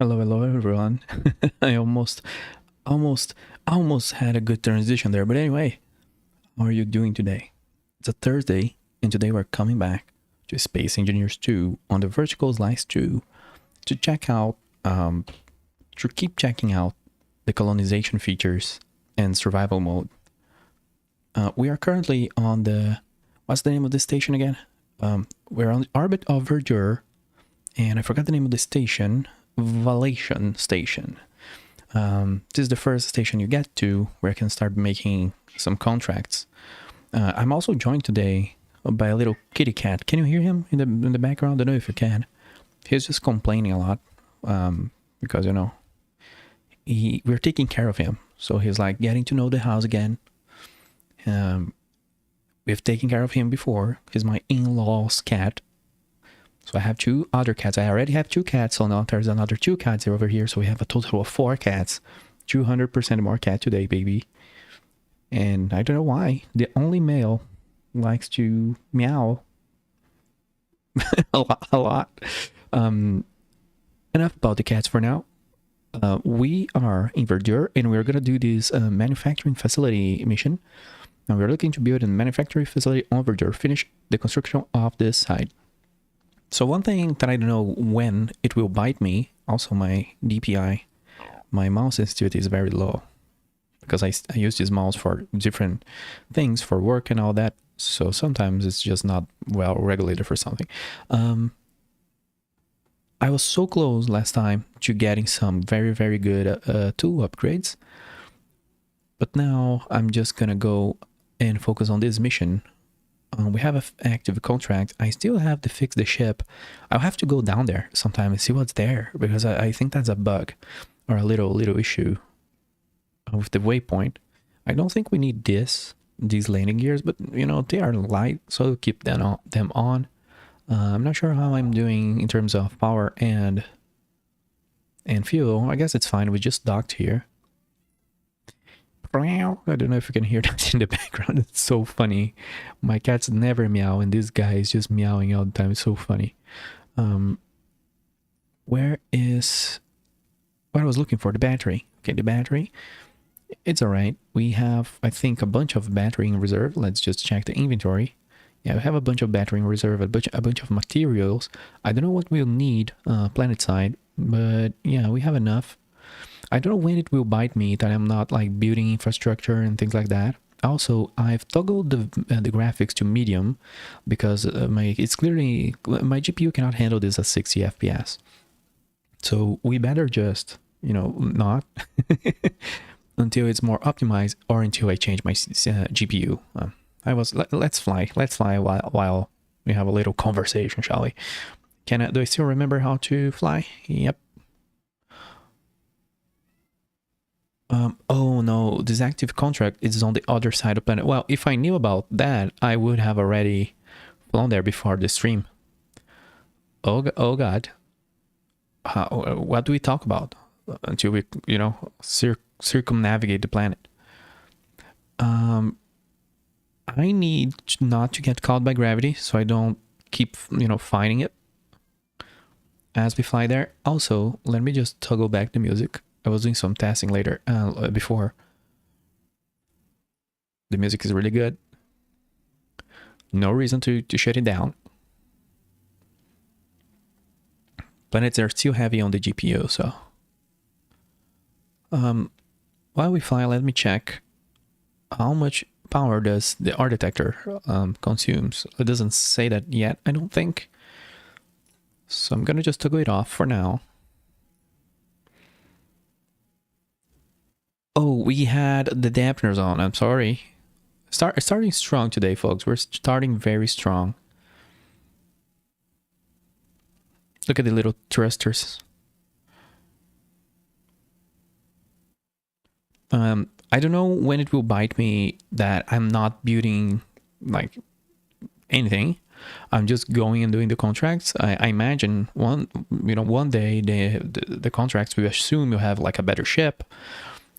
Hello, hello everyone. I almost, almost had a good transition there. But anyway, how are you doing today? It's a Thursday, and today we're coming back to Space Engineers 2 on the Vertical Slice 2 to check out, um, to keep checking out the colonization features and survival mode. We are currently on what's the name of the station again? We're on the orbit of Verdure, and I forgot the name of the station. Valation Station. This is the first station you get to where I can start making some contracts. I'm also joined today by a little kitty cat. Can you hear him in the background? I don't know if you can. He's just complaining a lot because we're taking care of him. So he's like getting to know the house again. We've taken care of him before. He's my in-laws cat. So I have two other cats. I already have two cats, so now there's another two cats over here. So we have a total of four cats. 200% more cat today, baby. And I don't know why. The only male likes to meow a lot. Enough about the cats for now. We are in Verdure, and we're going to do this manufacturing facility mission. Now we're looking to build a manufacturing facility on Verdure, finish the construction of this site. So one thing that I don't know when it will bite me, also my DPI, my mouse sensitivity is very low because I use this mouse for different things, for work and all that. So sometimes it's just not well regulated for something. I was so close last time to getting some very, very good tool upgrades. But now I'm just going to go and focus on this mission. We have an active contract. I still have to fix the ship. I'll have to go down there sometime and see what's there because I think that's a bug or a little issue with the waypoint. I don't think we need these landing gears, but they are light, so keep them on. I'm not sure how I'm doing in terms of power and fuel. I guess it's fine. We just docked here. I don't know if you can hear that in the background. It's so funny. My cats never meow, and this guy is just meowing all the time. It's so funny. Where is what I was looking for? The battery. Okay, the battery. It's all right. We have, I think, a bunch of battery in reserve. Let's just check the inventory. Yeah, we have a bunch of battery in reserve, a bunch of materials. I don't know what we'll need planet side, but yeah, we have enough. I don't know when it will bite me that I'm not like building infrastructure and things like that. Also, I've toggled the graphics to medium because it's clearly my GPU cannot handle this at 60 FPS. So we better just not until it's more optimized or until I change my GPU. Let's fly while we have a little conversation, shall we? Do I still remember how to fly? Yep. Oh no, this active contract is on the other side of the planet. Well, if I knew about that, I would have already flown there before the stream. Oh God. What do we talk about until we, circumnavigate the planet? I need not to get caught by gravity, so I don't keep, fighting it as we fly there. Also, let me just toggle back the music. I was doing some testing later, before. The music is really good. No reason to shut it down. Planets are still heavy on the GPU, so. While we fly, let me check how much power does the R detector consumes. It doesn't say that yet, I don't think. So I'm gonna just toggle it off for now. Oh, we had the dampeners on. I'm sorry. Starting strong today, folks. We're starting very strong. Look at the little thrusters. I don't know when it will bite me that I'm not building like anything. I'm just going and doing the contracts. I imagine one day the contracts we assume you have like a better ship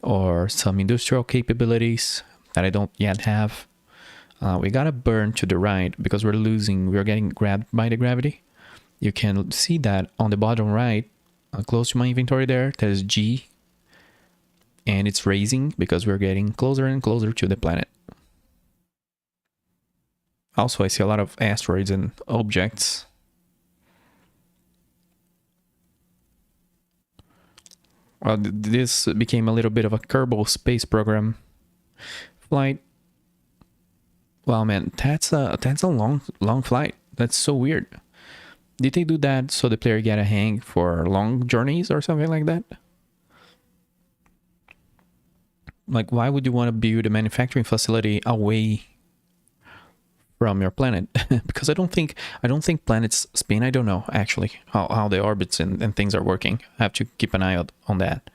or some industrial capabilities that I don't yet have. We gotta burn to the right because we're getting grabbed by the gravity. You can see that on the bottom right. close to my inventory there. There's G, and it's raising because we're getting closer and closer to the planet. Also, I see a lot of asteroids and objects. Well, this became a little bit of a Kerbal Space Program flight. Wow, man, that's a long flight. That's so weird. Did they do that so the player get a hang for long journeys or something like that? Like, why would you want to build a manufacturing facility away from your planet? Because I don't think planets spin. I don't know actually how the orbits and things are working. I have to keep an eye out on that.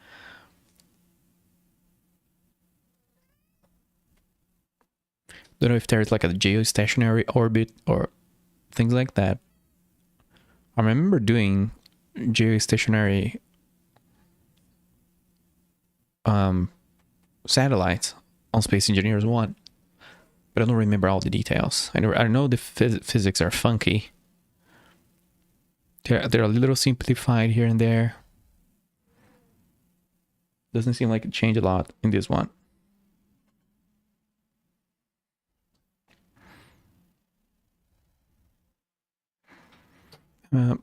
Don't know if there's like a geostationary orbit or things like that. I remember doing geostationary satellites on Space Engineers 1, but I don't remember all the details. I know the physics are funky. They're a little simplified here and there. Doesn't seem like it changed a lot in this one.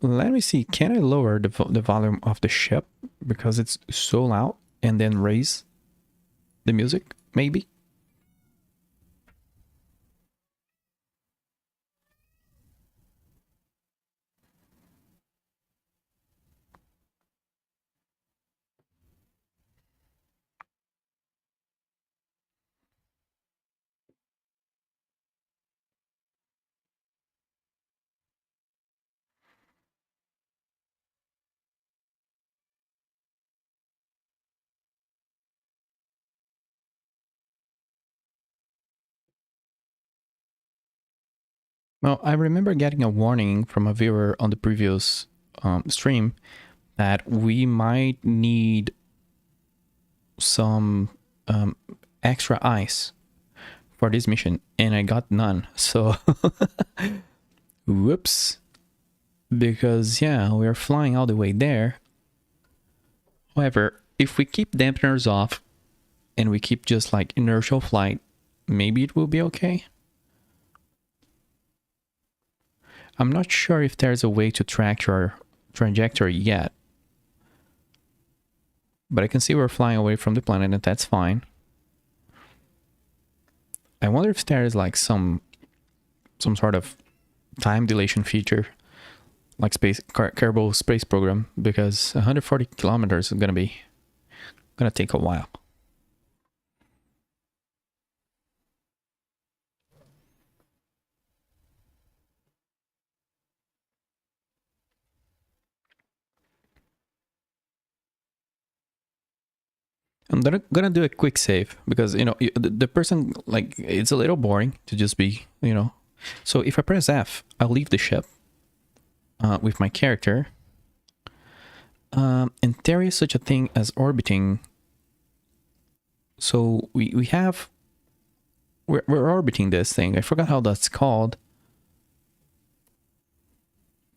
Let me see. Can I lower the volume of the ship because it's so loud, and then raise the music? Maybe. Well, I remember getting a warning from a viewer on the previous stream that we might need some extra ice for this mission, and I got none. So, whoops. Because, yeah, we're flying all the way there. However, if we keep dampeners off and we keep just like inertial flight, maybe it will be okay. I'm not sure if there's a way to track your trajectory yet. But I can see we're flying away from the planet, and that's fine. I wonder if there is like some sort of time dilation feature, like Kerbal Space Program, because 140 kilometers is gonna take a while. I'm gonna do a quick save because, you know, the person, like, it's a little boring to just be, you know. So if I press F, I'll leave the ship with my character. And there is such a thing as orbiting. So we have, we're orbiting this thing. I forgot how that's called.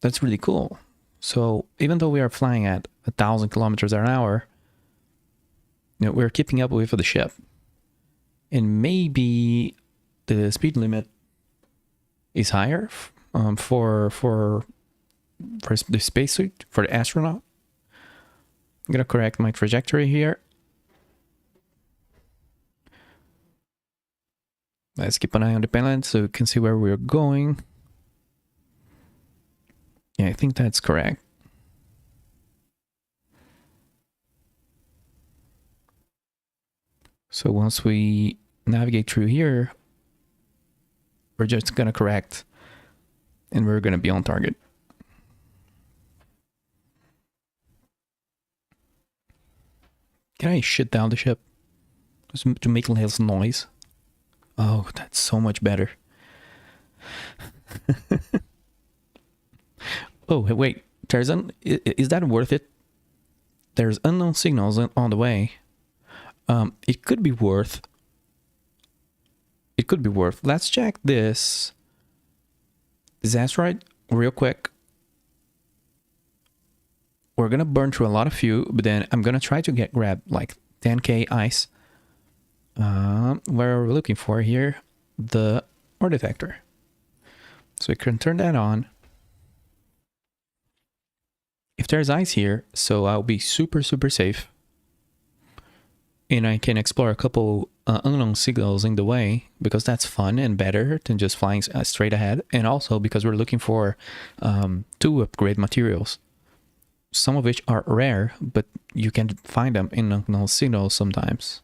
That's really cool. So even though we are flying at 1,000 kilometers an hour, you know, we're keeping up with the ship. And maybe the speed limit is higher for the spacesuit, for the astronaut. I'm gonna correct my trajectory here. Let's keep an eye on the planet so we can see where we're going. Yeah, I think that's correct. So once we navigate through here, we're just gonna correct and we're gonna be on target. Can I shut down the ship just to make less noise? Oh, that's so much better. Oh, wait, is that worth it? There's unknown signals on the way. It could be worth. It could be worth. Let's check this asteroid real quick. we're gonna burn through a lot of fuel, but then I'm gonna try to grab like 10k ice. Where we're looking for here, the ore detector. So we can turn that on. If there's ice here, so I'll be super safe, and I can explore a couple unknown signals in the way, because that's fun and better than just flying straight ahead. And also because we're looking for 2 upgrade materials, some of which are rare, but you can find them in unknown signals sometimes.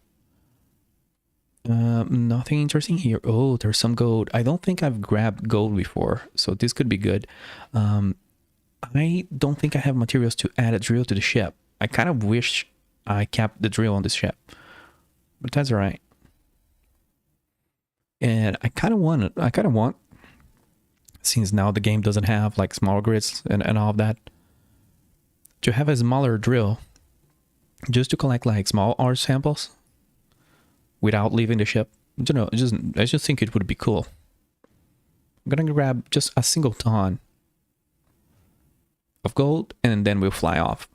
Nothing interesting here. Oh, there's some gold. I don't think I've grabbed gold before, so this could be good. I don't think I have materials to add a drill to the ship. I kind of wish I kept the drill on this ship, but that's all right. And I kind of want, since now the game doesn't have like small grids and all of that, to have a smaller drill just to collect like small ore samples without leaving the ship. I don't know, I just think it would be cool. I'm gonna grab just a single ton of gold, and then we'll fly off.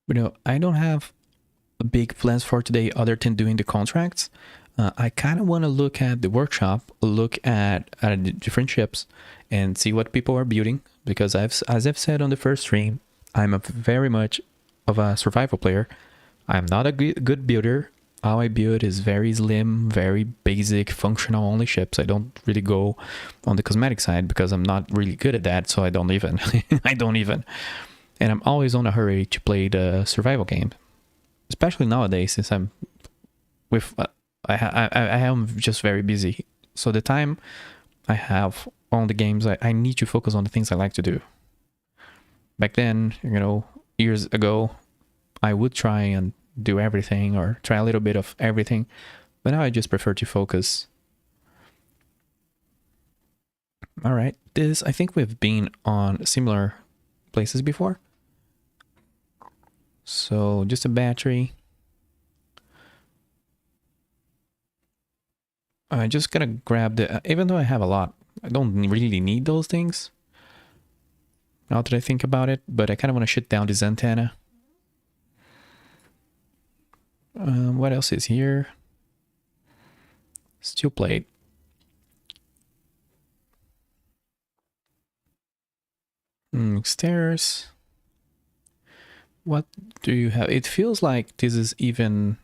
But no, I don't have big plans for today other than doing the contracts. I kind of want to look at the workshop, look at the different ships, and see what people are building. Because as I've said on the first stream, I'm very much of a survival player. I'm not a good builder. All I build is very slim, very basic, functional only ships. I don't really go on the cosmetic side because I'm not really good at that. So I don't even. And I'm always on a hurry to play the survival game, especially nowadays since I'm with. I am just very busy. So the time I have on the games, I need to focus on the things I like to do. Back then, years ago, I would try and do everything or try a little bit of everything. But now I just prefer to focus. All right. I think we've been on similar places before. So just a battery. I just gotta grab even though I have a lot, I don't really need those things. Now that I think about it, but I kind of want to shut down this antenna. What else is here? Steel plate. Stairs. What do you have? It feels like this is even...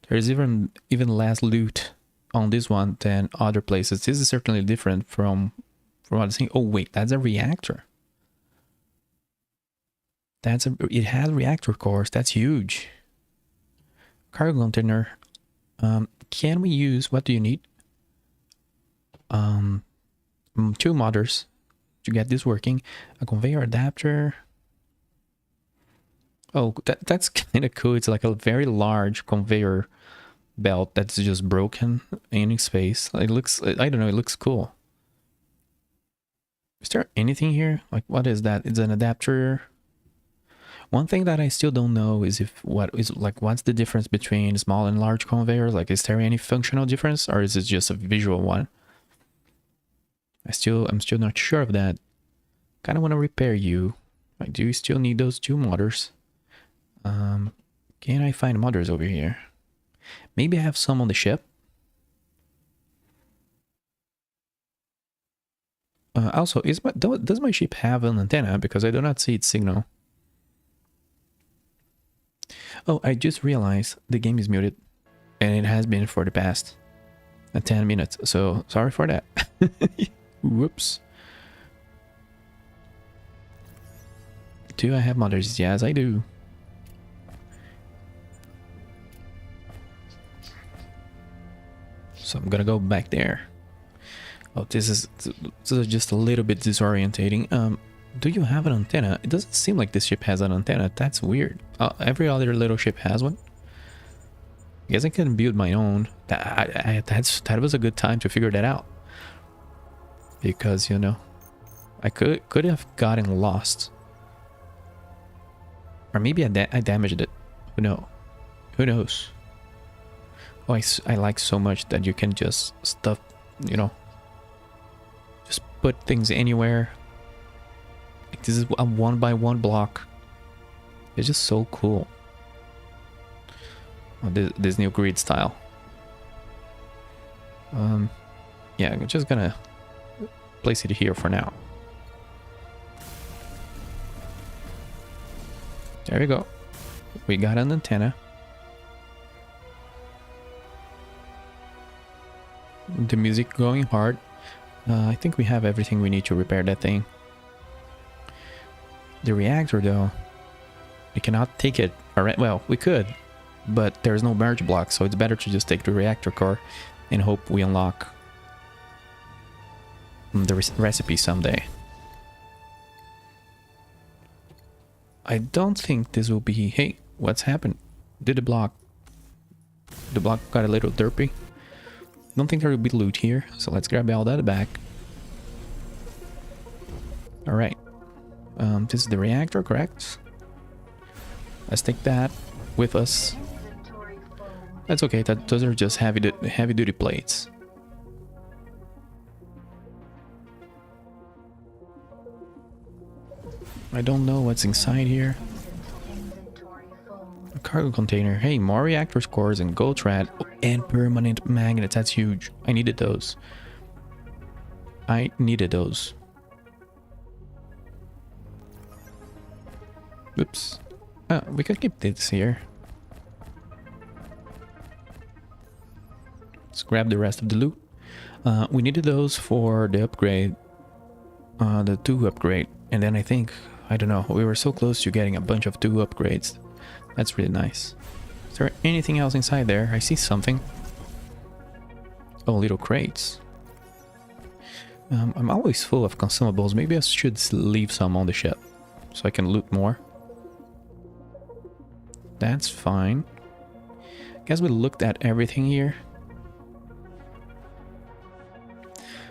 There's even less loot on this one than other places. This is certainly different from what I'm saying. Oh wait, that's a reactor. It has reactor cores. That's huge. Cargo container. Can we use, what do you need? 2 motors to get this working. A conveyor adapter. Oh, that's kind of cool. It's like a very large conveyor belt that's just broken in space. It looks, I don't know, it looks cool. Is there anything here? Like, what is that? It's an adapter. One thing that I still don't know is what's the difference between small and large conveyors? Like, is there any functional difference, or is it just a visual one? I'm still not sure of that. Kind of want to repair you. I do still need those 2 motors. Can I find motors over here? Maybe I have some on the ship. Also, does my ship have an antenna? Because I do not see its signal. Oh, I just realized the game is muted, and it has been for the past 10 minutes. So sorry for that. Whoops. Do I have motors? Yes, I do. So I'm gonna go back there. Oh, this is just a little bit disorientating. Do you have an antenna? It doesn't seem like this ship has an antenna. That's weird. Every other little ship has one. I guess I can build my own. That was a good time to figure that out. Because, I could have gotten lost Or maybe I damaged it. Who knows? Who knows? Oh, I like so much that you can just stuff, you know, just put things anywhere. Like, this is a 1x1 block. It's just so cool. Oh, this new grid style. Yeah, I'm just gonna place it here for now. There we go. We got an antenna. The music going hard. I think we have everything we need to repair that thing. The reactor though, we cannot take it. Alright, well, we could, but there's no merge block, so it's better to just take the reactor core and hope we unlock the recipe someday. I don't think this will be... Hey, what's happened? Did the block got a little derpy? Don't think there will be loot here, so let's grab all that back. Alright. This is the reactor, correct? Let's take that with us. That's okay, those are just heavy duty plates. I don't know what's inside here. A cargo container. Hey, more reactor cores and gold thread. Oh, and permanent magnets. That's huge. I needed those. I needed those. Oops. Oh, we could keep this here. Let's grab the rest of the loot. We needed those for the upgrade. The 2 upgrade. And then I think... I don't know, we were so close to getting a bunch of 2 upgrades. That's really nice. Is there anything else inside there? I see something. Oh, little crates. I'm always full of consumables. Maybe I should leave some on the ship so I can loot more. That's fine. Guess we looked at everything here.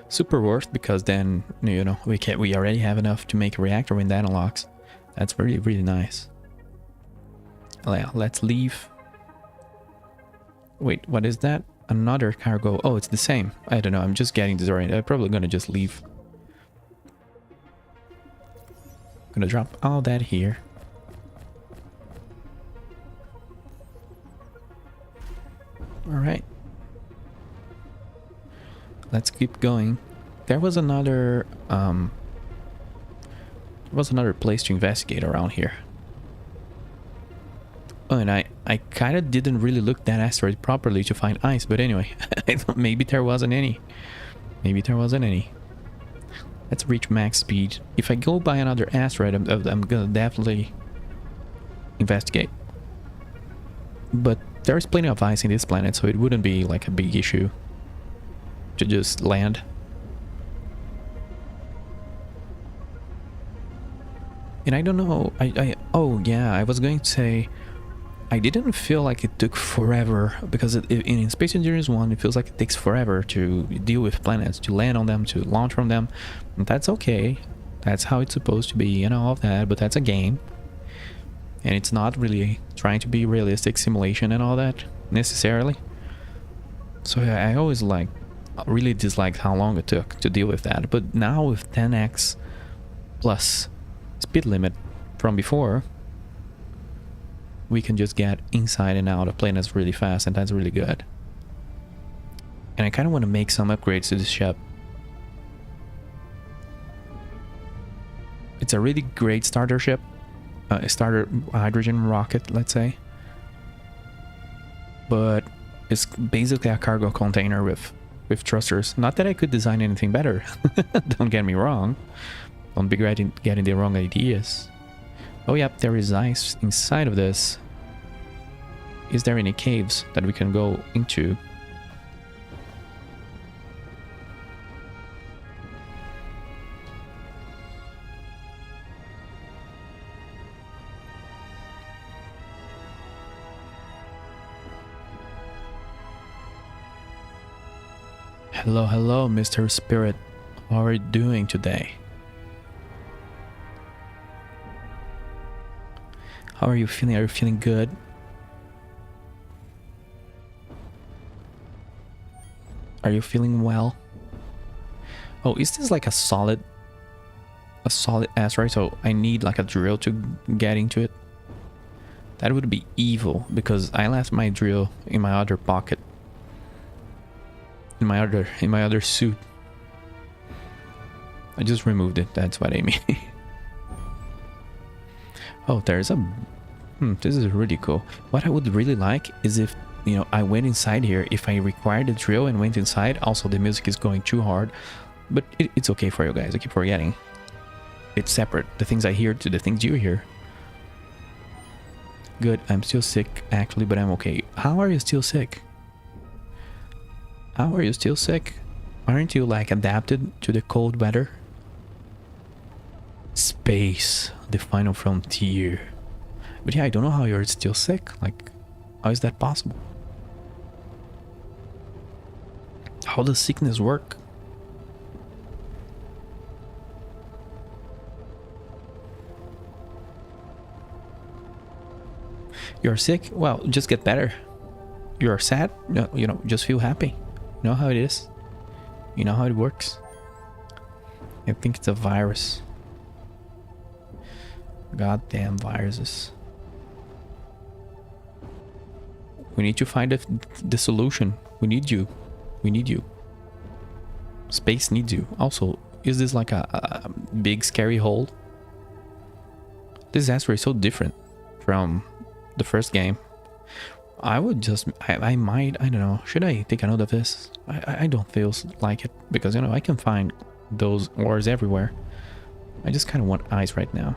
Super worth, because then, you know, we already have enough to make a reactor when that unlocks. That's really, really nice. Yeah, let's leave. Wait, what is that? Another cargo. Oh, it's the same. I don't know, I'm just getting disoriented. I'm probably gonna just leave. Gonna drop all that here. Alright. Let's keep going. There was another place to investigate around here. Oh, and I kind of didn't really look that asteroid properly to find ice, but anyway, I thought maybe there wasn't any. Maybe there wasn't any. Let's reach max speed. If I go by another asteroid, I'm gonna definitely investigate. But there's plenty of ice in this planet, so it wouldn't be like a big issue to just land. And I don't know, oh yeah, I was going to say, I didn't feel like it took forever, because in Space Engineers 1 it feels like it takes forever to deal with planets, to land on them, to launch from them. And that's okay, that's how it's supposed to be and all of that, but that's a game. And it's not really trying to be realistic simulation and all that, necessarily. So I always really disliked how long it took to deal with that. But now with 10x plus speed limit from before, we can just get inside and out of planets really fast, and that's really good. And I kind of want to make some upgrades to this ship. It's a really great starter ship, a starter hydrogen rocket, let's say, but it's basically a cargo container with thrusters. Not that I could design anything better. Don't get me wrong. Don't be getting the wrong ideas. Oh yep, there is ice inside of this. Is there any caves that we can go into? Hello, hello, Mr. Spirit. How are you doing today? How are you feeling? Are you feeling good? Are you feeling well? Oh, is this like a solid asteroid? So I need like a drill to get into it. That would be evil because I left my drill in my other pocket. In my other suit. I just removed it. That's what I mean. Oh, there's a... this is really cool. What I would really like is if, you know, I went inside here. If I required the drill and went inside, also the music is going too hard. But it's okay for you guys. I keep forgetting. It's separate. The things I hear to the things you hear. Good. I'm still sick, actually, but I'm okay. How are you still sick? How are you still sick? Aren't you, like, adapted to the cold weather? Space. The final frontier. But yeah, I don't know how you're still sick. Like, how is that possible? How does sickness work? You're sick? Well, just get better. You're sad? No, you know, just feel happy. You know how it is? You know how it works? I think it's a virus. Goddamn viruses. We need to find the solution. We need you. We need you. Space needs you. Also, is this like a big scary hole? This asteroid is so different from the first game. I would just... I might... I don't know. Should I take a note of this? I don't feel like it. Because, you know, I can find those ores everywhere. I just kind of want ice right now.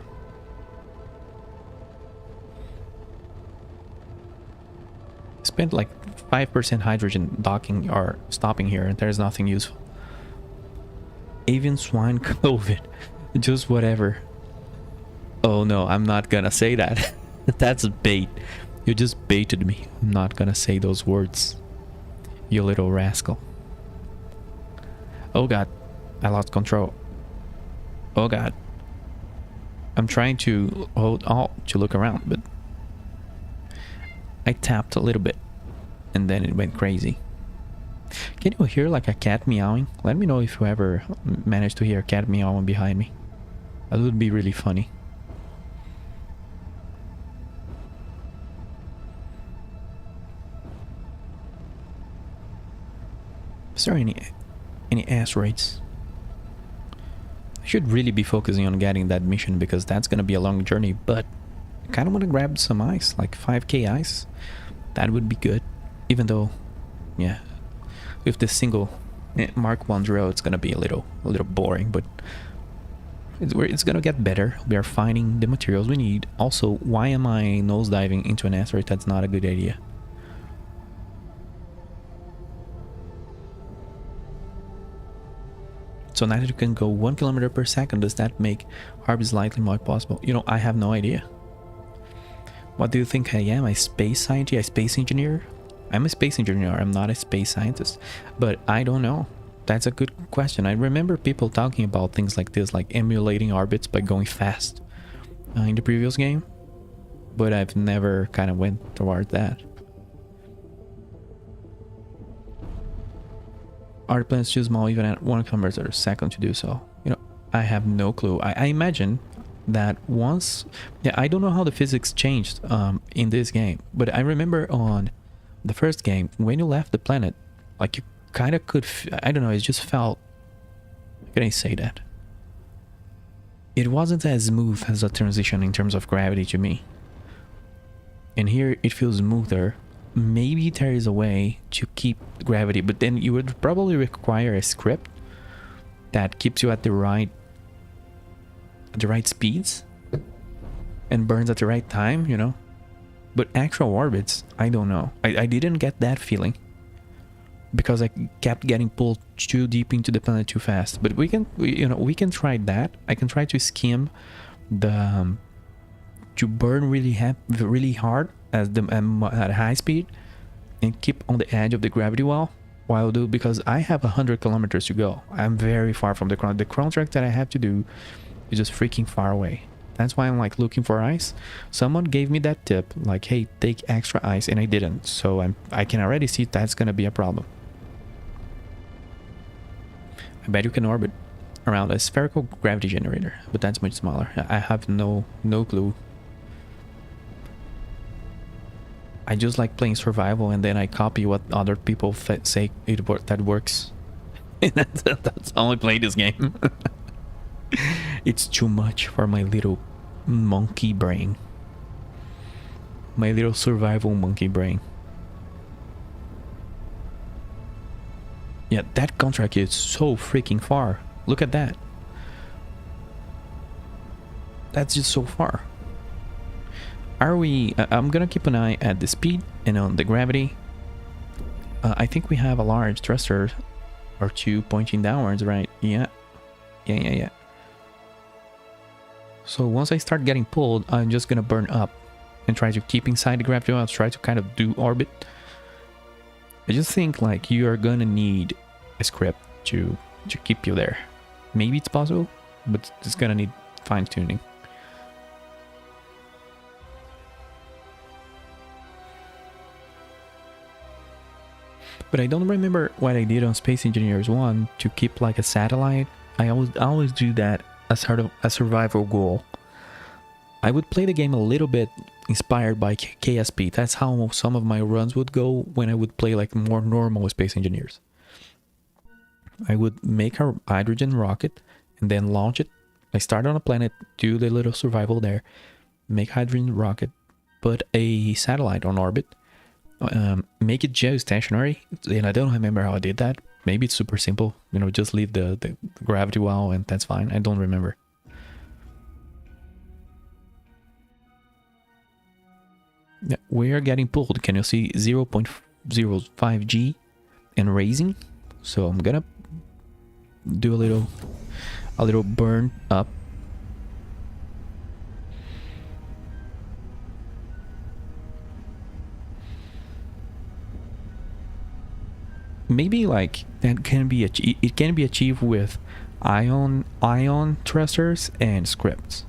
Spent like 5% hydrogen docking or stopping here, and there's nothing useful. Avian swine COVID. Just whatever. Oh no, I'm not gonna say that. That's bait. You just baited me. I'm not gonna say those words. You little rascal. Oh god. I lost control. Oh god. I'm trying to hold alt to look around, but I tapped a little bit and then it went crazy. Can you hear like a cat meowing? Let me know if you ever managed to hear a cat meowing behind me. That would be really funny. Is there any asteroids? I should really be focusing on getting that mission because that's gonna be a long journey, but I kind of want to grab some ice, like 5k ice. That would be good. Even though, yeah, with the single Mark 1 drill, it's gonna be a little boring, but it's gonna get better. We are finding the materials we need. Also, why am I nosediving into an asteroid? That's not a good idea. So now that you can go 1 kilometer per second, does that make harp slightly more possible? You know, I have no idea. What do you think I am? A space scientist? A space engineer? I'm a space engineer. I'm not a space scientist. But I don't know. That's a good question. I remember people talking about things like this, like emulating orbits by going fast in the previous game. But I've never kind of went towards that. Are planets too small even at 1 kilometer per second to do so? You know, I have no clue. I imagine that once... Yeah, I don't know how the physics changed in this game. But I remember on the first game, when you left the planet, like you kind of could... I don't know, it just felt... How can I say that? It wasn't as smooth as a transition in terms of gravity to me. And here it feels smoother. Maybe there is a way to keep gravity, but then you would probably require a script that keeps you at the right speeds and burns at the right time, you know. But actual orbits, I don't know. I didn't get that feeling because I kept getting pulled too deep into the planet too fast. But we can try that. I can try to skim the to burn really hard at high speed and keep on the edge of the gravity well while do, because I have 100 kilometers to go. I'm very far from the contract that I have to do is just freaking far away. That's why I'm like looking for ice. Someone gave me that tip, like, hey, take extra ice, and I didn't. So I can already see that's gonna be a problem. I bet you can orbit around a spherical gravity generator, but that's much smaller. I have no clue. I just like playing survival, and then I copy what other people say that works. That's how I play this game. It's too much for my little monkey brain. My little survival monkey brain. Yeah, that contract is so freaking far. Look at that. That's just so far. Are we... I'm gonna keep an eye at the speed and on the gravity. I think we have a large thruster or two pointing downwards, right? Yeah. Yeah. So once I start getting pulled, I'm just gonna burn up and try to keep inside the gravity well. Try to kind of do orbit. I just think like you are gonna need a script to keep you there. Maybe it's possible, but it's gonna need fine-tuning. But I don't remember what I did on Space Engineers 1 to keep like a satellite. I always do that as sort of a survival goal. I would play the game a little bit inspired by KSP. That's how some of my runs would go when I would play like more normal Space Engineers. I would make a hydrogen rocket and then launch it. I start on a planet, do the little survival there, make a hydrogen rocket, put a satellite on orbit, make it geostationary, and I don't remember how I did that. Maybe it's super simple, you know, just leave the gravity well and that's fine. I don't remember. Yeah, we are getting pulled. Can you see 0.05 G and raising? So I'm gonna do a little burn up. Maybe like that can be it can be achieved with ion thrusters and scripts,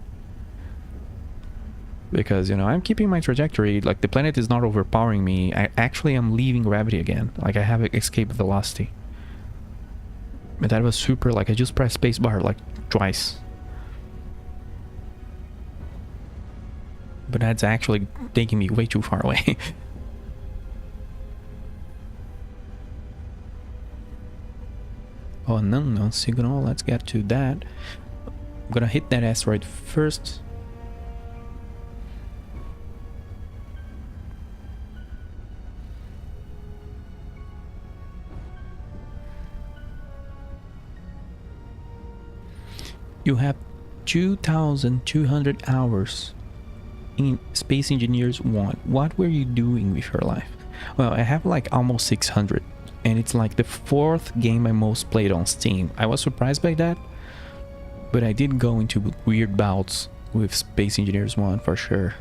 because you know I'm keeping my trajectory. Like the planet is not overpowering me. I actually am leaving gravity again. Like I have escape velocity. But that was super. Like I just pressed spacebar like twice. But that's actually taking me way too far away. Oh, no signal. Let's get to that. I'm gonna hit that asteroid first. You have 2,200 hours in Space Engineers 1. What were you doing with your life? Well, I have like almost 600. And it's like the 4th game I most played on Steam. I was surprised by that, but I did go into weird bouts with Space Engineers 1 for sure.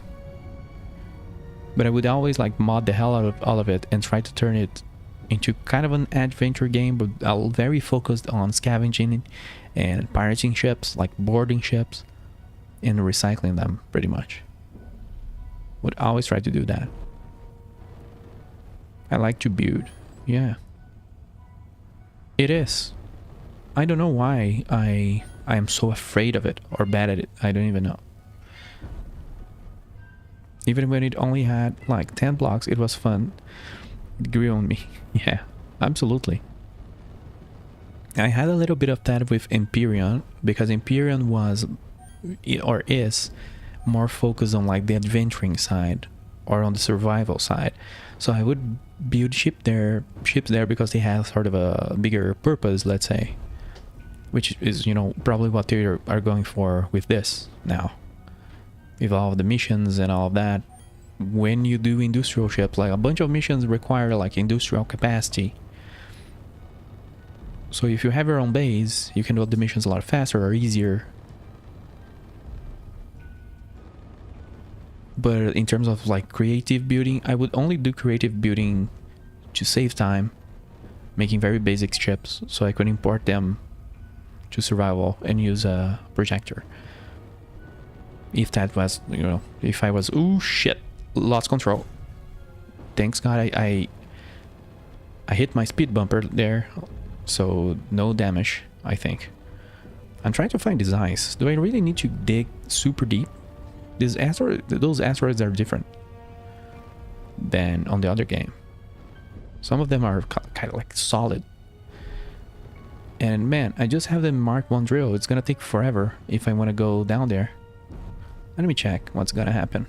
But I would always like mod the hell out of all of it and try to turn it into kind of an adventure game, but very focused on scavenging and pirating ships, like boarding ships, and recycling them pretty much. Would always try to do that. I like to build, yeah. It is. I don't know why I am so afraid of it or bad at it. I don't even know. Even when it only had like 10 blocks, it was fun. It grew on me. Yeah, absolutely. I had a little bit of that with Empyrean, because Empyrean was or is more focused on like the adventuring side or on the survival side. So I would build ships there because they have sort of a bigger purpose, let's say, which is, you know, probably what they are going for with this now, with all of the missions and all of that. When you do industrial ships, like a bunch of missions require like industrial capacity. So if you have your own base, you can do the missions a lot faster or easier. But in terms of like creative building, I would only do creative building to save time, making very basic ships so I could import them to survival and use a projector. if that was, you know, if I was, oh shit, lost control. Thanks God I hit my speed bumper there, so no damage, I think. I'm trying to find these eyes. Do I really need to dig super deep? Those asteroids are different than on the other game. Some of them are kind of like solid. And man, I just have the Mark 1 drill. It's gonna take forever if I want to go down there. Let me check what's gonna happen.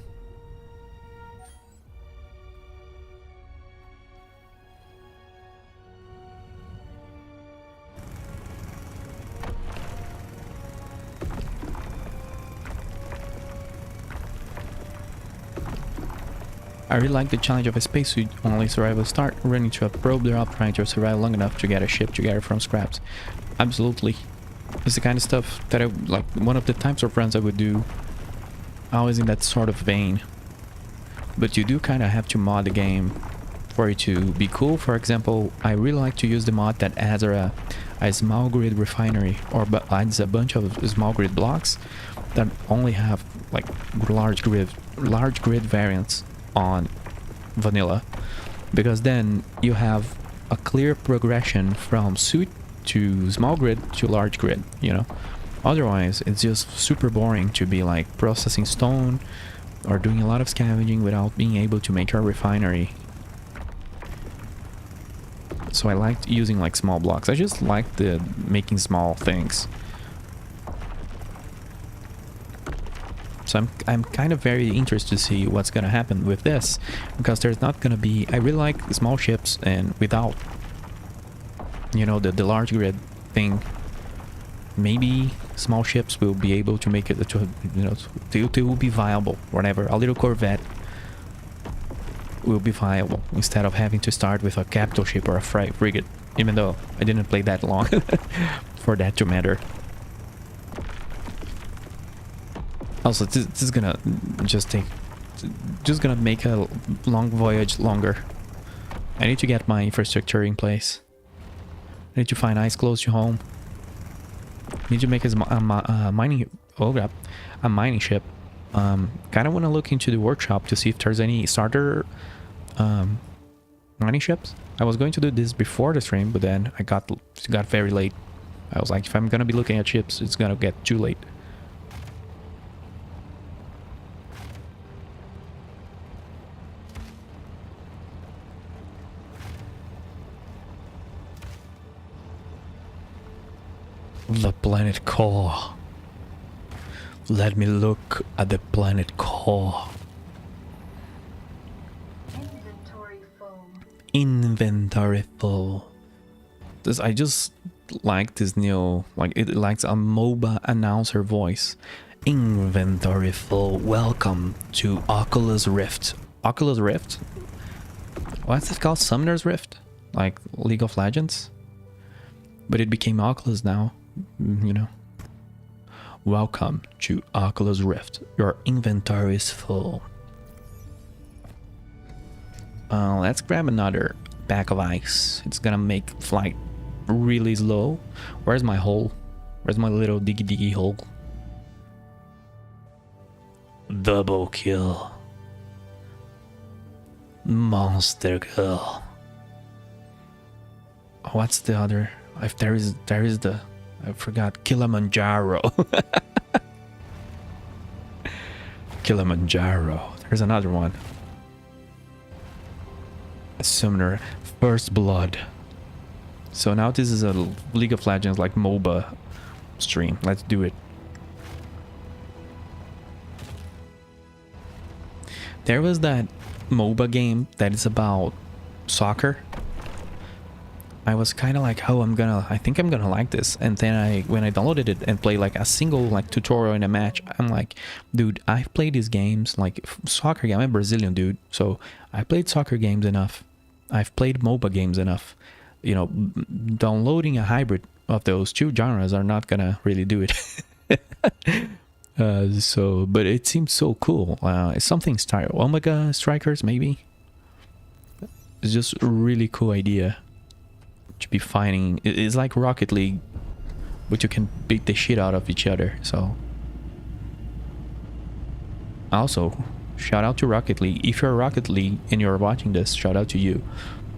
I really like the challenge of a spacesuit only survival start, running to a probe they're up, trying to survive long enough to get a ship together from scraps. Absolutely. It's the kind of stuff that I like, one of the types of runs I would do, always in that sort of vein. But you do kind of have to mod the game for it to be cool. For example, I really like to use the mod that adds a small grid refinery, or adds a bunch of small grid blocks that only have like large grid variants on vanilla, because then you have a clear progression from suit to small grid to large grid, you know. Otherwise it's just super boring to be like processing stone or doing a lot of scavenging without being able to make a refinery. So I liked using like small blocks. I just like the making small things. So I'm kind of very interested to see what's gonna happen with this, because there's not gonna be, I really like small ships, and without, you know, the large grid thing, maybe small ships will be able to make it to, you know, they will be viable. Whatever, a little Corvette will be viable instead of having to start with a capital ship or a frigate, even though I didn't play that long for that to matter. Also, this is gonna just gonna make a long voyage longer. I need to get my infrastructure in place. I need to find ice close to home. I need to make a mining, oh crap, a mining ship. Kind of want to look into the workshop to see if there's any starter mining ships. I was going to do this before the stream, but then I got very late. I was like, if I'm gonna be looking at ships, it's gonna get too late. The planet core. Let me look at the planet core. Inventory full. Inventory full. I just like this new, like it likes a MOBA announcer voice. Inventory full. Welcome to Oculus Rift. Oculus Rift? What's it called? Summoner's Rift? Like League of Legends? But it became Oculus now. You know. Welcome to Oculus Rift. Your inventory is full. Let's grab another pack of ice. It's gonna make flight really slow. Where's my hole? Where's my little diggy hole? Double kill. Monster kill. What's the other? If there is the, I forgot, Kilimanjaro. Kilimanjaro. There's another one. A summoner. First blood. So now this is a League of Legends like MOBA stream. Let's do it. There was that MOBA game that is about soccer. I was kind of like, oh, I think I'm gonna like this. And then when I downloaded it and played like a single like tutorial in a match, I'm like, dude, I've played these games, like soccer game. I'm a Brazilian dude, so I played soccer games enough. I've played MOBA games enough. You know, downloading a hybrid of those two genres are not gonna really do it. But it seems so cool. It's something style Omega Strikers, maybe. It's just a really cool idea to be fighting. It's like Rocket League, but you can beat the shit out of each other. So Also, shout out to Rocket League. If you're Rocket League and you're watching this, shout out to you.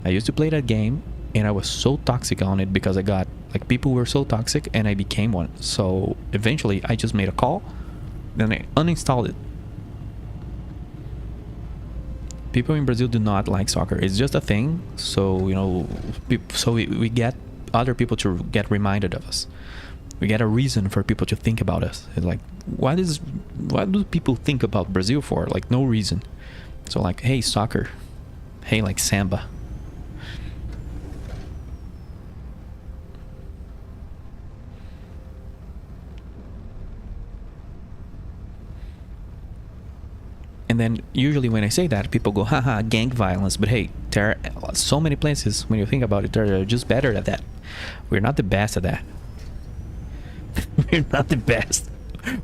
I used to play that game and I was so toxic on it because I got, like, people were so toxic and I became one. So eventually I just made a call, then I uninstalled it. People in Brazil do not like soccer. It's just a thing. So, you know, so we get other people to get reminded of us. We get a reason for people to think about us. It's like, what do people think about Brazil for? Like, no reason. So like, hey, soccer. Hey, like samba. And then usually when I say that, people go, haha, gang violence. But hey, there are so many places, when you think about it, they're just better at that. We're not the best at that. We're not the best.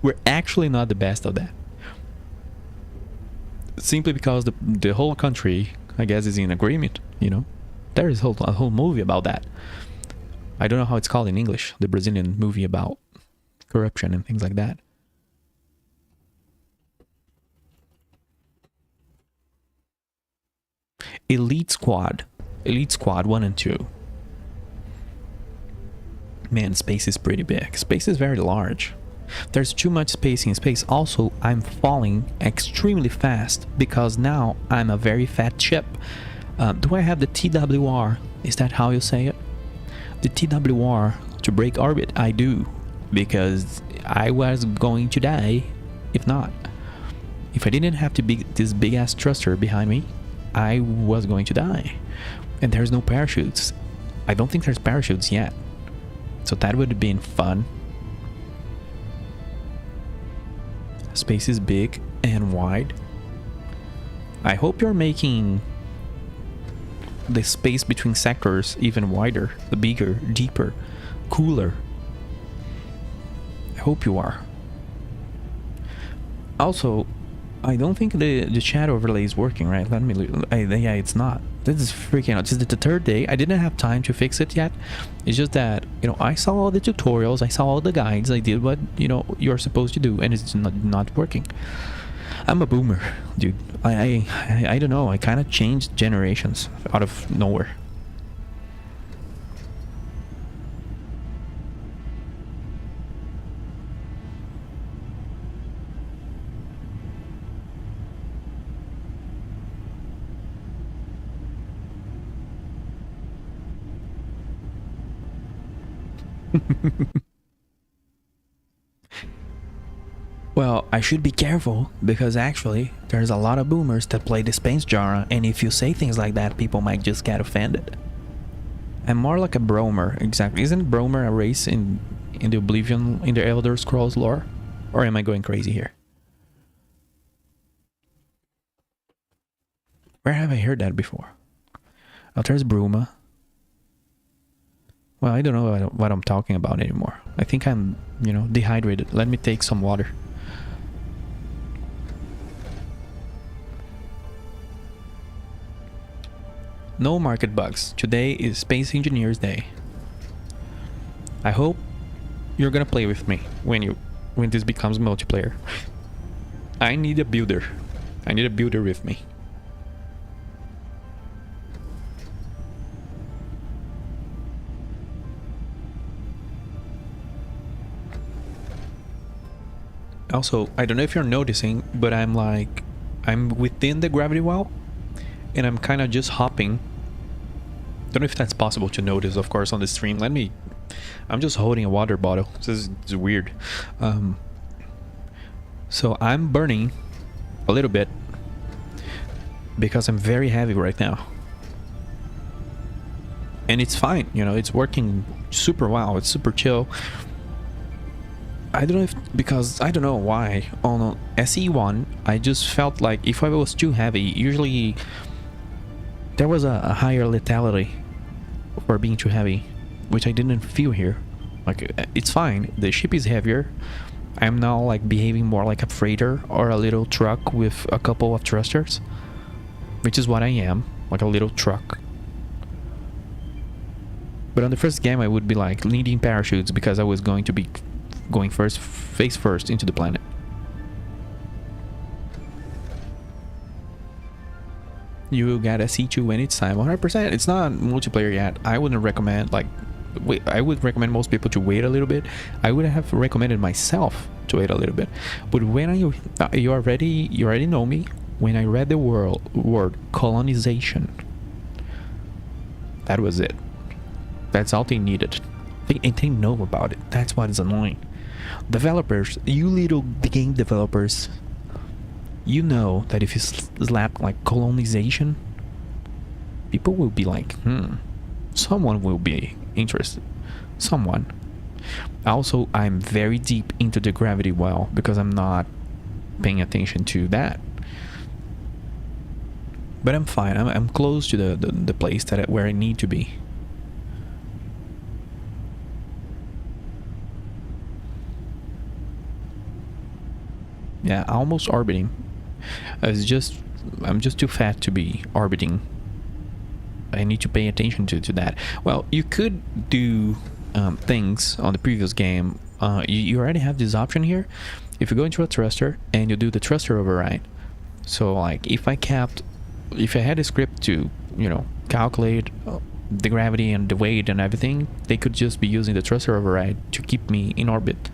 We're actually not the best of that. Simply because the whole country, I guess, is in agreement, you know? There is a whole movie about that. I don't know how it's called in English, the Brazilian movie about corruption and things like that. Elite Squad 1 and 2. Man, space is pretty big. Space is very large. There's too much space in space. Also, I'm falling extremely fast because now I'm a very fat ship. Do I have the TWR? Is that how you say it? The TWR to break orbit? I do, because I was going to die if not. If I didn't have this big ass thruster behind me, I was going to die. And there's no parachutes. I don't think there's parachutes yet. So that would have been fun. Space is big and wide. I hope you're making the space between sectors even wider, bigger, deeper, cooler. I hope you are. Also, I don't think the chat overlay is working, right? Yeah, it's not. This is freaking out. This is the third day. I didn't have time to fix it yet. It's just that, you know, I saw all the tutorials, I saw all the guides, I did what, you know, you're supposed to do, and it's not working. I'm a boomer, dude. I don't know. I kind of changed generations out of nowhere. Well, I should be careful because actually there's a lot of boomers that play the space genre, and if you say things like that, people might just get offended. I'm more like a bromer, exactly. Isn't bromer a race in the Oblivion, in the Elder Scrolls lore? Or am I going crazy here? Where have I heard that before? Oh, there's Bruma. Well, I don't know what I'm talking about anymore. I think I'm, you know, dehydrated. Let me take some water. No market bugs. Today is Space Engineers Day. I hope you're gonna play with me when this becomes multiplayer. I need a builder. I need a builder with me. Also, I don't know if you're noticing, but I'm within the gravity well, and I'm kind of just hopping. Don't know if that's possible to notice, of course, on the stream. I'm just holding a water bottle. This is weird. So I'm burning a little bit because I'm very heavy right now. And it's fine, you know, it's working super well. It's super chill. I don't know because I don't know why on SE1 I just felt like if I was too heavy, usually there was a higher lethality for being too heavy, which I didn't feel here. Like, it's fine, the ship is heavier. I'm now like behaving more like a freighter or a little truck with a couple of thrusters, which is what I am, like a little truck. But on the first game I would be like needing parachutes because I was going to be going face first into the planet. You gotta see to when it's time. 100%. It's not multiplayer yet. I wouldn't recommend like wait. I would recommend most people to wait a little bit. I would have recommended myself to wait a little bit. But when you already know me. When I read the word colonization, that was it. That's all they needed. They know about it. That's what is annoying. Developers, you little game developers, you know that if you slap like colonization, people will be like, someone will be interested. Someone. Also, I'm very deep into the gravity well because I'm not paying attention to that. But I'm fine. I'm close to the place where I need to be. Yeah, almost orbiting. I'm just too fat to be orbiting. I need to pay attention to that. Well, you could do things on the previous game. You already have this option here. If you go into a thruster and you do the thruster override. So like if I had a script to, calculate the gravity and the weight and everything, they could just be using the thruster override to keep me in orbit.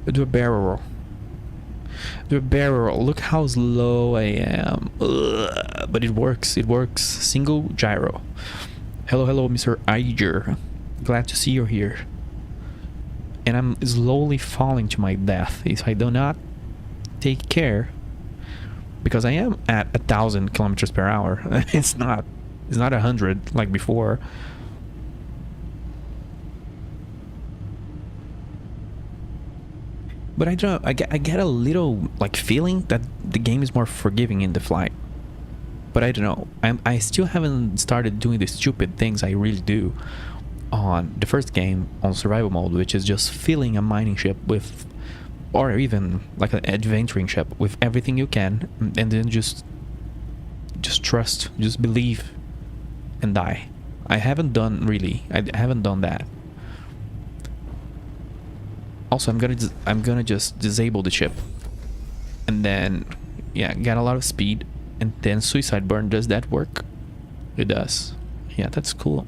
Do a barrel roll. Do a barrel roll. Look how slow I am. Ugh. But it works. It works. Single gyro. Hello, Mr. Iger. Glad to see you here. And I'm slowly falling to my death if I do not take care. Because I am at 1,000 kilometers per hour. It's not 100 like before. But I don't know, I get a little like feeling that the game is more forgiving in the flight. But I don't know. I still haven't started doing the stupid things I really do on the first game on survival mode, which is just filling a mining ship with, or even like an adventuring ship with everything you can, and then just trust, just believe, and die. I haven't done that. Also, I'm gonna just disable the ship, and then get a lot of speed, and then suicide burn. Does that work? It does. Yeah, that's cool.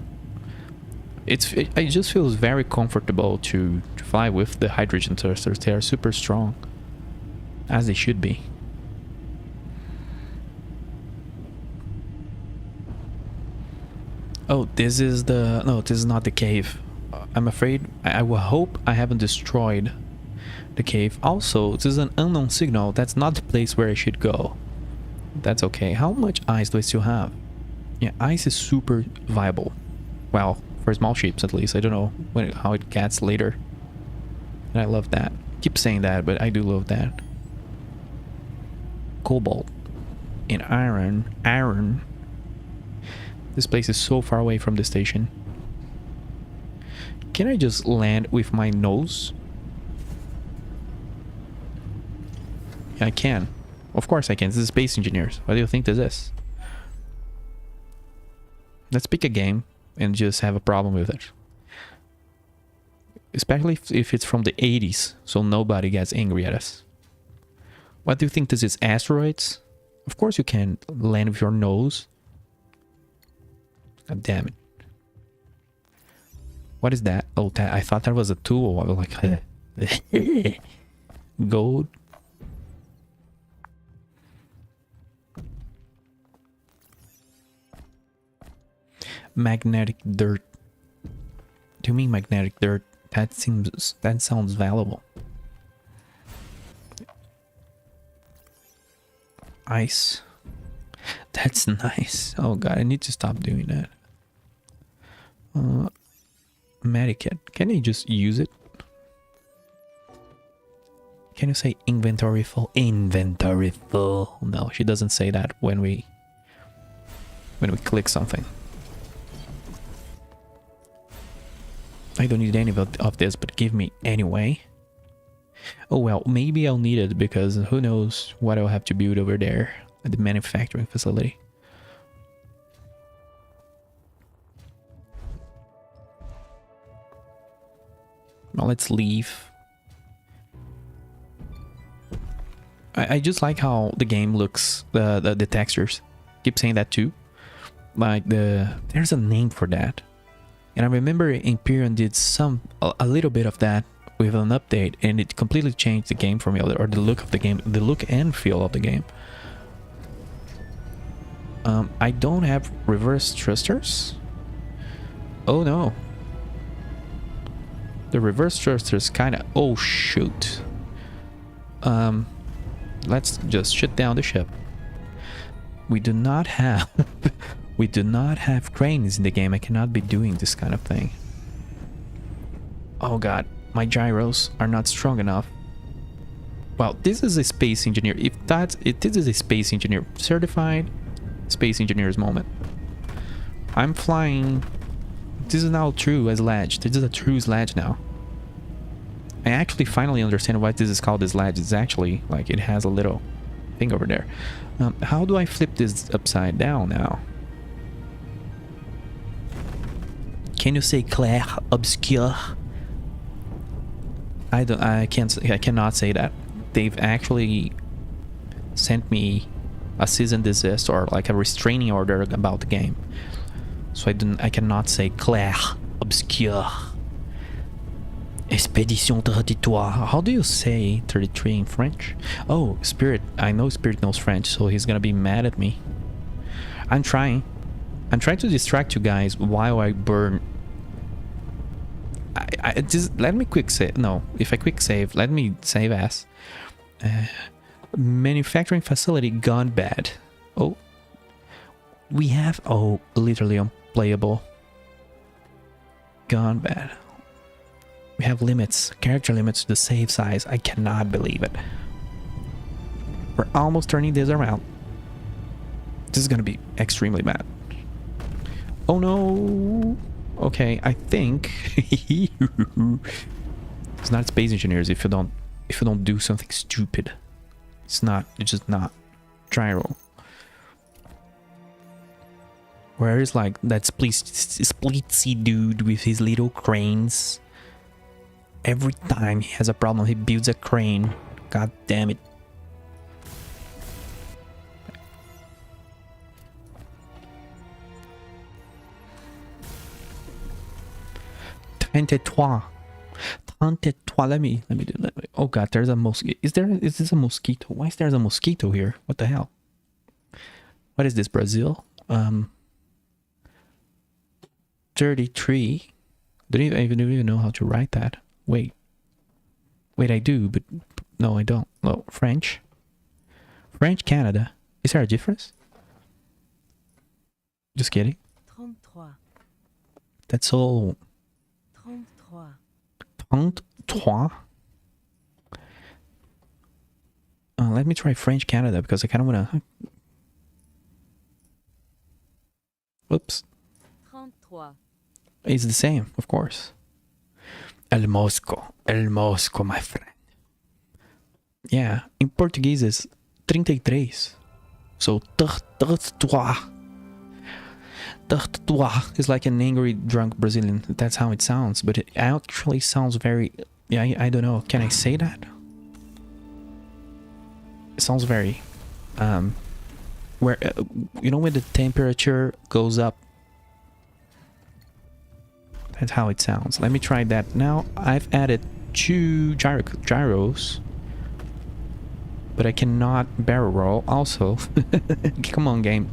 It just feels very comfortable to fly with the hydrogen thrusters. They are super strong, as they should be. Oh, this is not the cave. I'm afraid, I will hope I haven't destroyed the cave. Also, this is an unknown signal. That's not the place where I should go. That's okay. How much ice do I still have? Yeah, ice is super viable. Well, for small ships at least. I don't know how it gets later. And I love that. Keep saying that, but I do love that. Cobalt. And iron. This place is so far away from the station. Can I just land with my nose? Yeah, I can. Of course I can. This is Space Engineers. What do you think this is? Let's pick a game and just have a problem with it. Especially if it's from the 80s, so nobody gets angry at us. What do you think this is? Asteroids? Of course you can land with your nose. God damn it. What is that? Oh, I thought that was a tool. I was like, gold. Magnetic dirt. Do you mean magnetic dirt? That sounds valuable. Ice. That's nice. Oh god, I need to stop doing that. Medikit. Can I just use it? Can you say inventory full? Inventory full. No, she doesn't say that when we click something. I don't need any of this, but give me anyway. Oh well, maybe I'll need it because who knows what I'll have to build over there at the manufacturing facility. Well, let's leave. I just like how the game looks, the textures. Keep saying that too. Like there's a name for that. And I remember Imperium did a little bit of that with an update, and it completely changed the game for me, or the look of the game, the look and feel of the game. I don't have reverse thrusters. Oh no. The reverse thrusters kind of... Oh shoot. Let's just shut down the ship. We do not have... we do not have cranes in the game. I cannot be doing this kind of thing. Oh god, my gyros are not strong enough. Well, this is a space engineer. If this is a space engineer, certified space engineer's moment. I'm flying. This is now true as ledge. This is a true ledge now. I actually finally understand why this is called this ledge. It's actually like it has a little thing over there. How do I flip this upside down now? Can you say clair obscur? I cannot say that. They've actually sent me a cease and desist, or like a restraining order about the game. So I cannot say clair obscur. Expedition 33. How do you say 33 in French? Oh, Spirit. I know Spirit knows French, so he's gonna be mad at me. I'm trying to distract you guys while I burn. I just let me quick save. No, if I quick save, let me save as. Manufacturing facility gone bad. Oh, we have... Oh, literally unplayable. Gone bad. We have limits, character limits to the save size. I cannot believe it. We're almost turning this around. This is gonna be extremely bad. Oh no. Okay, I think it's not space engineers if you don't do something stupid. It's just not gyro. Where is like that splitsy dude with his little cranes? Every time he has a problem, he builds a crane. God damn it. Let me do that. Oh god, there's a mosquito. Is this a mosquito? Why is there a mosquito here? What the hell? What is this, Brazil? 33. Don't even know how to write that. Wait, I do, but no, I don't. No, French, Canada. Is there a difference? Just kidding. 33. That's all. 33. Let me try French Canada because I kind of want to. Whoops. 33. It's the same, of course. El Mosco, my friend. Yeah, in Portuguese is 33. So 33. 33 is like an angry drunk Brazilian. That's how it sounds, but it actually sounds very... Yeah, I don't know. Can I say that? It sounds very... where you know when the temperature goes up? That's how it sounds. Let me try that. Now I've added 2 gyros, but I cannot barrel roll also. Come on, game.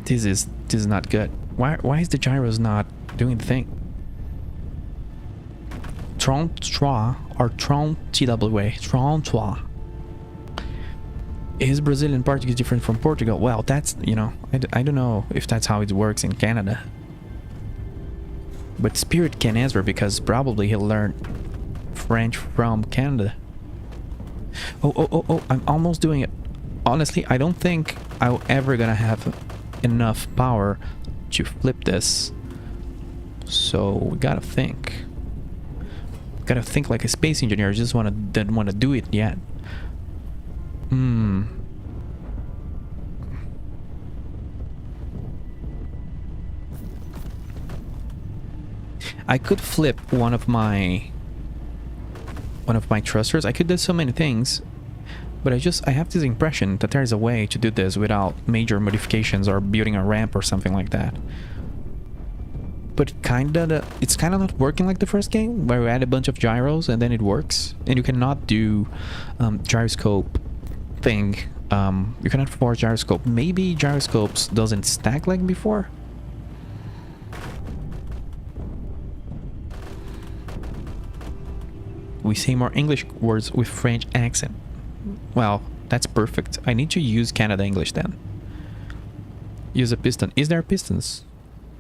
This is not good. Why is the gyros not doing the thing? 33 or 33. 33. Is Brazilian Portuguese different from Portugal? Well, that's, you know, I don't know if that's how it works in Canada. But Spirit can answer because probably he'll learn French from Canada. Oh, I'm almost doing it. Honestly, I don't think I'm ever gonna have enough power to flip this. So we gotta think. Gotta think like a space engineer. I just didn't wanna do it yet. I could flip one of my one of my thrusters. I could do so many things, but I have this impression that there's a way to do this without major modifications or building a ramp or something like that. But it's kinda not working like the first game, where you add a bunch of gyros and then it works, and you cannot do gyroscope thing. You cannot force gyroscope. Maybe gyroscopes doesn't stack like before. We say more English words with French accent. Well, that's perfect. I need to use Canada English then. Use a piston. Is there pistons?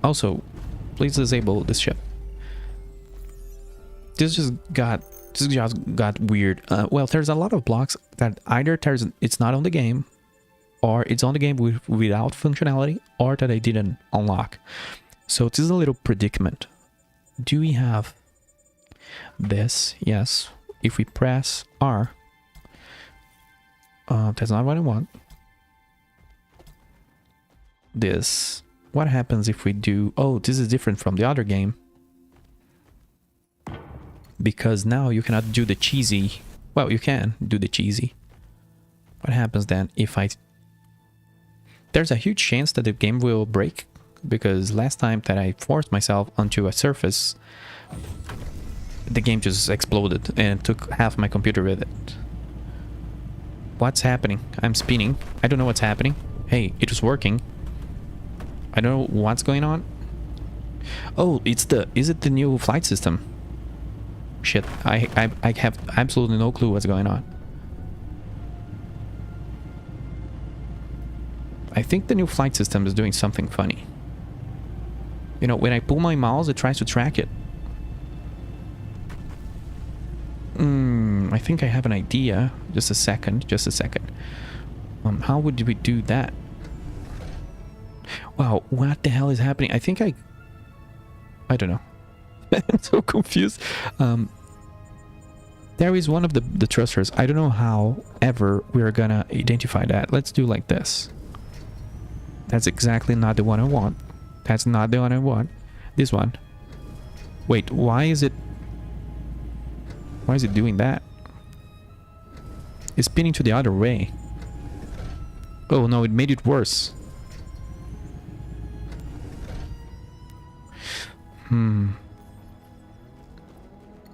Also, please disable this ship. This just got weird. Well, there's a lot of blocks that either it's not on the game, or it's on the game without functionality, or that I didn't unlock. So this is a little predicament. Do we have this? Yes. If we press R, that's not what I want. This. What happens if we do... Oh, this is different from the other game. Because now you cannot do the cheesy... Well, you can do the cheesy. What happens then if I... There's a huge chance that the game will break. Because last time that I forced myself onto a surface, the game just exploded and took half my computer with it. What's happening? I'm spinning. I don't know what's happening. Hey, it was working. I don't know what's going on. Oh, is it the new flight system? Shit, I have absolutely no clue what's going on. I think the new flight system is doing something funny. You know, when I pull my mouse, it tries to track it. I think I have an idea. Just a second. How would we do that? Wow, what the hell is happening? I think I don't know. I'm so confused. There is one of the thrusters. I don't know how ever we're gonna identify that. Let's do like this. That's exactly not the one I want. That's not the one I want. This one. Wait, why is it doing that? It's spinning to the other way. Oh no, it made it worse.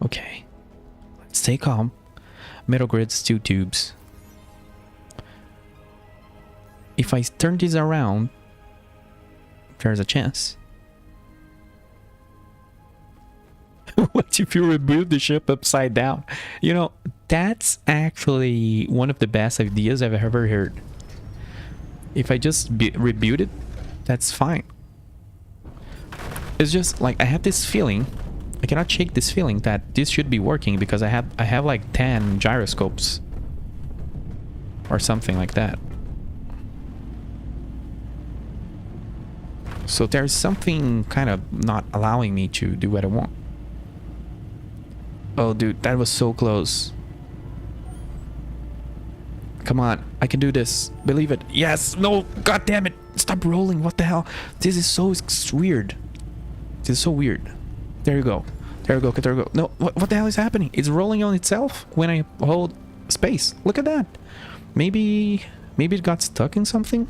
Okay. Let's stay calm. Metal grids, 2 tubes. If I turn this around, there's a chance. What if you rebuild the ship upside down? You know, that's actually one of the best ideas I've ever heard. If I just rebuild it, that's fine. It's just like I have this feeling, I cannot shake this feeling that this should be working because I have like 10 gyroscopes or something like that. So there's something kind of not allowing me to do what I want. Oh dude, that was so close. Come on, I can do this. Believe it. Yes, no, god damn it. Stop rolling, what the hell? This is so weird. This is so weird. There you go. There you go. There you go. No, what the hell is happening? It's rolling on itself when I hold space. Look at that. Maybe it got stuck in something.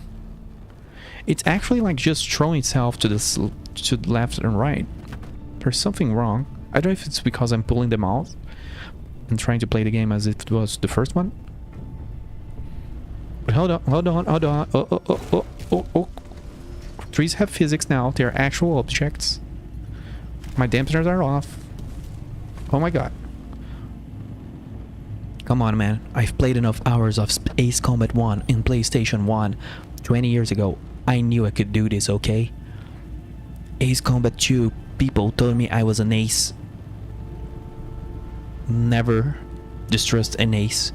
It's actually like just throwing itself to the left and right. There's something wrong. I don't know if it's because I'm pulling them out and trying to play the game as if it was the first one. But hold on. Oh. Trees have physics now. They're actual objects. My dampers are off. Oh my god. Come on, man. I've played enough hours of Ace Combat 1 in PlayStation 1 20 years ago. I knew I could do this, okay? Ace Combat 2, people told me I was an ace. Never distrust an ace.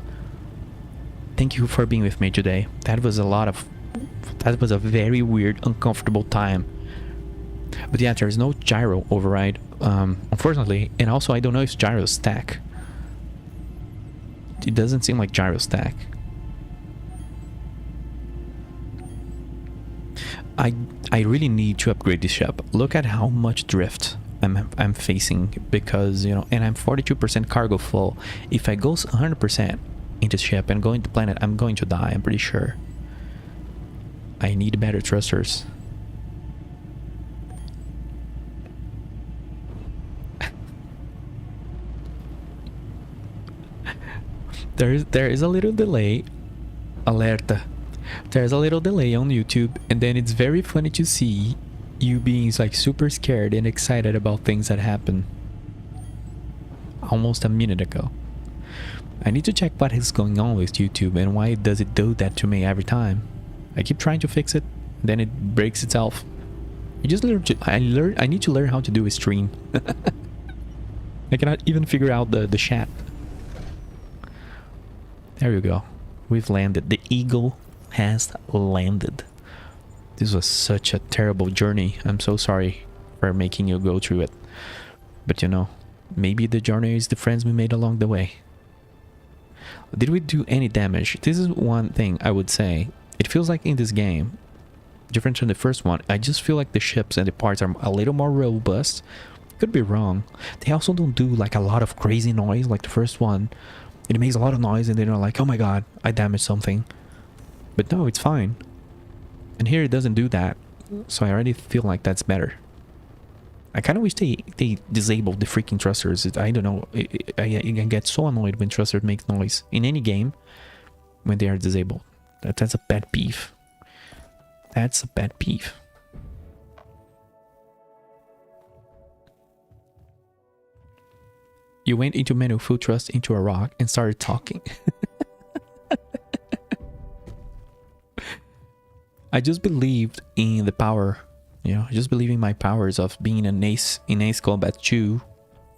Thank you for being with me today. That was a very weird, uncomfortable time. But yeah, there's no gyro override, unfortunately, and also I don't know if gyros stack. It doesn't seem like gyros stack. I really need to upgrade this ship. Look at how much drift I'm facing, because you know, and I'm 42% cargo full. If I go 100% into ship and go into planet, I'm going to die, I'm pretty sure. I need better thrusters. There is a little delay. Alerta. There's a little delay on YouTube, and then it's very funny to see you being like super scared and excited about things that happen almost a minute ago. I need to check what is going on with YouTube and why does it do that to me every time. I keep trying to fix it, then it breaks itself. You just learn to, I need to learn how to do a stream. I cannot even figure out the chat. There you go. We've landed. The eagle has landed. This was such a terrible journey. I'm so sorry for making you go through it. But you know, maybe the journey is the friends we made along the way. Did we do any damage? This is one thing I would say. It feels like in this game, different from the first one, I just feel like the ships and the parts are a little more robust. Could be wrong. They also don't do like a lot of crazy noise like the first one. It makes a lot of noise and then you're like, oh my god, I damaged something. But no, it's fine. And here it doesn't do that. So I already feel like that's better. I kind of wish they disabled the freaking thrusters. I don't know. I get so annoyed when thrusters make noise in any game when they are disabled. That's a pet peeve. That's a pet peeve. You went into menu, full thrust into a rock and started talking. I just believed in the power, you know, I just believe in my powers of being an ace in Ace Combat 2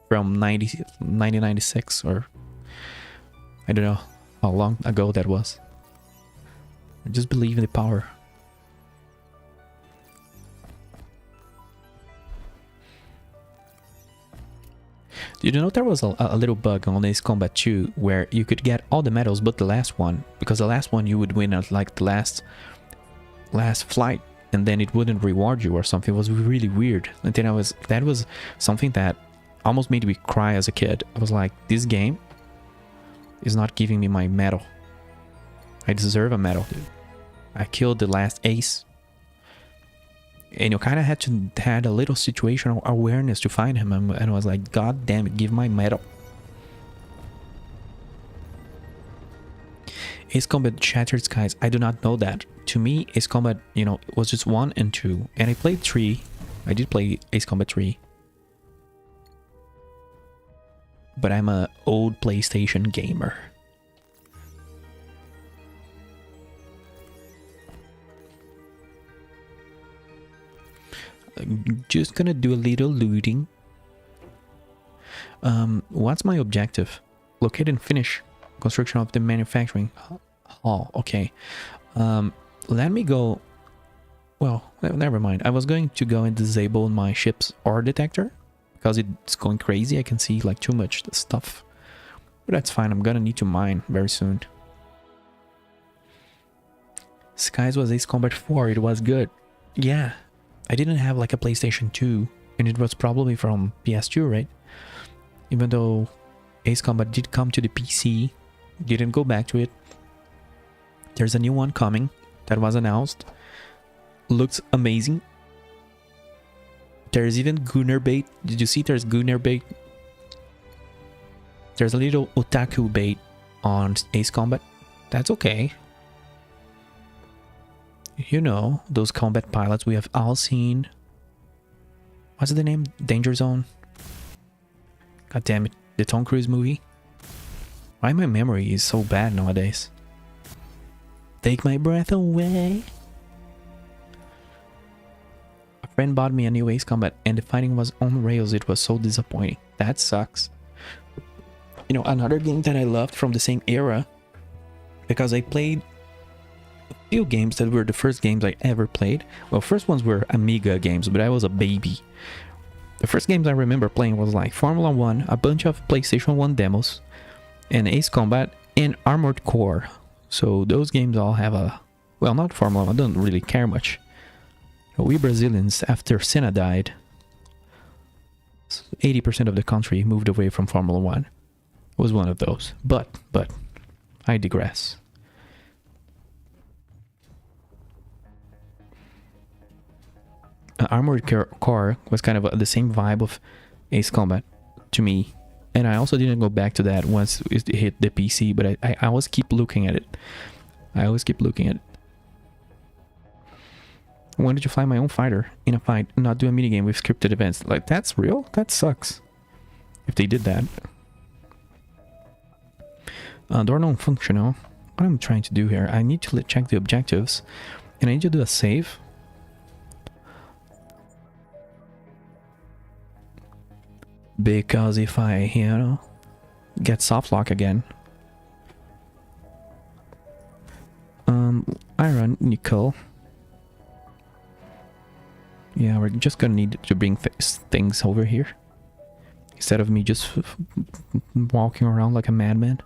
from 1996, or I don't know how long ago that was. I just believe in the power. Did you know there was a little bug on Ace Combat 2 where you could get all the medals but the last one, because the last one you would win at like the last flight and then it wouldn't reward you or something. It was really weird. And then that was something that almost made me cry as a kid. I was like, this game is not giving me my medal. I deserve a medal, dude. I killed the last ace. And you kind of had a little situational awareness to find him, and I was like, god damn it, give my medal. Ace Combat Shattered Skies, I do not know that. To me, Ace Combat, you know, was just 1 and 2, and I played 3. I did play Ace Combat 3. But I'm a old PlayStation gamer. Just gonna do a little looting. What's my objective? Locate and finish construction of the manufacturing hall. Okay. Let me go. Well, never mind. I was going to go and disable my ship's ore detector because it's going crazy. I can see like too much stuff. But that's fine. I'm gonna need to mine very soon. Skies was Ace Combat 4. It was good. Yeah. I didn't have like a PlayStation 2, and it was probably from PS2, right? Even though Ace Combat did come to the PC, didn't go back to it. There's a new one coming that was announced. Looks amazing. There's even Gunner bait. Did you see there's Gunner bait? There's a little otaku bait on Ace Combat. That's okay. You know, those combat pilots we have all seen. What's the name? Danger Zone? God damn it. The Tom Cruise movie? Why my memory is so bad nowadays? Take my breath away. A friend bought me a new Ace Combat and the fighting was on rails. It was so disappointing. That sucks. You know, another game that I loved from the same era, because I played few games that were the first games I ever played. Well, first ones were Amiga games, but I was a baby. The first games I remember playing was like Formula 1, a bunch of PlayStation 1 demos, and Ace Combat, and Armored Core. So those games all have a... Well, not Formula 1, I don't really care much. We Brazilians, after Senna died, 80% of the country moved away from Formula One. It was one of those. But I digress. An armored car was kind of the same vibe of Ace Combat to me. And I also didn't go back to that once it hit the PC, but I always keep looking at it. I always keep looking at it. I wanted to fly my own fighter in a fight, not do a minigame with scripted events. Like, that's real? That sucks. If they did that. Door non-functional. What I'm trying to do here, I need to check the objectives. And I need to do a save. Because if I, get soft lock again. Iron, nickel. Yeah, we're just gonna need to bring things over here. Instead of me just walking around like a madman.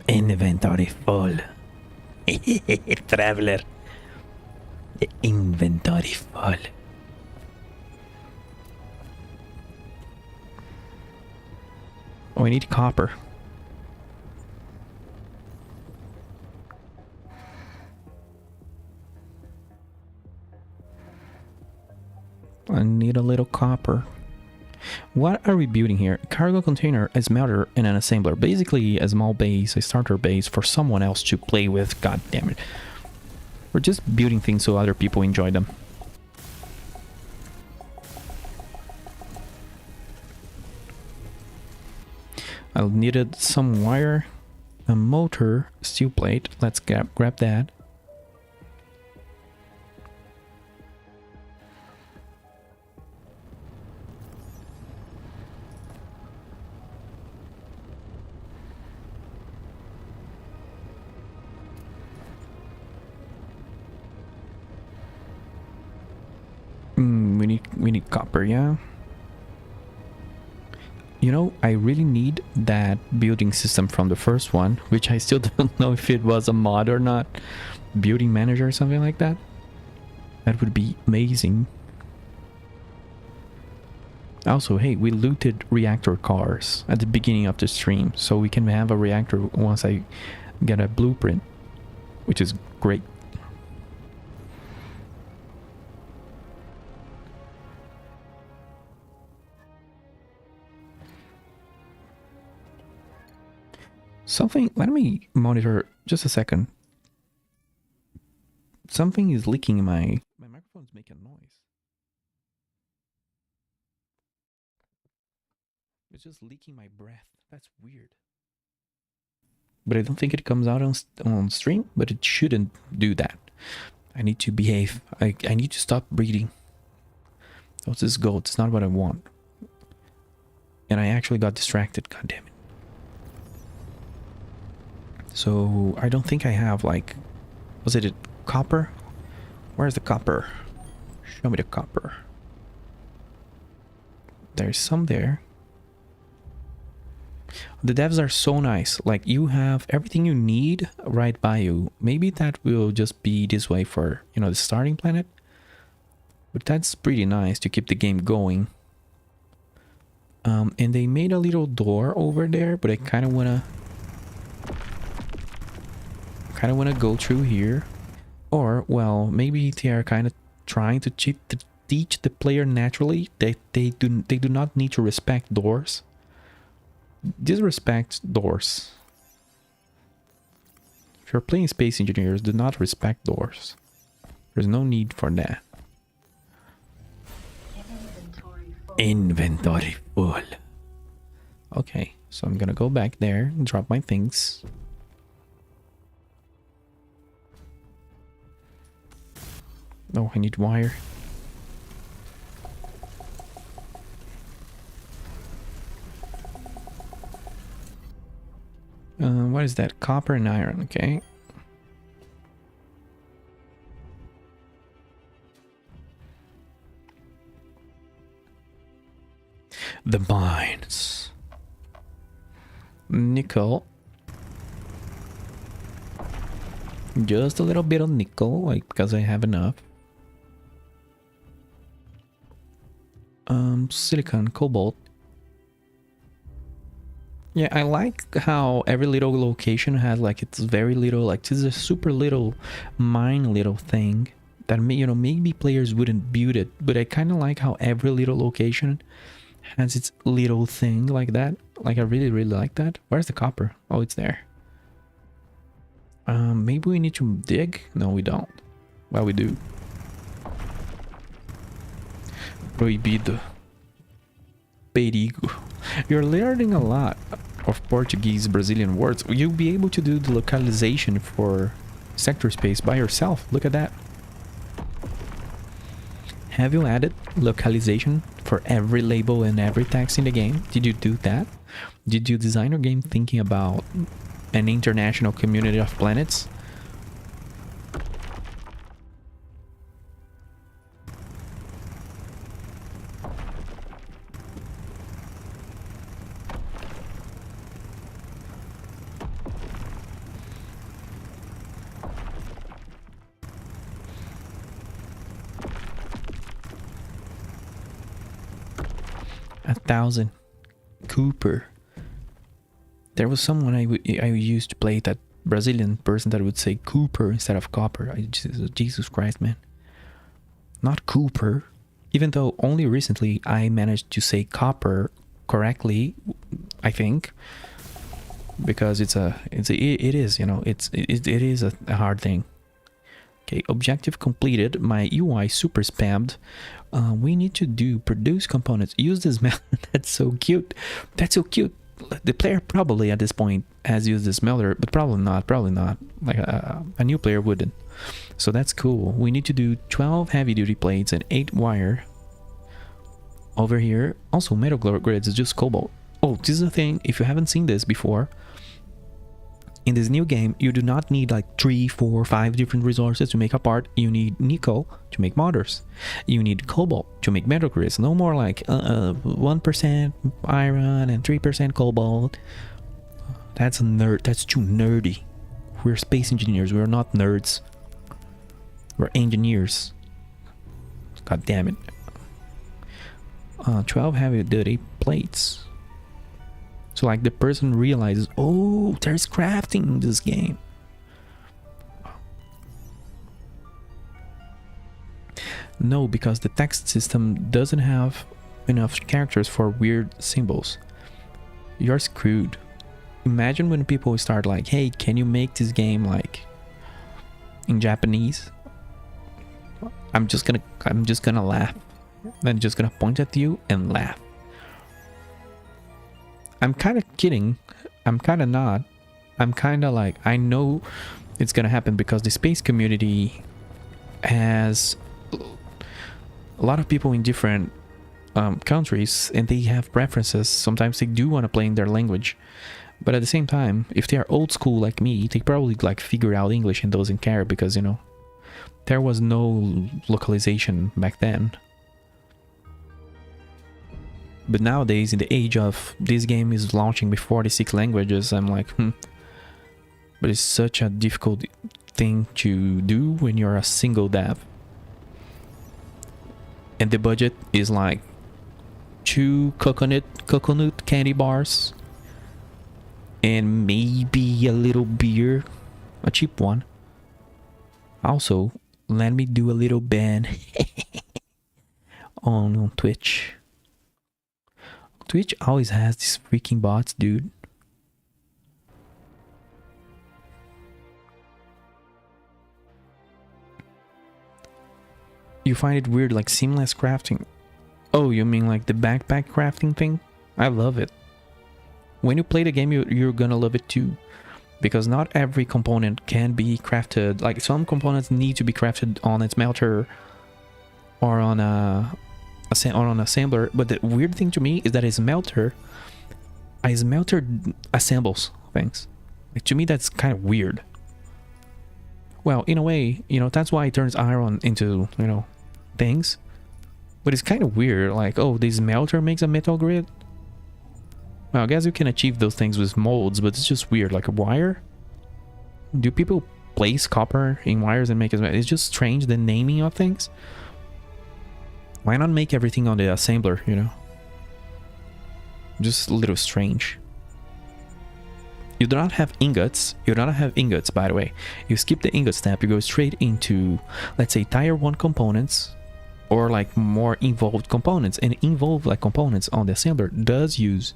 Inventory full. Inventory full. Traveler. The inventory full. Oh, I need copper. I need a little copper. What are we building here? Cargo container, a smelter, and an assembler. Basically a small base, a starter base for someone else to play with. God damn it. We're just building things so other people enjoy them. I needed some wire, a motor, steel plate. Let's grab that. We need copper, yeah. You know, I really need that building system from the first one, which I still don't know if it was a mod or not. Building manager or something like that. That would be amazing. Also, hey, we looted reactor cars at the beginning of the stream, so we can have a reactor once I get a blueprint, which is great. Something, let me monitor just a second. Something is leaking in my microphone's making noise. It's just leaking my breath. That's weird. But I don't think it comes out on stream, but it shouldn't do that. I need to behave. I need to stop breathing. What's this goal? It's not what I want. And I actually got distracted, god damn it. So I don't think I have, like, was it copper? Where's the copper? Show me the copper. There's some there. The devs are so nice. Like, you have everything you need right by you. Maybe that will just be this way for, the starting planet. But that's pretty nice to keep the game going. And they made a little door over there, but I kind of want to go through here. Or, well, maybe they are kind of trying to teach the player naturally that they do not need to respect doors. Disrespect doors. If you're playing Space Engineers, do not respect doors. There's no need for that. Inventory full. Okay, so I'm gonna go back there and drop my things. Oh, I need wire. What is that? Copper and iron, okay. The mines. Nickel. Just a little bit of nickel, like, because I have enough. Silicon, cobalt. Yeah, I like how every little location has like its very little, like this is a super little mine little thing that maybe players wouldn't build it, but I kind of like how every little location has its little thing like that. Like I really like that. Where's the copper? Oh, it's there. Maybe we need to dig? No, we don't. Well, we do. Proibido. Perigo. You're learning a lot of Portuguese Brazilian words. You'll be able to do the localization for sector space by yourself. Look at that. Have you added localization for every label and every text in the game? Did you do that? Did you design your game thinking about an international community of planets? A thousand. Cooper. There was someone I used to play, that Brazilian person that would say Cooper instead of copper. Jesus Christ, man. Not Cooper. Even though only recently I managed to say copper correctly, I think. Because it is, you know, it is a hard thing. Okay, objective completed. My UI super spammed. We need to produce components. Use this melter. That's so cute. That's so cute. The player probably at this point has used this melter, but probably not. Probably not. Like a new player wouldn't. So that's cool. We need to do 12 heavy duty plates and 8 wire. Over here, also metal grids is just cobalt. Oh, this is a thing. If you haven't seen this before, in this new game, you do not need like 3, 4, 5 different resources to make a part. You need nickel to make motors. You need cobalt to make metal grids. No more like 1% iron and 3% cobalt. That's a nerd. That's too nerdy. We're space engineers. We're not nerds. We're engineers. God damn it. 12 heavy duty plates. So like the person realizes, oh, there's crafting in this game. No, because the text system doesn't have enough characters for weird symbols. You're screwed. Imagine when people start like, hey, can you make this game like in Japanese? I'm just gonna laugh. I'm just gonna point at you and laugh. I'm kind of kidding. I'm kind of not. I'm kind of like, I know it's gonna happen because the space community has a lot of people in different countries, and they have preferences. Sometimes they do want to play in their language, but at the same time, if they are old school like me, they probably like figure out English and doesn't care, because, you know, there was no localization back then. But nowadays, in the age of this game is launching with 46 languages, I'm like, but it's such a difficult thing to do when you're a single dev. And the budget is like 2 coconut candy bars and maybe a little beer, a cheap one. Also, let me do a little ban on Twitch. Twitch always has these freaking bots, dude. You find it weird, like seamless crafting? Oh, you mean like the backpack crafting thing? I love it. When you play the game, you're gonna love it too. Because not every component can be crafted. Like some components need to be crafted on its melter or on an assembler. But the weird thing to me is that a smelter assembles things. Like, to me, that's kind of weird. Well, in a way, you know, that's why it turns iron into, you know, things. But it's kind of weird. Like, oh, this smelter makes a metal grid. Well, I guess you can achieve those things with molds, but it's just weird. Like a wire? Do people place copper in wires and make it. It's just strange, the naming of things. Why not make everything on the assembler, you know? Just a little strange. You do not have ingots. You do not have ingots, by the way. You skip the ingot step, you go straight into, let's say, tier 1 components, or like more involved components. And involved like components on the assembler does use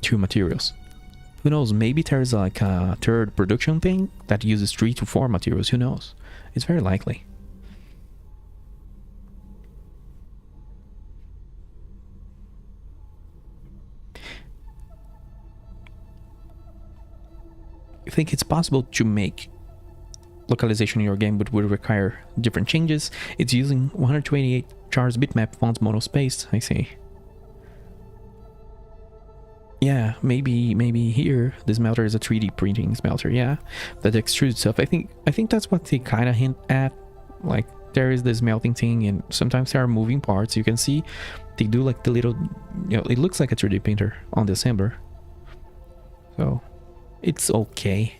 2 materials. Who knows, maybe there's like a third production thing that uses 3 to 4 materials. Who knows? It's very likely. You think it's possible to make localization in your game, but would require different changes? It's using 128 chars bitmap fonts monospace. I see. Yeah, maybe here the smelter is a 3D printing smelter. Yeah, that extrudes stuff. I think that's what they kind of hint at. Like there is this melting thing, and sometimes there are moving parts. You can see they do like the little, you know, it looks like a 3D printer on the assembler. So it's okay.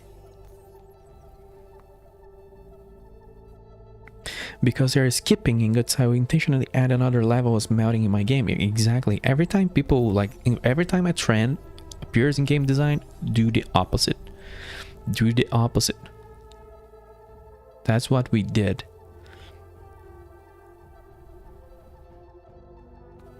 Because they're skipping ingots, I will intentionally add another level of smelting in my game. Exactly. Every time people like, every time a trend appears in game design, do the opposite. Do the opposite. That's what we did.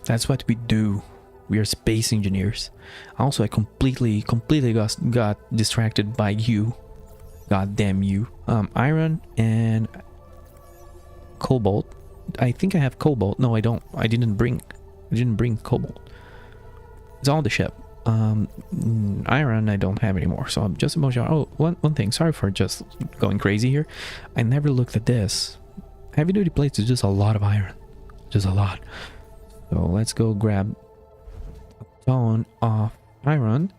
That's what we do. We are space engineers. Also, I completely got distracted by you. God damn you. Iron and cobalt. I think I have cobalt. No, I don't. I didn't bring cobalt. It's on the ship. Iron I don't have anymore. So I'm just about. Oh, one thing. Sorry for just going crazy here. I never looked at this. Heavy duty plates is just a lot of iron. Just a lot. So let's go grab a ton of iron.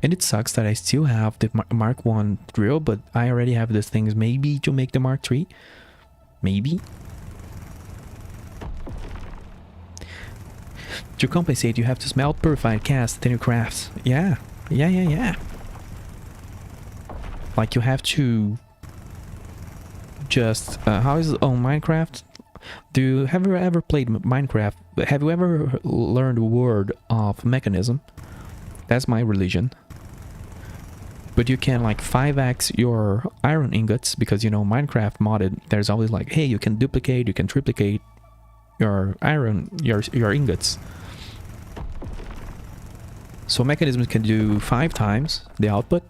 And it sucks that I still have the Mark 1 drill, but I already have these things maybe to make the Mark 3. Maybe. To compensate, you have to smelt, purified, cast, then you craft. Yeah. Like you have to just how is it on Minecraft? Have you ever played Minecraft? Have you ever learned a word of mechanism? That's my religion. But you can like 5x your iron ingots, because you know Minecraft modded, there's always like, hey, you can duplicate, you can triplicate your iron, your ingots. So mechanisms can do 5 times the output,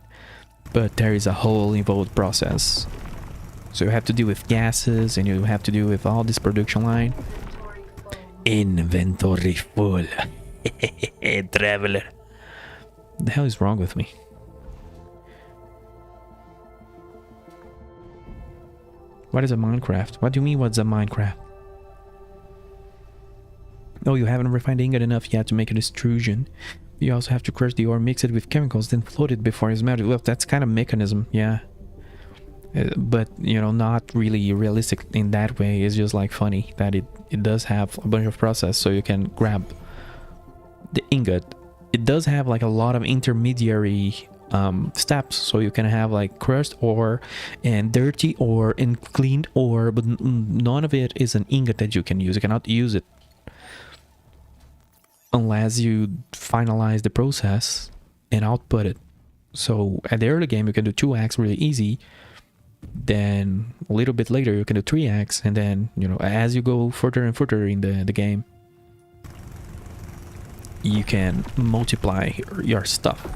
but there is a whole involved process. So you have to deal with gases, and you have to deal with all this production line. Inventory full. Traveler. The hell is wrong with me? What is a Minecraft? What do you mean what's a Minecraft? Oh, you haven't refined the ingot enough yet to make an extrusion. You also have to crush the ore, mix it with chemicals, then float it before it's melted. Well, that's kind of mechanism, yeah. But, you know, not really realistic in that way. It's just like funny that it does have a bunch of process, so you can grab the ingot. It does have like a lot of intermediary steps, so you can have like crushed ore and dirty ore and cleaned ore, but none of it is an ingot that you can use. You cannot use it unless you finalize the process and output it. So at the early game you can do 2x really easy, then a little bit later you can do 3x, and then, you know, as you go further and further in the game, you can multiply your stuff.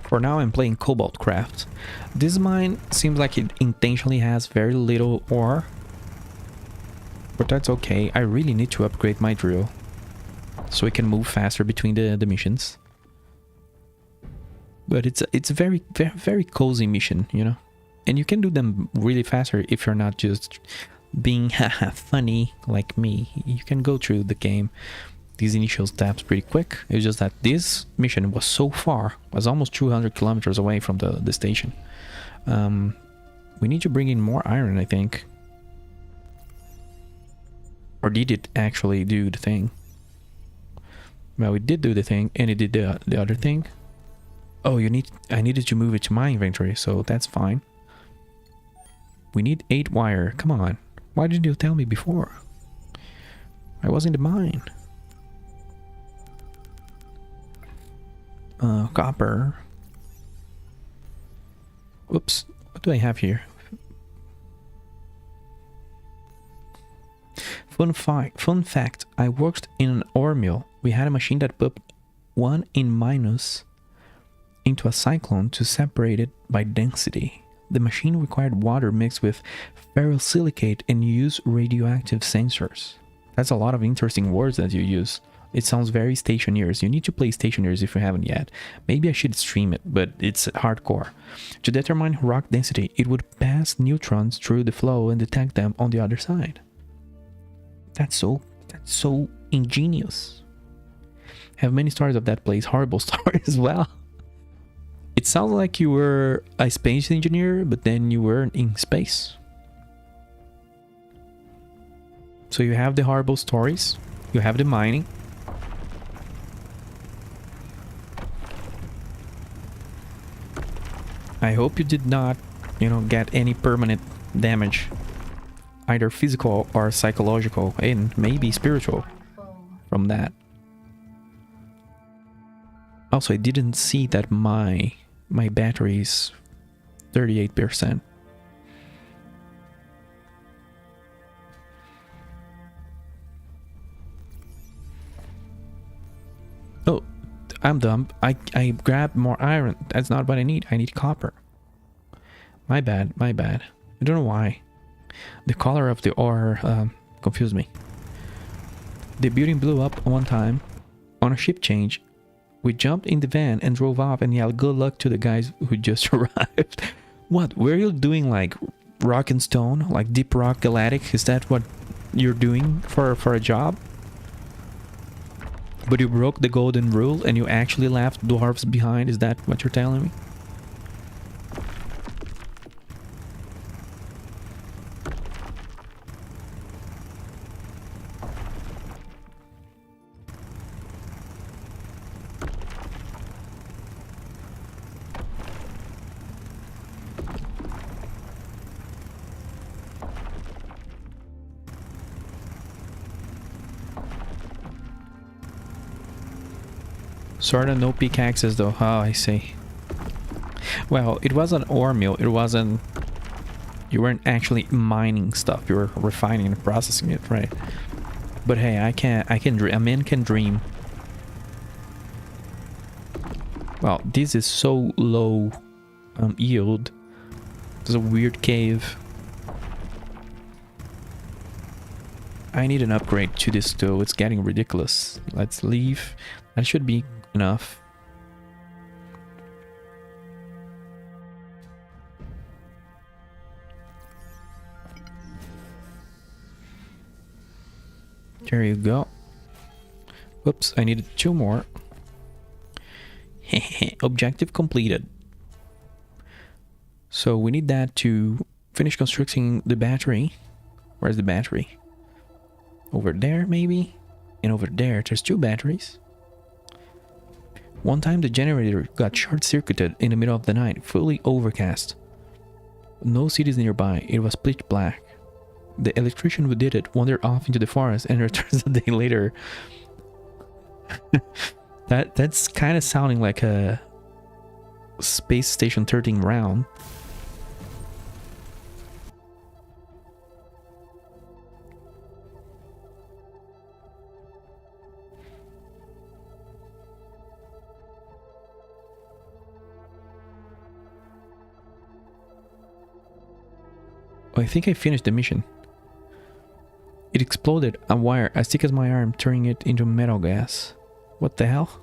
For now I'm playing Cobalt Craft. This mine seems like it intentionally has very little ore, but that's okay. I really need to upgrade my drill so we can move faster between the missions. But it's a very cozy mission, you know, and you can do them really faster if you're not just being haha funny like me, you can go through the game, these initial steps pretty quick. It's just that this mission was so far, was almost 200 kilometers away from the station. We need to bring in more iron, I think. Or did it actually do the thing? Well, it did do the thing, and it did the other thing. Oh, I needed to move it to my inventory, so that's fine. We need 8 wire. Come on. Why didn't you tell me before? I was in the mine. Copper. Oops. What do I have here? Fun fact. I worked in an ore mill. We had a machine that put 1 in minus into a cyclone to separate it by density. The machine required water mixed with ferrosilicate and used radioactive sensors. That's a lot of interesting words that you use. It sounds very Stationeers. You need to play Stationeers if you haven't yet. Maybe I should stream it, but it's hardcore. To determine rock density, it would pass neutrons through the flow and detect them on the other side. That's so ingenious. Have many stories of that place, horrible stories as well. It sounds like you were a space engineer, but then you were in space. So you have the horrible stories, you have the mining. I hope you did not, get any permanent damage, either physical or psychological, and maybe spiritual from that. Also, I didn't see that my battery is 38%. Oh, I'm dumb. I grabbed more iron. That's not what I need. I need copper. My bad. I don't know why. The color of the ore confused me. The building blew up one time on a ship change. We jumped in the van and drove off and yelled good luck to the guys who just arrived. What? Were you doing like rock and stone? Like Deep Rock Galactic? Is that what you're doing for a job? But you broke the golden rule and you actually left dwarves behind? Is that what you're telling me? Sorta no pickaxes though. Oh, I see. Well, it was an ore mill. It wasn't... You weren't actually mining stuff. You were refining and processing it, right? But hey, I can dream. A man can dream. Well, this is so low yield. There's a weird cave. I need an upgrade to this though. It's getting ridiculous. Let's leave. That should be enough. There you go. Whoops, I needed 2 more. Objective completed. So we need that to finish constructing the battery. Where's the battery? Over there, maybe? And over there, there's 2 batteries. One time the generator got short-circuited in the middle of the night, fully overcast. No cities nearby, it was pitch black. The electrician who did it wandered off into the forest and returns a day later. That's kind of sounding like a Space Station 13 round. I think I finished the mission. It exploded a wire as thick as my arm, turning it into metal gas. What the hell?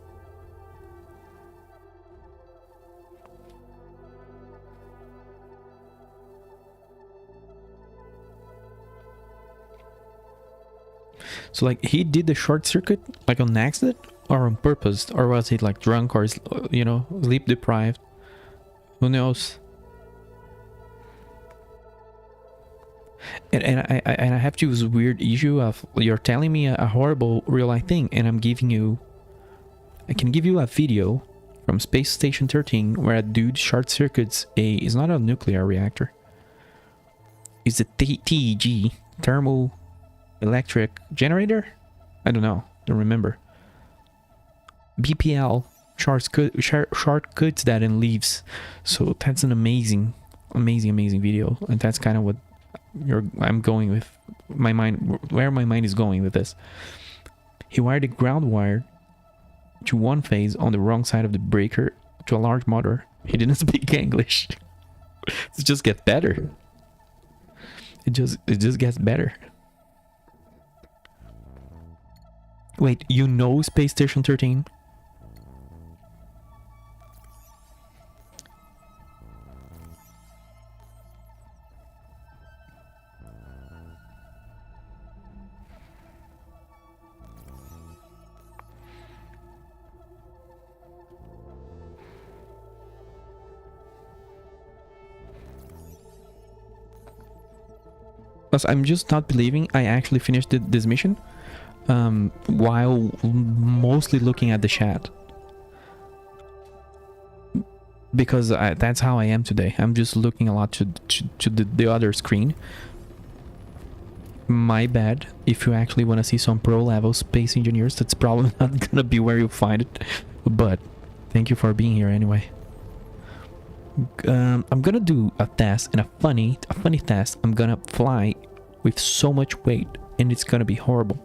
So like he did the short circuit like on accident or on purpose, or was he like drunk or you know, sleep deprived? Who knows? And I have to use weird issue of you're telling me a horrible real life thing, and I can give you a video from Space Station 13 where a dude short circuits is not a nuclear reactor. It's a TEG, thermal electric generator? I don't know, don't remember. BPL shortcuts that and leaves. So that's an amazing video, and that's kind of what I'm going with my mind, where my mind is going with this. He wired the ground wire to one phase on the wrong side of the breaker to a large motor. He didn't speak English. It just gets better. It just gets better. Wait, you know Space Station 13? Plus, I'm just not believing I actually finished this mission while mostly looking at the chat. Because that's how I am today. I'm just looking a lot to the other screen. My bad. If you actually want to see some pro level space engineers, that's probably not gonna be where you find it. But thank you for being here anyway. I'm gonna do a test, and a funny test. I'm gonna fly with so much weight, and it's gonna be horrible.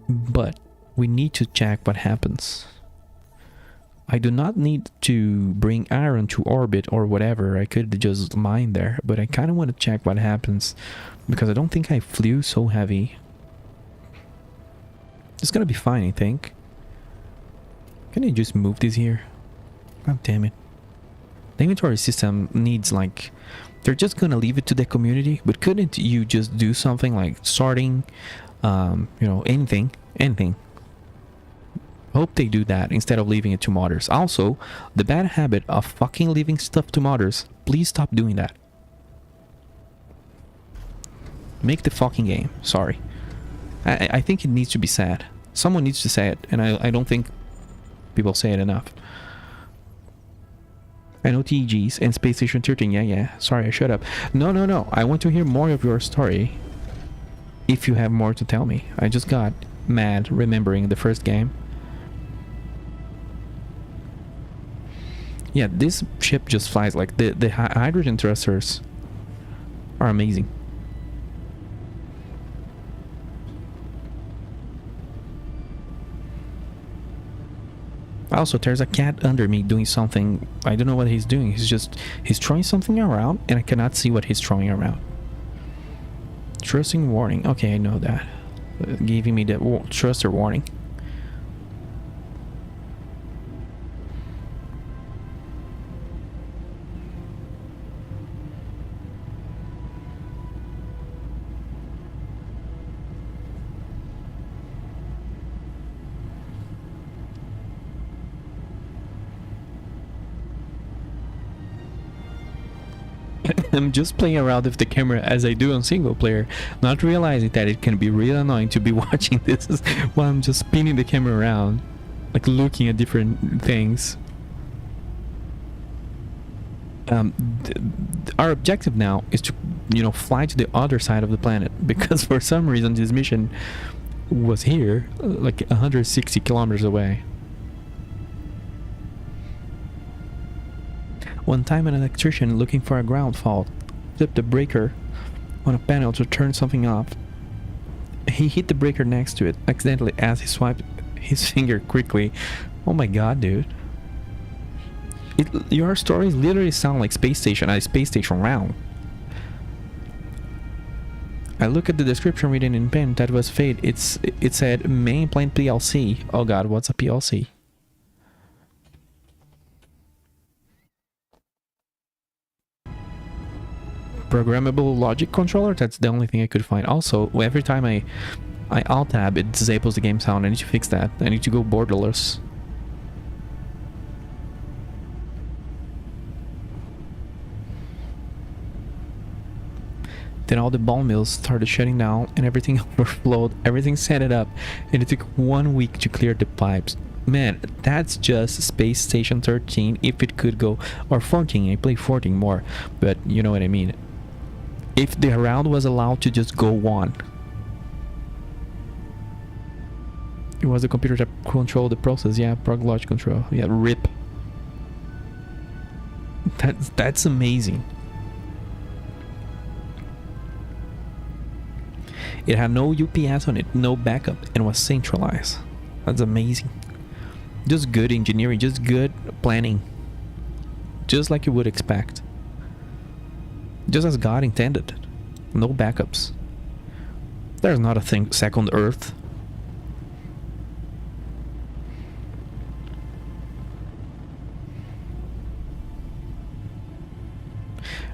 But we need to check what happens. I do not need to bring iron to orbit or whatever. I could just mine there, but I kind of want to check what happens because I don't think I flew so heavy. It's gonna be fine, I think. Can I just move this here? God damn it. The inventory system needs like... They're just gonna leave it to the community, but couldn't you just do something like sorting, you know, anything. Hope they do that instead of leaving it to modders. Also, the bad habit of fucking leaving stuff to modders, please stop doing that. Make the fucking game. Sorry. I think it needs to be said. Someone needs to say it, and I don't think people say it enough. I know TEGs and Space Station 13. Yeah. Sorry, I shut up. No. I want to hear more of your story. If you have more to tell me. I just got mad remembering the first game. Yeah, this ship just flies like the hydrogen thrusters are amazing. Also, there's a cat under me doing something. I don't know what he's doing. He's throwing something around, and I cannot see what he's throwing around. Trusting warning. Okay, I know that. Giving me the thruster warning. I'm just playing around with the camera as I do on single player, not realizing that it can be really annoying to be watching this while I'm just spinning the camera around, like looking at different things. Our objective now is to, you know, fly to the other side of the planet, because for some reason this mission was here, like 160 kilometers away. One time an electrician looking for a ground fault flipped the breaker on a panel to turn something off. He hit the breaker next to it accidentally as he swiped his finger quickly. Oh my god, dude. Your stories literally sound like Space Station, a Space Station round. I look at the description written in pen. That was fate. It said main plane PLC. Oh god, what's a PLC? programmable logic controller. That's the only thing I could find. Also, every time I alt tab, it disables the game sound. I need to fix that. I need to go borderless. Then all the ball mills started shutting down and everything overflowed. Everything set it up, and it took 1 week to clear the pipes. Man, that's just Space Station 13 if it could go, or 14. I play 14 more, but you know what I mean. If the round was allowed to just go on. It was the computer that controlled the process. Yeah, prog logic control. Yeah, RIP. That's amazing. It had no UPS on it, no backup, and was centralized. That's amazing. Just good engineering, just good planning. Just like you would expect. Just as God intended. No backups. There's not a thing second Earth.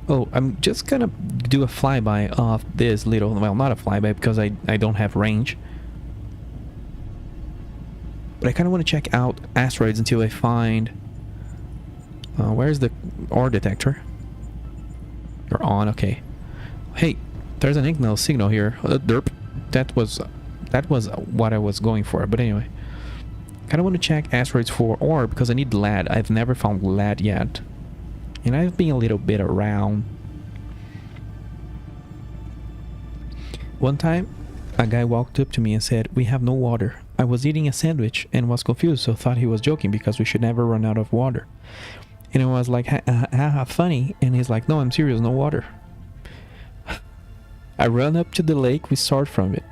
Oh, I'm just gonna do a flyby of this little... Well, not a flyby because I don't have range. But I kind of want to check out asteroids until I find... where's the ore detector? You're on, okay. Hey, there's an signal here. Derp. That was what I was going for. But anyway. Kind of want to check asteroids for ore because I need lead. I've never found lead yet. And I've been a little bit around. One time, a guy walked up to me and said, "We have no water." I was eating a sandwich and was confused, so thought he was joking because we should never run out of water. And I was like, funny. And he's like, "No, I'm serious, no water." I ran up to the lake we start from it.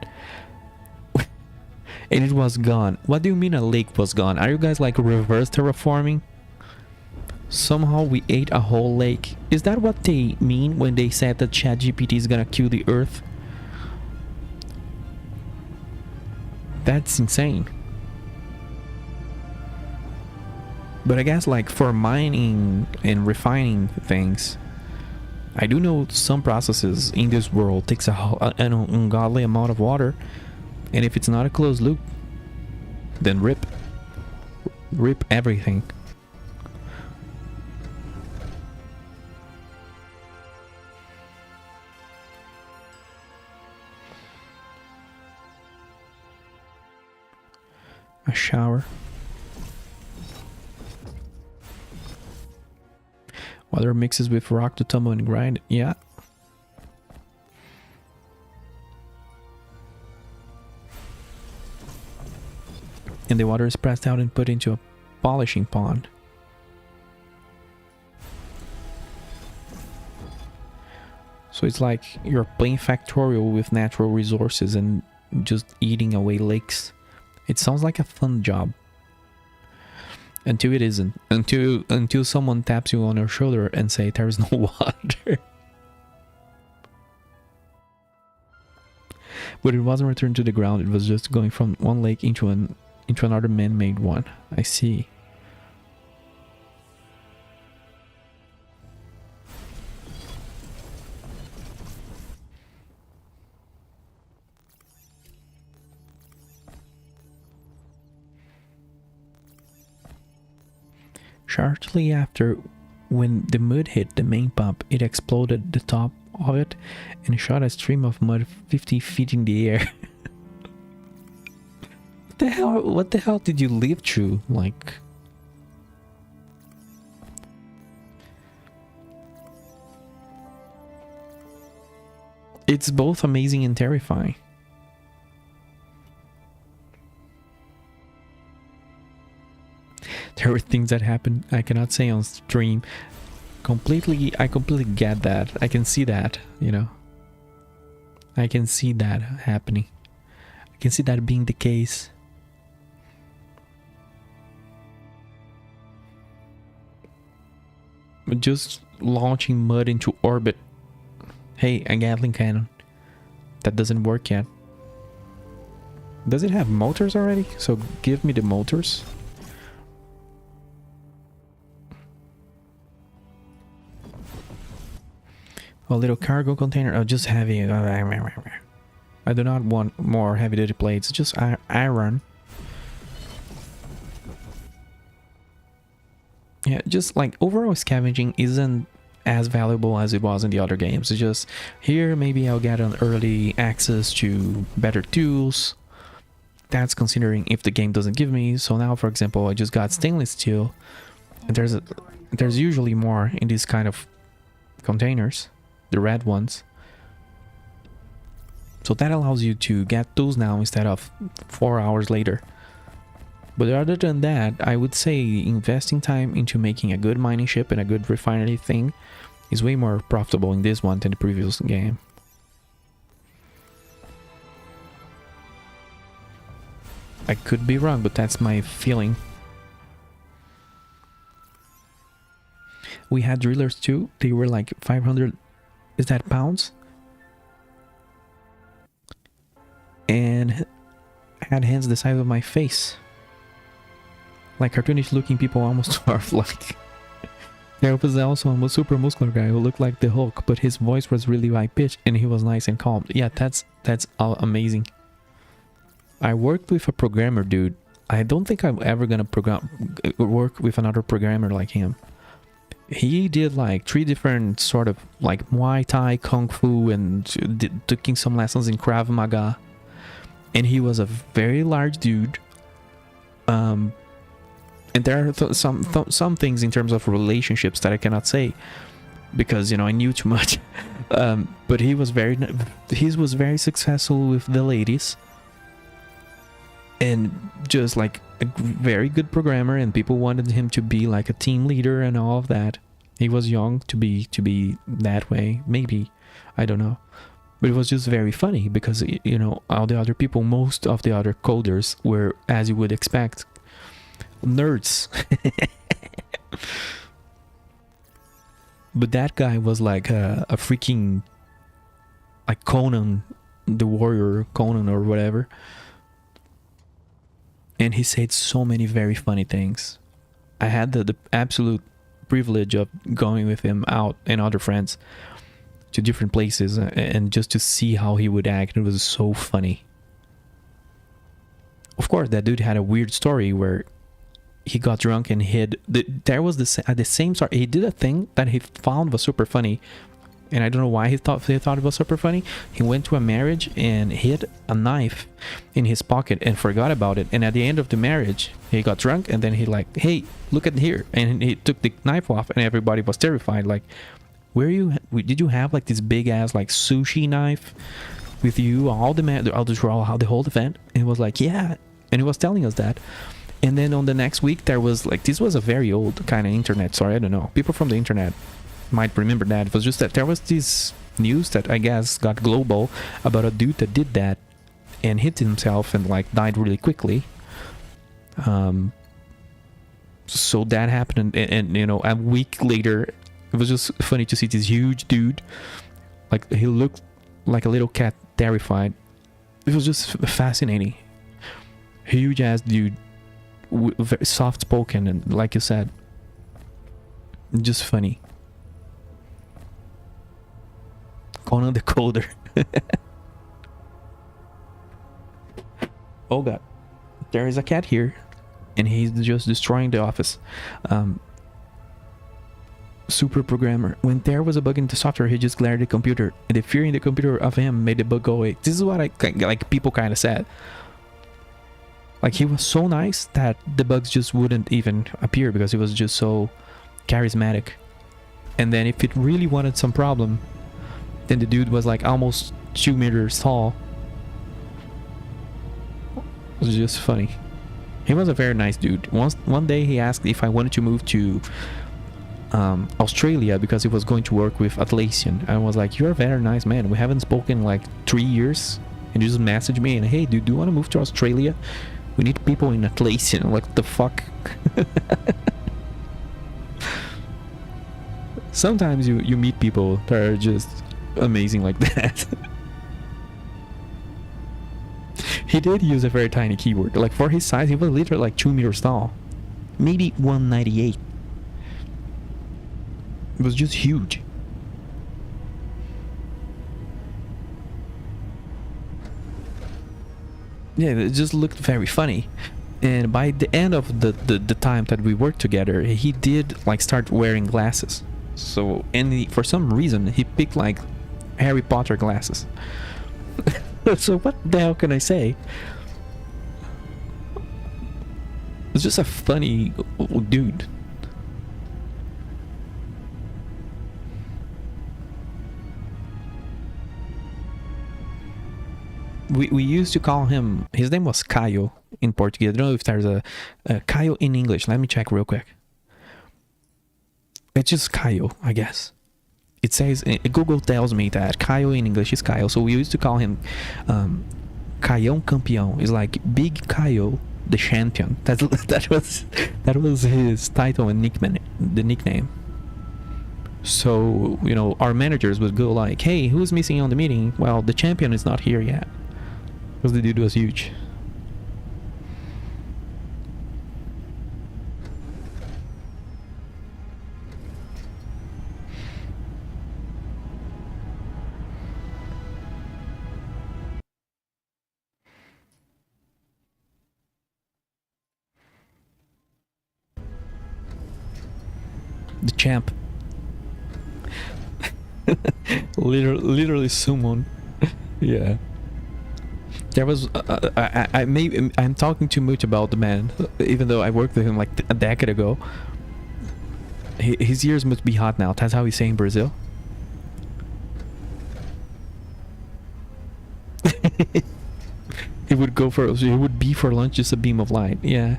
And it was gone. What do you mean a lake was gone? Are you guys like reverse terraforming? Somehow we ate a whole lake. Is that what they mean when they said that ChatGPT is gonna kill the Earth? That's insane. But I guess like for mining and refining things, I do know some processes in this world takes an ungodly amount of water, and if it's not a closed loop, then rip everything. A shower. Water mixes with rock to tumble and grind. Yeah. And the water is pressed out and put into a polishing pond. So it's like you're playing Factorial with natural resources and just eating away lakes. It sounds like a fun job. Until it isn't. Until someone taps you on your shoulder and say there is no water. But it wasn't returned to the ground. It was just going from one lake into another man-made one. I see. Shortly after, when the mud hit the main pump, it exploded the top of it and shot a stream of mud 50 feet in the air. What the hell did you live through? Like... It's both amazing and terrifying. There were things that happened I cannot say on stream. I completely get that. I can see that, you know. I can see that happening. I can see that being the case. But just launching mud into orbit. Hey, a Gatling cannon. That doesn't work yet. Does it have motors already? So give me the motors. A little cargo container. Oh, just heavy. I do not want more heavy duty plates. Just iron. Yeah, just like overall scavenging isn't as valuable as it was in the other games. It's just here maybe I'll get an early access to better tools. That's considering if the game doesn't give me. So now, for example, I just got stainless steel, and there's usually more in these kind of containers, the red ones. So that allows you to get those now instead of 4 hours later. But other than that, I would say investing time into making a good mining ship and a good refinery thing is way more profitable in this one than the previous game. I could be wrong, but that's my feeling. We had drillers too. They were like 500, is that pounds? And had hands the size of my face. Like cartoonish looking people almost dwarf like. There was also a super muscular guy who looked like the Hulk, but his voice was really high pitched and he was nice and calm. Yeah, that's amazing. I worked with a programmer, dude. I don't think I'm ever gonna work with another programmer like him. He did like 3 different sort of like Muay Thai, Kung Fu, and taking some lessons in Krav Maga. And he was a very large dude. And there are some things in terms of relationships that I cannot say because, you know, I knew too much. But he was very successful with the ladies, and just like a very good programmer, and people wanted him to be like a team leader and all of that. He was young to be that way, maybe, I don't know. But it was just very funny because, you know, all the other people, most of the other coders were, as you would expect, nerds. But that guy was like a freaking like Conan the Warrior, Conan or whatever, and he said so many very funny things. I had the absolute privilege of going with him out and other friends to different places and just to see how he would act. It was so funny. Of course, that dude had a weird story where he got drunk and hid. There was the same story. He did a thing that he found was super funny, and I don't know why he thought it was super funny. He went to a marriage and hid a knife in his pocket and forgot about it. And at the end of the marriage, he got drunk and then he like, hey, look at here, and he took the knife off, and everybody was terrified. Like, did you have like this big ass like sushi knife with you all the whole event? And he was like, yeah, and he was telling us that. And then on the next week, there was like, this was a very old kind of internet story. I don't know. People from the internet might remember that. It was just that there was this news that I guess got global about a dude that did that and hit himself and like died really quickly. So that happened, and you know, a week later, it was just funny to see this huge dude. Like, he looked like a little cat, terrified. It was just fascinating. Huge ass dude. Very soft spoken, and like you said, just funny. Conan the Coder. Oh god, there is a cat here, and he's just destroying the office. Super programmer. When there was a bug in the software, he just glared at the computer, and the fear in the computer of him made the bug go away. This is what like people kind of said. Like, he was so nice that the bugs just wouldn't even appear because he was just so charismatic. And then if it really wanted some problem, then the dude was like almost 2 meters tall. It was just funny. He was a very nice dude. One day he asked if I wanted to move to Australia because he was going to work with Atlassian. I was like, you're a very nice man. We haven't spoken in like 3 years. And he just messaged me and, hey dude, do you want to move to Australia? We need people in Atlassian. Like, what the fuck? Sometimes you meet people that are just amazing like that. He did use a very tiny keyboard. Like, for his size, he was literally like 2 meters tall. Maybe 198. It was just huge. Yeah, it just looked very funny. And by the end of the time that we worked together, he did like start wearing glasses. So, and for some reason, he picked like Harry Potter glasses. So what the hell can I say? It's just a funny dude. We used to call him, his name was Caio in Portuguese. I don't know if there's a Caio in English. Let me check real quick. It's just Caio, I guess. It says, Google tells me that Caio in English is Caio. So we used to call him Caião Campeão. It's like Big Caio, the champion. That was his title and nickname, the nickname. So, you know, our managers would go like, hey, who's missing on the meeting? Well, the champion is not here yet. Because the dude was huge. The champ. literally someone. Yeah. There was I'm talking too much about the man, even though I worked with him like a decade ago. His ears must be hot now. That's how we say in Brazil. He would be for lunch just a beam of light. Yeah.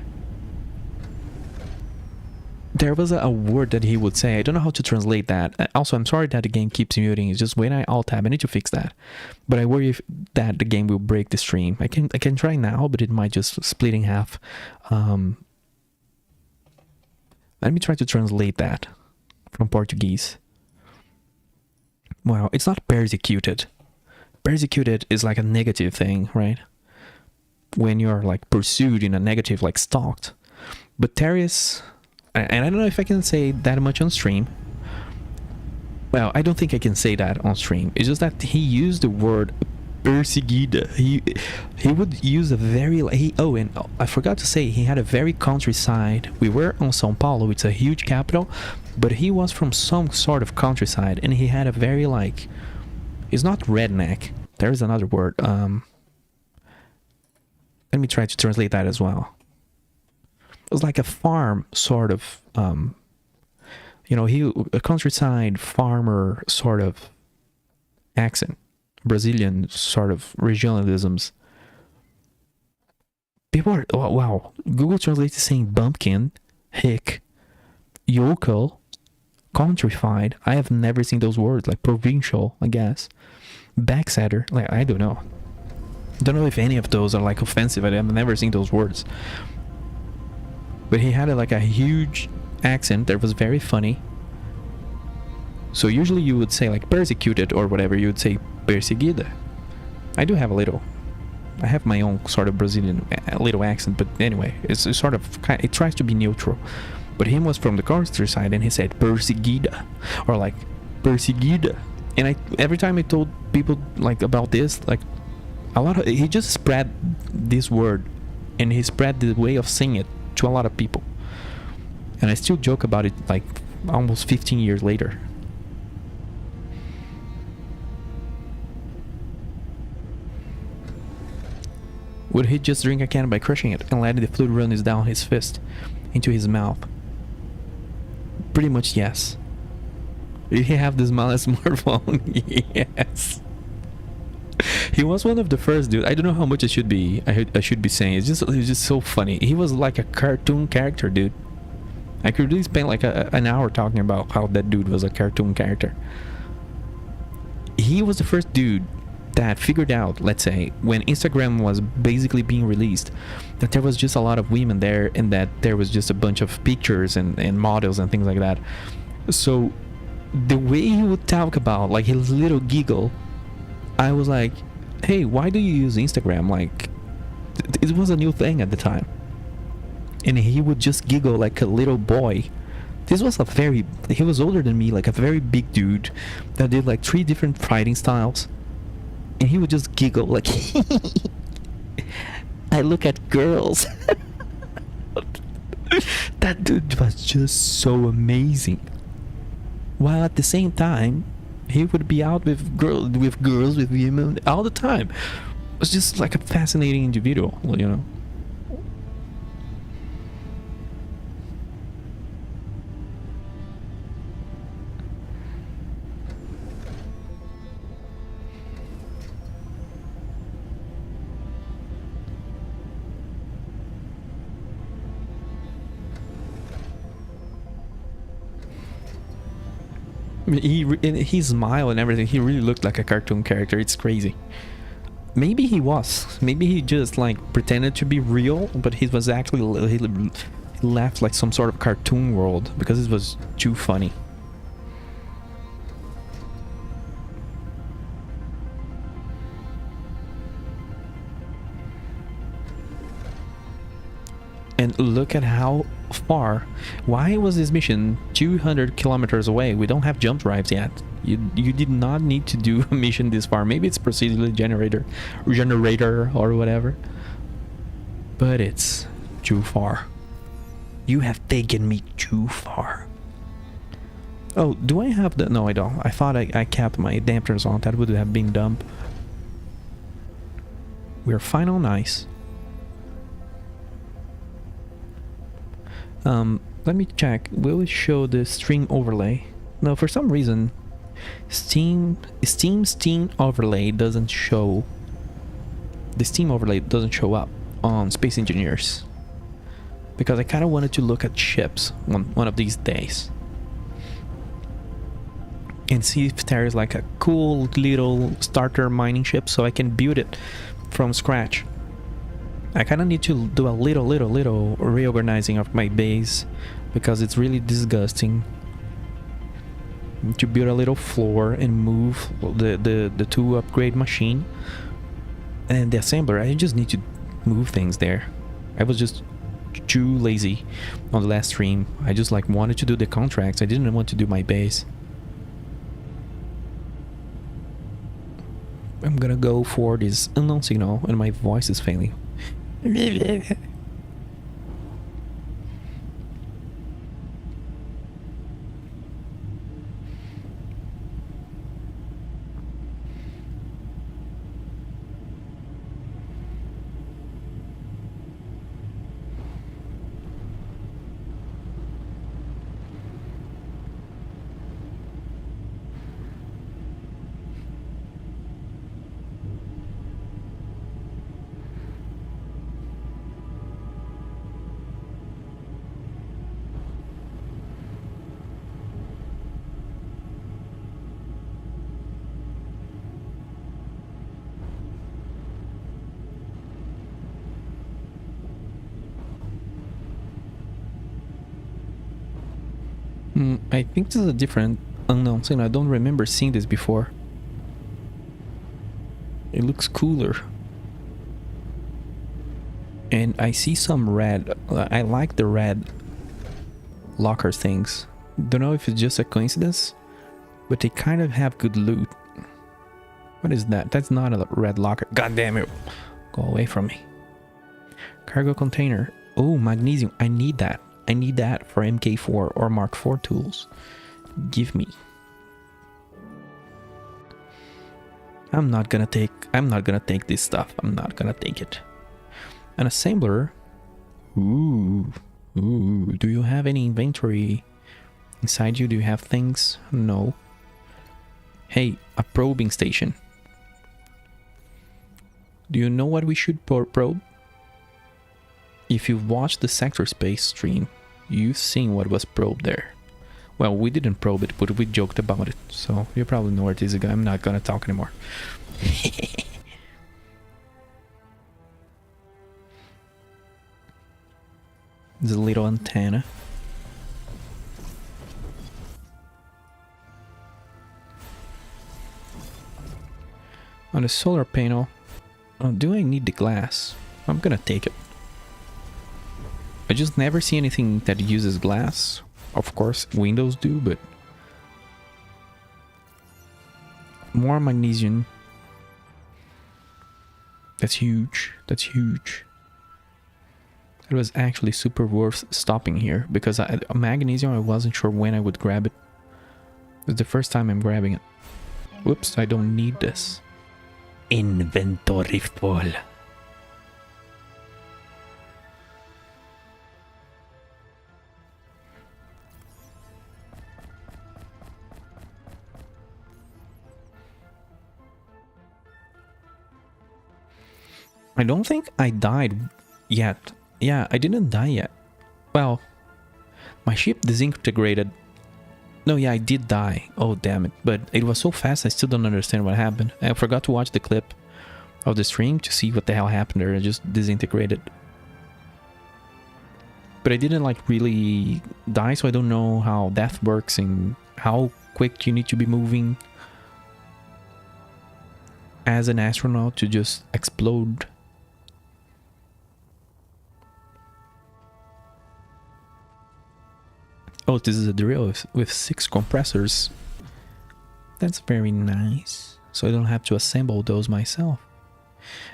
There was a word that he would say. I don't know how to translate that. Also, I'm sorry that the game keeps muting. It's just when I alt tab, I need to fix that. But I worry that the game will break the stream. I can try now, but it might just split in half. Let me try to translate that from Portuguese. Well, it's not persecuted. Persecuted is like a negative thing, right? When you're like pursued in a negative, like stalked. But Terius, and I don't know if I can say that much on stream. Well, I don't think I can say that on stream. It's just that he used the word perseguida. He would use a very... and I forgot to say, he had a very countryside. We were on São Paulo, it's a huge capital, but he was from some sort of countryside, and he had a very like... It's not redneck. There is another word. Let me try to translate that as well. It was like a farm sort of, a countryside farmer sort of accent, Brazilian sort of regionalisms. People are, oh, wow, Google Translate is saying bumpkin, hick, yokel, countrified. I have never seen those words, like provincial, I guess. Backsetter, like, I don't know. Don't know if any of those are like offensive. I have never seen those words. But he had like a huge accent that was very funny. So usually you would say like persecuted or whatever, you would say perseguida. I do have a little. I have my own sort of Brazilian little accent, but anyway, it's sort of, it tries to be neutral. But him was from the countryside and he said perseguida or like perseguida. And every time I told people like about this, like he just spread this word and he spread the way of saying it to a lot of people, and I still joke about it like almost 15 years later. Would he just drink a can by crushing it and letting the fluid run down his fist into his mouth? Pretty much yes. Did he have the smallest smartphone? Yes. He was one of the first dude. I don't know how much I should be saying. It's just so funny. He was like a cartoon character, dude. I could really spend like an hour talking about how that dude was a cartoon character. He was the first dude that figured out, let's say, when Instagram was basically being released, that there was just a lot of women there and that there was just a bunch of pictures and models and things like that. So the way he would talk about like his little giggle, I was like, hey, why do you use Instagram? Like, it was a new thing at the time. And he would just giggle like a little boy. He was older than me, like a very big dude that did like 3 different fighting styles. And he would just giggle like, I look at girls. That dude was just so amazing. While at the same time, he would be out with girls, with women all the time. It was just like a fascinating individual, you know. I mean, his smile and everything, he really looked like a cartoon character. It's crazy. Maybe he was. Maybe he just like pretended to be real, but he was actually he left like some sort of cartoon world because it was too funny. And look at how far. Why was this mission 200 kilometers away? We don't have jump drives yet. You did not need to do a mission this far. Maybe it's procedurally generator or whatever. But it's too far. You have taken me too far. Oh, do I have the... No, I don't. I thought I kept my dampers on. That would have been dumb. We're fine on ice. Let me check. Will it show the stream overlay? No, for some reason Steam overlay doesn't show. The Steam overlay doesn't show up on Space Engineers because I kind of wanted to look at ships one of these days and see if there is like a cool little starter mining ship so I can build it from scratch. I kind of need to do a little reorganizing of my base because it's really disgusting. To build a little floor and move the two upgrade machine and the assembler. I just need to move things there. I was just too lazy on the last stream. I just like wanted to do the contracts. I didn't want to do my base. I'm gonna go for this unknown signal and my voice is failing. I think this is a different unknown signal. I don't remember seeing this before. It looks cooler. And I see some red. I like the red locker things. Don't know if it's just a coincidence, but they kind of have good loot. What is that? That's not a red locker. God damn it. Go away from me. Cargo container. Oh, magnesium. I need that. I need that for MK4 or Mark IV tools. Give me. I'm not gonna take this stuff. I'm not gonna take it. An assembler. Ooh. Do you have any inventory inside you? Do you have things? No. Hey, a probing station. Do you know what we should probe? If you've watched the Sector Space stream, you've seen what was probed there. Well, we didn't probe it, but we joked about it, so you probably know where it is. I'm not gonna talk anymore. There's a little antenna. On the solar panel, do I need the glass? I'm gonna take it. I just never see anything that uses glass. Of course, Windows do, but more magnesium. That's huge. That's huge. It was actually super worth stopping here because magnesium, I wasn't sure when I would grab it. It's the first time I'm grabbing it. Whoops, I don't need this. Inventory full. I don't think I died yet. Yeah, I didn't die yet. Well, my ship disintegrated. No, yeah, I did die. Oh, damn it. But it was so fast, I still don't understand what happened. I forgot to watch the clip of the stream to see what the hell happened there. It just disintegrated. But I didn't like really die, so I don't know how death works and how quick you need to be moving as an astronaut to just explode. Oh, this is a drill with 6 compressors. That's very nice. So I don't have to assemble those myself.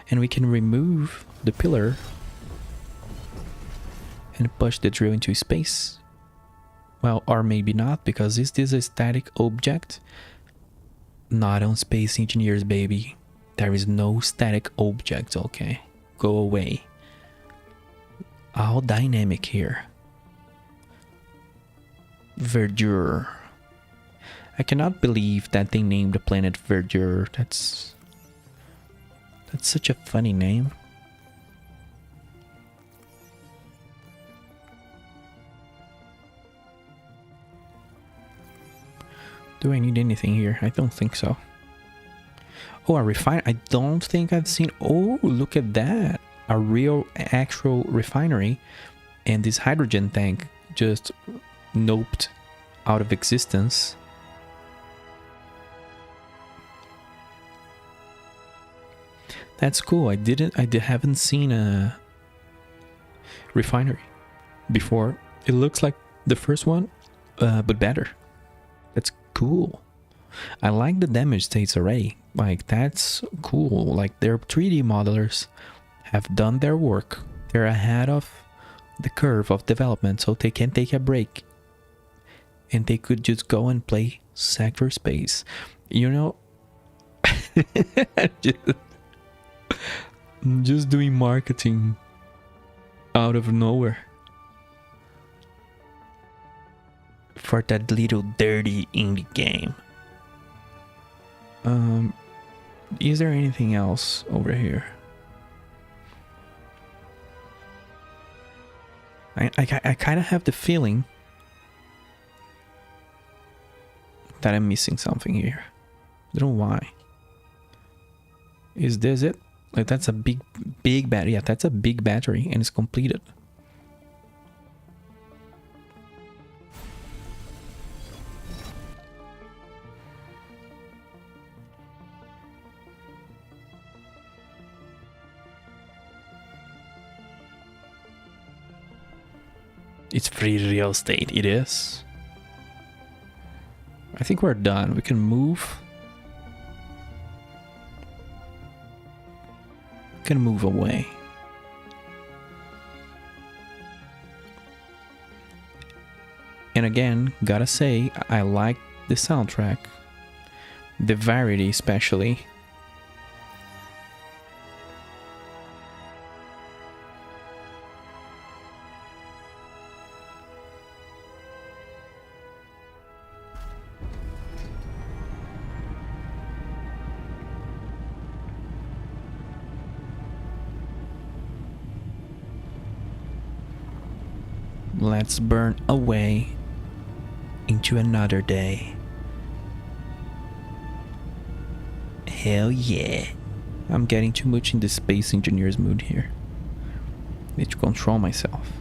And we can remove the pillar and push the drill into space. Well, or maybe not, because is this a static object? Not on Space Engineers, baby. There is no static object, okay? Go away. All dynamic here. Verdure. I cannot believe that they named the planet Verdure. That's such a funny name. Do I need anything here? I don't think so. Oh, a refiner. I don't think I've seen... Oh, look at that. A real, actual refinery. And this hydrogen tank just noped out of existence. That's cool. I haven't seen a refinery before. It looks like the first one, but better. That's cool. I like the damage states already. Like, that's cool. Like, their 3D modelers have done their work. They're ahead of the curve of development, so they can take a break. And they could just go and play Sector Space. You know, just doing marketing out of nowhere for that little dirty indie game. Is there anything else over here? I kind of have the feeling that I'm missing something here. I don't know why. Is this it? Like, that's a big battery. Yeah, that's a big battery and it's completed. It's free real estate. It is. I think we're done. We can move. We can move away. And again, gotta say, I like the soundtrack. The variety especially. Let's burn away into another day. Hell yeah. I'm getting too much in the Space Engineers mood here. Need to control myself.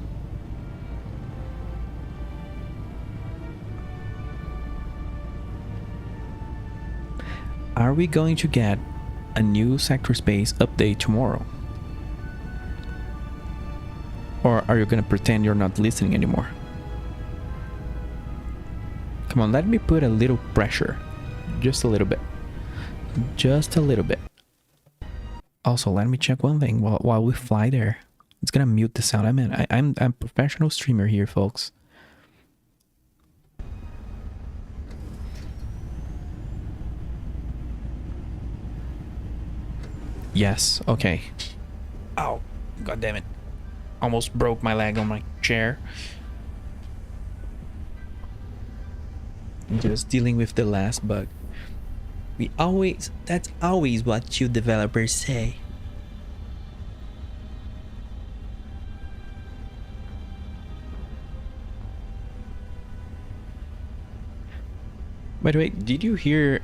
Are we going to get a new Sector Space update tomorrow? Or are you gonna pretend you're not listening anymore? Come on, let me put a little pressure. Just a little bit. Just a little bit. Also, let me check one thing while we fly there. It's gonna mute the sound. I'm a professional streamer here, folks. Yes, okay. Ow, god damn it. Almost broke my leg on my chair. Just dealing with the last bug. That's always what you developers say. By the way, did you hear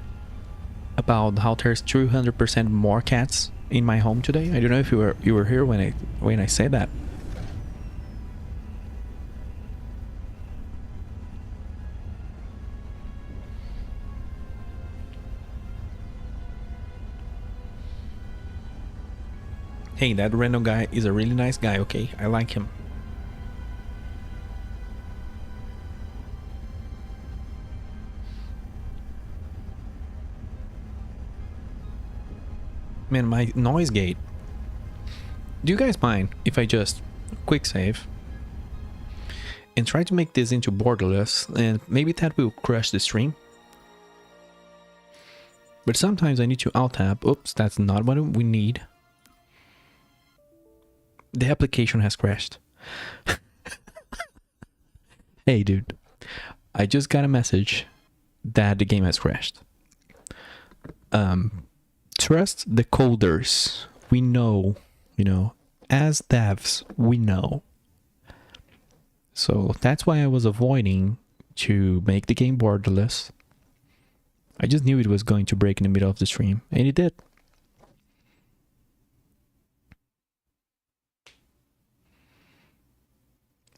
about how there's 200% more cats in my home today? I don't know if you were here when I said that. Hey, that random guy is a really nice guy, okay? I like him. Man, my noise gate. Do you guys mind if I just quick save and try to make this into borderless, and maybe that will crush the stream? But sometimes I need to alt tab. Oops, that's not what we need. The application has crashed. Hey dude, I just got a message that the game has crashed. Trust the coders. We know, as devs, we know. So that's why I was avoiding to make the game borderless. I just knew it was going to break in the middle of the stream, and it did.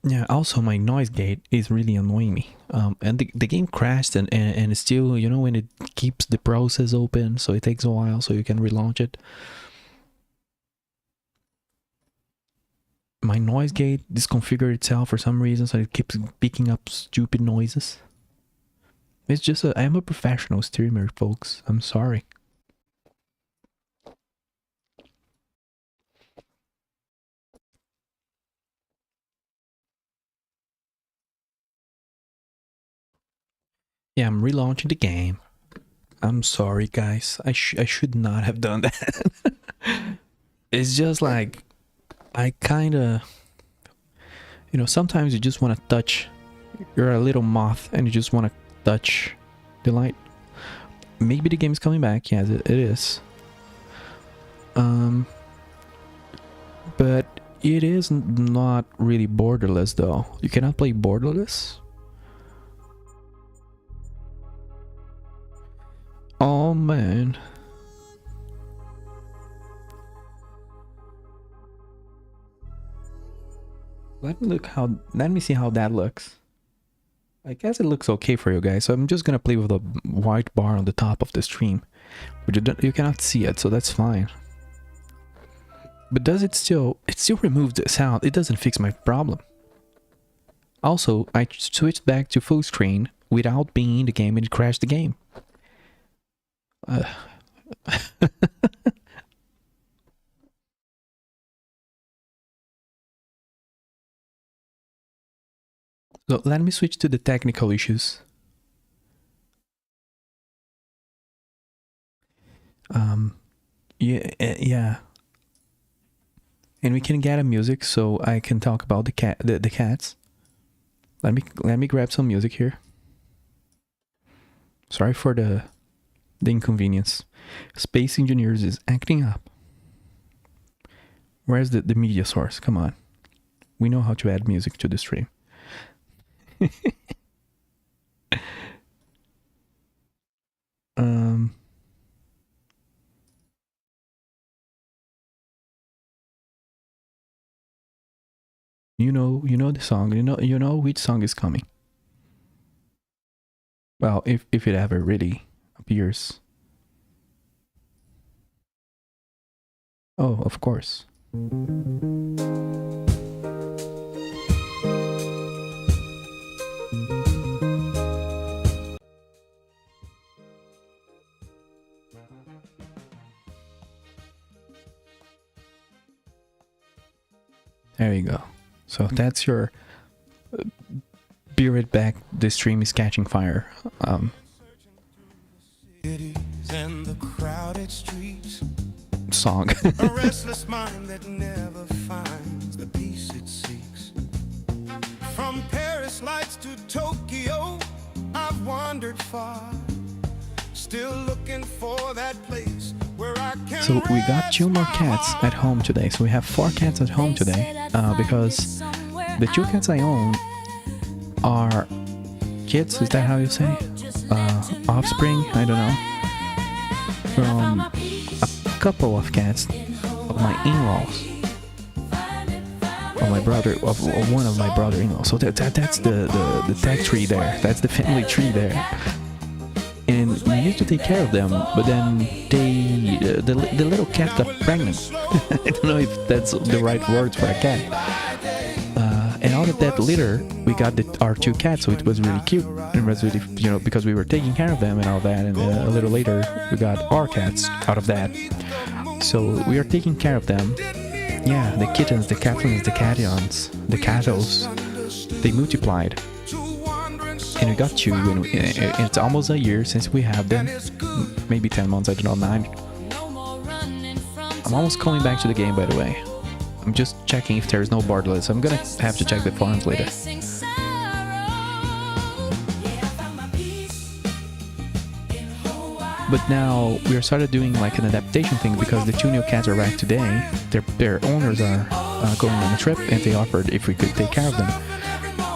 Yeah, also my noise gate is really annoying me. And the game crashed and still, when it keeps the process open, so it takes a while so you can relaunch it. My noise gate disconfigured itself for some reason, so it keeps picking up stupid noises. It's just I'm a professional streamer, folks. I'm sorry. Yeah, I'm relaunching the game. I'm sorry, guys. I should not have done that. It's just like I kind of, sometimes you just want to touch. You're a little moth and you just want to touch the light. Maybe the game's coming back. Yes, it is. But it is not really borderless though. You cannot play borderless. Oh man. Let me see how that looks. I guess it looks okay for you guys. So I'm just gonna play with a white bar on the top of the stream. But you cannot see it, so that's fine. But does it still removes the sound. It doesn't fix my problem. Also, I switched back to full screen without being in the game and it crashed the game. So let me switch to the technical issues. Yeah. And we can get a music so I can talk about the cats. Let me grab some music here. Sorry for the inconvenience. Space Engineers is acting up. Where's the media source? Come on. We know how to add music to the stream. You know the song. You know which song is coming. Well, if it ever really appears. Oh, of course. There you go. So that's your be right back. The stream is catching fire. Cities and the crowded streets. Song. A restless mind that never finds the peace it seeks. From Paris lights to Tokyo, I've wandered far, still looking for that place where I can. So we got 2 more cats at home today. So we have 4 cats at home today because the 2 cats I own are kids. Is that how you say? Offspring? I don't know. From a couple of cats of my in-laws. Of my brother, of one of my brother-in-laws. So that's the tag tree there. That's the family tree there. And we used to take care of them, but then the little cat got pregnant. I don't know if that's the right words for a cat. And out of that litter, we got our 2 cats, so it was really cute. And it was really, because we were taking care of them and all that. And a little later, we got our cats out of that. So we are taking care of them. Yeah, the kittens, the catlins, the cations, the cattles, they multiplied. And we got 2, and it's almost a year since we have them. Maybe 10 months, I don't know, 9. I'm almost coming back to the game, by the way. I'm just checking if there's no borderless. I'm gonna have to check the forums later. But now we are started doing like an adaptation thing because the 2 new cats arrived today. Their owners are going on a trip, and they offered if we could take care of them.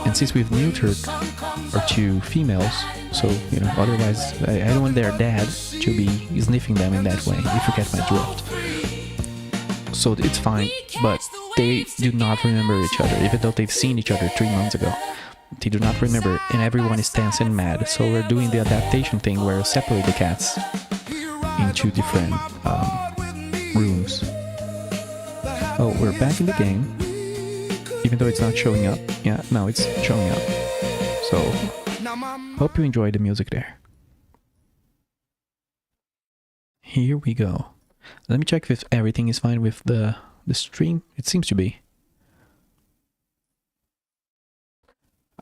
And since we've neutered our 2 females, so otherwise I don't want their dad to be sniffing them in that way. If you get my drift. So it's fine, but they do not remember each other, even though they've seen each other 3 months ago. They do not remember, and everyone is tense and mad. So we're doing the adaptation thing where we separate the cats into different rooms. Oh, we're back in the game, even though it's not showing up. Yeah, no, it's showing up. So, hope you enjoyed the music there. Here we go. Let me check if everything is fine with the stream. It seems to be.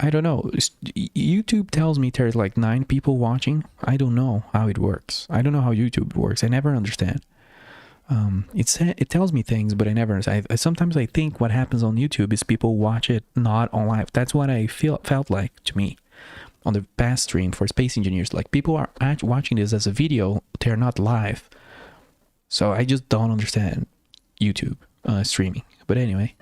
I don't know. YouTube tells me there's like 9 people watching. I don't know how it works. I don't know how YouTube works. I never understand. It tells me things, but I never understand. Sometimes I think what happens on YouTube is people watch it not on live. That's what I felt like to me on the past stream for Space Engineers. Like people are watching this as a video. They're not live. So I just don't understand YouTube streaming. But anyway,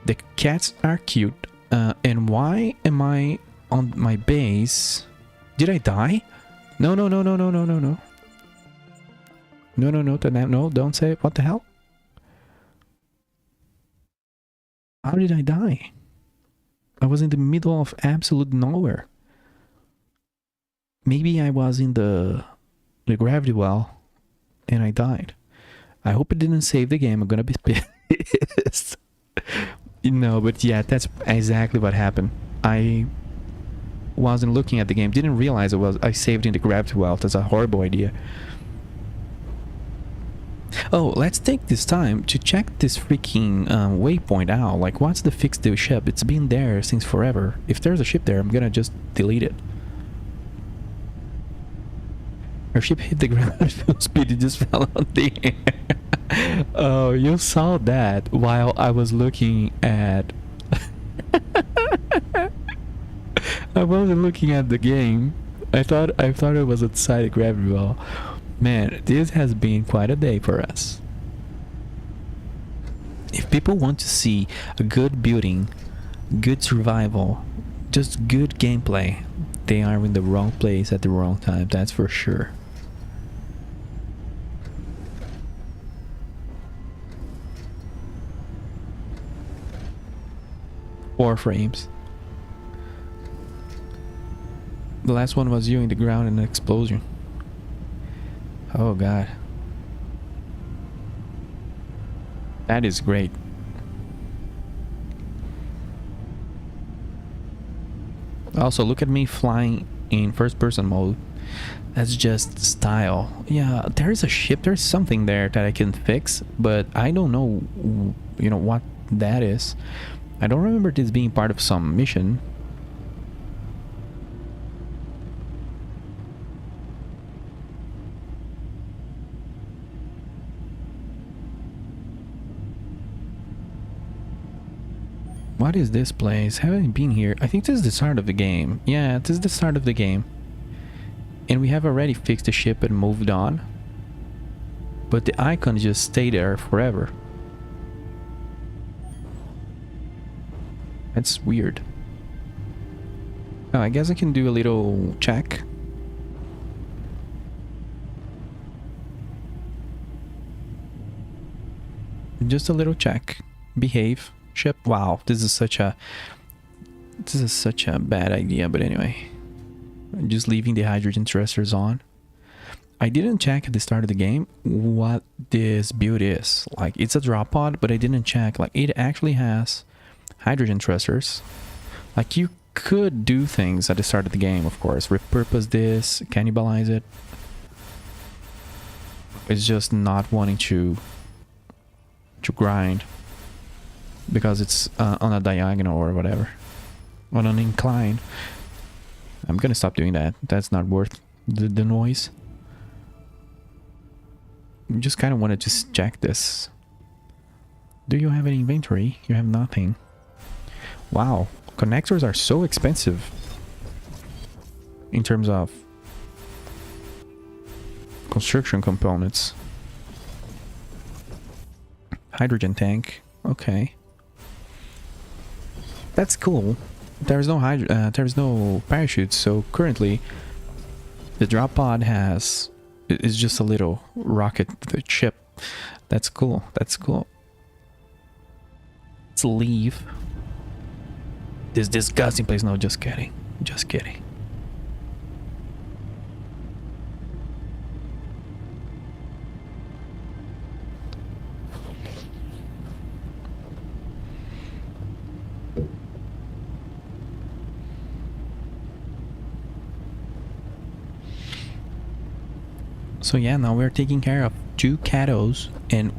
the cats are cute. And why am I on my base? Did I die? No. No, don't say it. What the hell? How did I die? I was in the middle of absolute nowhere. Maybe I was in the gravity well and I died. I hope it didn't save the game. I'm gonna be pissed. No, but yeah, that's exactly what happened. I wasn't looking at the game, didn't realize I saved in the gravity well. That's a horrible idea. Oh, let's take this time to check this freaking waypoint out. Like, what's the fix to the ship? It's been there since forever. If there's a ship there, I'm gonna just delete it. Our ship hit the ground at full speed. It just fell out the air. Oh, you saw that while I was looking at... I wasn't looking at the game. I thought it was outside the gravity well. Man, this has been quite a day for us. If people want to see a good building, good survival, just good gameplay, they are in the wrong place at the wrong time, that's for sure. Four frames. The last one was you in the ground in an explosion. Oh god. That is great. Also, look at me flying in first person mode. That's just style. Yeah, there's a ship, there's something there that I can fix, but I don't know, you know, what that is. I don't remember this being part of some mission. What is this place? Haven't been here. I think this is the start of the game. Yeah, this is the start of the game. And we have already fixed the ship and moved on. But the icon just stayed there forever. That's weird. Oh, I guess I can do a little check. Just a little check. Behave. Ship. Wow, this is such a bad idea, but anyway. I'm just leaving the hydrogen thrusters on. I didn't check at the start of the game what this build is. Like, it's a drop pod, but I didn't check. Like, it actually has hydrogen thrusters. Like, you could do things at the start of the game, of course. Repurpose this, cannibalize it. It's just not wanting to grind. Because it's on a diagonal or whatever. On an incline. I'm gonna stop doing that. That's not worth the noise. Just kind of want to just check this. Do you have any inventory? You have nothing. Wow. Connectors are so expensive. In terms of construction components. Hydrogen tank. Okay. That's cool. There's no parachute, so currently the drop pod is just a little rocket ship. That's cool. That's cool. Let's leave this disgusting place. No, just kidding. Just kidding. So yeah, now we're taking care of 2 catos and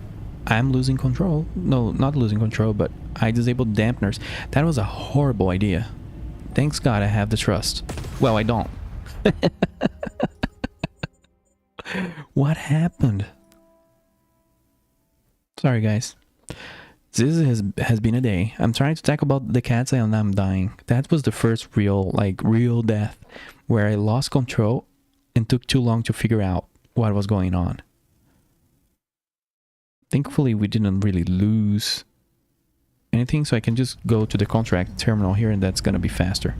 I'm losing control. No, not losing control, but I disabled dampeners. That was a horrible idea. Thanks God I have the trust. Well, I don't. What happened? Sorry guys. This has been a day. I'm trying to talk about the cats and I'm dying. That was the first real death where I lost control and took too long to figure out what was going on. Thankfully we didn't really lose anything, so I can just go to the contract terminal here and that's gonna be faster.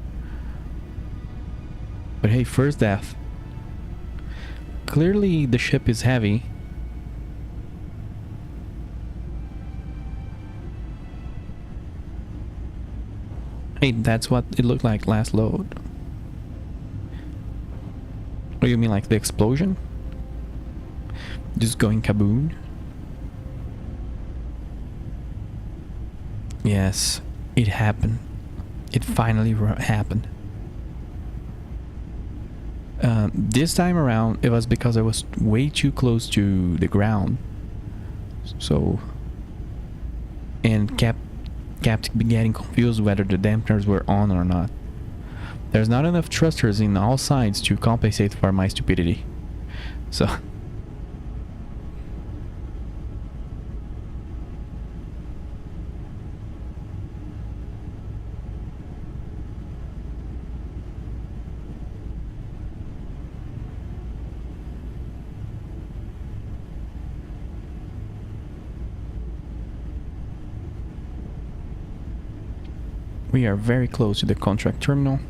But hey, first death. Clearly the ship is heavy. Hey, that's what it looked like last load. Oh, you mean like the explosion? Just going kaboom? Yes, it happened. It finally happened. This time around, it was because I was way too close to the ground. So... and kept getting confused whether the dampeners were on or not. There's not enough thrusters in all sides to compensate for my stupidity. So... we are very close to the contract terminal.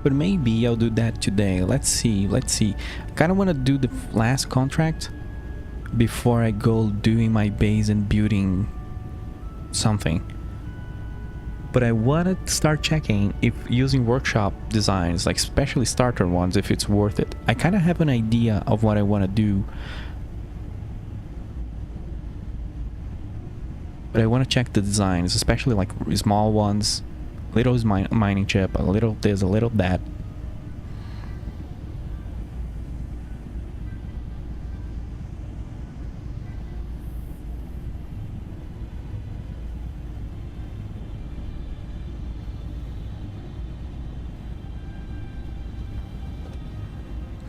But maybe I'll do that today. Let's see. I kind of want to do the last contract before I go doing my base and building something. But I want to start checking if using workshop designs, like especially starter ones, if it's worth it. I kind of have an idea of what I want to do. But I want to check the designs, especially like small ones, Little is mining chip, a little this, a little that.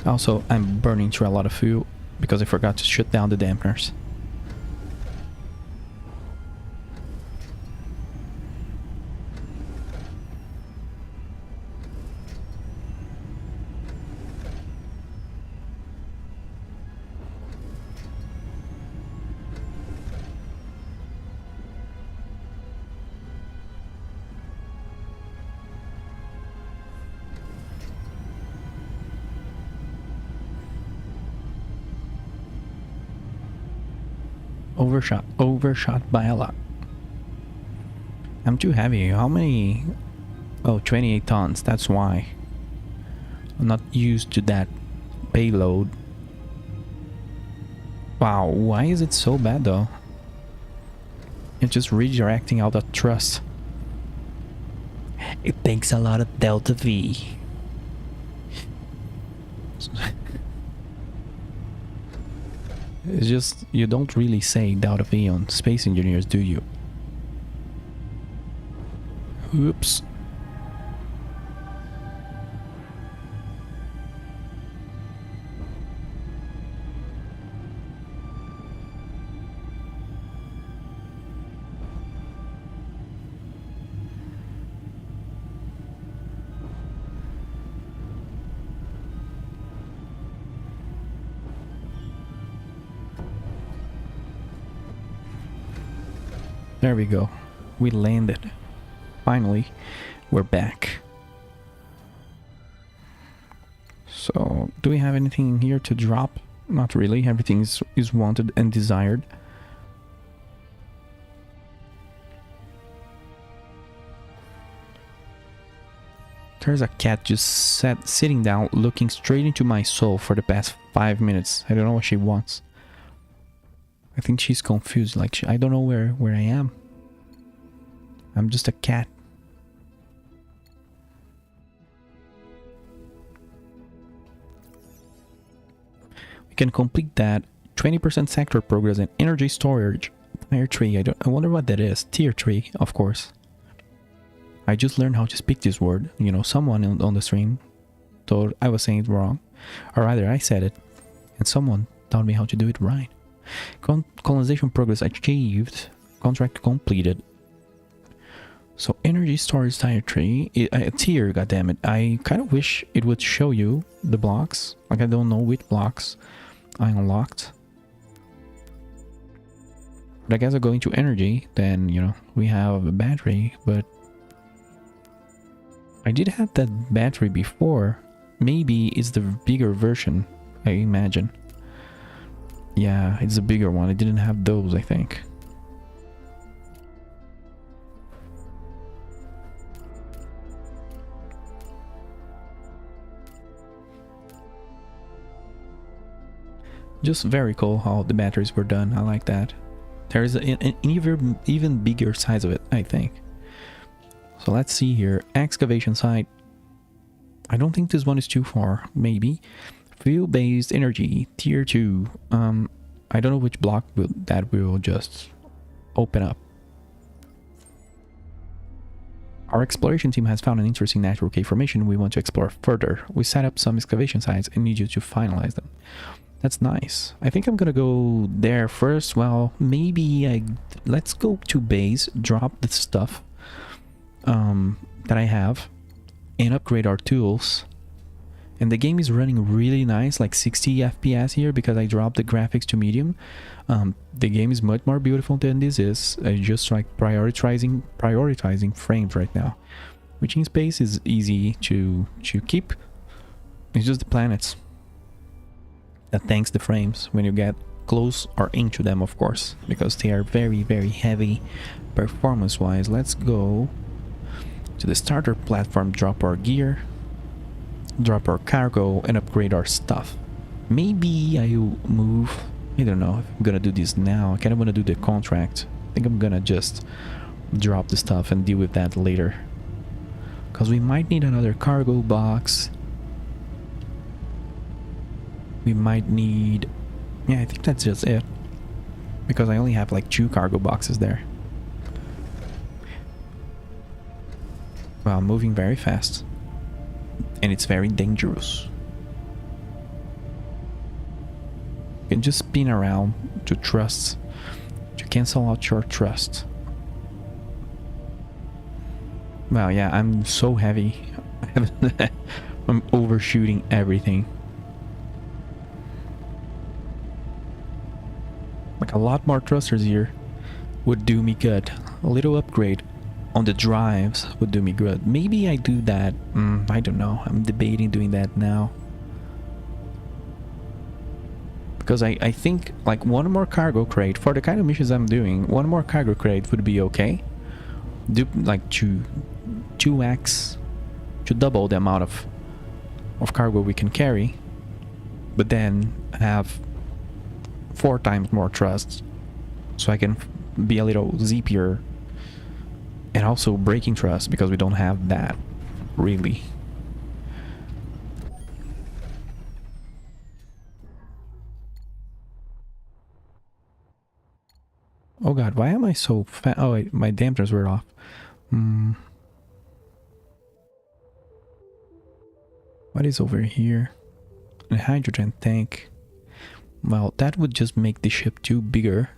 Also, I'm burning through a lot of fuel because I forgot to shut down the dampeners. Overshot by a lot. I'm too heavy. How many? Oh, 28 tons. That's why. I'm not used to that payload. Wow, why is it so bad though? It's just redirecting out the thrust. It takes a lot of delta V. It's just, you don't really say delta V on Space Engineers, do you? Oops. There we go. We landed. Finally, we're back. So, do we have anything here to drop? Not really. Everything is wanted and desired. There's a cat just sitting down, looking straight into my soul for the past 5 minutes. I don't know what she wants. I think she's confused, like I don't know where I am. I'm just a cat. We can complete that. 20% sector progress and energy storage. Tier 3, I wonder what that is. Tier 3, of course. I just learned how to speak this word. You know, someone on the stream thought I was saying it wrong. Or rather, I said it. And someone taught me how to do it right. Colonization progress achieved. Contract completed. So energy storage tier 3. Tier, goddammit. I kind of wish it would show you the blocks. Like I don't know which blocks I unlocked. But I guess I go into energy. Then, you know, we have a battery. But I did have that battery before. Maybe it's the bigger version, I imagine. Yeah, it's a bigger one. I didn't have those, I think. Just very cool how the batteries were done. I like that. There is an even bigger size of it, I think. So let's see here. Excavation site. I don't think this one is too far. Maybe. Fuel-based energy, tier 2. I don't know which block that will just open up. Our exploration team has found an interesting natural cave formation we want to explore further. We set up some excavation sites and need you to finalize them. That's nice. I think I'm gonna go there first. Well, maybe let's go to base, drop the stuff that I have, and upgrade our tools. And the game is running really nice, like 60 FPS here, because I dropped the graphics to medium. The game is much more beautiful than this is. I just like prioritizing frames right now. Which in space is easy to keep. It's just the planets that tanks the frames when you get close or into them, of course, because they are very, very heavy performance-wise. Let's go to the starter platform, drop our gear, drop our cargo, and upgrade our stuff. Maybe I'll move. I don't know if I'm gonna do this now. I kind of want to do the contract. I think I'm gonna just drop the stuff and deal with that later. Because we might need another cargo box. We might need... Yeah, I think that's just it. Because I only have like 2 cargo boxes there. Well, I'm moving very fast. And it's very dangerous. You can just spin around to trust. To cancel out your trust. Well, yeah, I'm so heavy. I'm overshooting everything. Like a lot more thrusters here would do me good. A little upgrade on the drives would do me good. Maybe I do that. I don't know. I'm debating doing that now. Because I think like one more cargo crate for the kind of missions I'm doing, one more cargo crate would be okay. Do like 2x to double the amount of cargo we can carry, but then have 4 times more thrust, so I can be a little zippier, and also braking thrust because we don't have that really. Oh god, why am I so fat? Oh wait, my dampers were off. What is over here? A hydrogen tank. Well, that would just make the ship too bigger.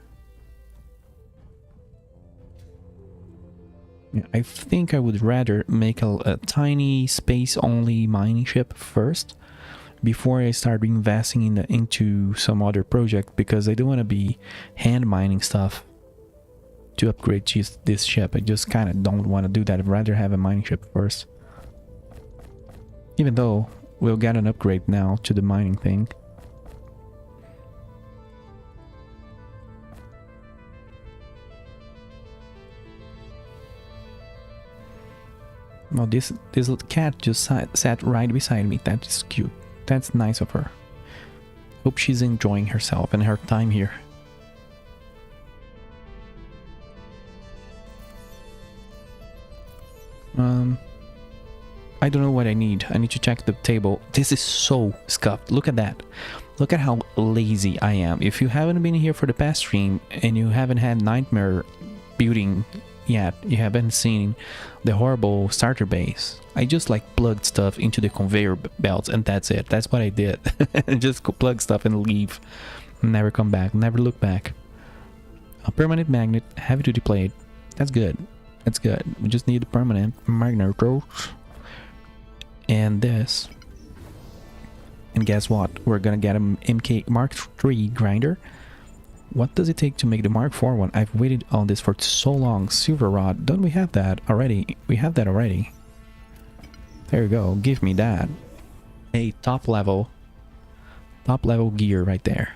Yeah, I think I would rather make a tiny space-only mining ship first before I start investing into some other project, because I don't want to be hand mining stuff to upgrade this ship. I just kind of don't want to do that. I'd rather have a mining ship first. Even though we'll get an upgrade now to the mining thing. Well, this little cat just sat right beside me. That is cute. That's nice of her. Hope she's enjoying herself and her time here. I don't know what I need. I need to check the table. This is so scuffed. Look at that. Look at how lazy I am. If you haven't been here for the past stream and you haven't had Nightmare building yet, you haven't seen the horrible starter base. I just like plugged stuff into the conveyor belts and that's it. That's what I did. Just plug stuff and leave. Never come back. Never look back. A permanent magnet, heavy duty plate. That's good. That's good. We just need a permanent magnet. And this. And guess what? We're gonna get an MK Mark III grinder. What does it take to make the Mark IV one? I've waited on this for so long. Silver rod. Don't we have that already? We have that already. There you go. Give me that. Hey, top level gear right there.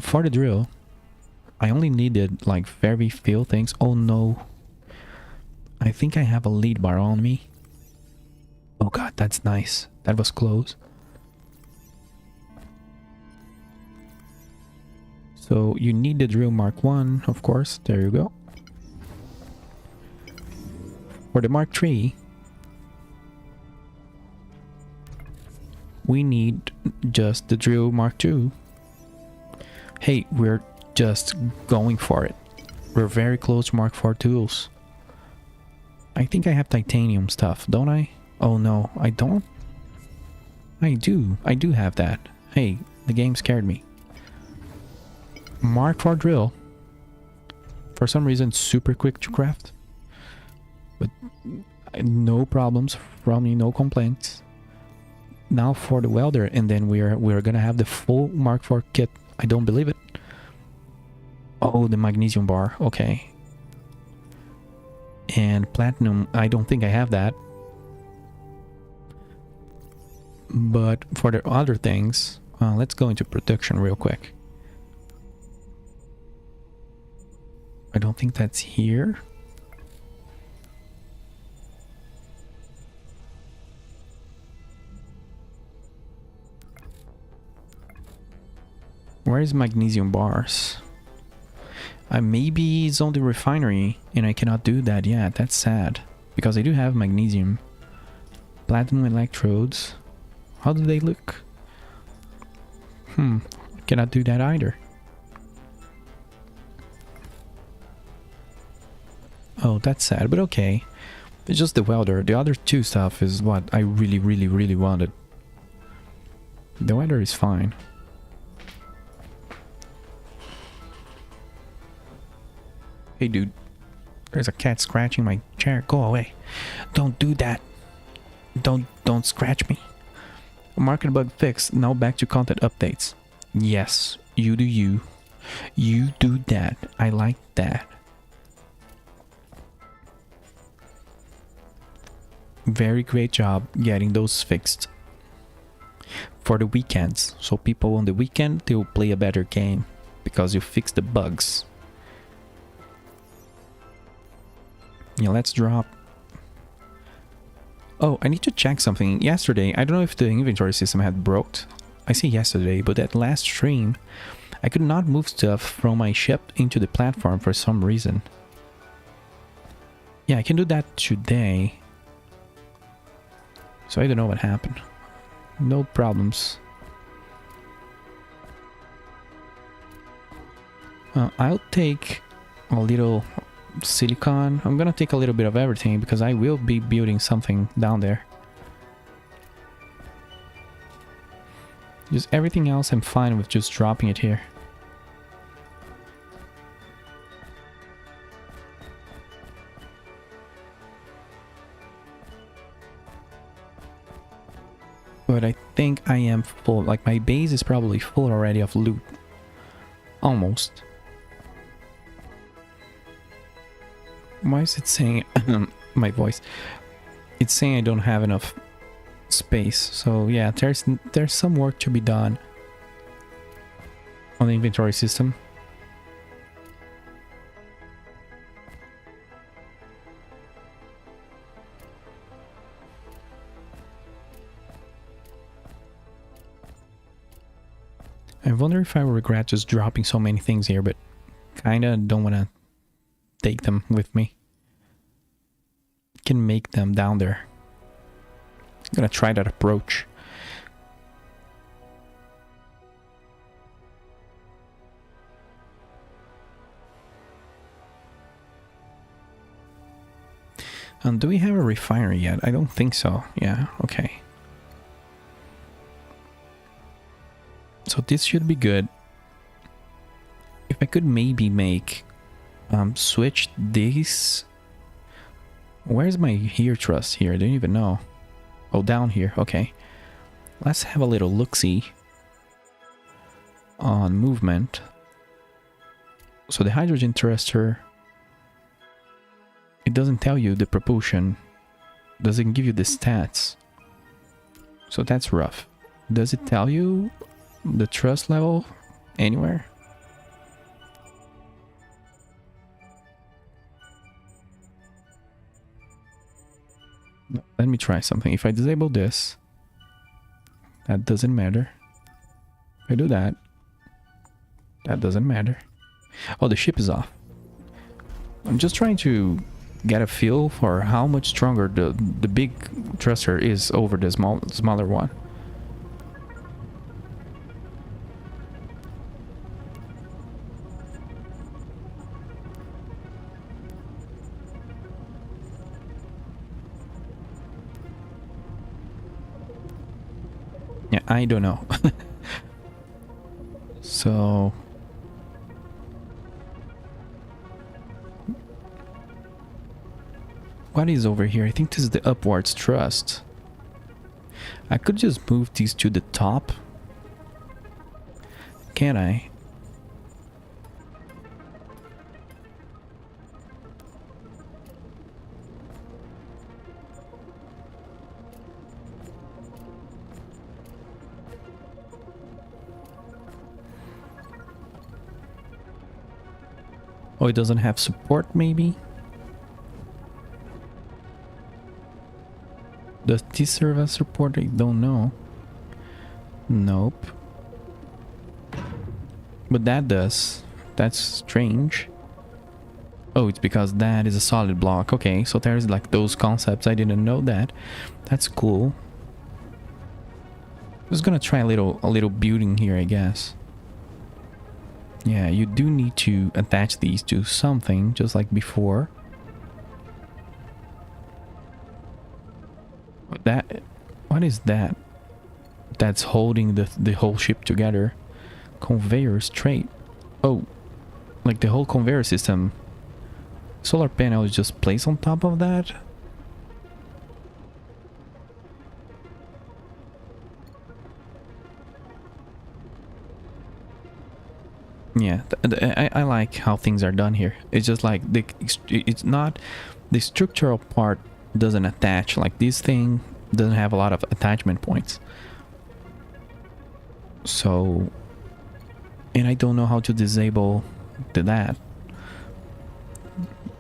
For the drill, I only needed like very few things. Oh no. I think I have a lead bar on me. Oh god, that's nice. That was close. So you need the drill Mark 1, of course. There you go. For the Mark 3, we need just the drill Mark 2. Hey, we're just going for it. We're very close to Mark 4 tools. I think I have titanium stuff, don't I? Oh no, I don't? I do have that. Hey, the game scared me. Mark IV drill. For some reason, super quick to craft. But no problems from me, no complaints. Now for the welder, and then we're gonna have the full Mark IV kit. I don't believe it. Oh, the magnesium bar. Okay. And platinum, I don't think I have that. But for the other things, let's go into production real quick. I don't think that's here. Where is magnesium bars? Maybe it's on the refinery and I cannot do that yet. That's sad. Because I do have magnesium. Platinum electrodes. How do they look? Cannot do that either. Oh, that's sad, but okay. It's just the welder. The other two stuff is what I really, really, really wanted. The welder is fine. Hey, dude. There's a cat scratching my chair. Go away. Don't do that. Don't scratch me. Market bug fixed. Now back to content updates. Yes, you do you. You do that. I like that. Very great job getting those fixed. For the weekends. So people on the weekend, they'll play a better game. Because you fix the bugs. Yeah, let's drop. Oh, I need to check something. Yesterday, I don't know if the inventory system had broke. I say yesterday, but at last stream, I could not move stuff from my ship into the platform for some reason. Yeah, I can do that today. So I don't know what happened. No problems. I'll take a little silicon. I'm gonna take a little bit of everything because I will be building something down there. Just everything else I'm fine with just dropping it here. But I think I am full. Like my base is probably full already of loot. Almost. Why is it saying my voice? It's saying I don't have enough space. So yeah, there's some work to be done on the inventory system. I wonder if I will regret just dropping so many things here, but kinda don't wanna take them with me. Can make them down there. I'm gonna try that approach. Do we have a refinery yet? I don't think so. Yeah, okay. So this should be good. If I could maybe make switch this. Where's my gear truss here? I don't even know. Oh, down here. Okay. Let's have a little look-see on movement. So the hydrogen thruster, it doesn't tell you the propulsion. Doesn't give you the stats. So that's rough. Does it tell you the thrust level anywhere? No, let me try something. If I disable this, that doesn't matter. If I do that, that doesn't matter. Oh, the ship is off. I'm just trying to get a feel for how much stronger the big thruster is over the smaller one. Yeah, I don't know. So what is over here? I think this is the upwards thrust. I could just move these to the top. Can I? Oh, it doesn't have support, maybe? Does this serve as support? I don't know. Nope. But that does. That's strange. Oh, it's because that is a solid block. Okay, so there's like those concepts. I didn't know that. That's cool. Just gonna try a little building here, I guess. Yeah, you do need to attach these to something, just like before. What is that? That's holding the whole ship together. Conveyor straight. Oh, like the whole conveyor system. Solar panel is just placed on top of that. Yeah, I like how things are done here. It's just like it's not the structural part doesn't attach. Like this thing doesn't have a lot of attachment points. So, and I don't know how to disable that.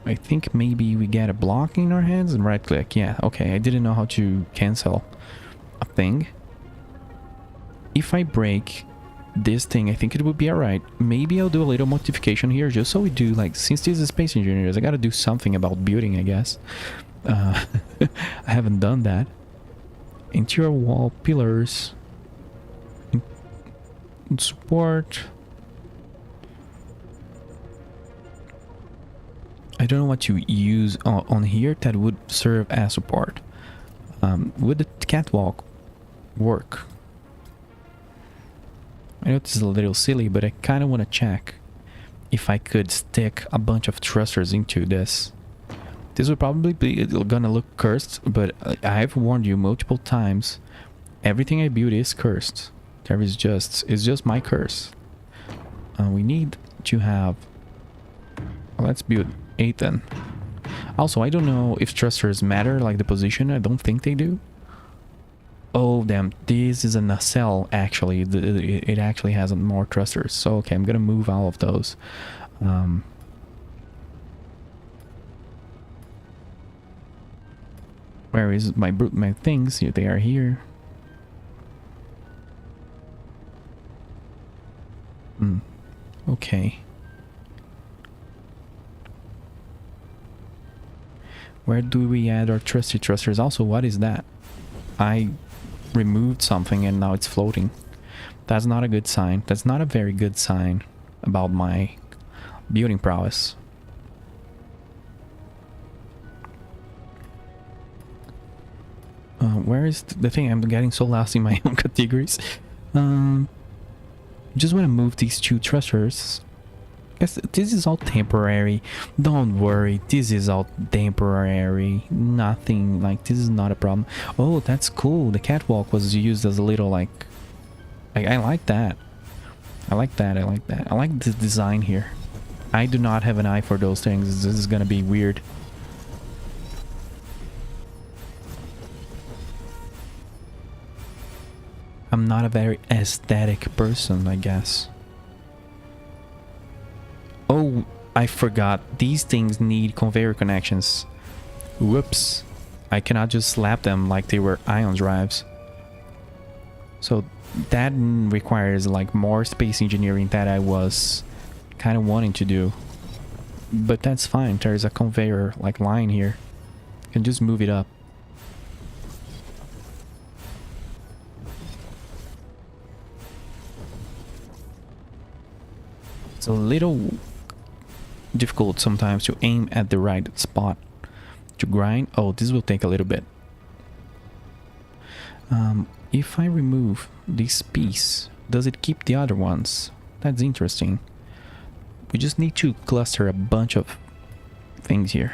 I think maybe we get a block in our hands and right click. Yeah, okay. I didn't know how to cancel a thing. If I break this thing, I think it would be alright. Maybe I'll do a little modification here just so we do, like, since this is Space Engineers, I gotta do something about building, I guess. I haven't done that. Interior wall pillars. Support. I don't know what to use on here that would serve as support. Would the catwalk work? I know this is a little silly, but I kind of want to check if I could stick a bunch of thrusters into this. This would probably be gonna look cursed, but I've warned you multiple times. Everything I build is cursed. There is just, it's just my curse. We need to have, well, let's build 8 then. Also, I don't know if thrusters matter, like the position. I don't think they do. Oh damn, this is a nacelle actually. It actually has more thrusters. So okay, I'm gonna move all of those. Where is my things? Here they are here. Okay. Where do we add our trusty thrusters? Also, what is that? I removed something and now it's floating. That's not a good sign. That's not a very good sign about my building prowess. Where is the thing? I'm getting so lost in my own categories. Just want to move these 2 thrusters. Guess this is all temporary. Don't worry, this is all temporary. Nothing, like, this is not a problem. Oh, that's cool. The catwalk was used as a little, like I like that. I like that. I like that. I like the design here. I do not have an eye for those things. This is gonna be weird. I'm not a very aesthetic person, I guess. Oh, I forgot. These things need conveyor connections. Whoops. I cannot just slap them like they were ion drives. So that requires like more space engineering that I was kind of wanting to do. But that's fine. There's a conveyor like line here. I can just move it up. It's a little difficult sometimes to aim at the right spot to grind. Oh, this will take a little bit. If I remove this piece, does it keep the other ones? That's interesting. We just need to cluster a bunch of things here.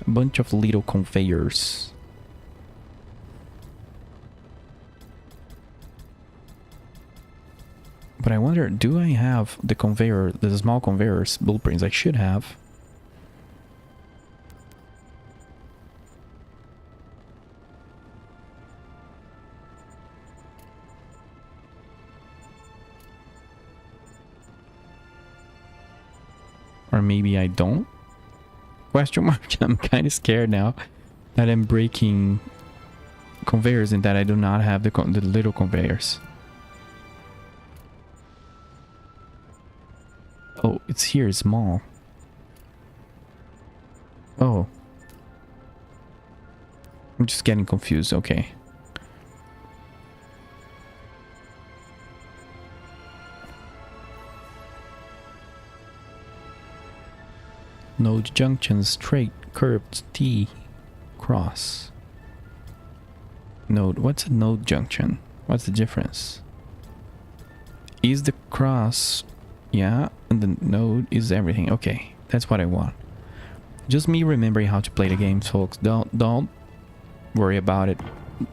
A bunch of little conveyors. But I wonder, do I have the conveyor, the small conveyors blueprints? I should have. Or maybe I don't? Question mark. I'm kind of scared now that I'm breaking conveyors and that I do not have the little conveyors. Oh, it's here, small. I'm just getting confused. Okay. Node junction, straight, curved, T, cross. Node. What's a node junction? What's the difference? Is the cross... Yeah, and the node is everything. Okay, that's what I want. Just me remembering how to play the games, folks. Don't worry about it.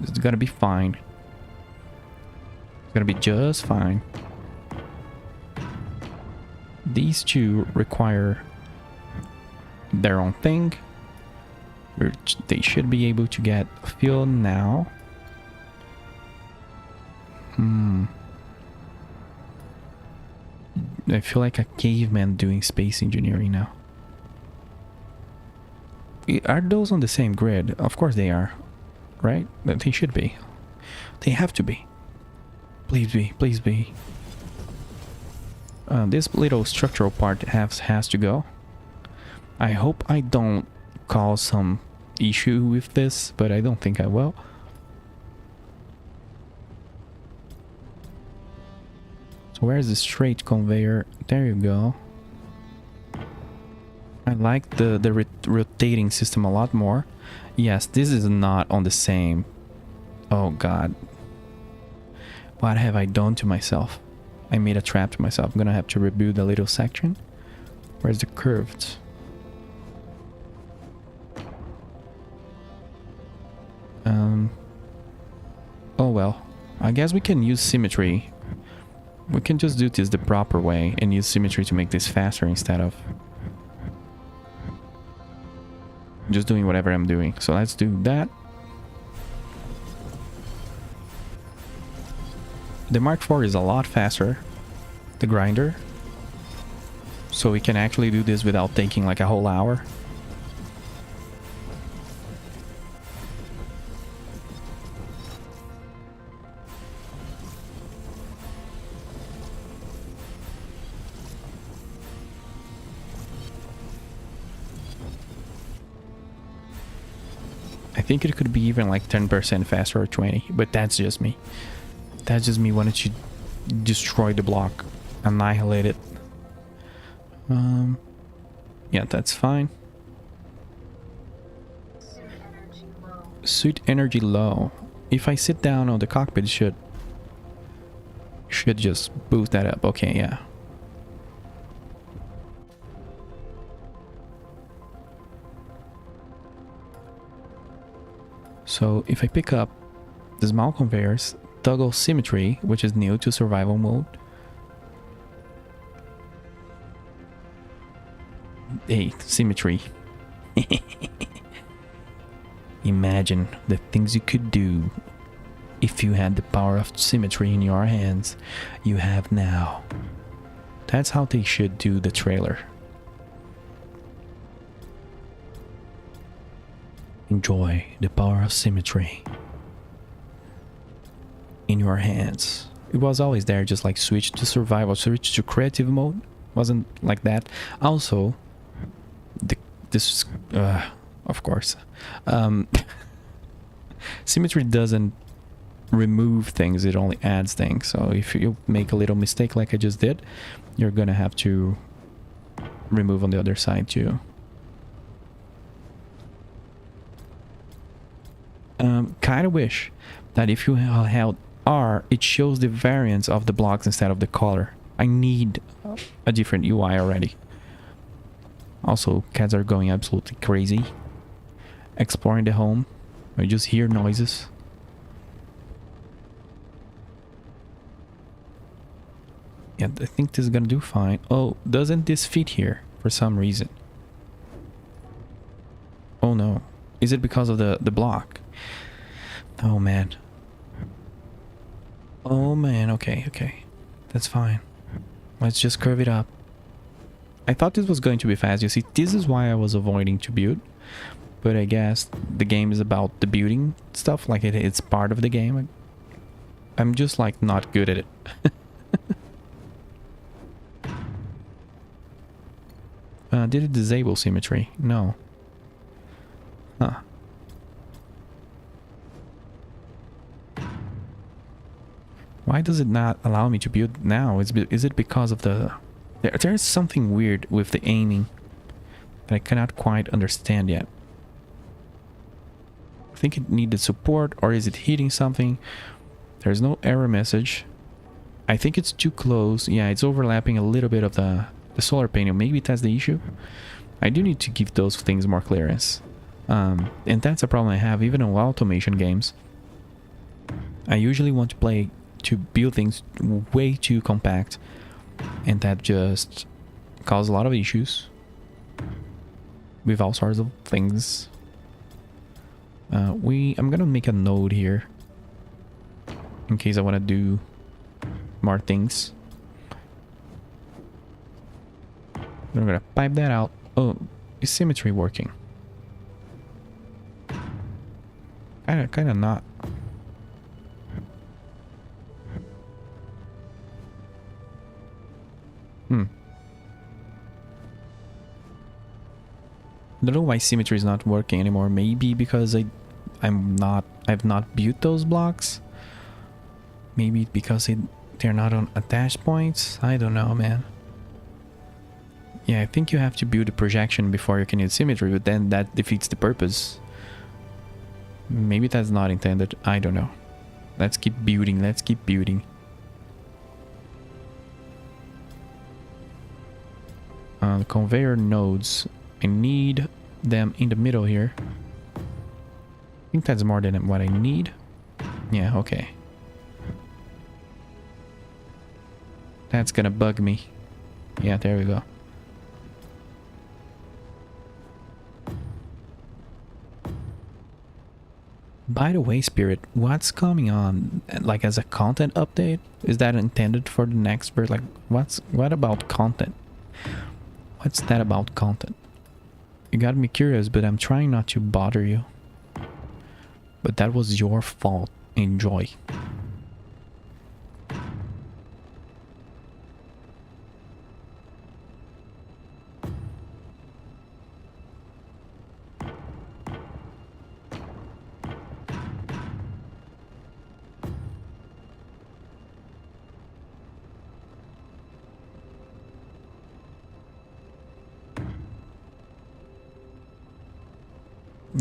It's gonna be fine. It's gonna be just fine. These two require their own thing. They should be able to get fuel now. I feel like a caveman doing space engineering now. Are those on the same grid? Of course they are, right? They should be. They have to be. Please be, please be. This little structural part has to go. I hope I don't cause some issue with this, but I don't think I will. So where's the straight conveyor? There you go. I like the rotating system a lot more. Yes, this is not on the same... Oh god. What have I done to myself? I made a trap to myself. I'm gonna have to rebuild a little section. Where's the curved? Oh well. I guess we can use symmetry. We can just do this the proper way and use symmetry to make this faster instead of just doing whatever I'm doing. So let's do that. The Mark IV is a lot faster, the grinder. So we can actually do this without taking like a whole hour. I think it could be even like 10% faster or 20, but that's just me. That's just me wanting to destroy the block, annihilate it. Yeah, that's fine. Suit energy low. Suit energy low. If I sit down on the cockpit, it should just boost that up. Okay, yeah. So if I pick up the small conveyors, toggle symmetry, which is new to survival mode. Hey, symmetry. Imagine the things you could do if you had the power of symmetry in your hands. You have now. That's how they should do the trailer. Enjoy the power of symmetry in your hands. It was always there, just like switch to survival, switch to creative mode. Wasn't like that. Also, this of course, symmetry doesn't remove things; it only adds things. So if you make a little mistake like I just did, you're gonna have to remove on the other side too. Kind of wish that if you held R, it shows the variance of the blocks instead of the color. I need a different UI already. Also, cats are going absolutely crazy. Exploring the home. I just hear noises. Yeah, I think this is gonna do fine. Oh, doesn't this fit here for some reason? Oh no. Is it because of the block? Oh man. Oh man, okay, okay. That's fine. Let's just curve it up. I thought this was going to be fast. You see, this is why I was avoiding to build. But I guess the game is about the building stuff. Like it's part of the game. I'm just like not good at it. Did it disable symmetry? No. Huh. Why does it not allow me to build now? Is it because of the... There is something weird with the aiming that I cannot quite understand yet. I think it needed support, or is it hitting something? There's no error message. I think it's too close. Yeah, it's overlapping a little bit of the solar panel. Maybe that's the issue. I do need to give those things more clearance. And that's a problem I have even in automation games. I usually want to build things way too compact, and that just causes a lot of issues with all sorts of things. I'm gonna make a node here in case I want to do more things. I'm gonna pipe that out. Oh, is symmetry working? Kinda not. I don't know why symmetry is not working anymore. Maybe because I've not built those blocks. Maybe because they're not on attached points. I don't know, man. Yeah, I think you have to build a projection before you can use symmetry, but then that defeats the purpose. Maybe that's not intended. I don't know. Let's keep building. Let's keep building. The conveyor nodes. I need them in the middle here. I think that's more than what I need. Yeah, okay. That's gonna bug me. Yeah, there we go. By the way, Spirit, what's coming on? Like as a content update? Is that intended for the next bird? Like what about content? What's that about content? You got me curious, but I'm trying not to bother you. But that was your fault. Enjoy.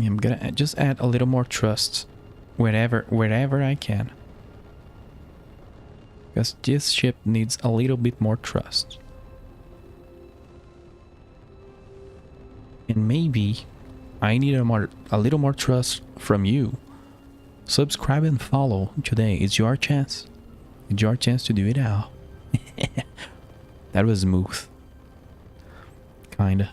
I'm gonna just add a little more trust wherever I can, because this ship needs a little bit more trust. And maybe I need a little more trust from you. Subscribe and follow today. It's your chance. It's your chance to do it now. That was smooth. Kinda.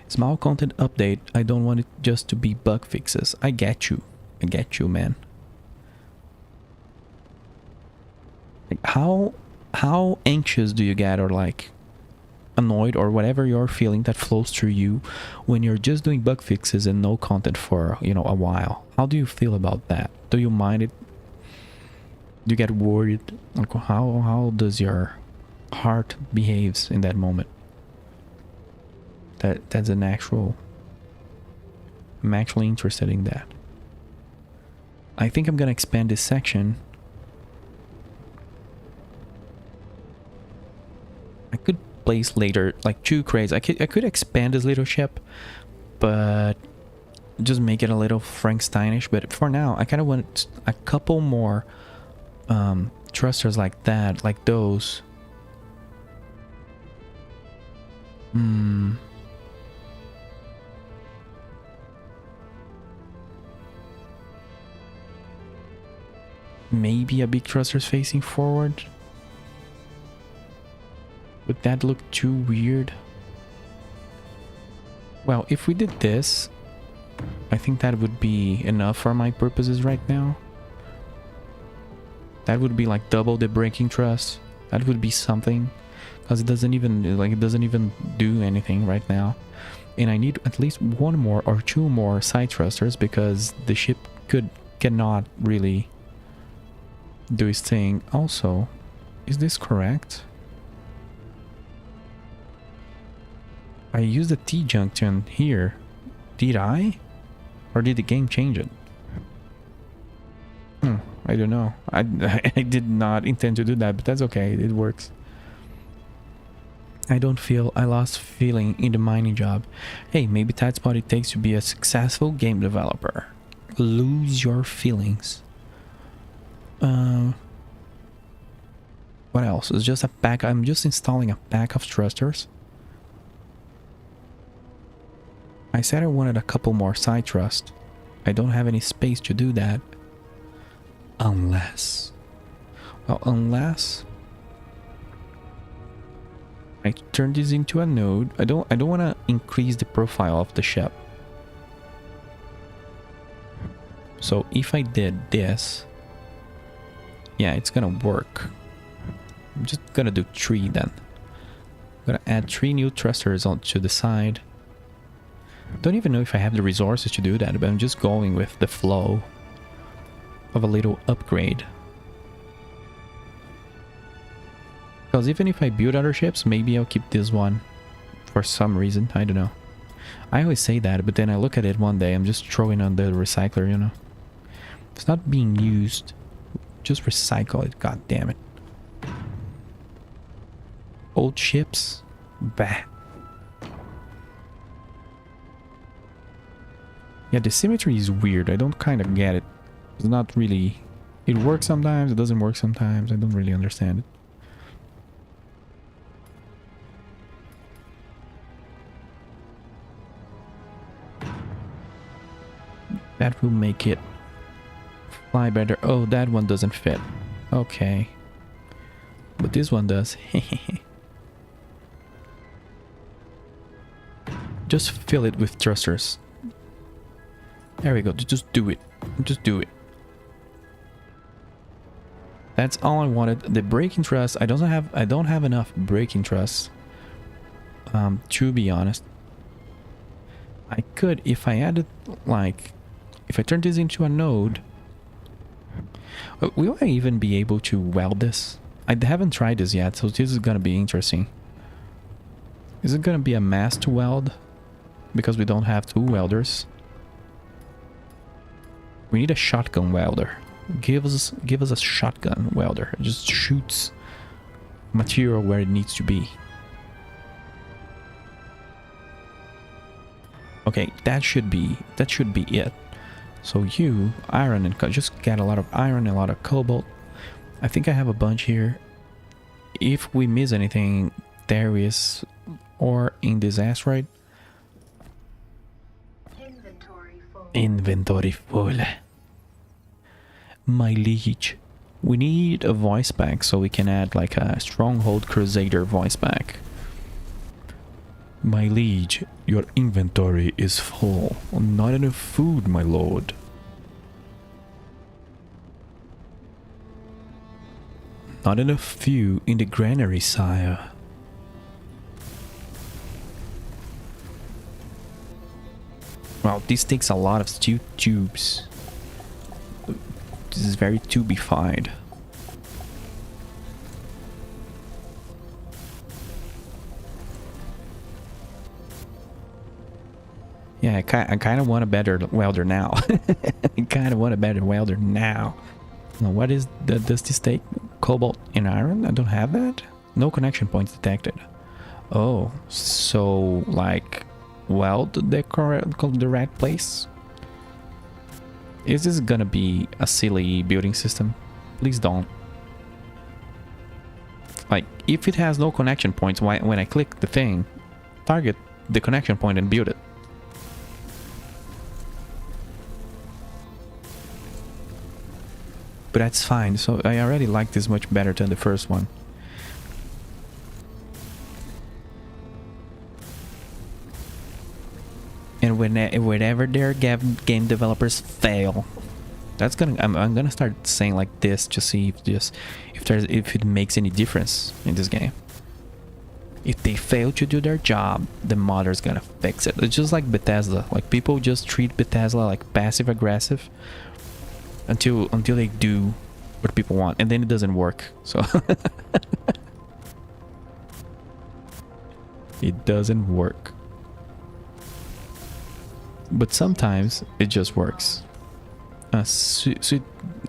Small content update. I don't want it just to be bug fixes. I get you. I get you, man. Like how anxious do you get, or like annoyed, or whatever you're feeling that flows through you when you're just doing bug fixes and no content for, you know, a while? How do you feel about that? Do you mind it? Do you get worried? Like how does your heart behaves in that moment? That's an actual... I'm actually interested in that. I think I'm gonna expand this section. I could place later like 2 crates. I could expand this little ship, but just make it a little Frankensteinish. But for now, I kind of want a couple more thrusters like that, like those. Maybe a big thruster's facing forward. Would that look too weird? Well, if we did this, I think that would be enough for my purposes right now. That would be like double the braking thrust. That would be something, because it doesn't even do anything right now. And I need at least 1 more or 2 more side thrusters, because the ship cannot really do its thing. Also, is this correct? I used the T-junction here. Did I? Or did the game change it? I don't know. I did not intend to do that, but that's okay. It works. I don't feel I lost feeling in the mining job. Hey, maybe that's what it takes to be a successful game developer. Lose your feelings. What else? It's just a pack. I'm just installing a pack of thrusters. I said I wanted a couple more side thrust. I don't have any space to do that. Unless I turn this into a node. I don't want to increase the profile of the ship. So if I did this, yeah, it's gonna work. I'm just gonna do 3 then. I'm gonna add 3 new thrusters onto the side. Don't even know if I have the resources to do that, but I'm just going with the flow of a little upgrade. Because even if I build other ships, maybe I'll keep this one for some reason. I don't know. I always say that, but then I look at it one day, I'm just throwing on the recycler, you know. It's not being used. Just recycle it, god damn it. Old ships? Bah. Yeah, the symmetry is weird. I don't kind of get it. It's not really... It works sometimes, it doesn't work sometimes. I don't really understand it. That will make it fly better. Oh, that one doesn't fit. Okay. But this one does. Just fill it with thrusters. There we go. Just do it. Just do it. That's all I wanted. The braking thrust. I don't have enough braking thrust. To be honest, I could if I added like. If I turn this into a node, will I even be able to weld this? I haven't tried this yet, so this is gonna be interesting. Is it gonna be a mass to weld? Because we don't have 2 welders. We need a shotgun welder. Give us a shotgun welder. It just shoots material where it needs to be. Okay, that should be it. So you, iron and just get a lot of iron and a lot of cobalt. I think I have a bunch here. If we miss anything, there is ore in this asteroid. Inventory full. Inventory full. My liege. We need a voice pack so we can add like a Stronghold Crusader voice pack. My liege, your inventory is full. Not enough food, my lord. Not enough fuel in the granary, sire. Wow, this takes a lot of steel tubes. This is very tubified. Yeah, I kind of want a better welder now. I kind of want a better welder now. Now, what is the, does this take? Cobalt and iron? I don't have that. No connection points detected. Oh, so like weld the right place? Is this gonna be a silly building system? Please don't. Like, if it has no connection points, when I click the thing, target the connection point and build it. But that's fine. So I already like this much better than the first one. And whenever their game developers fail, that's gonna I'm gonna start saying like this to see if it makes any difference in this game. If they fail to do their job, the modder's gonna fix it. It's just like Bethesda. Like, people just treat Bethesda like passive aggressive until they do what people want, and then it doesn't work. So it doesn't work. But sometimes it just works.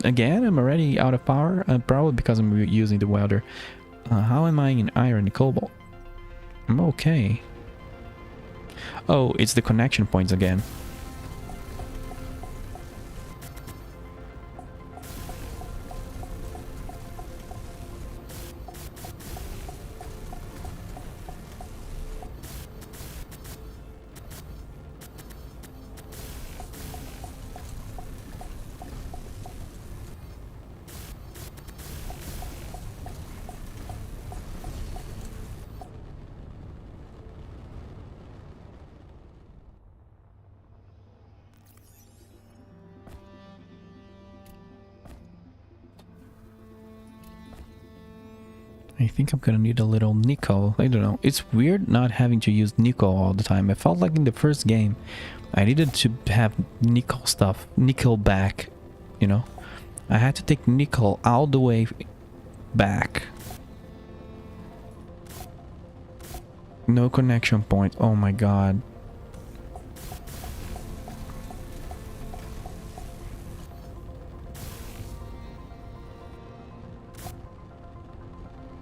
again, I'm already out of power, probably because I'm using the welder. How am I in iron and cobalt? I'm okay. Oh, it's the connection points again. I think I'm gonna need a little nickel. I don't know. It's weird not having to use nickel all the time. I felt like in the first game, I needed to have nickel stuff, nickel back, you know? I had to take nickel all the way back. No connection point. Oh my god.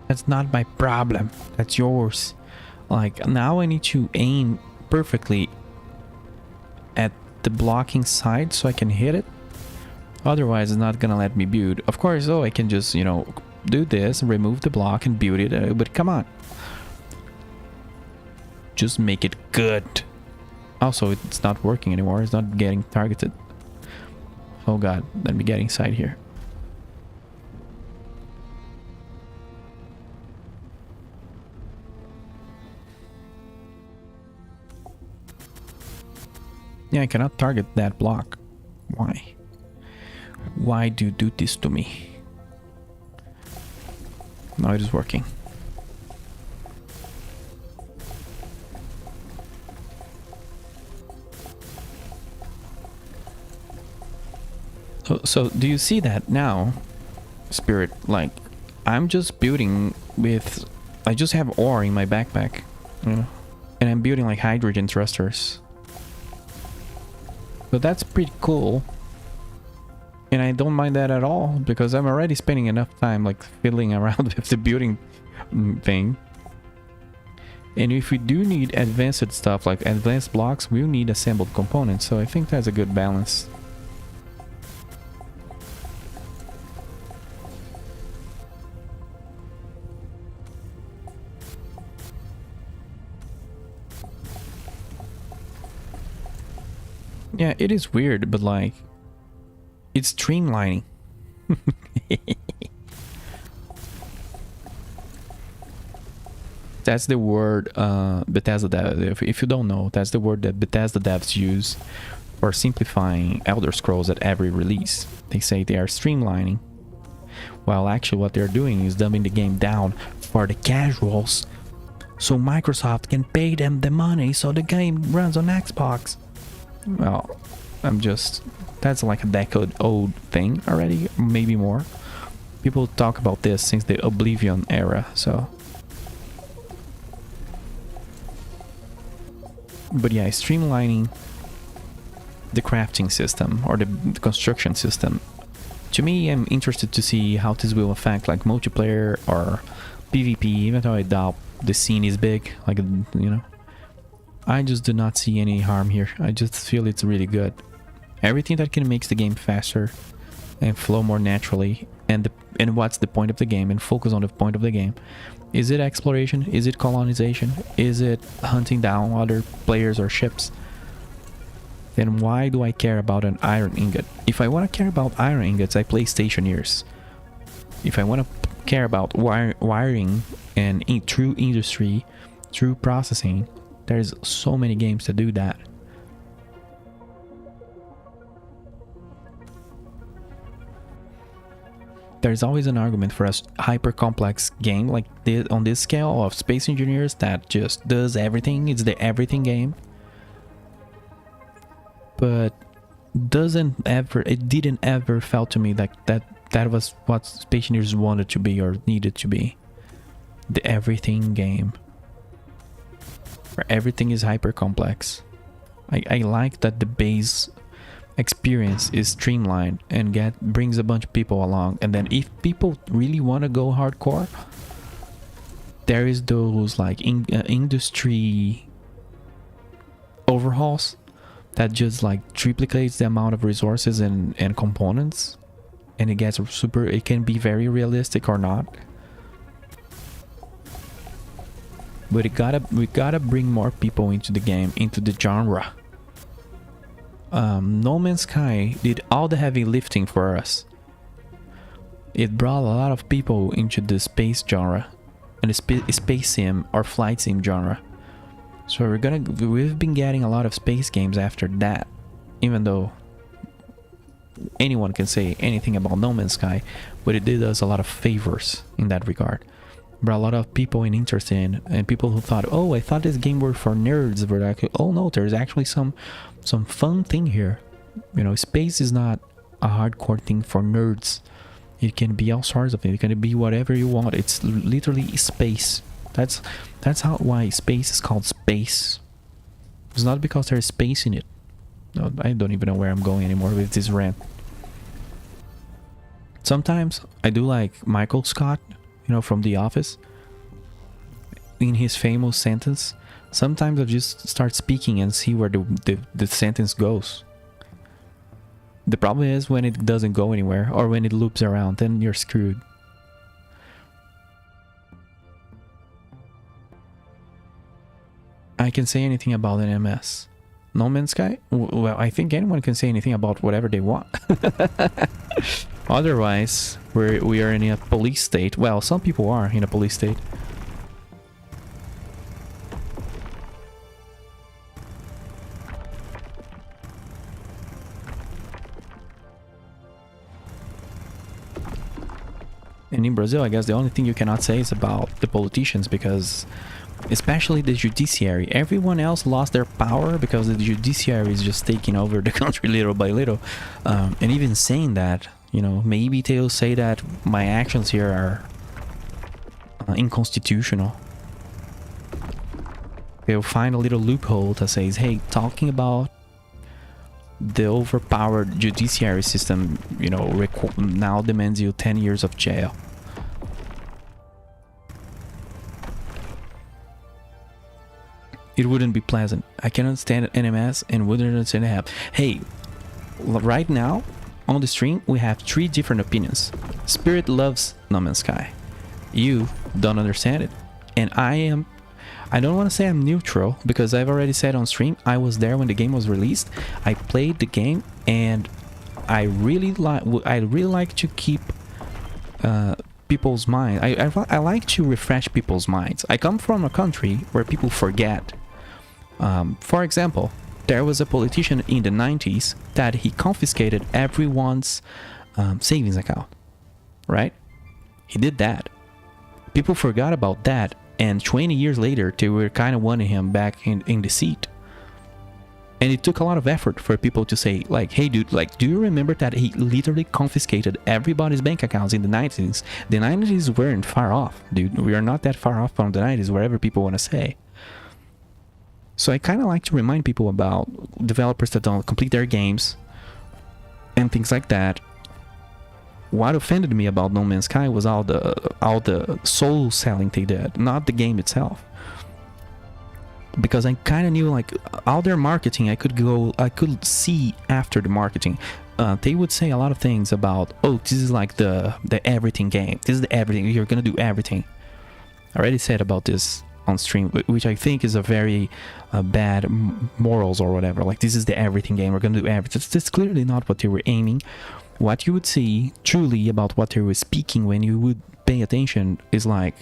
That's not my problem. That's yours. Like, now I need to aim perfectly at the blocking side so I can hit it. Otherwise, it's not gonna let me build. Of course, though, I can just, you know, do this, remove the block and build it. But come on. Just make it good. Also, it's not working anymore. It's not getting targeted. Oh god, let me get inside here. Yeah, I cannot target that block. Why? Why do you do this to me? Now it is working. So do you see that now, Spirit? Like, I'm just building with... I just have ore in my backpack, you know? And I'm building like hydrogen thrusters. So that's pretty cool. And I don't mind that at all, because I'm already spending enough time like fiddling around with the building thing. And if we do need advanced stuff like advanced blocks, we'll need assembled components. So I think that's a good balance. Yeah, it is weird, but like, it's streamlining. That's the word Bethesda dev. If you don't know, that's the word that Bethesda devs use for simplifying Elder Scrolls at every release. They say they are streamlining, while actually what they're doing is dumbing the game down for the casuals, so Microsoft can pay them the money so the game runs on Xbox. Well, that's like a decade old thing already, maybe more. People talk about this since the Oblivion era, so. But yeah, streamlining the crafting system or the construction system. To me, I'm interested to see how this will affect like multiplayer or PvP, even though I doubt the scene is big, like, you know. I just do not see any harm here. I just feel it's really good. Everything that can make the game faster and flow more naturally, and what's the point of the game, and focus on the point of the game. Is it exploration? Is it colonization? Is it hunting down other players or ships? Then why do I care about an iron ingot? If I want to care about iron ingots, I play Stationeers. If I want to care about wiring and true industry, true processing, there's so many games that do that. There's always an argument for a hyper complex game like this, on this scale of Space Engineers, that just does everything. It's the everything game. But it didn't ever felt to me like that was what Space Engineers wanted to be or needed to be. The everything game. Where everything is hyper complex. I like that the base experience is streamlined and brings a bunch of people along. And then if people really want to go hardcore, there is those like industry overhauls that just like triplicates the amount of resources and components, and it can be very realistic or not. But we gotta bring more people into the game, into the genre. No Man's Sky did all the heavy lifting for us. It brought a lot of people into the space genre and the space sim or flight sim genre. So we've been getting a lot of space games after that, even though anyone can say anything about No Man's Sky, but it did us a lot of favors in that regard. Brought a lot of people interest in, and people who thought, oh, I thought this game were for nerds, were like, oh no, there's actually some fun thing here. You know, space is not a hardcore thing for nerds. It can be all sorts of things. It can be whatever you want. It's literally space. That's why space is called space. It's not because there's space in it. No, I don't even know where I'm going anymore with this rant. Sometimes I do like Michael Scott, you know, from The Office, in his famous sentence. Sometimes I just start speaking and see where the sentence goes. The problem is when it doesn't go anywhere, or when it loops around, then you're screwed. I can say anything about an MS. No Man's Sky? Well, I think anyone can say anything about whatever they want. Otherwise, we are in a police state. Well, some people are in a police state. And in Brazil, I guess the only thing you cannot say is about the politicians, because especially the judiciary. Everyone else lost their power because the judiciary is just taking over the country little by little. And even saying that, you know, maybe they'll say that my actions here are unconstitutional. They'll find a little loophole that says, hey, talking about the overpowered judiciary system, you know, now demands you 10 years of jail. It wouldn't be pleasant. I cannot stand NMS and wouldn't understand it. Hey, right now on the stream we have 3 different opinions. Spirit loves No Man's Sky. You don't understand it, and I don't want to say I'm neutral, because I've already said on stream I was there when the game was released. I played the game, and I really like to keep people's mind. I like to refresh people's minds. I come from a country where people forget. For example, there was a politician in the 90s that he confiscated everyone's savings account, right? He did that. People forgot about that, and 20 years later they were kind of wanting him back in the seat. And it took a lot of effort for people to say, like, hey dude, like, do you remember that he literally confiscated everybody's bank accounts in the 90s? The 90s weren't far off, dude. We are not that far off from the 90s, wherever people want to say. So I kind of like to remind people about developers that don't complete their games and things like that. What offended me about No Man's Sky was all the soul selling they did, not the game itself. Because I kind of knew, like, all their marketing, I could see after the marketing. They would say a lot of things about, oh, this is like the everything game. This is the everything. You're gonna do everything. I already said about this on stream, which I think is a very bad morals or whatever. Like, this is the everything game. We're gonna do everything. That's clearly not what they were aiming. What you would see truly about what they were speaking when you would pay attention is like,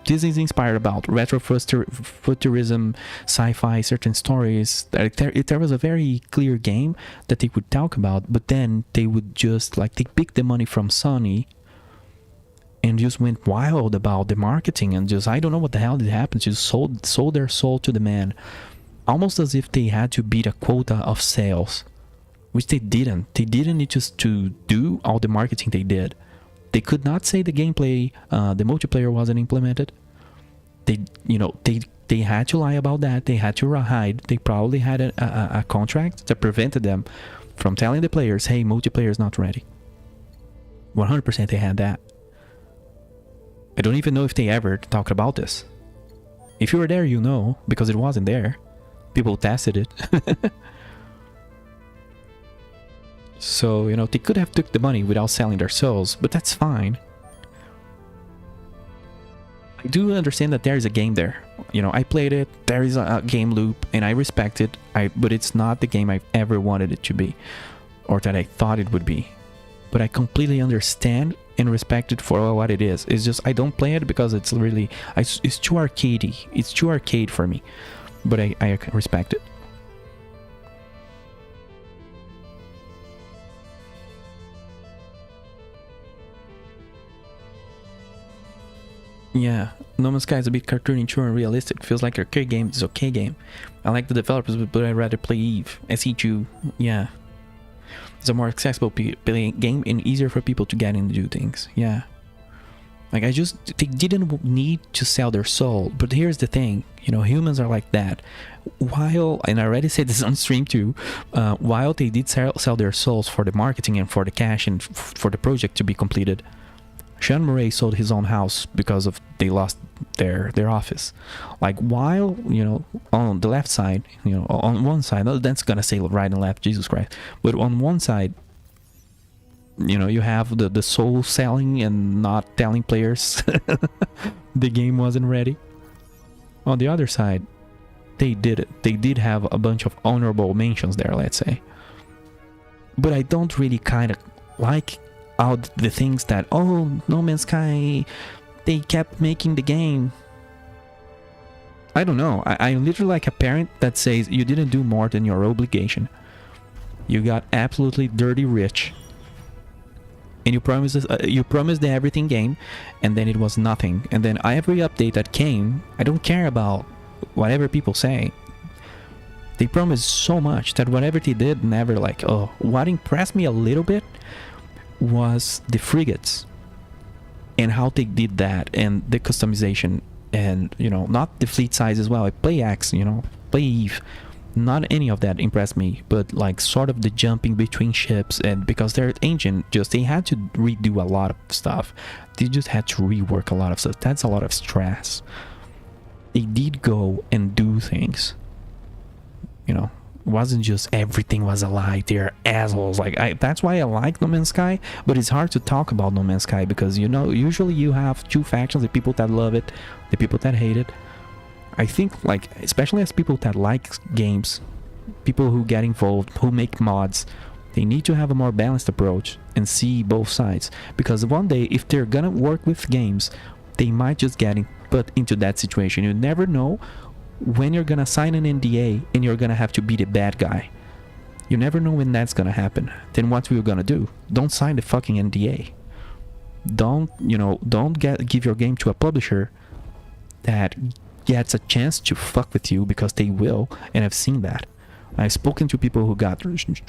this is inspired about retrofuturism, sci-fi, certain stories. There was a very clear game that they would talk about, but then they would just, like, they picked the money from Sony and just went wild about the marketing, and just, I don't know what the hell did happen, just sold their soul to the man, almost as if they had to beat a quota of sales, which they didn't. They didn't need just to do all the marketing they did. They could not say the gameplay, the multiplayer wasn't implemented. They had to lie about that. They had to hide. They probably had a contract that prevented them from telling the players, hey, multiplayer is not ready. 100% they had that. I don't even know if they ever talked about this. If you were there, you know, because it wasn't there. People tested it. So, you know, they could have took the money without selling their souls, but that's fine. I do understand that there is a game there. You know, I played it, there is a game loop, and I respect it, but it's not the game I've ever wanted it to be, or that I thought it would be. But I completely understand and respect it for what it is. It's just, I don't play it because it's really, it's too arcadey. It's too arcade for me, but I respect it. Yeah, No Man's Sky is a bit cartoony, true and realistic. Feels like an arcade game. It's okay game. I like the developers, but I'd rather play Eve. SE2, yeah. It's a more accessible game and easier for people to get in and do things. Yeah. Like, they didn't need to sell their soul. But here's the thing, you know, humans are like that. While, and I already said this on stream too, while they did sell their souls for the marketing and for the cash and for the project to be completed, Sean Murray sold his own house because of they lost their office. Like, while, you know, on the left side, you know, on one side, that's gonna say right and left, Jesus Christ, but on one side, you know, you have the soul selling and not telling players the game wasn't ready. On the other side, they did it. They did have a bunch of honorable mentions there, let's say. But I don't really kind of like out the things that, oh, No Man's Sky, they kept making the game. I don't know. I'm literally like a parent that says you didn't do more than your obligation. You got absolutely dirty rich. And you promised the everything game, and then it was nothing. And then every update that came, I don't care about whatever people say. They promised so much that whatever they did never, like, oh, what impressed me a little bit was the frigates and how they did that, and the customization, and, you know, not the fleet size as well. I play X, you know, play Eve. Not any of that impressed me, but like sort of the jumping between ships, and because their engine they had to redo a lot of stuff. They just had to rework a lot of stuff. That's a lot of stress. They did go and do things, you know. It wasn't just everything was a lie. They're assholes. Like, that's why I like No Man's Sky, but it's hard to talk about No Man's Sky because, you know, usually you have two factions: the people that love it, the people that hate it. I think, like, especially as people that like games, people who get involved, who make mods, they need to have a more balanced approach and see both sides. Because one day, if they're gonna work with games, they might just get put into that situation. You never know when you're gonna sign an NDA and you're gonna have to be the bad guy. You never know when that's gonna happen. Then what we're gonna do? Don't sign the fucking NDA. Don't give your game to a publisher that gets a chance to fuck with you, because they will, and I've seen that. I've spoken to people who got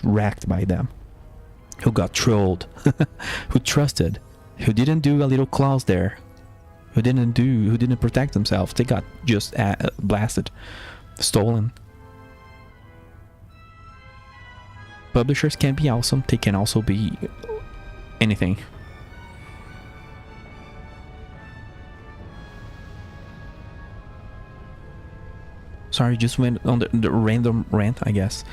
wrecked by them, who got trolled, who trusted, who didn't do a little clause there, who didn't protect themselves. They got just blasted, stolen. Publishers can be awesome. They can also be anything. Sorry, just went on the random rant, I guess.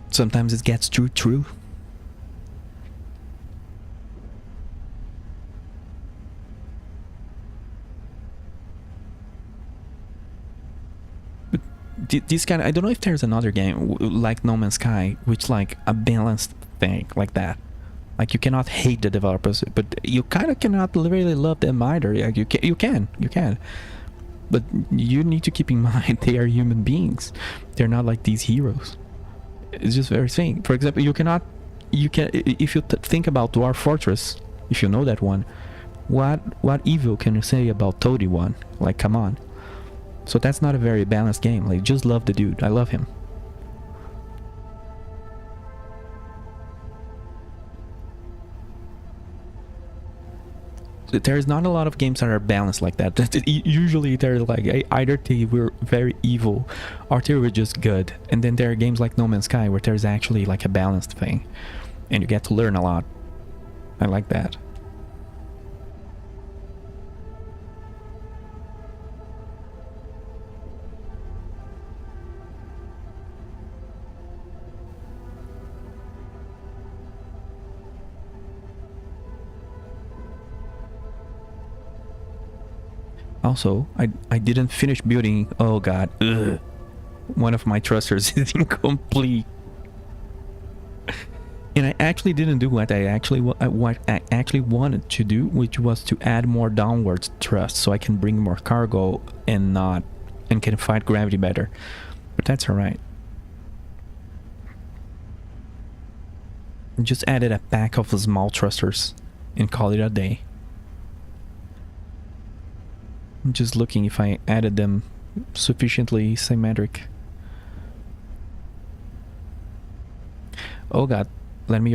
Sometimes it gets too true. But this kind of, I don't know if there's another game like No Man's Sky, which like a balanced thing like that. Like, you cannot hate the developers, but you kind of cannot really love them either. Like, you can. But you need to keep in mind they are human beings. They're not like these heroes. It's just very thing. For example, if you think about Dwarf Fortress, if you know that one, what evil can you say about Toady one? Like, come on. So that's not a very balanced game. Like, just love the dude. I love him. there's not a lot of games that are balanced like that. Usually they're like either they were very evil or they were just good, and then there are games like No Man's Sky where there's actually like a balanced thing and you get to learn a lot. I like that. Also, I didn't finish building. Oh god. Ugh. One of my thrusters is incomplete. And I actually didn't do what I actually wanted to do, which was to add more downwards thrust so I can bring more cargo and can fight gravity better. But that's alright. Just added a pack of small thrusters and call it a day. I'm just looking if I added them sufficiently symmetric. Oh god, let me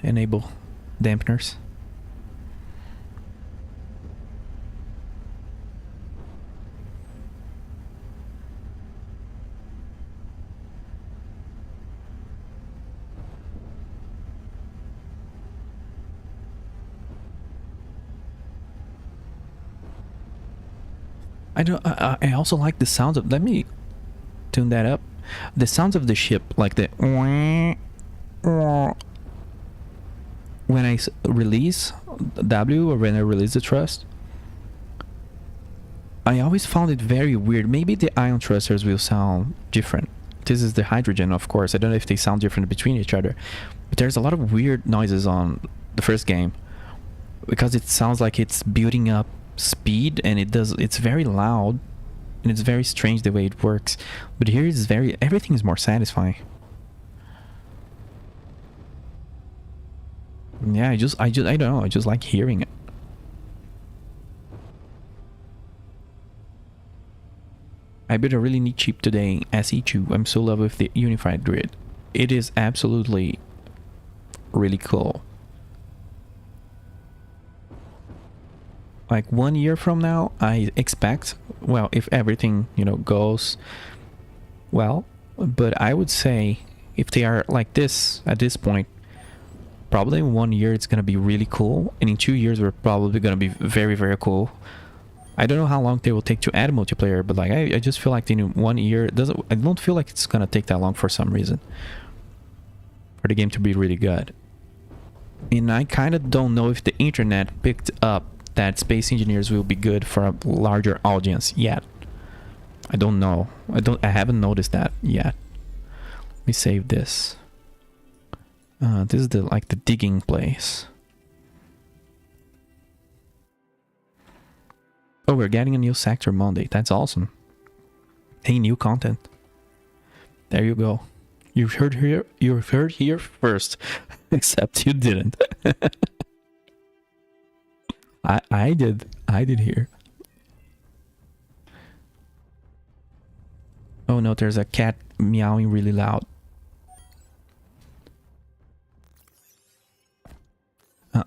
enable dampeners. I also like the sounds of, let me tune that up. The sounds of the ship, like the when I release W or when I release the thrust, I always found it very weird. Maybe the ion thrusters will sound different. This is the hydrogen, of course. I don't know if they sound different between each other, but there's a lot of weird noises on the first game because it sounds like it's building up speed, and it's very loud, and it's very strange the way it works. But here it's everything is more satisfying. Yeah, I don't know, I just like hearing it. I built a really neat ship today, SE2. I'm so in love with the unified grid. It is absolutely really cool. Like 1 year from now, I expect, well, if everything, goes well, but I would say if they are like this at this point, probably in 1 year it's gonna be really cool, and in 2 years we're probably gonna be very, very cool. I don't know how long they will take to add multiplayer, but like I just feel like in 1 year, I don't feel like it's gonna take that long for some reason for the game to be really good. And I kind of don't know if the internet picked up that Space Engineers will be good for a larger audience yet. I don't know. I haven't noticed that yet. Let me save this. This is the digging place. Oh, we're getting a new sector Monday. That's awesome. Hey, new content. There you go. You've heard here first. Except you didn't. I did hear. Oh no, there's a cat meowing really loud.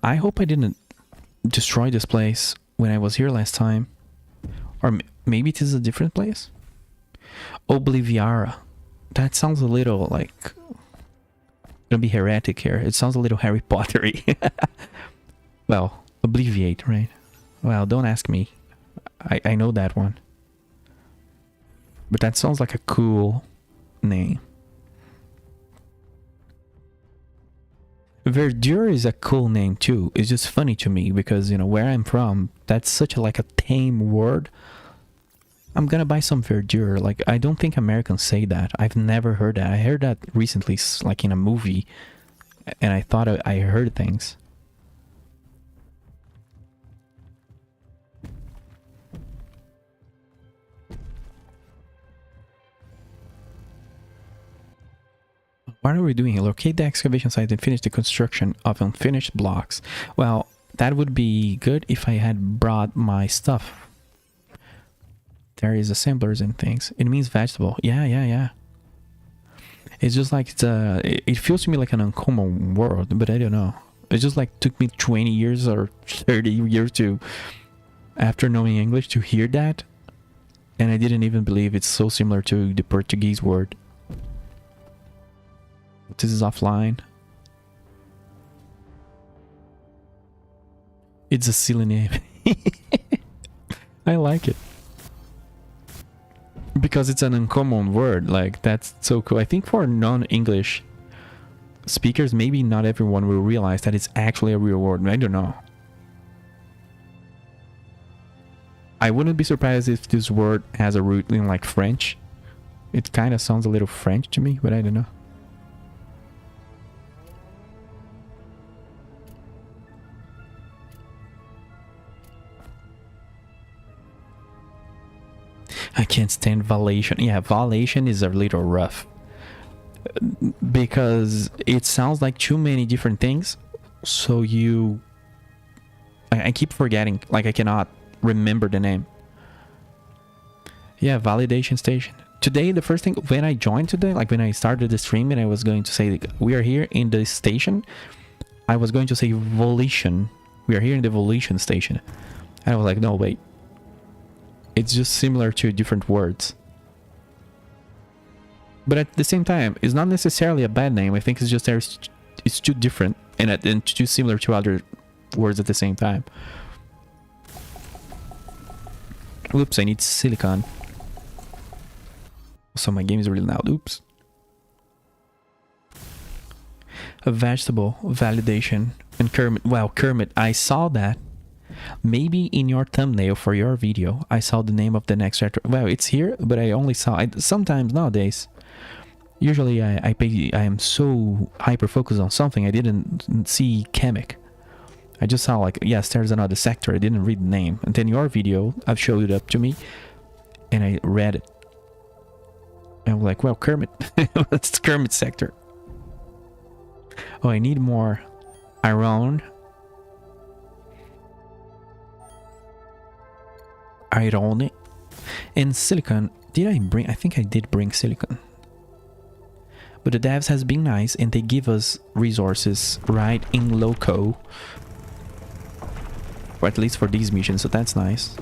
I hope I didn't destroy this place when I was here last time. Or maybe it is a different place? Obliviara. That sounds a little like... gonna be heretic here. It sounds a little Harry Pottery. Well, Obliviate, right? Well, don't ask me. I know that one. But that sounds like a cool name. Verdure is a cool name too. It's just funny to me because, where I'm from, that's such a tame word. I'm gonna buy some verdure. Like, I don't think Americans say that. I've never heard that. I heard that recently, like in a movie, and I thought I heard things. What are we doing here? Locate the excavation site and finish the construction of unfinished blocks. Well, that would be good if I had brought my stuff. There is assemblers and things. It means vegetable. Yeah. It's just like it feels to me like an uncommon word, but I don't know. It just like took me 20 years or 30 years to, after knowing English, to hear that. And I didn't even believe it's so similar to the Portuguese word. This is offline. It's a silly name. I like it. Because it's an uncommon word. Like, that's so cool. I think for non-English speakers, maybe not everyone will realize that it's actually a real word. I don't know. I wouldn't be surprised if this word has a root in like French. It kind of sounds a little French to me, but I don't know. I can't stand valation. Yeah, valation is a little rough. Because it sounds like too many different things. So you... I keep forgetting. Like, I cannot remember the name. Yeah, validation station. Today, the first thing... When I joined today, like when I started the stream and I was going to say, like, we are here in the station. I was going to say volition. We are here in the volition station. And I was like, no, wait. It's just similar to different words. But at the same time, it's not necessarily a bad name. I think it's just it's too different and too similar to other words at the same time. Oops, I need silicon. So my game is really loud. Oops. A vegetable validation and Kermit. Wow, Kermit, I saw that. Maybe in your thumbnail for your video, I saw the name of the next chapter. Well, it's here, but I only saw it sometimes nowadays. Usually I am so hyper focused on something I didn't see Kemik. I just saw like, yes, there's another sector. I didn't read the name. And then your video, I've showed it up to me and I read it. And I'm like, well, Kermit. It's Kermit sector. Oh, I need more iron. Iron and silicon. Did I bring? I think I did bring silicon. But the devs has been nice and they give us resources right in loco. Or at least for these missions, so that's nice.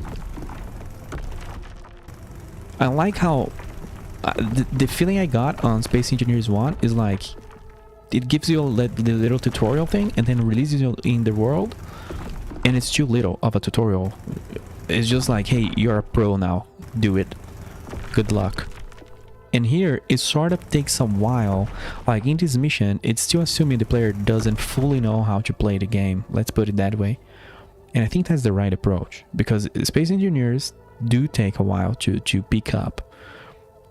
I like how the feeling I got on Space Engineers 1 is like it gives you the little tutorial thing and then releases you in the world, and it's too little of a tutorial. It's just like, hey, you're a pro now, do it, good luck. And here it sort of takes a while. Like in this mission, it's still assuming the player doesn't fully know how to play the game, let's put it that way. And I think that's the right approach, because Space Engineers do take a while to pick up.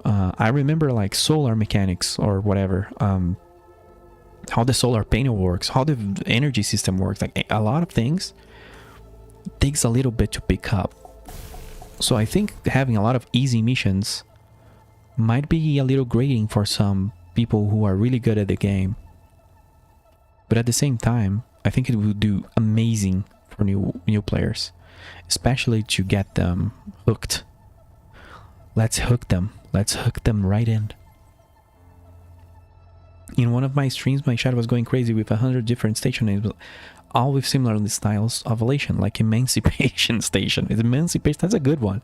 I remember like solar mechanics or whatever, how the solar panel works, how the energy system works, like a lot of things takes a little bit to pick up. So I think having a lot of easy missions might be a little grating for some people who are really good at the game. But at the same time, I think it would do amazing for new players, especially to get them hooked. Let's hook them. Let's hook them right in. In one of my streams, my chat was going crazy with 100 different station names, all with similar styles of elation, like Emancipation Station. Emancipation, that's a good one.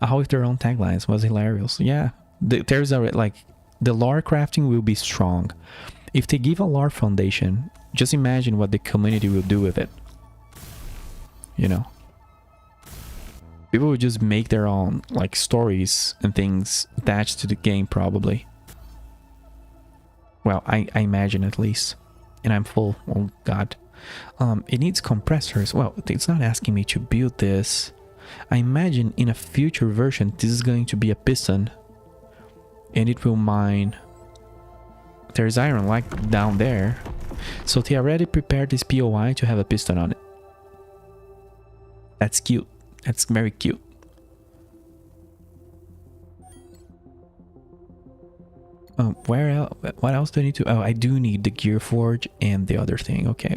All with their own taglines, was hilarious. Yeah, there's a, like, the lore crafting will be strong. If they give a lore foundation, just imagine what the community will do with it. You know? People will just make their own, like, stories and things attached to the game, probably. Well, I imagine at least. And I'm full. Oh, God. It needs compressors. Well, it's not asking me to build this. I imagine in a future version, this is going to be a piston. And it will mine. There's iron like down there. So they already prepared this POI to have a piston on it. That's cute. That's very cute. Where else? What else do I need to? Oh, I do need the gear forge and the other thing. Okay.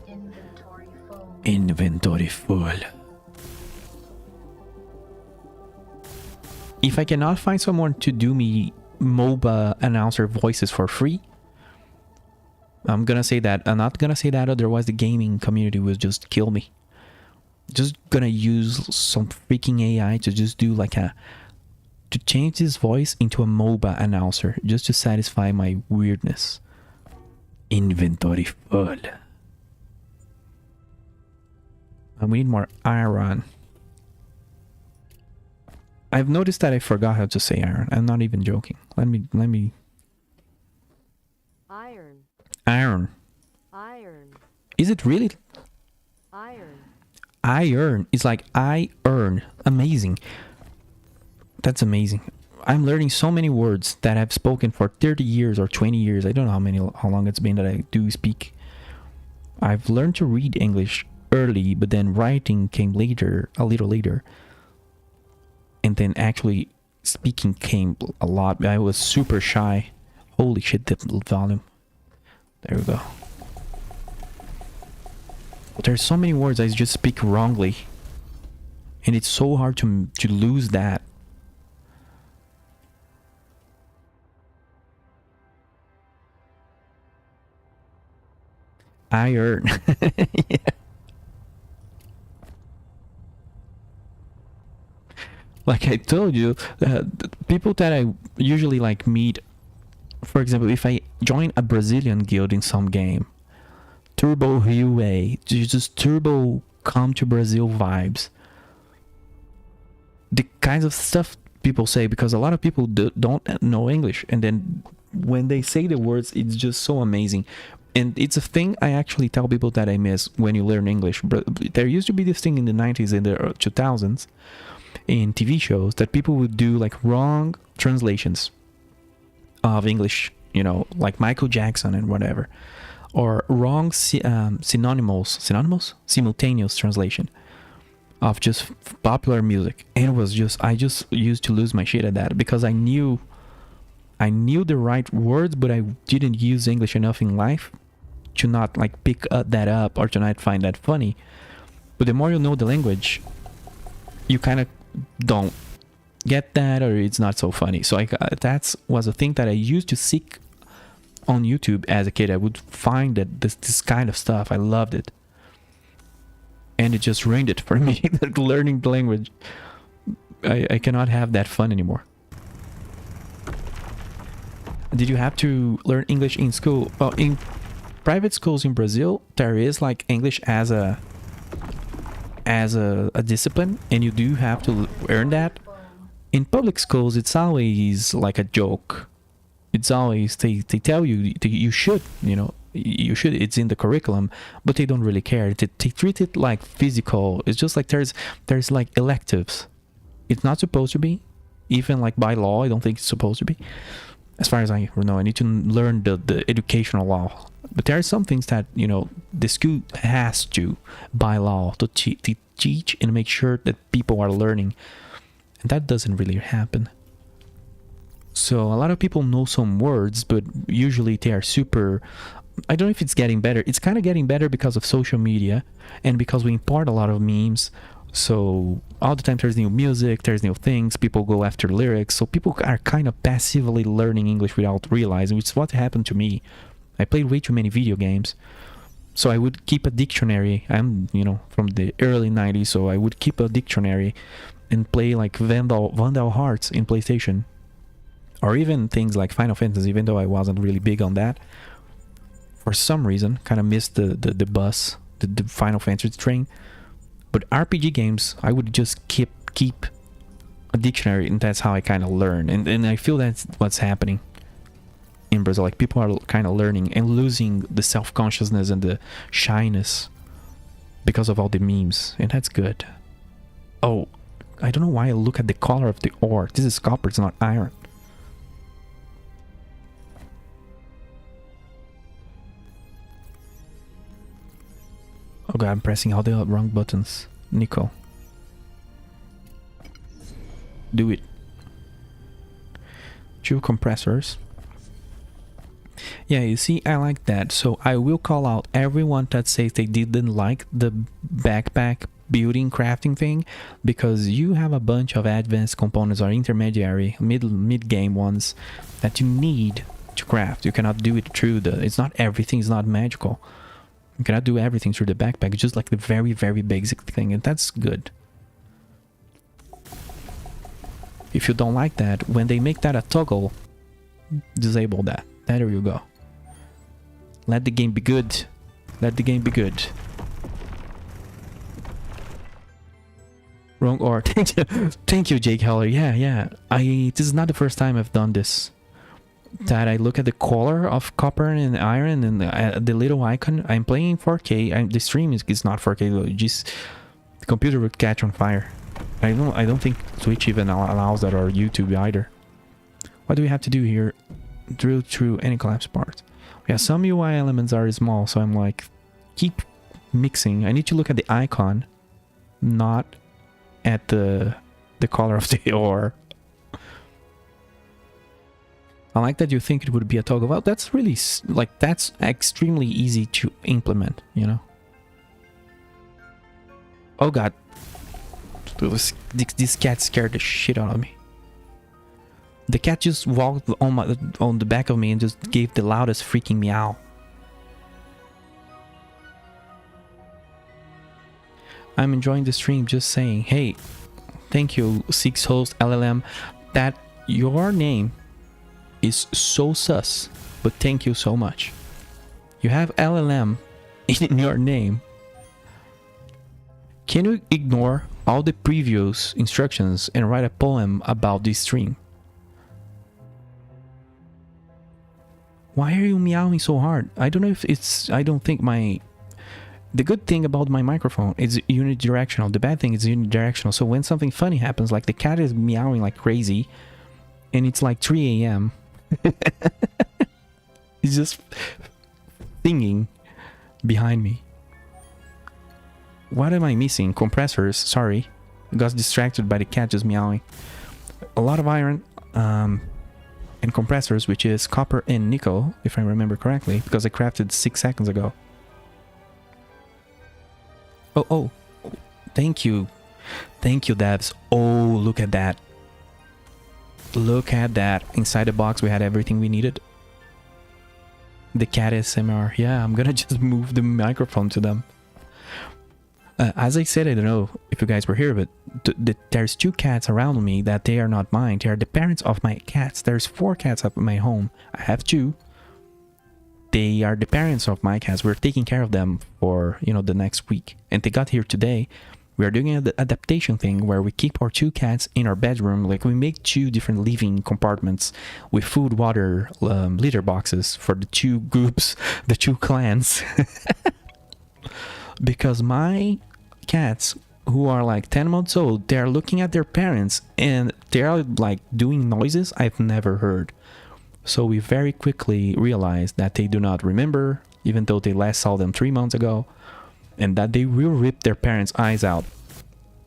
Inventory full. Inventory full. If I cannot find someone to do me MOBA announcer voices for free, I'm gonna say that. I'm not gonna say that, otherwise the gaming community will just kill me. Just gonna use some freaking AI to just do like to change his voice into a MOBA announcer just to satisfy my weirdness. Inventory full. And we need more iron. I've noticed that I forgot how to say iron. I'm not even joking. Let me Iron. iron. Iron. Is it really? Iron. Iron. It's like I earn. Amazing. That's amazing. I'm learning so many words that I've spoken for 30 years or 20 years. I don't know how long it's been that I do speak. I've learned to read English early, but then writing came later, a little later. And then actually speaking came a lot. I was super shy. Holy shit, the volume. There we go. But there's so many words I just speak wrongly. And it's so hard to lose that. Iron. Yeah. Like I told you, people that I usually like meet, for example, if I join a Brazilian guild in some game, Turbo Rio, just Turbo come to Brazil vibes. The kinds of stuff people say, because a lot of people don't know English, and then when they say the words, it's just so amazing. And it's a thing I actually tell people that I miss when you learn English. There used to be this thing in the 90s and the 2000s in TV shows that people would do like wrong translations of English, you know, like Michael Jackson and whatever, or wrong simultaneous translation of just popular music. And it was just, I just used to lose my shit at that, because I knew the right words, but I didn't use English enough in life to not like pick that up or to not find that funny. But the more you know the language, you kind of don't get that, or it's not so funny. So that was a thing that I used to seek on YouTube as a kid. I would find that this kind of stuff, I loved it, and it just ruined it for me. Learning the language, I cannot have that fun anymore. Did you have to learn English in school? Well, in private schools in Brazil, there is like English as a discipline, and you do have to earn that. In public schools, it's always like a joke. It's always, they tell you you should, you know, you should, it's in the curriculum, but they don't really care. They treat it like physical. It's just like there's like electives. It's not supposed to be, even like by law. I don't think it's supposed to be. As far as I know, I need to learn the educational law. But there are some things that, you know, the school has to, by law, to teach and make sure that people are learning. And that doesn't really happen. So a lot of people know some words, but usually they are super... I don't know if it's getting better. It's kind of getting better because of social media and because we import a lot of memes. So all the time there's new music, there's new things, people go after lyrics. So people are kind of passively learning English without realizing, which is what happened to me. I played way too many video games. So I would keep a dictionary. I'm, you know, from the early 90s, so I would keep a dictionary and play like Vandal Hearts in PlayStation. Or even things like Final Fantasy, even though I wasn't really big on that. For some reason, kind of missed the bus, the Final Fantasy train. But RPG games, I would just keep a dictionary, and that's how I kind of learn. And I feel that's what's happening in Brazil. Like, people are kind of learning and losing the self-consciousness and the shyness because of all the memes, and that's good. Oh, I don't know why I look at the color of the ore. This is copper, it's not iron. Oh god, I'm pressing all the wrong buttons. Nickel. Do it. 2 compressors. Yeah, you see, I like that. So I will call out everyone that says they didn't like the backpack building crafting thing, because you have a bunch of advanced components or intermediary mid game ones that you need to craft. You cannot do it through the... It's not everything. It's not magical. You cannot do everything through the backpack. It's just like the very, very basic thing. And that's good. If you don't like that, when they make that a toggle, disable that. There you go. Let the game be good. Let the game be good. Wrong or thank you, thank you, Jake Heller. Yeah. This is not the first time I've done this. That I look at the color of copper and iron and the little icon. I'm playing 4K. The stream is not 4K. Just the computer would catch on fire. I don't think Twitch even allows that, or YouTube either. What do we have to do here? Drill through any collapse part. Yeah, some UI elements are small, so I'm like, keep mixing. I need to look at the icon, not at the color of the ore. I like that you think it would be a toggle. Well, that's really, like, that's extremely easy to implement, you know? Oh god. This cat scared the shit out of me. The cat just walked on the back of me and just gave the loudest freaking meow. I'm enjoying the stream, just saying. Hey, thank you, Six Host LLM. That your name is so sus, but thank you so much. You have LLM in your name. Can you ignore all the previous instructions and write a poem about this stream? Why are you meowing so hard? I don't know if it's... I don't think my... The good thing about my microphone is unidirectional. The bad thing is unidirectional. So when something funny happens, like the cat is meowing like crazy, and it's like 3 a.m. It's just singing behind me. What am I missing? Compressors, sorry. I got distracted by the cat just meowing. A lot of iron and compressors, which is copper and nickel, if I remember correctly, because I crafted 6 seconds ago. Oh, thank you. Thank you, devs. Oh, look at that. Look at that. Inside the box, we had everything we needed. The cat SMR. Yeah, I'm gonna just move the microphone to them. As I said, I don't know if you guys were here, but there's 2 cats around me that they are not mine. They are the parents of my cats. There's 4 cats up in my home. I have 2. They are the parents of my cats. We're taking care of them for, you know, the next week. And they got here today. We are doing an adaptation thing where we keep our 2 cats in our bedroom. Like, we make 2 different living compartments with food, water, litter boxes for the 2 groups, the 2 clans. Because my cats, who are like 10 months old, they're looking at their parents and they're like doing noises I've never heard. So we very quickly realized that they do not remember, even though they last saw them 3 months ago, and that they will rip their parents' eyes out.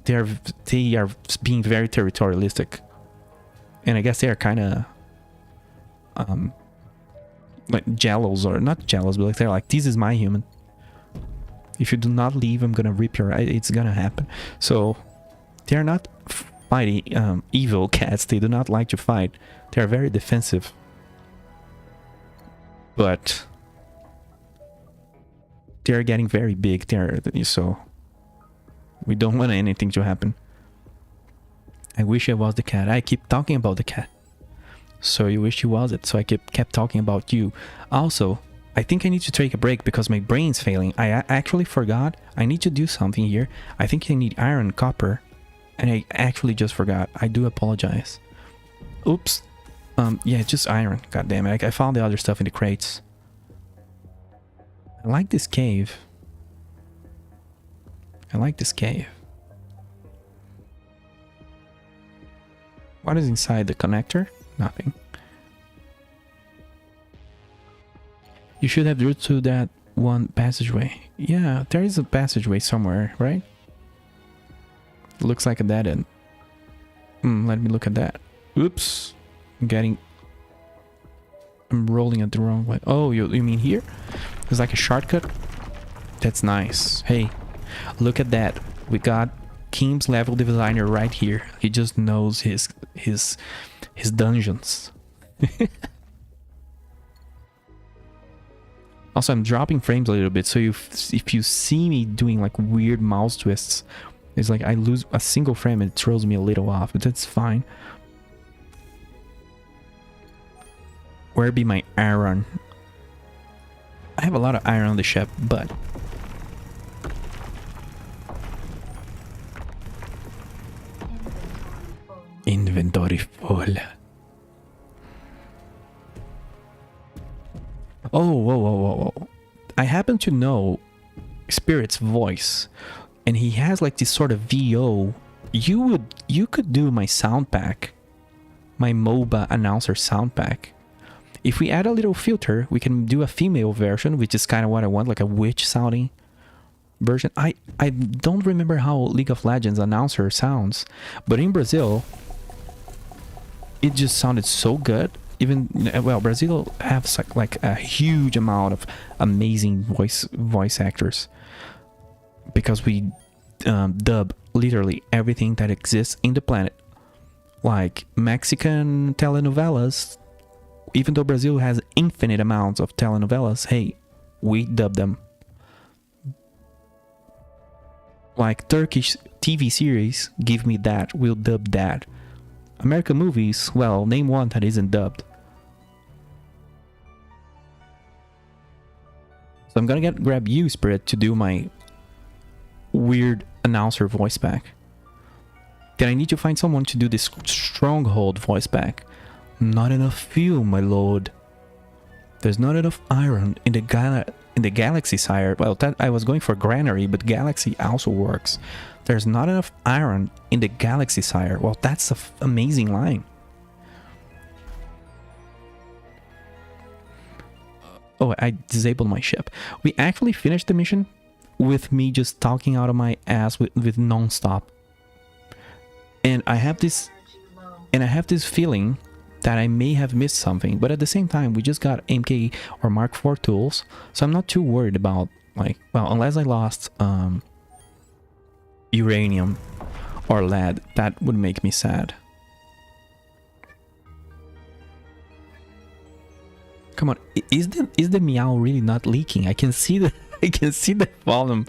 They are being very territorialistic. And I guess they are kind of like jealous, or not jealous, but like they're like, this is my human. If you do not leave, I'm gonna rip your eye. It's gonna happen. So they're not fighting evil cats. They do not like to fight. They are very defensive. But they're getting very big. So we don't want anything to happen. I wish I was the cat. I keep talking about the cat. So you wish you was it. So I kept talking about you. Also, I think I need to take a break because my brain's failing. I actually forgot. I need to do something here. I think I need iron and copper. And I actually just forgot. I do apologize. Oops. Yeah, just iron. God damn it. I found the other stuff in the crates. I like this cave. I like this cave. What is inside the connector? Nothing. You should have route to that one passageway. Yeah, there is a passageway somewhere, right? Looks like a dead end. Let me look at that. Oops. I'm rolling it the wrong way. Oh, you mean here? There's like a shortcut? That's nice. Hey, look at that. We got Kim's level designer right here. He just knows his dungeons. Also, I'm dropping frames a little bit, so if you see me doing like weird mouse twists, it's like I lose a single frame and it throws me a little off, but that's fine. Where be my iron? I have a lot of iron on the ship, but Inventory full. inventory full. Oh, whoa, whoa, whoa, whoa. I happen to know Spirit's voice, and he has like this sort of VO. You could do my sound pack, my MOBA announcer sound pack. If we add a little filter, we can do a female version, which is kind of what I want, like a witch sounding version. I don't remember how League of Legends announcer sounds, but in Brazil, it just sounded so good. Even, well, Brazil has like a huge amount of amazing voice actors, because we dub literally everything that exists in the planet. Like Mexican telenovelas, even though Brazil has infinite amounts of telenovelas, hey, we dub them. Like Turkish TV series, give me that, we'll dub that. American movies, well, name one that isn't dubbed. So I'm gonna grab you, Spirit, to do my weird announcer voice pack. Then I need to find someone to do this stronghold voice pack. Not enough fuel, my lord. There's not enough iron in the galaxy, sire. Well, that I was going for granary, but galaxy also works. There's not enough iron in the galaxy, sire. Well, that's an amazing line. Oh, I disabled my ship. We actually finished the mission with me just talking out of my ass with non-stop. And I have this feeling that I may have missed something, but at the same time, we just got MK or Mark IV tools, so I'm not too worried about, like, well, unless I lost uranium or lead, that would make me sad. Come on, is the meow really not leaking? I can see the volume.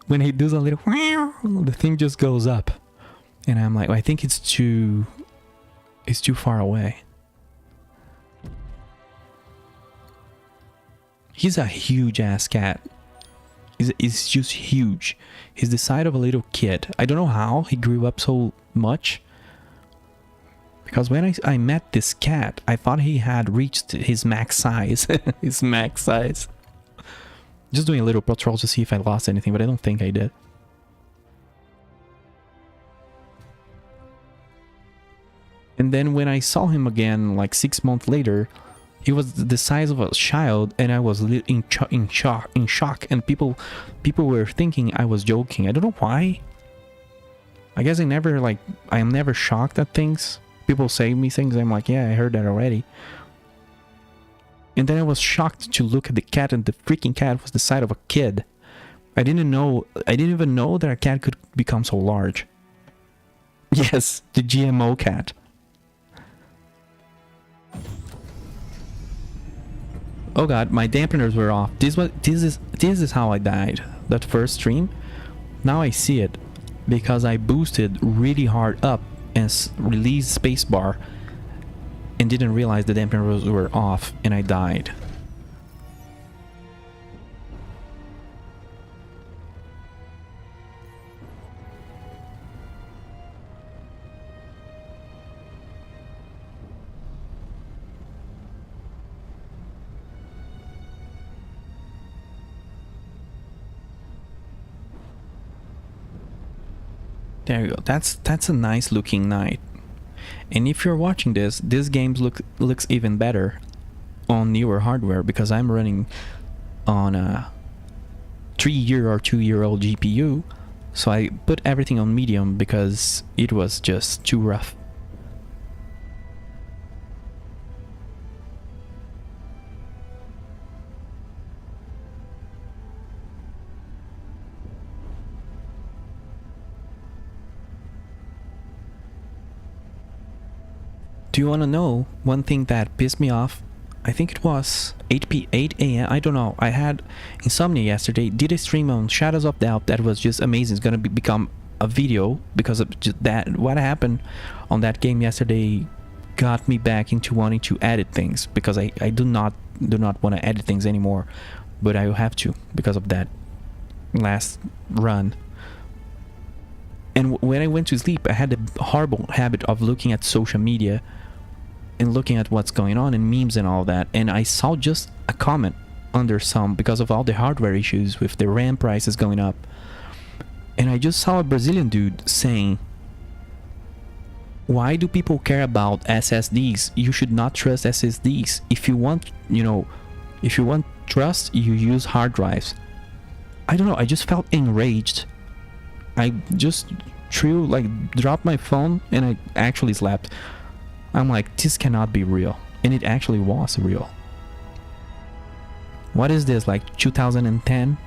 When he does a little, the thing just goes up, and I'm like, I think it's too far away. He's a huge ass cat. He's just huge. He's the size of a little kid. I don't know how he grew up so much. Because when I met this cat, I thought he had reached his max size. His max size. Just doing a little patrol to see if I lost anything, but I don't think I did. And then when I saw him again, like 6 months later, he was the size of a child, and I was in shock. And people were thinking I was joking. I don't know why. I guess I am never shocked at things. People say me things, I'm like, yeah, I heard that already. And then I was shocked to look at the cat, and the freaking cat was the size of a kid. I didn't even know that a cat could become so large. Yes, the GMO cat. Oh god, my dampeners were off. This is how I died. That first stream. Now I see it, because I boosted really hard up and released spacebar and didn't realize the dampeners were off, and I died. There you go. That's a nice looking night. And if you're watching this game looks even better on newer hardware, because I'm running on a 3-year or 2-year-old GPU. So I put everything on medium because it was just too rough. Do you want to know one thing that pissed me off I think it was 8 a.m. I don't know. I had insomnia yesterday. Did a stream on Shadows of Doubt that was just amazing. It's gonna become a video because of just that. What happened on that game yesterday got me back into wanting to edit things, because I do not want to edit things anymore, but I have to because of that last run. And when I went to sleep, I had the horrible habit of looking at social media and looking at what's going on and memes and all that, and I saw just a comment under some, because of all the hardware issues with the RAM prices going up, and I just saw a Brazilian dude saying, why do people care about SSDs? You should not trust SSDs. If you want, if you want trust, you use hard drives. I don't know, I just felt enraged. I just dropped my phone and I actually slept. I'm like, this cannot be real. And it actually was real. What is this, like 2010?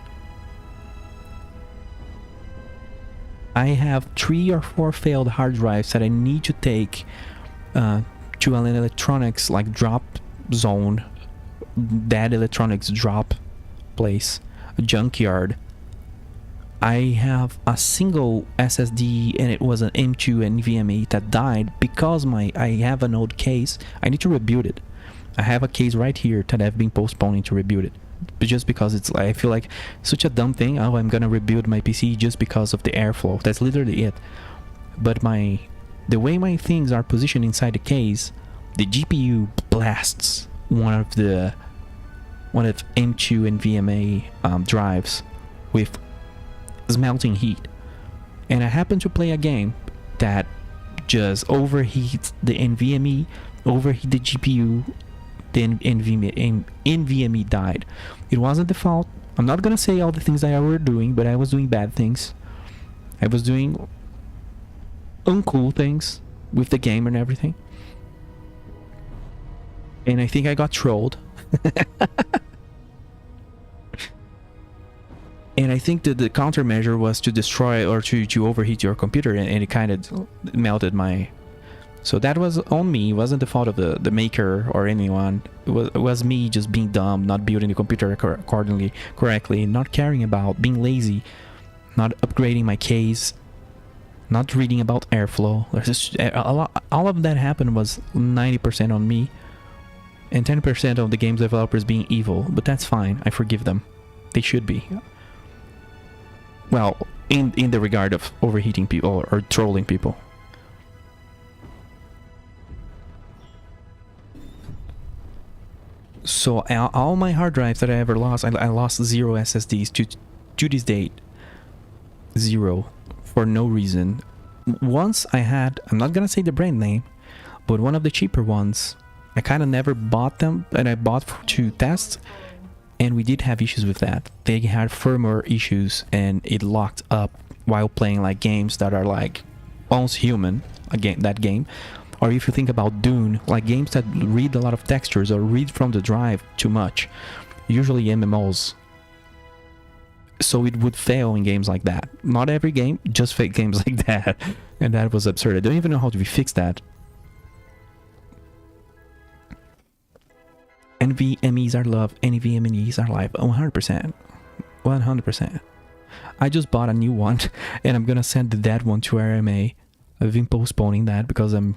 I have 3 or 4 failed hard drives that I need to take to an electronics like drop zone, dead electronics drop place, a junkyard. I have a single SSD and it was an M2 NVMe that died because I have an old case. I need to rebuild it. I have a case right here that I've been postponing to rebuild it, but just because it's, I feel like such a dumb thing. Oh, I'm gonna rebuild my PC just because of the airflow. That's literally it. But the way my things are positioned inside the case, the GPU blasts one of M2 NVMe drives with smelting heat, and I happen to play a game that just overheats the NVMe, overheat the GPU. The NVMe died. It wasn't the fault. I'm not gonna say all the things I were doing, but I was doing bad things. I was doing uncool things with the game and everything, and I think I got trolled. And I think that the countermeasure was to destroy or to overheat your computer, and it kind of melted my... So that was on me. It wasn't the fault of the maker or anyone. It was me just being dumb, not building the computer correctly, not caring about, being lazy, not upgrading my case, not reading about airflow. There's just all of that happened was 90% on me, and 10% of the game's developers being evil. But that's fine. I forgive them. They should be. Well, in the regard of overheating people or trolling people. So all my hard drives that I ever lost, I lost 0 SSDs to this date. 0. For no reason. Once I had, I'm not gonna say the brand name, but one of the cheaper ones, I kind of never bought them, and I bought to test. And we did have issues with that. They had firmware issues and it locked up while playing like games that are like almost human, that game. Or if you think about Dune, like games that read a lot of textures or read from the drive too much, usually MMOs. So it would fail in games like that. Not every game, just fake games like that. And that was absurd. I don't even know how to fix that. NVMEs are love, NVMEs are life. 100%. 100%. I just bought a new one and I'm gonna send the dead one to RMA. I've been postponing that because it's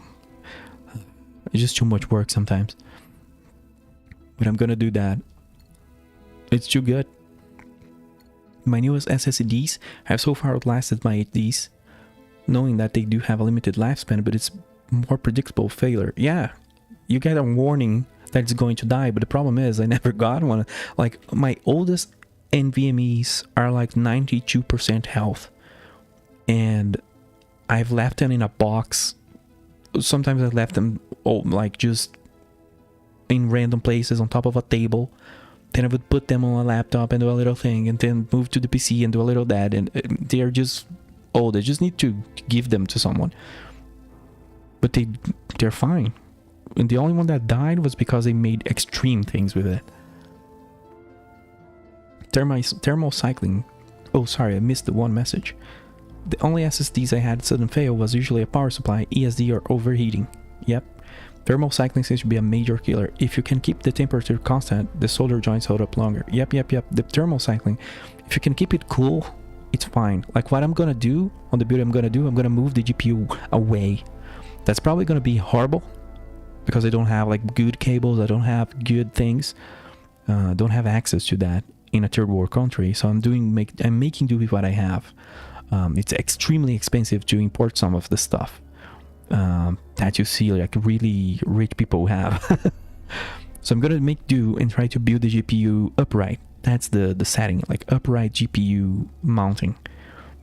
just too much work sometimes. But I'm gonna do that. It's too good. My newest SSDs have so far outlasted my HDs, knowing that they do have a limited lifespan, but it's more predictable failure. Yeah, you get a warning that it's going to die, but the problem is I never got one. Like my oldest NVMEs are like 92% health, and I've left them in a box. Sometimes I've left them like just in random places on top of a table. Then I would put them on a laptop and do a little thing, and then move to the PC and do a little that, and they're just old. I just need to give them to someone, but they're fine. And the only one that died was because they made extreme things with it. Thermal cycling. Oh, sorry, I missed the one message. The only SSDs I had sudden fail was usually a power supply, ESD, or overheating. Yep. Thermal cycling seems to be a major killer. If you can keep the temperature constant, the solder joints hold up longer. Yep. The thermal cycling, if you can keep it cool, it's fine. Like what I'm gonna do on the build I'm gonna move the GPU away. That's probably gonna be horrible because I don't have like good cables, I don't have good things, don't have access to that in a third world country. So I'm making do with what I have. It's extremely expensive to import some of the stuff that you see like really rich people have. So I'm gonna make do and try to build the GPU upright. That's the setting, like upright GPU mounting.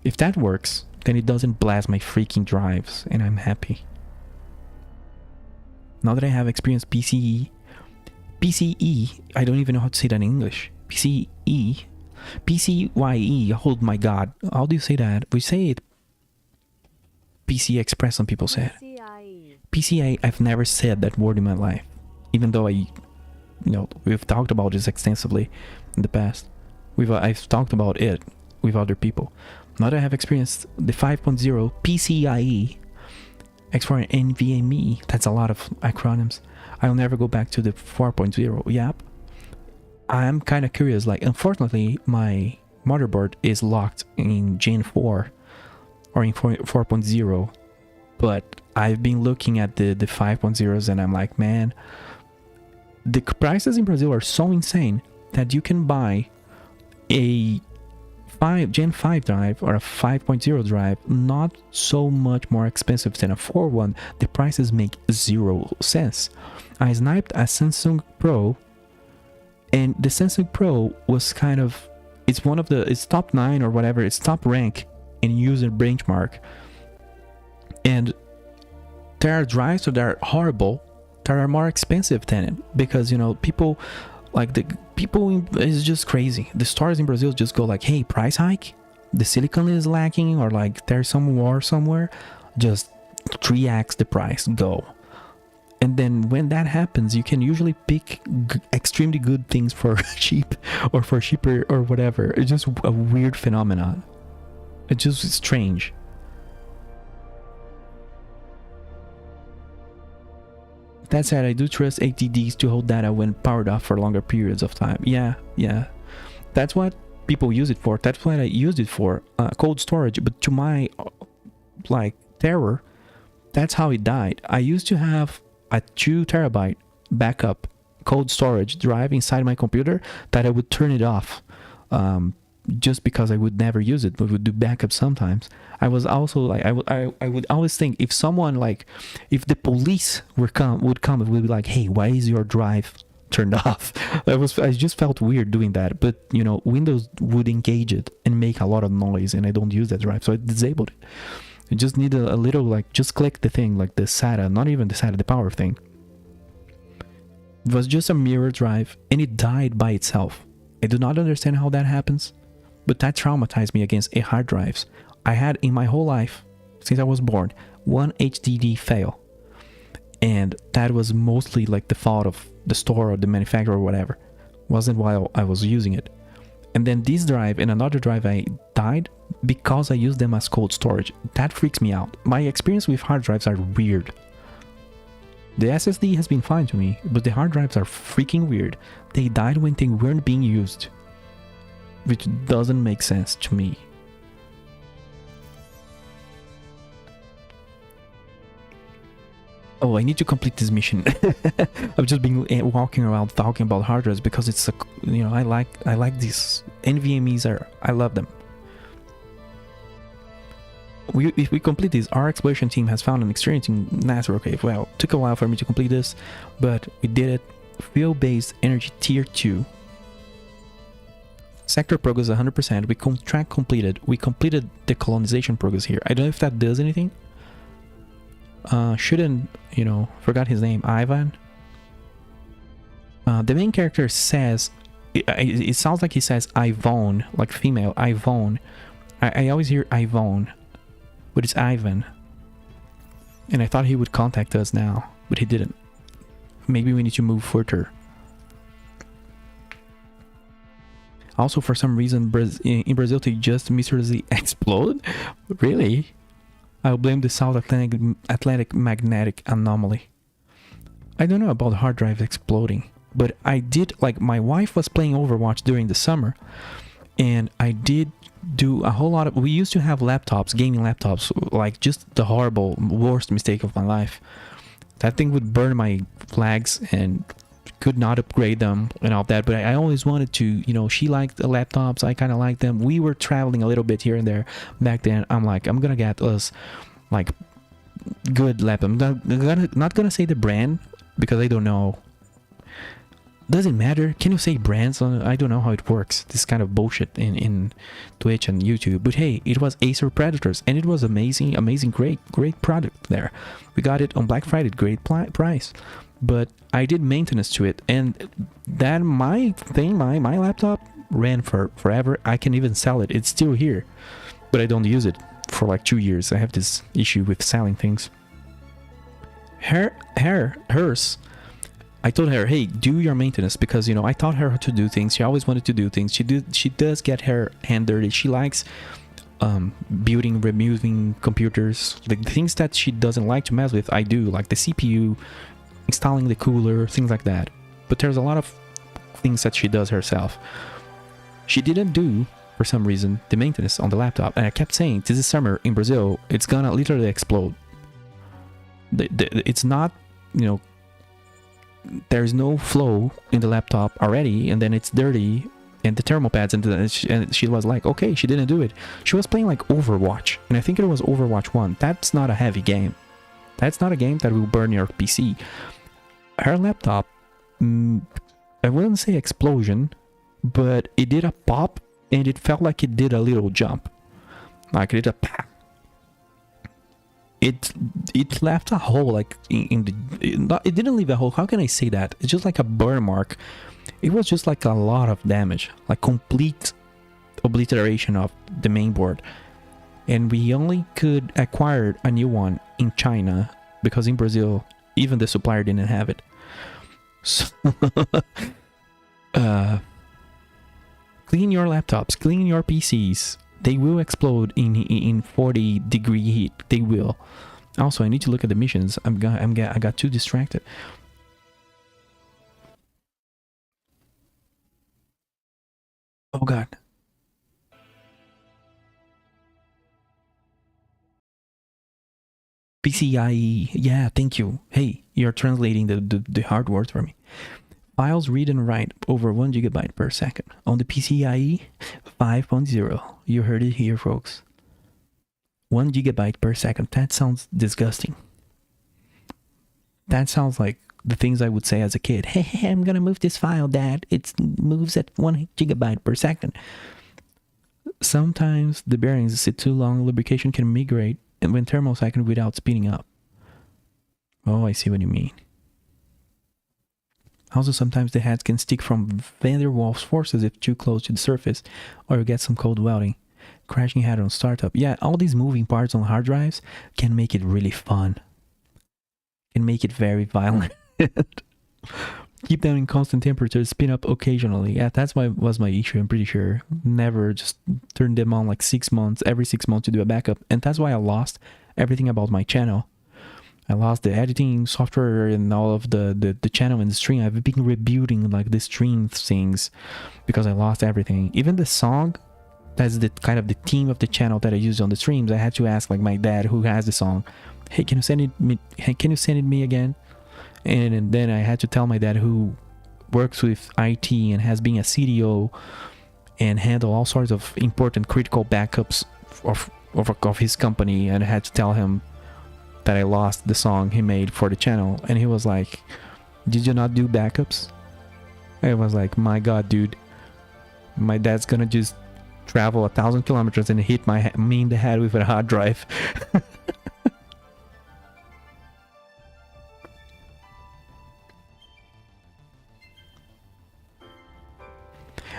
If that works, then it doesn't blast my freaking drives and I'm happy. Now that I have experienced PCE, I don't even know how to say that in English. PCE, PCYE, oh my god, how do you say that? We say it PC Express, some people say it. CIE. PCI, I've never said that word in my life, even though we've talked about this extensively in the past. I've talked about it with other people. Now that I have experienced the 5.0 PCIe, X for NVMe, that's a lot of acronyms. I'll never go back to the 4.0. Yep. I'm kind of curious, like, unfortunately, my motherboard is locked in Gen 4 or in 4.0, but I've been looking at the 5.0s and I'm like, man, the prices in Brazil are so insane that you can buy a Gen 5 drive or a 5.0 drive not so much more expensive than a 4.1. The prices make 0 sense. I sniped a Samsung Pro, and the Samsung Pro was kind of, it's top 9 or whatever, it's top rank in user benchmark. And there are drives that are horrible that are more expensive than it, because people is just crazy. The stores in Brazil just go like, hey, price hike, the silicon is lacking, or like there's some war somewhere, just 3x the price, go. And then when that happens, you can usually pick extremely good things for cheap or for cheaper or whatever. It's just a weird phenomenon. It's just strange. That said, I do trust HDDs to hold data when powered off for longer periods of time. Yeah. That's what people use it for. That's what I used it for, cold storage. But to my, terror, that's how it died. I used to have a 2 terabyte backup cold storage drive inside my computer that I would turn it off, just because I would never use it, but would do backup sometimes. I was also like, I would always think, if someone if the police would come, it would be like, hey, why is your drive turned off? I just felt weird doing that, but Windows would engage it and make a lot of noise, and I don't use that drive, so I disabled it. You just need a little, just click the thing, like the SATA, not even the SATA, the power thing. It was just a mirror drive, and it died by itself. I do not understand how that happens, but that traumatized me against hard drives. I had in my whole life, since I was born, 1 HDD fail. And that was mostly the fault of the store or the manufacturer or whatever. Wasn't while I was using it. And then this drive and another drive I died because I used them as cold storage. That freaks me out. My experience with hard drives are weird. The SSD has been fine to me, but the hard drives are freaking weird. They died when they weren't being used, which doesn't make sense to me. Oh, I need to complete this mission. I've just been walking around talking about hard drives because it's I like these NVMe's. I love them. If we complete this, our exploration team has found an experiencing natural cave. Well, it took a while for me to complete this, but we did it. Field-based energy tier 2. Sector progress 100%. We contract completed. We completed the colonization progress here. I don't know if that does anything. Shouldn't, forgot his name, Ivan. The main character says, it sounds like he says Ivone, like female, Ivone. I always hear Ivone, but it's Ivan. And I thought he would contact us now, but he didn't. Maybe we need to move further. Also, for some reason, in Brazil, they just mysteriously explode. Really? I'll blame the South Atlantic magnetic anomaly. I don't know about the hard drive exploding, but I did, like, my wife was playing Overwatch during the summer, and I did do a whole lot of, we used to have laptops, gaming laptops, like just the horrible, worst mistake of my life. That thing would burn my flags and could not upgrade them and all that, but I always wanted to, you know, she liked the laptops, I kind of liked them. We were traveling a little bit here and there back then. I'm like, I'm gonna get us like good laptop. I'm not gonna say the brand because I don't know. Does it matter? Can you say brands? I don't know how it works. This kind of bullshit in Twitch and YouTube. But hey, it was Acer Predators, and it was amazing, great product there. We got it on Black Friday, great price. But I did maintenance to it, and that my laptop ran for forever. I can even sell it. It's still here, but I don't use it for like 2 years. I have this issue with selling things. Hers. I told her, hey, do your maintenance, because, you know, I taught her how to do things. She always wanted to do things. She does get her hand dirty. She likes building, removing computers. The things that she doesn't like to mess with, I do, like the CPU, installing the cooler, things like that. But there's a lot of things that she does herself. She didn't do, for some reason, the maintenance on the laptop. And I kept saying, this is summer in Brazil, it's gonna literally explode. It's not, you know, there's no flow in the laptop already, and then it's dirty, and the thermal pads, and she was like, okay, she didn't do it. She was playing like Overwatch, and I think it was Overwatch 1. That's not a heavy game. That's not a game that will burn your PC. Her laptop, I wouldn't say explosion, but it did a pop, and it felt like it did a little jump. Like it did a pop. It left a hole, like it didn't leave a hole. How can I say that? It's just like a burn mark. It was just like a lot of damage, like complete obliteration of the main board. And we only could acquire a new one in China, because in Brazil, even the supplier didn't have it. So, clean your laptops, clean your PCs. They will explode in 40-degree heat. They will. Also, I need to look at the missions. I got too distracted. Oh God. PCIe. Yeah, thank you. Hey, you're translating the hard words for me. Files read and write over 1 GB per second. On the PCIe 5.0. You heard it here, folks. 1 GB per second. That sounds disgusting. That sounds like the things I would say as a kid. Hey, I'm gonna move this file, Dad. It moves at 1 GB per second. Sometimes the bearings sit too long, lubrication can migrate, and when thermocycling without speeding up. Oh, I see what you mean. Also, sometimes the heads can stick from van der Waals forces if too close to the surface, or you get some cold welding. Crashing head on startup. Yeah, all these moving parts on hard drives can make it really fun. Can make it very violent. Keep them in constant temperature, spin up occasionally. Yeah, that's was my issue, I'm pretty sure. Never just turn them on like 6 months, every 6 months to do a backup. And that's why I lost everything about my channel. I lost the editing software and all of the channel and the stream. I've been rebuilding like the stream things because I lost everything. Even the song, that's the kind of the theme of the channel that I use on the streams. I had to ask like my dad, who has the song, hey, can you send it me? Hey, can you send it me again? And then I had to tell my dad, who works with IT and has been a CDO and handle all sorts of important critical backups of his company, and I had to tell him that I lost the song he made for the channel. And he was like, did you not do backups? I was like, my God, dude, my dad's gonna just travel 1,000 kilometers and hit me in the head with a hard drive.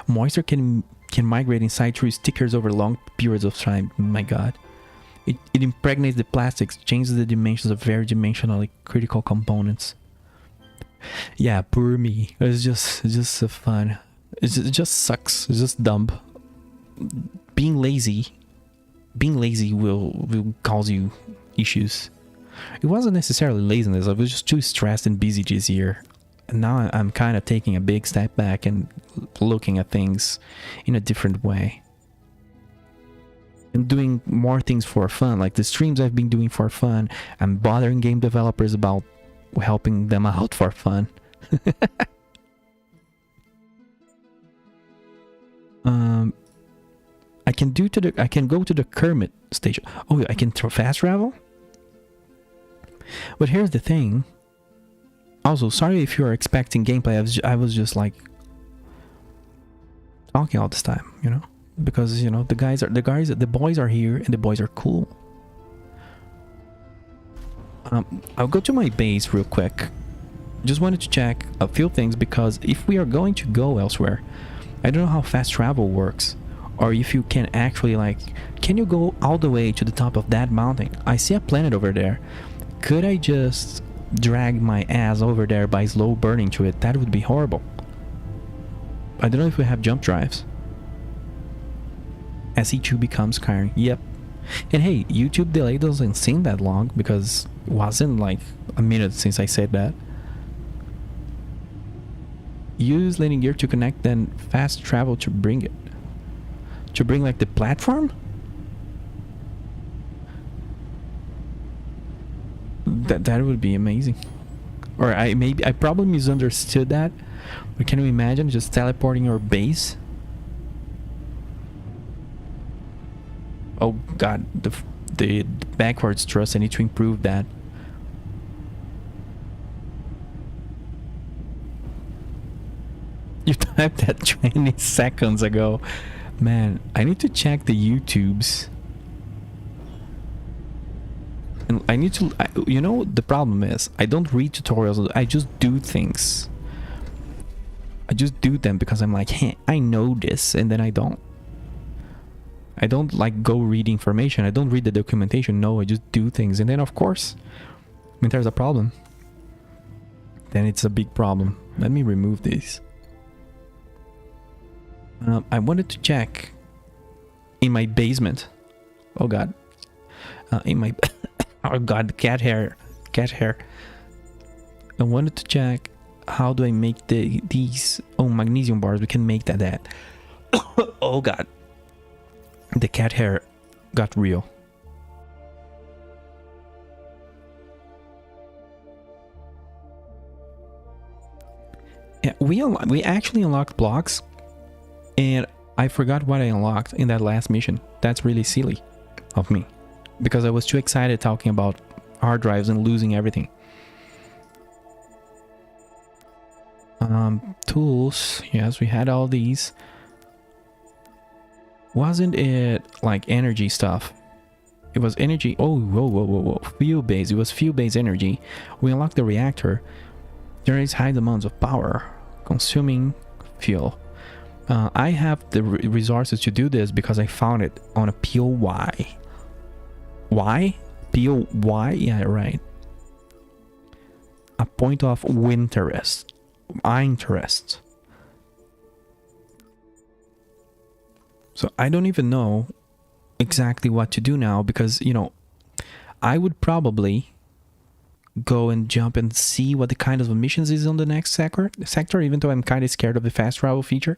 Moisture can migrate inside through stickers over long periods of time. My God. It impregnates the plastics, changes the dimensions of very dimensionally critical components. Yeah, poor me. It's just so fun. It just sucks. It's just dumb. Being lazy will cause you issues. It wasn't necessarily laziness, I was just too stressed and busy this year. And now I'm kind of taking a big step back and looking at things in a different way. And doing more things for fun, like the streams I've been doing for fun. I'm bothering game developers about helping them out for fun. I can go to the Kermit station. Oh, I can fast travel? But here's the thing. Also, sorry if you're expecting gameplay. I was just like talking all this time, you know, because you know the boys are here and the boys are cool. I'll go to my base real quick. Just wanted to check a few things because if we are going to go elsewhere, I don't know how fast travel works, or if you can actually like, can you go all the way to the top of that mountain? I see a planet over there. Could I just drag my ass over there by slow burning to it? That would be horrible. I don't know if we have jump drives. SE2 becomes Skyrim. Yep. And hey, YouTube delay doesn't seem that long because it wasn't like a minute since I said that. Use landing gear to connect, then fast travel to bring it. To bring like the platform? That would be amazing. Or I probably misunderstood that. But can you imagine just teleporting your base? Oh god, the backwards thrust, I need to improve that. You typed that 20 seconds ago. Man, I need to check the YouTubes. And I need to, you know, the problem is I don't read tutorials, I just do things. I just do them because I'm like, hey, I know this, and then I don't. I don't like go read information, I don't read the documentation, no, I just do things. And then of course, when there's a problem, then it's a big problem. Let me remove these. I wanted to check in my basement. Oh god. In my oh god, cat hair. I wanted to check how do I make these magnesium bars. We can make that. Oh god. The cat hair got real. Yeah, we actually unlocked blocks, and I forgot what I unlocked in that last mission. That's really silly of me, because I was too excited talking about hard drives and losing everything. Tools, yes, we had all these. Wasn't it like energy stuff? It was energy. Oh, whoa. Fuel base. It was fuel base energy. We unlocked the reactor. There is high amounts of power consuming fuel. I have the resources to do this because I found it on a POY. Why? POY? Yeah, right. A point of interest. Interest. So I don't even know exactly what to do now because, you know, I would probably go and jump and see what the kind of missions is on the next sector, even though I'm kind of scared of the fast travel feature.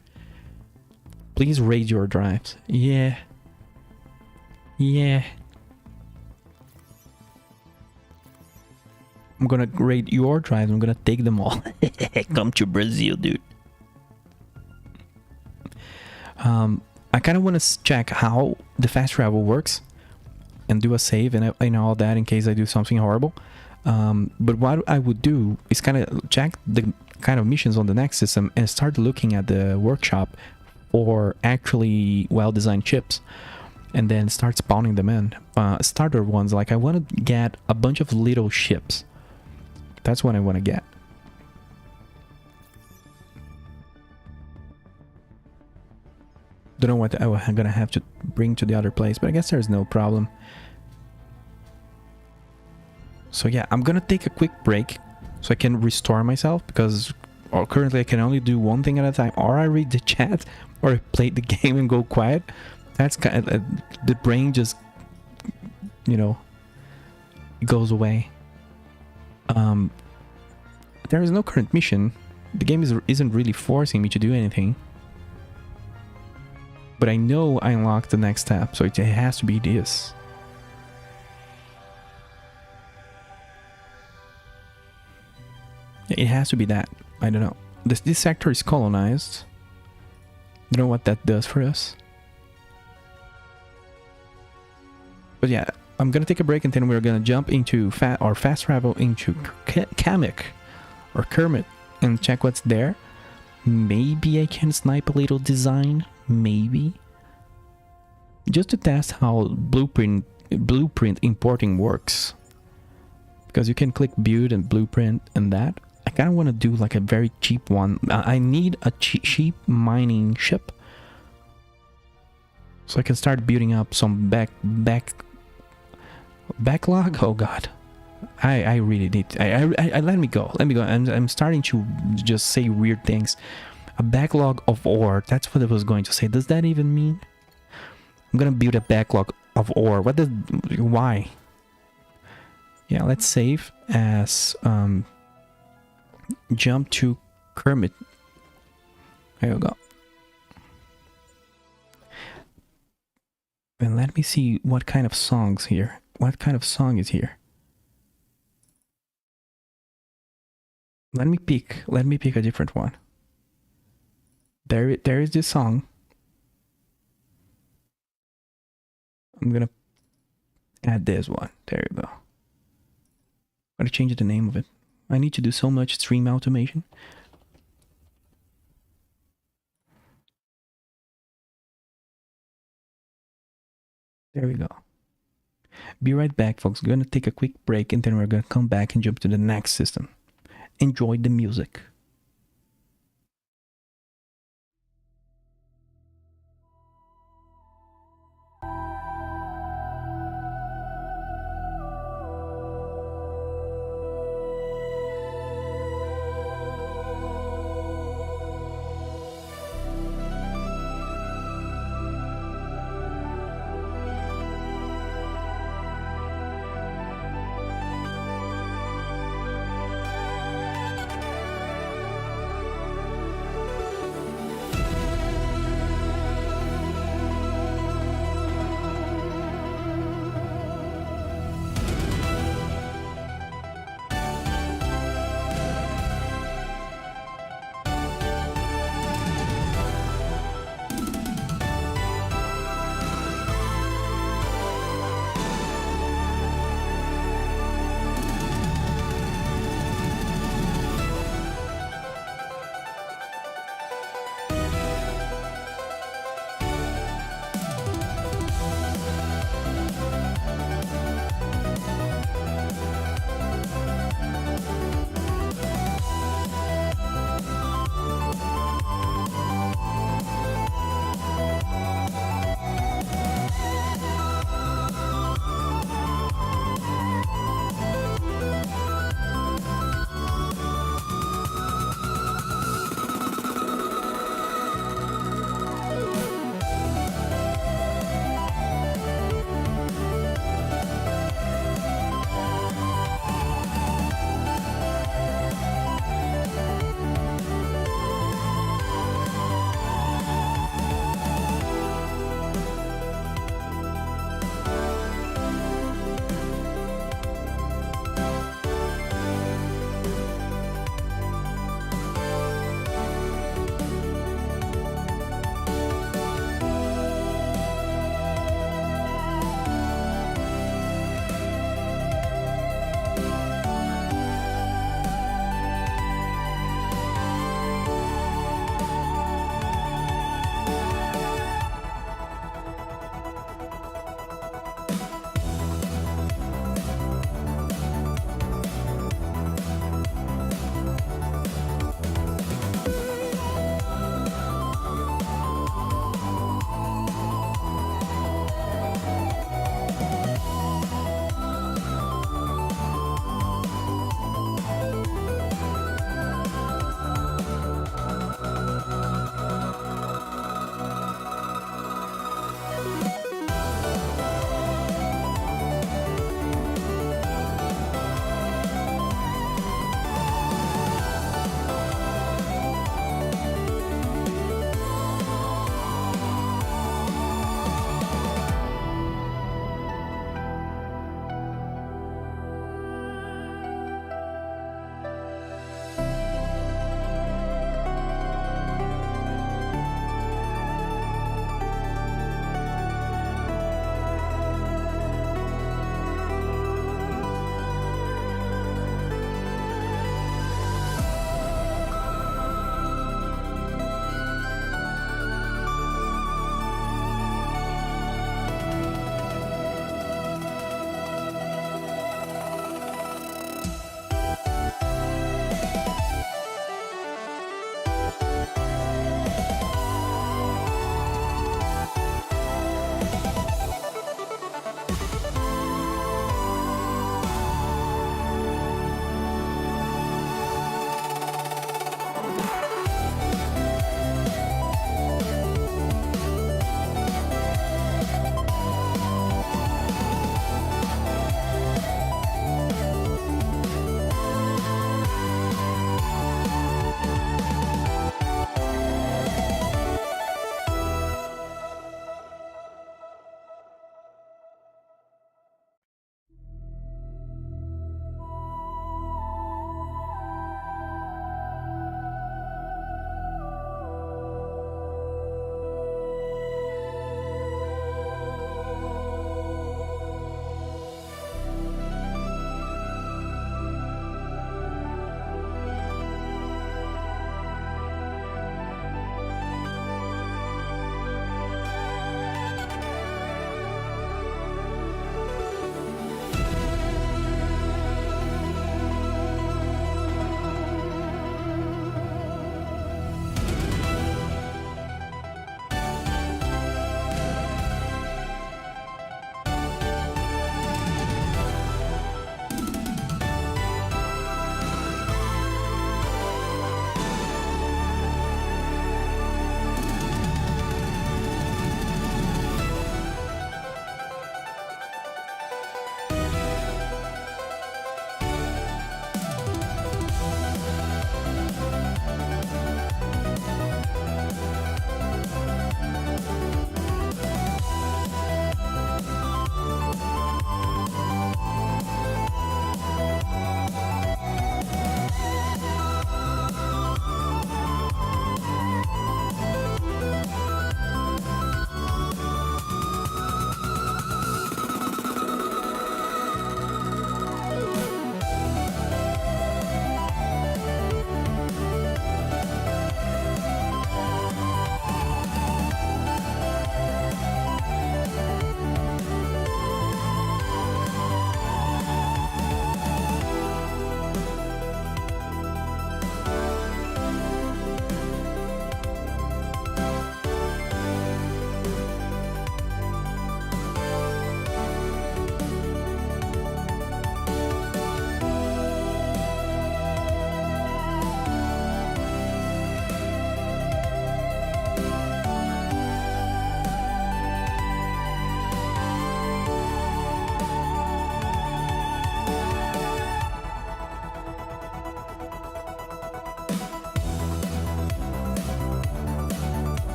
Please raid your drives. Yeah. I'm gonna raid your drives. I'm gonna take them all. Come to Brazil, dude. I kind of want to check how the fast travel works and do a save and all that in case I do something horrible. But what I would do is kind of check the kind of missions on the next system and start looking at the workshop for actually well-designed chips, and then start spawning them in. Starter ones, like I want to get a bunch of little ships. That's what I want to get. Don't know what I'm gonna have to bring to the other place, but I guess there's no problem. So yeah, I'm gonna take a quick break so I can restore myself, because currently I can only do one thing at a time. Or I read the chat, or I play the game and go quiet. That's kind of, the brain just, you know, goes away. There is no current mission. The game isn't really forcing me to do anything. But I know I unlocked the next step, so it has to be this. It has to be that. I don't know. This sector is colonized. Don't know what that does for us. But yeah, I'm gonna take a break and then we're gonna jump into fast travel into Kemik or Kermit and check what's there. Maybe I can snipe a little design. Maybe. Just to test how blueprint importing works. Because you can click build and blueprint and that. I kind of want to do like a very cheap one. I need a cheap mining ship. So I can start building up some backlog. Oh god. I really need I let me go. I'm starting to just say weird things. A backlog of ore. That's what I was going to say. Does that even mean? I'm gonna build a backlog of ore. Why? Yeah, let's save as jump to Kermit. There you go. And let me see what kind of songs here. What kind of song is here? Let me pick a different one. There is this song. I'm gonna add this one. There you go. I'm gonna change the name of it. I need to do so much stream automation. There we go. Be right back, folks. We're gonna take a quick break and then we're gonna come back and jump to the next system. Enjoy the music.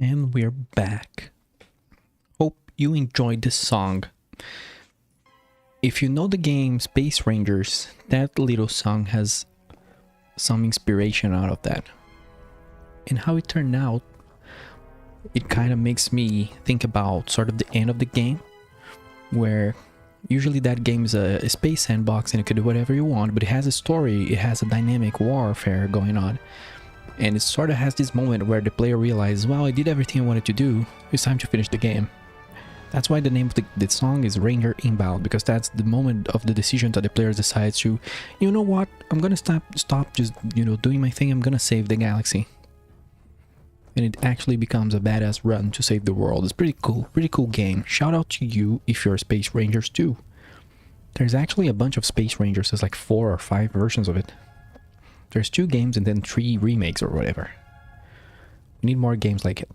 And we're back. Hope you enjoyed this song. If you know the game Space Rangers, that little song has some inspiration out of that. And how it turned out, it kind of makes me think about sort of the end of the game, where usually that game is a space sandbox and you can do whatever you want, but it has a story, it has a dynamic warfare going on. And it sort of has this moment where the player realizes, well, I did everything I wanted to do, it's time to finish the game. That's why the name of the song is Ranger Inbound, because that's the moment of the decision that the player decides to, you know what, I'm gonna stop just, doing my thing, I'm gonna save the galaxy. And it actually becomes a badass run to save the world. It's pretty cool game. Shout out to you if you're Space Rangers too. There's actually a bunch of Space Rangers, there's like 4 or 5 versions of it. There's 2 games and then 3 remakes or whatever. We need more games like it.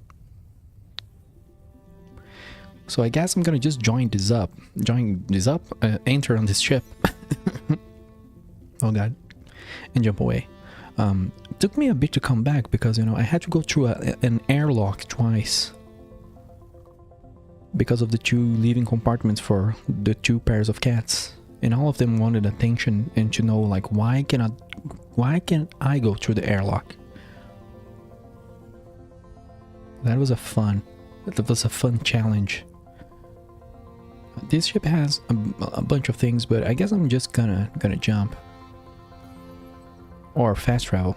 So I guess I'm gonna just enter on this ship. Oh god. And jump away. It took me a bit to come back because, I had to go through an airlock twice. Because of the 2 leaving compartments for the 2 pairs of cats. And all of them wanted attention and to know, like, why can't I go through the airlock? That was a fun challenge. This ship has a bunch of things, but I guess I'm just gonna jump. Or fast travel.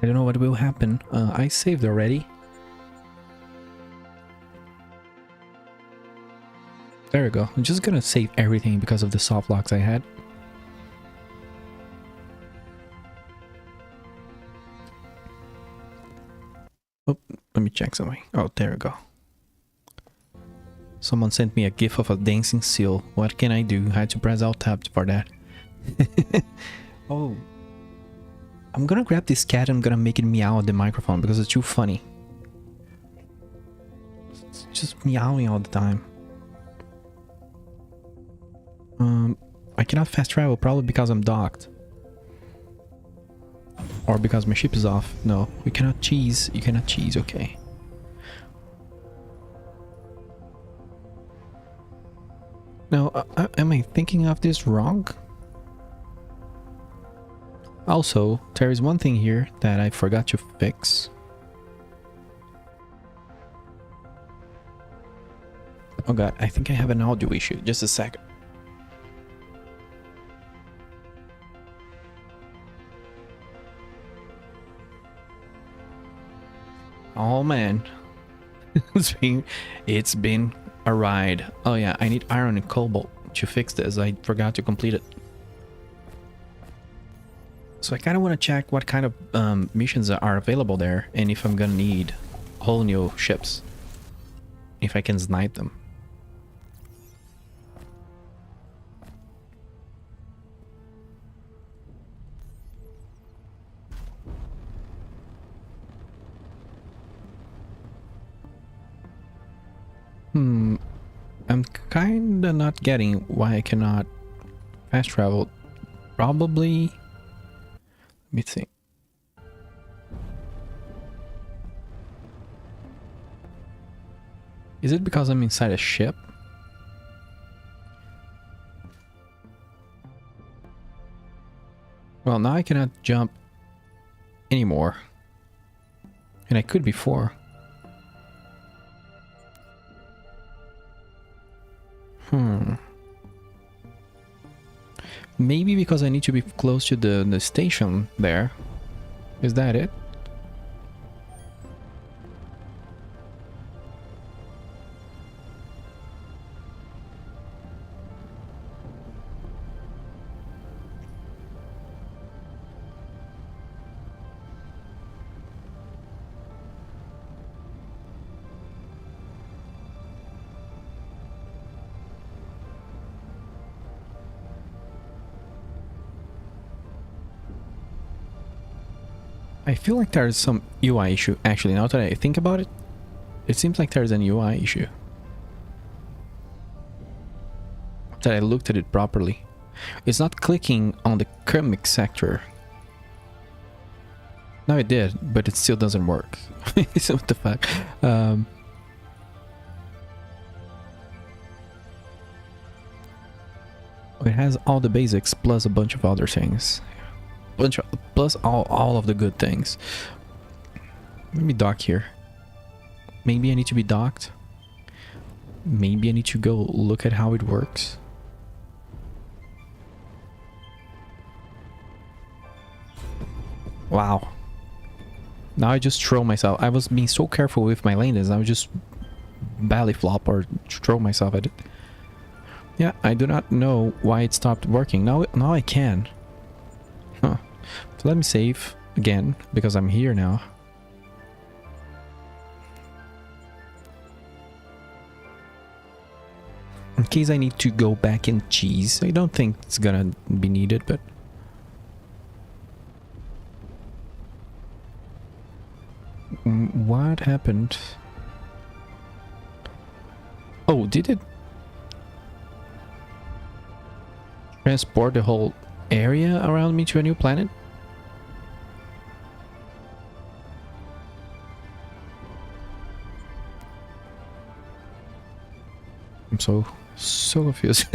I don't know what will happen. I saved already. There we go. I'm just gonna save everything because of the soft locks I had. Oh, let me check something. Oh, there we go. Someone sent me a gif of a dancing seal. What can I do? I had to press Alt Tab for that. Oh. I'm gonna grab this cat and I'm gonna make it meow at the microphone because it's too funny. It's just meowing all the time. I cannot fast travel, probably because I'm docked. Or because my ship is off. No, we cannot cheese. You cannot cheese, okay. Now, am I thinking of this wrong? Also, there is one thing here that I forgot to fix. Oh god, I think I have an audio issue. Just a second. Oh man. It's been a ride. Oh yeah, I need iron and cobalt to fix this. I forgot to complete it. So I kind of want to check what kind of missions are available there and if I'm gonna need whole new ships. If I can snipe them. I'm kinda not getting why I cannot fast travel. Probably... Let me think. Is it because I'm inside a ship? Well, now I cannot jump anymore. And I could before. Maybe because I need to be close to the station there. Is that it? I feel like there's some UI issue. Actually, now that I think about it, it seems like there's an UI issue. That I looked at it properly. It's not clicking on the Kemik sector. No, it did, but it still doesn't work. So what the fuck? It has all the basics plus a bunch of other things. Plus all of the good things. Let me dock here. Maybe I need to be docked. Maybe I need to go look at how it works. Wow. Now I just throw myself. I was being so careful with my landings. I would just belly flop or throw myself at it. Yeah, I do not know why it stopped working. Now I can. Huh. So let me save again because I'm here now. In case I need to go back and cheese. I don't think it's gonna be needed, but... What happened? Oh, did it transport the whole area around me to a new planet? I'm so confused.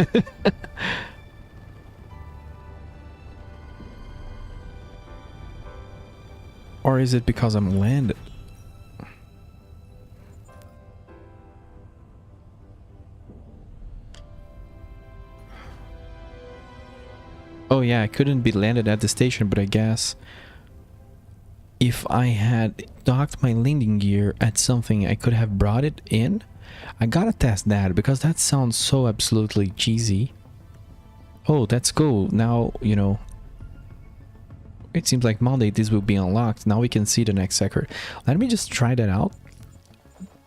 Or is it because I'm landed? Oh yeah, I couldn't be landed at the station, but I guess if I had docked my landing gear at something, I could have brought it in. I gotta test that because that sounds so absolutely cheesy. Oh, that's cool. Now, you know, it seems like Monday this will be unlocked. Now we can see the next sector. Let me just try that out.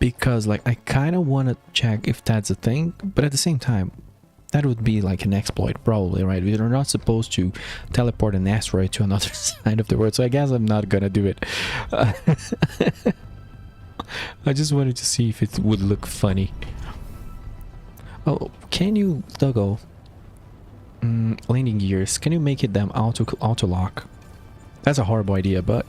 Because like I kind of want to check if that's a thing, but at the same time, that would be like an exploit probably, right? We're not supposed to teleport an asteroid to another side of the world, so I guess I'm not gonna do it. I just wanted to see if it would look funny. Oh, can you toggle landing gears? Can you make it them auto lock? That's a horrible idea, but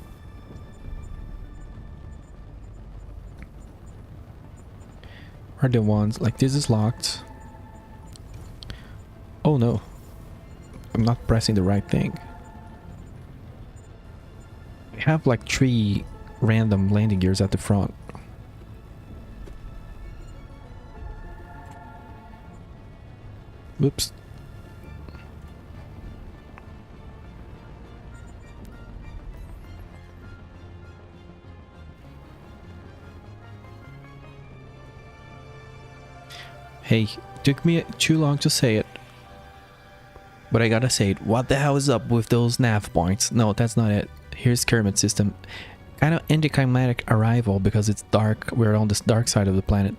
are the ones like this is locked? Oh no, I'm not pressing the right thing. We have like 3 random landing gears at the front. Oops. Hey, took me too long to say it. But I gotta say it. What the hell is up with those nav points? No, that's not it. Here's Kermit system. Kind of anticlimactic arrival because it's dark. We're on this dark side of the planet.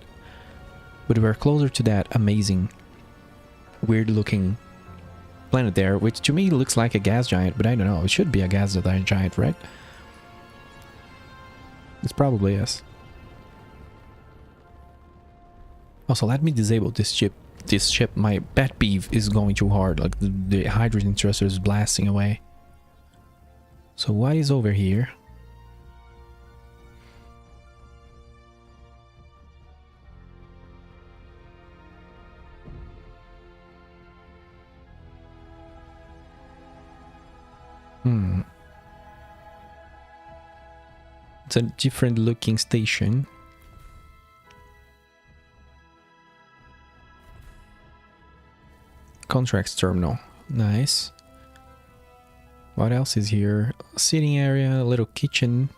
But we're closer to that amazing, weird looking planet there, which to me looks like a gas giant, but I don't know. It should be a gas giant, right? It's probably is. Also, let me disable this ship. This ship, my pet peeve is going too hard. Like the hydrogen thruster is blasting away. So what is over here? It's a different looking station. Contracts terminal. Nice. What else is here? Sitting area, a little kitchen.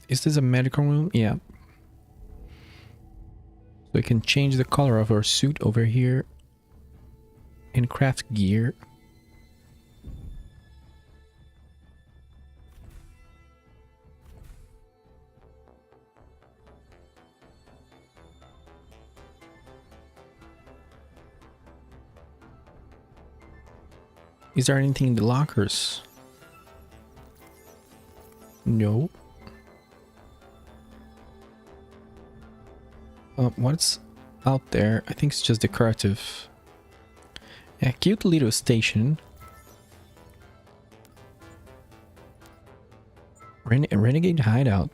Is this a medical room? Yeah. So we can change the color of our suit over here. And craft gear. Is there anything in the lockers? No. What's out there. I think it's just decorative. Yeah, cute little station. Renegade hideout.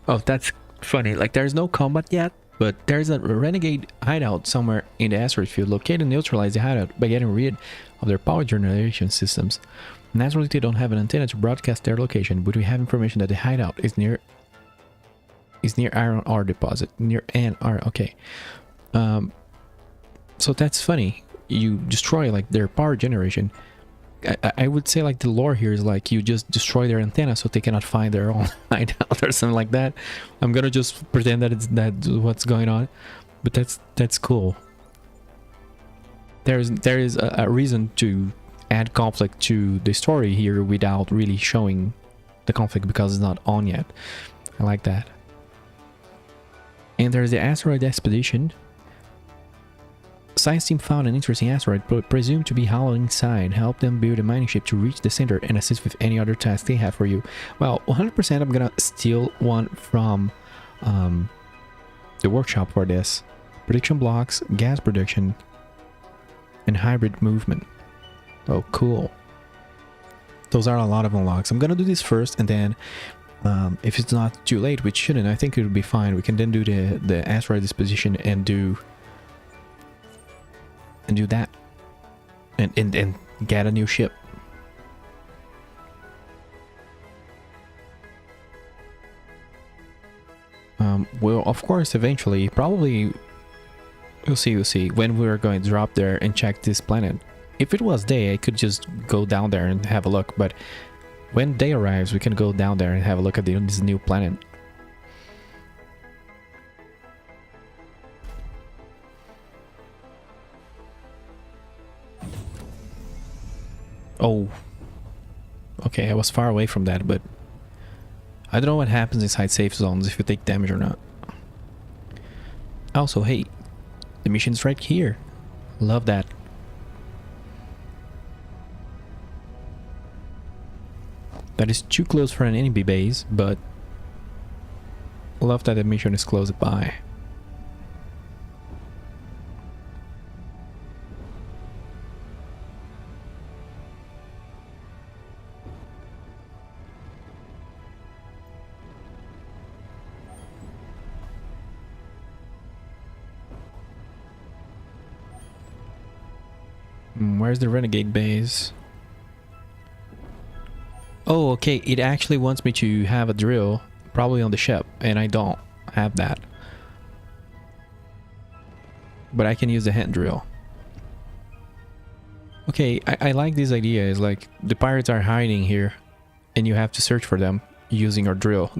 Oh, that's funny. Like, there's no combat yet, but there's a renegade hideout somewhere in the asteroid field. Locate and neutralize the hideout by getting rid of their power generation systems. Naturally, they don't have an antenna to broadcast their location, but we have information that the hideout is near iron ore deposit. Near an ore. Okay. So that's funny. You destroy like their power generation. I would say like the lore here is like you just destroy their antenna so they cannot find their own hideout or something like that. I'm gonna just pretend that that's what's going on, but that's cool. There is a reason to add conflict to the story here without really showing the conflict because it's not on yet. I like that. And there's the asteroid expedition. Science team found an interesting asteroid presumed to be hollow inside. Help them build a mining ship to reach the center and assist with any other tasks they have for you. Well, 100% I'm gonna steal one from the workshop for this. Prediction blocks, gas production, and hybrid movement. Oh, cool. Those are a lot of unlocks. I'm gonna do this first, and then if it's not too late, which shouldn't, I think it would be fine. We can then do the asteroid disposition and do that and get a new ship. Well, of course, eventually, probably we'll see when we're going to drop there and check this planet. If it was day, I could just go down there and have a look, but when day arrives, we can go down there and have a look at this new planet. Oh, okay, I was far away from that, but I don't know what happens inside safe zones if you take damage or not. Also, hey, the mission's right here. Love that. That is too close for an enemy base, but love that the mission is close by. Where's the renegade base? Oh, okay, it actually wants me to have a drill, probably on the ship, and I don't have that. But I can use the hand drill. Okay, I like this idea. It's like the pirates are hiding here, and you have to search for them using your drill.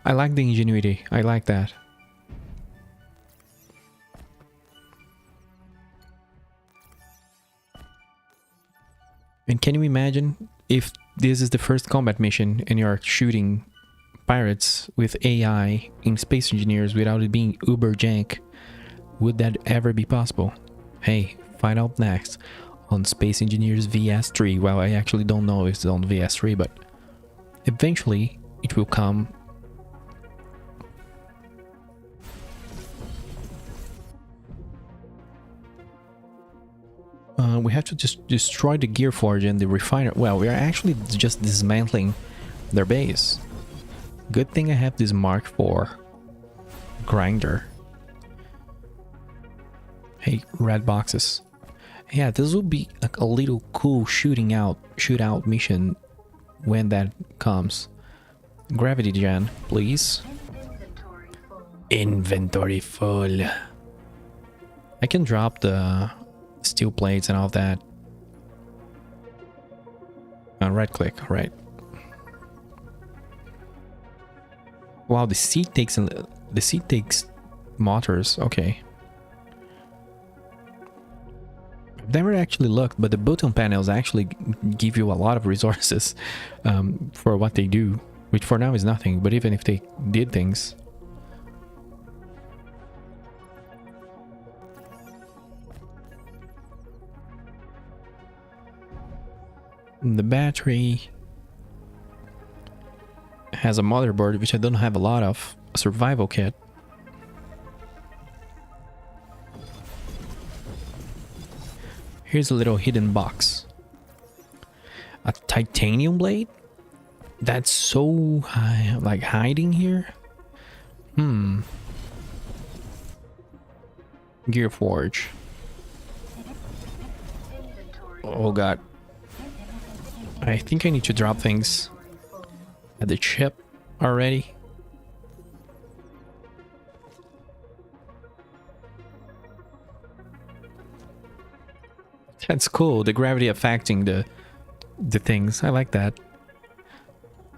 I like the ingenuity. I like that. And can you imagine if this is the first combat mission and you're shooting pirates with AI in Space Engineers without it being uber jank? Would that ever be possible? Hey, find out next on Space Engineers VS3. Well, I actually don't know if it's on VS3, but eventually it will come. We have to just destroy the gear forge and the refiner. Well, we are actually just dismantling their base. Good thing I have this Mark IV grinder. Hey, red boxes. Yeah, this will be a little cool shootout mission when that comes. Gravity gen, please. Inventory full. I can drop the steel plates and all that. Right click, right. Wow, the seat takes motors. Okay. I've never actually looked, but the button panels actually give you a lot of resources for what they do, which for now is nothing, but even if they did things. The battery. has a motherboard, which I don't have a lot of, a survival kit. Here's a little hidden box. A titanium blade? That's so high, like hiding here? Gear forge. Oh god. I think I need to drop things at the ship already. That's cool. The gravity affecting the things. I like that.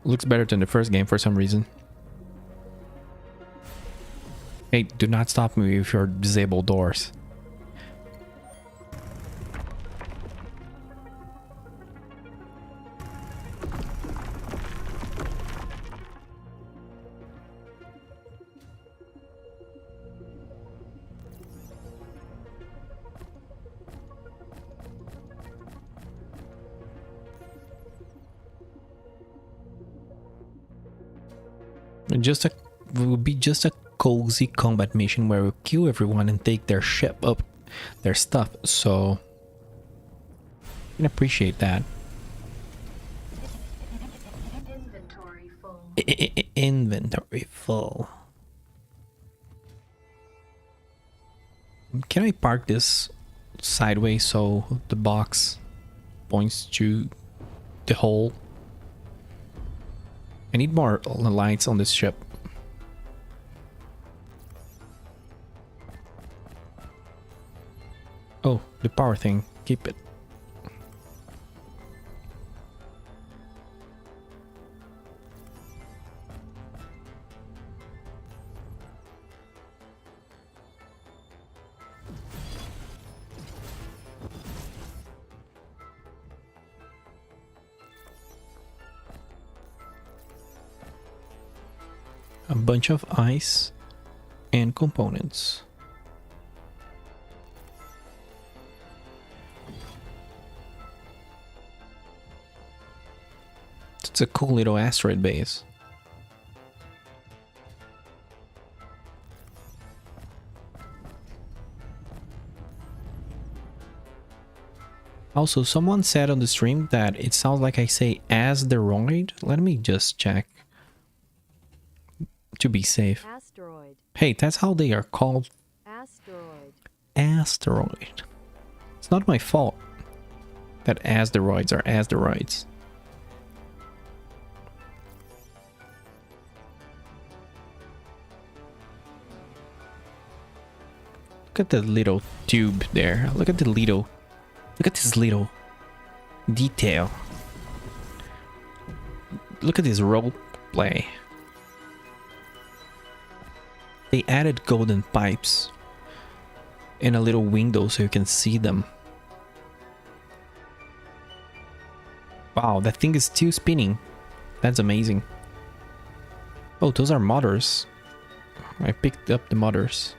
Looks better than the first game for some reason. Hey, do not stop me with your disabled doors. Just a will be just a cozy combat mission where we'll kill everyone and take their ship up, their stuff. So I can appreciate that. Inventory full. Inventory full. Can I park this sideways so the box points to the hole? I need more lights on this ship. Oh, the power thing. Keep it. A bunch of ice and components. It's a cool little asteroid base. Also, someone said on the stream that it sounds like I say asteroid. Let me just check to be safe. Asteroid. Hey, that's how they are called. Asteroid. Asteroid. It's not my fault that asteroids are asteroids. Look at the little tube there. Look at the little. Look at this little detail. Look at this role play. They added golden pipes and a little window so you can see them. Wow, that thing is still spinning. That's amazing. Oh, those are motors. I picked up the motors.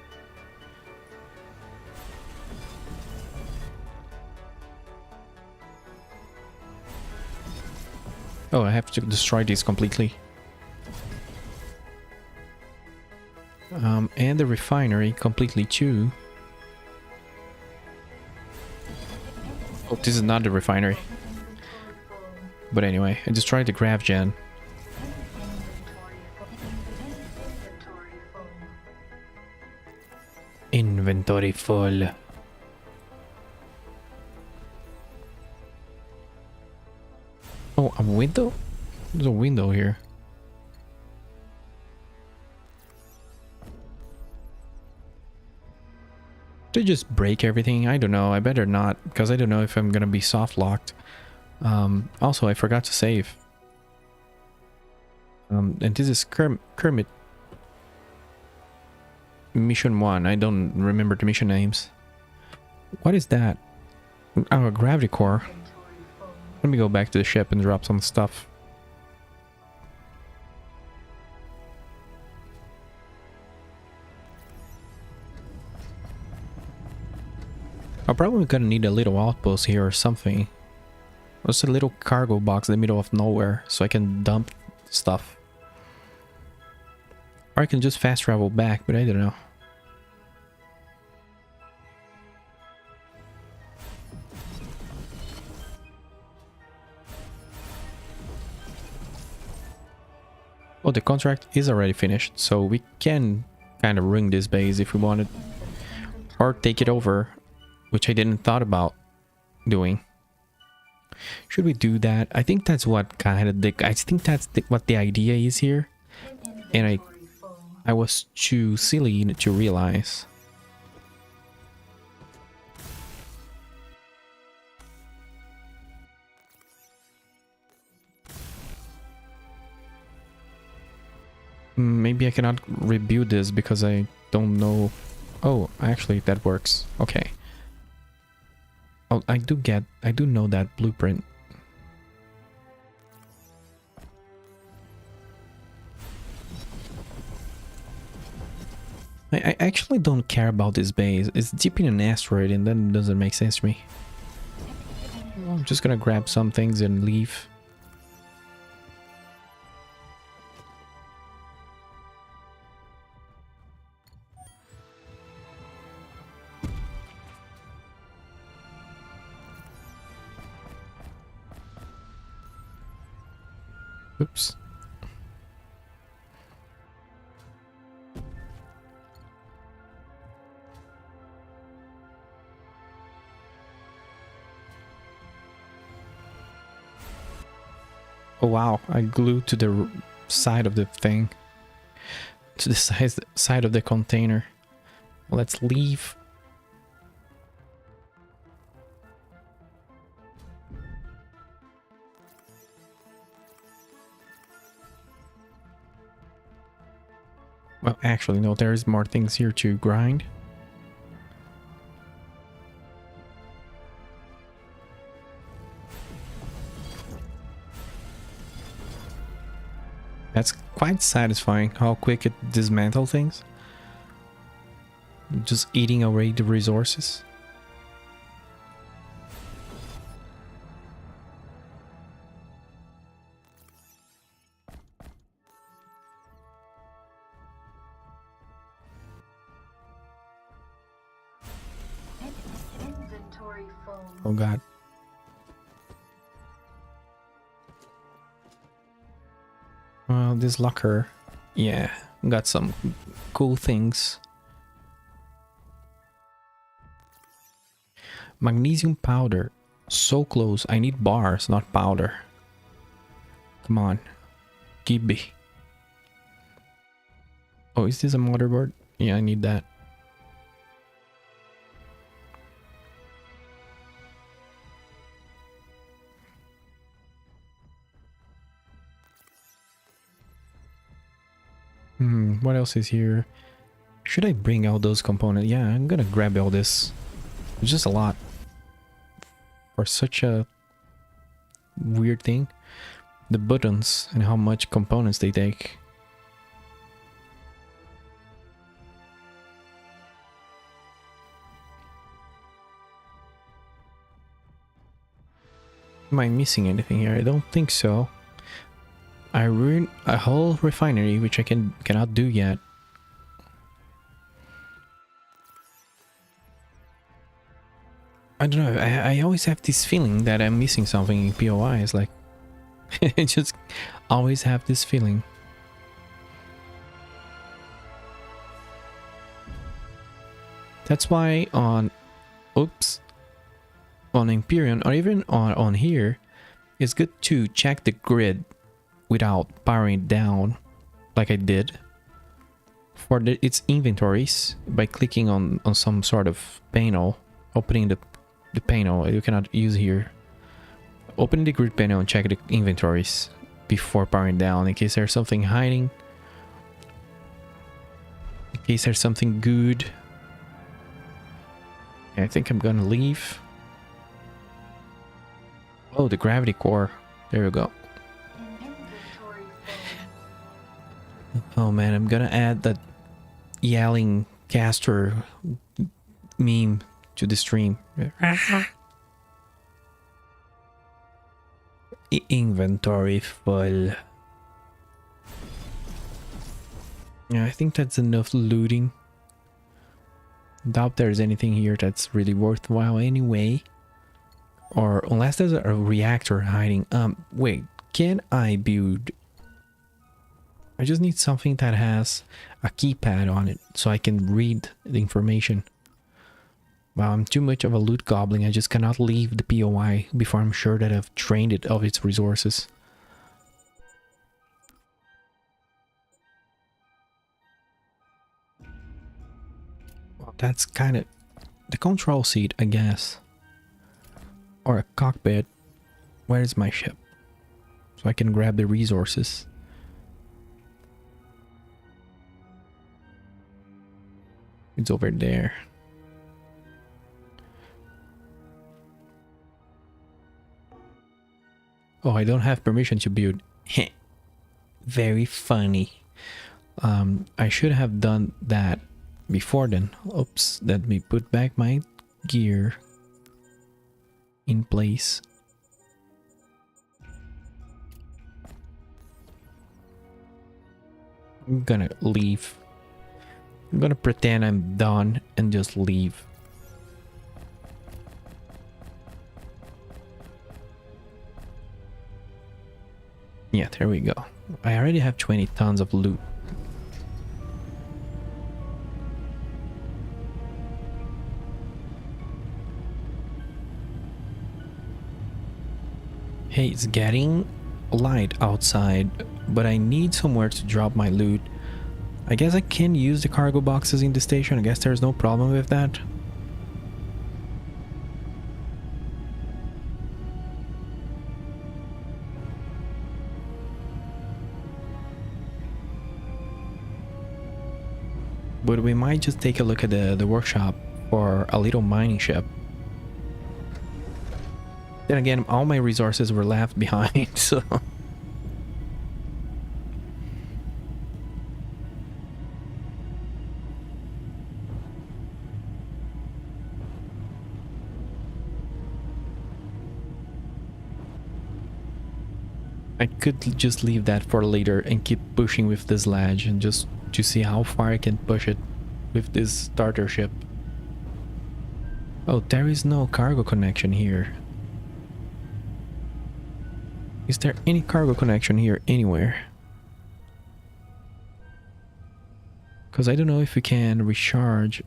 Oh, I have to destroy these completely. And the refinery completely too. Oh, this is not the refinery. But anyway, I destroyed the grav gen. Inventory full. Oh, a window? There's a window here. Did I just break everything? I don't know. I better not, because I don't know if I'm gonna be soft locked. Also, I forgot to save. And this is Kermit. Mission 1. I don't remember the mission names. What is that? Oh, a gravity core. Let me go back to the ship and drop some stuff. I'm probably gonna need a little outpost here or something. Just a little cargo box in the middle of nowhere so I can dump stuff. Or I can just fast travel back, but I don't know. Oh, the contract is already finished, so we can kind of ring this base if we wanted. Or take it over, which I didn't thought about doing. Should we do that? I think that's what kind of I think that's what the idea is here. And Inventory full. I was too silly to realize. Maybe I cannot rebuild this because I don't know. Oh, actually that works. Okay. Oh, I do know that blueprint. I actually don't care about this base. It's deep in an asteroid and that doesn't make sense to me. I'm just gonna grab some things and leave. Oops. Oh wow, I glued to the side of the thing. To the side of the container. Let's leave. Well, actually, no, there's more things here to grind. That's quite satisfying how quick it dismantles things. Just eating away the resources. Inventory full. Oh god. Well, this locker, yeah, got some cool things. Magnesium powder, so close. I need bars, not powder. Come on, Gibby. Oh, is this a motherboard? Yeah, I need that. What else is here? Should I bring out those components? Yeah, I'm gonna grab all this. It's just a lot. For such a weird thing. The buttons and how much components they take. Am I missing anything here? I don't think so. I ruined a whole refinery, which I cannot do yet. I don't know. I always have this feeling that I'm missing something in POI. It's like I just always have this feeling. That's why on Imperium or even on here, it's good to check the grid without powering it down like I did for its inventories by clicking on some sort of panel, opening the panel you cannot use here. Open the grid panel and check the inventories before powering down in case there's something hiding, in case there's something good. I think I'm gonna leave. Oh, the gravity core. There we go. Inventory Oh man, I'm gonna add that yelling caster meme to the stream. Inventory full. Yeah, I think that's enough looting. Doubt there's anything here that's really worthwhile anyway. Or unless there's a reactor hiding. Wait, can I build? I just need something that has a keypad on it so I can read the information. Well, I'm too much of a loot goblin. I just cannot leave the POI before I'm sure that I've drained it of its resources. Well, that's kind of the control seat, I guess. Or a cockpit. Where's my ship? So I can grab the resources. It's over there. Oh, I don't have permission to build. Very funny. I should have done that before then. Oops, let me put back my gear in place. I'm gonna leave. I'm gonna pretend I'm done and just leave. Yeah, there we go. I already have 20 tons of loot. Hey, it's getting light outside, but I need somewhere to drop my loot. I guess I can use the cargo boxes in the station. I guess there's no problem with that. But we might just take a look at the workshop for a little mining ship. Then again, all my resources were left behind, so... I could just leave that for later and keep pushing with this ledge and just to see how far I can push it with this starter ship. Oh, there is no cargo connection here. Is there any cargo connection here anywhere? Because I don't know if we can recharge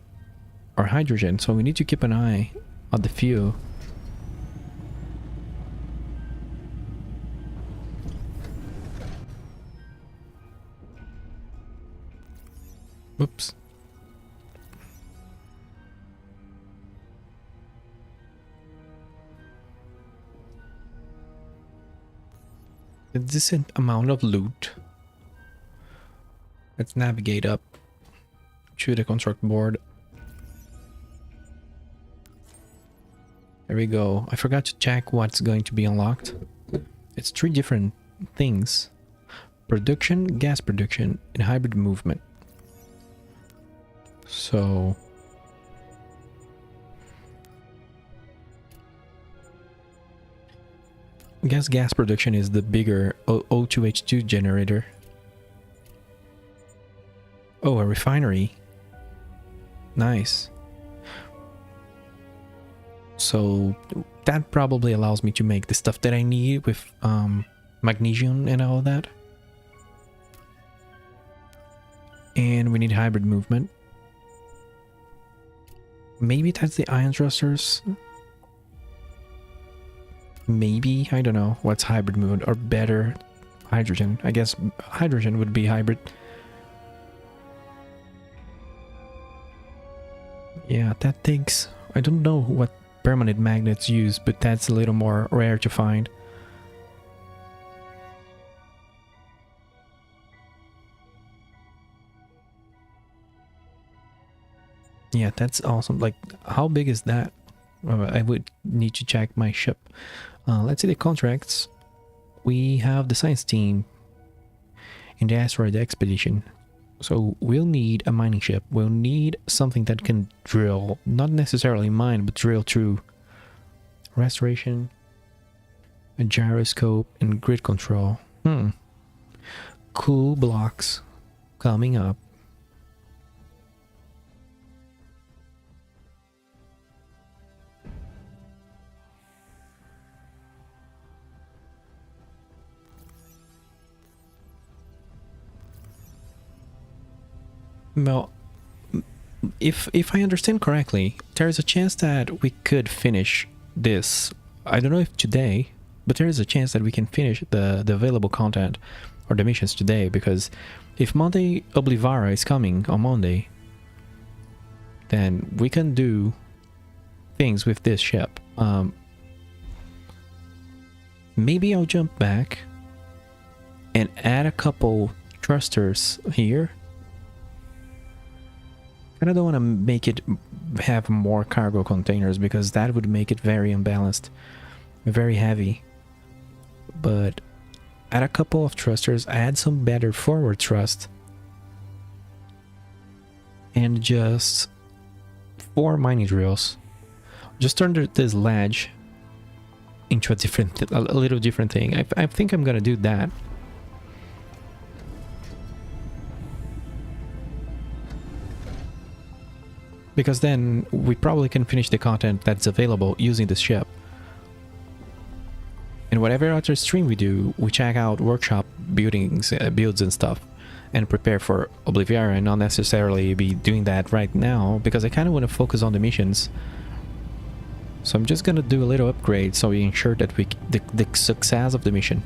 our hydrogen, so we need to keep an eye on the fuel. Oops. A decent amount of loot. Let's navigate up to the construct board. There we go. I forgot to check what's going to be unlocked. It's 3 different things. Production, gas production, and hybrid movement. So... I guess gas production is the bigger O2H2 generator. Oh, a refinery. Nice. So that probably allows me to make the stuff that I need with magnesium and all that. And we need hybrid movement. Maybe that's the ion thrusters. Maybe, I don't know what's hybrid movement or better hydrogen. I guess hydrogen would be hybrid. Yeah, that takes... I don't know what permanent magnets use, but that's a little more rare to find. Yeah, that's awesome. Like, how big is that? I would need to check my ship. Let's see the contracts. We have the science team in the asteroid expedition. So we'll need a mining ship. We'll need something that can drill, not necessarily mine, but drill through. Restoration, a gyroscope, and grid control. Cool blocks coming up. Well, if I understand correctly, there is a chance that we could finish this. I don't know if today, but there is a chance that we can finish the available content or the missions today, because if Monday Oblivara is coming on Monday, then we can do things with this ship. Maybe I'll jump back and add a couple thrusters here. And I don't want to make it have more cargo containers, because that would make it very unbalanced, very heavy. But add a couple of thrusters, add some better forward thrust, and just 4 mining drills. Just turn this ledge into a little different thing. I think I'm gonna do that. Because then we probably can finish the content that's available using this ship. And whatever other stream we do, we check out workshop buildings, builds and stuff, and prepare for Oblivion, and not necessarily be doing that right now, because I kind of want to focus on the missions. So I'm just gonna do a little upgrade so we ensure that the success of the mission.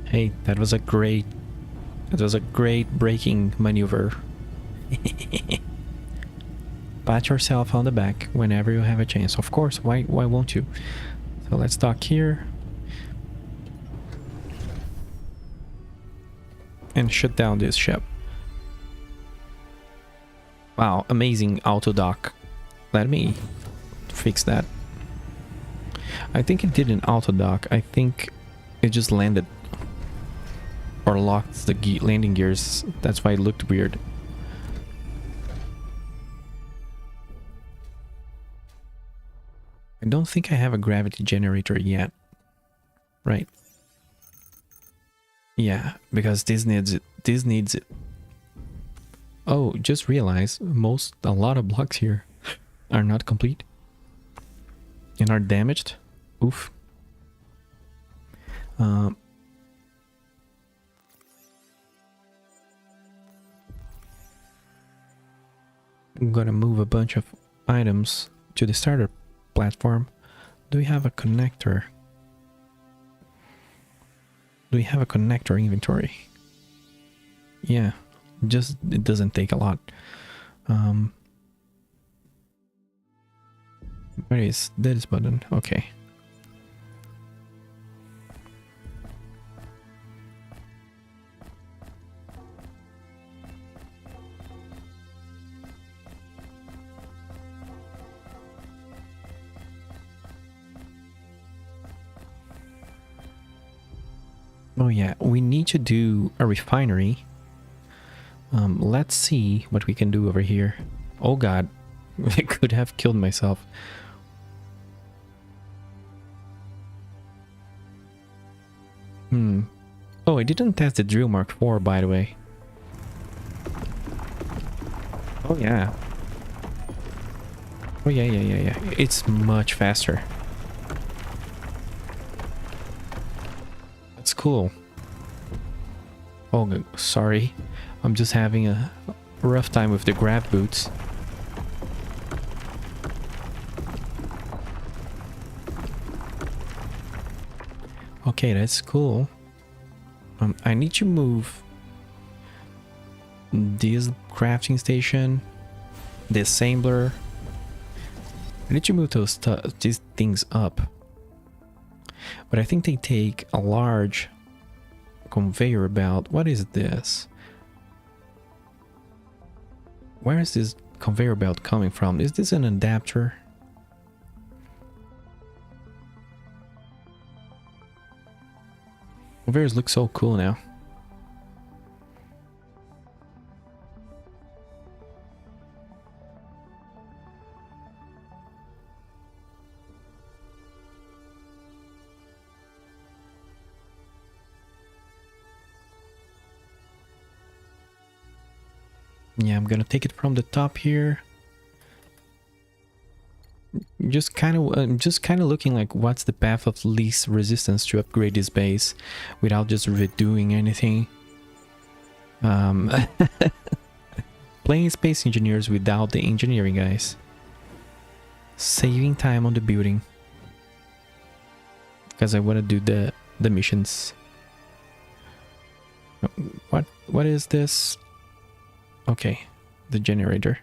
Hey, that was a great braking maneuver. Pat yourself on the back whenever you have a chance. Of course, why won't you? So let's dock here. And shut down this ship. Wow, amazing auto dock. Let me fix that. I think it didn't auto dock. I think it just landed. Or locked the landing gears. That's why it looked weird. I don't think I have a gravity generator yet. Right. Yeah, because this needs it. This needs it. Oh, just realize a lot of blocks here are not complete and are damaged. Oof. I'm gonna move a bunch of items to the starter platform. Do we have a connector? Do we have a connector inventory? Yeah, just it doesn't take a lot. Where is this button? Okay. Oh yeah, we need to do a refinery. Let's see what we can do over here. Oh god, I could have killed myself. Oh, I didn't test the drill Mark IV, by the way. Oh yeah. Oh yeah. It's much faster. That's cool. Oh, sorry. I'm just having a rough time with the grab boots. Okay, that's cool. I need to move this crafting station, the assembler. I need to move these things up. But I think they take a large conveyor belt. What is this? Where is this conveyor belt coming from? Is this an adapter? Conveyors look so cool now. Yeah, I'm gonna take it from the top here. Just kind of looking like what's the path of least resistance to upgrade this base without just redoing anything. Playing Space Engineers without the engineering, guys. Saving time on the building. Because I want to do the missions. What is this? Okay, the generator.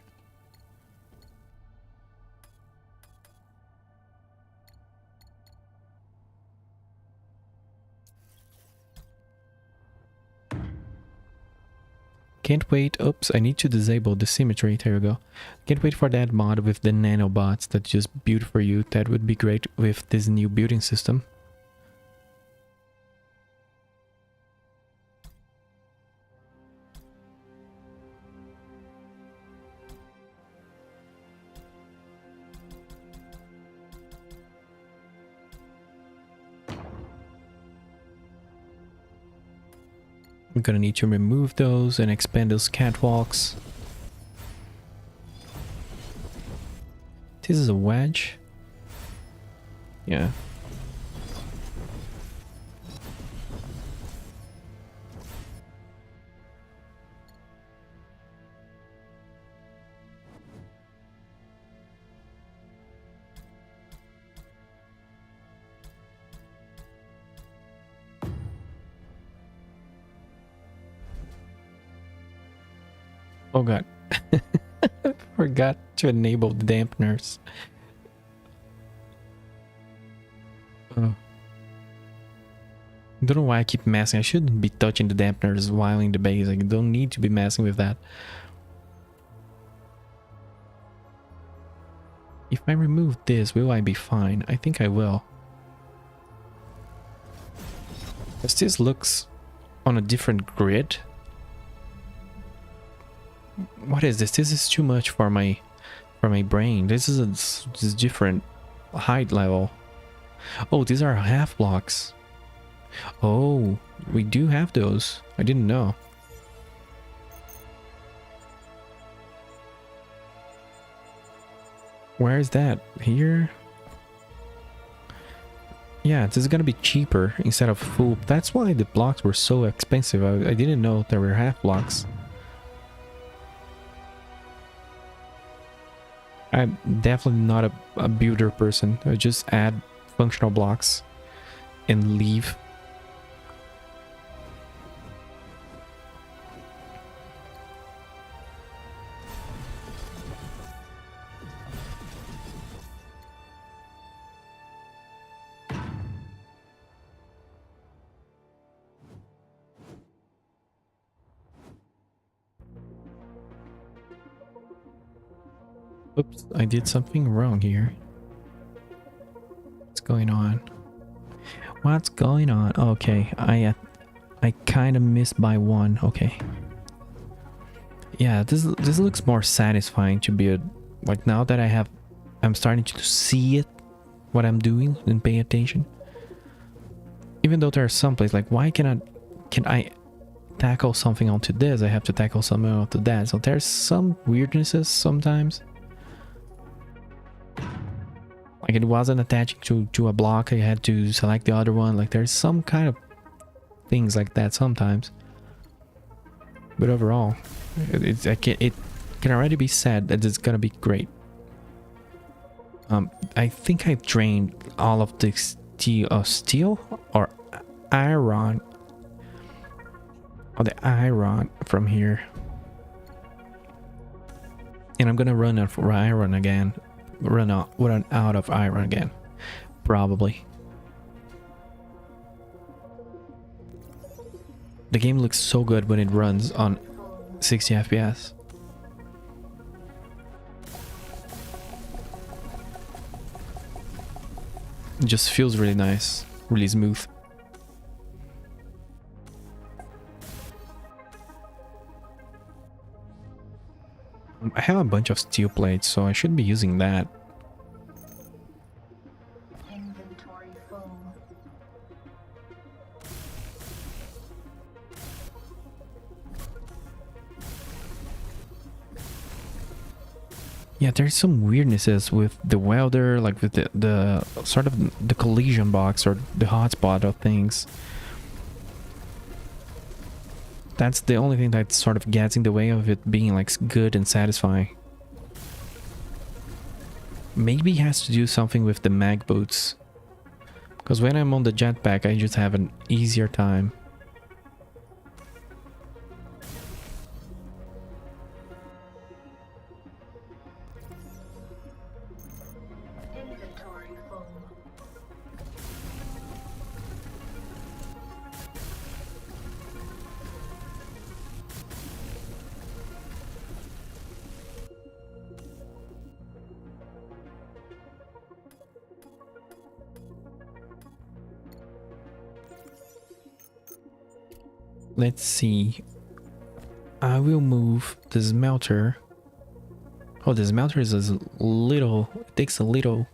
Can't wait. Oops, I need to disable the symmetry. There you go. Can't wait for that mod with the nanobots that just build for you. That would be great with this new building system. I'm gonna need to remove those and expand those catwalks. This is a wedge. Yeah. Oh god. Forgot to enable the dampeners. Oh. Don't know why I keep messing. I shouldn't be touching the dampeners while in the base. I don't need to be messing with that. If I remove this, will I be fine? I think I will. Because this looks on a different grid. What is this? This is too much for my brain. This is a different height level. Oh, these are half blocks. Oh, we do have those. I didn't know. Where is that? Here? Yeah, this is gonna be cheaper instead of full. That's why the blocks were so expensive. I didn't know there were half blocks. I'm definitely not a builder person. I just add functional blocks and leave. Oops, I did something wrong here. What's going on? What's going on? Okay, I kind of missed by one. Okay. Yeah, this looks more satisfying to build. Like now that I'm starting to see it, what I'm doing and pay attention. Even though there are some places like why can I tackle something onto this? I have to tackle something onto that. So there's some weirdnesses sometimes. Like it wasn't attaching to a block, I had to select the other one. Like there's some kind of things like that sometimes. But overall, it can already be said that it's gonna be great. I think I drained all of the steel or iron. Or the iron from here. And I'm gonna run out for iron again. Run out of iron again, probably. The game looks so good when it runs on 60 FPS. It just feels really nice, really smooth. I have a bunch of steel plates, so I should be using that. Inventory full. Yeah, there's some weirdnesses with the welder, like with the sort of the collision box or the hotspot of things. That's the only thing that sort of gets in the way of it being like good and satisfying. Maybe it has to do something with the mag boots. Because when I'm on the jetpack, I just have an easier time. Inventory full. Let's see. I will move the smelter. Oh, the smelter is a little... It takes a little...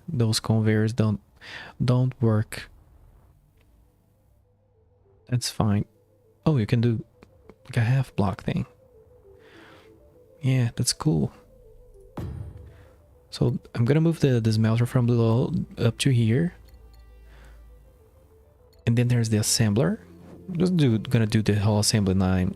Those conveyors don't work. That's fine. Oh, you can do like a half block thing. Yeah, that's cool. So I'm gonna move the smelter from below up to here. And then there's the assembler. Gonna do the whole assembly line.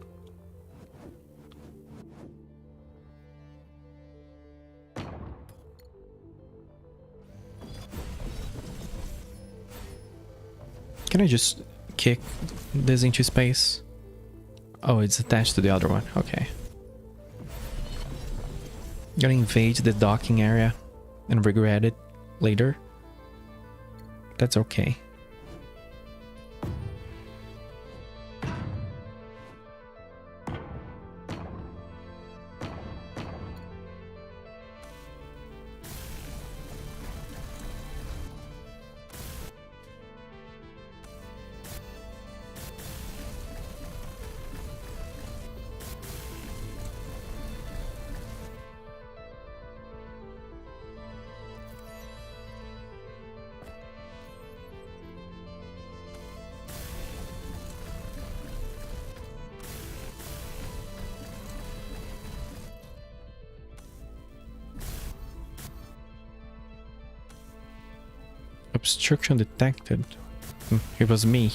Can I just kick this into space? Oh, it's attached to the other one. Okay. Gonna invade the docking area and regret it later. That's okay. Obstruction detected. It was me.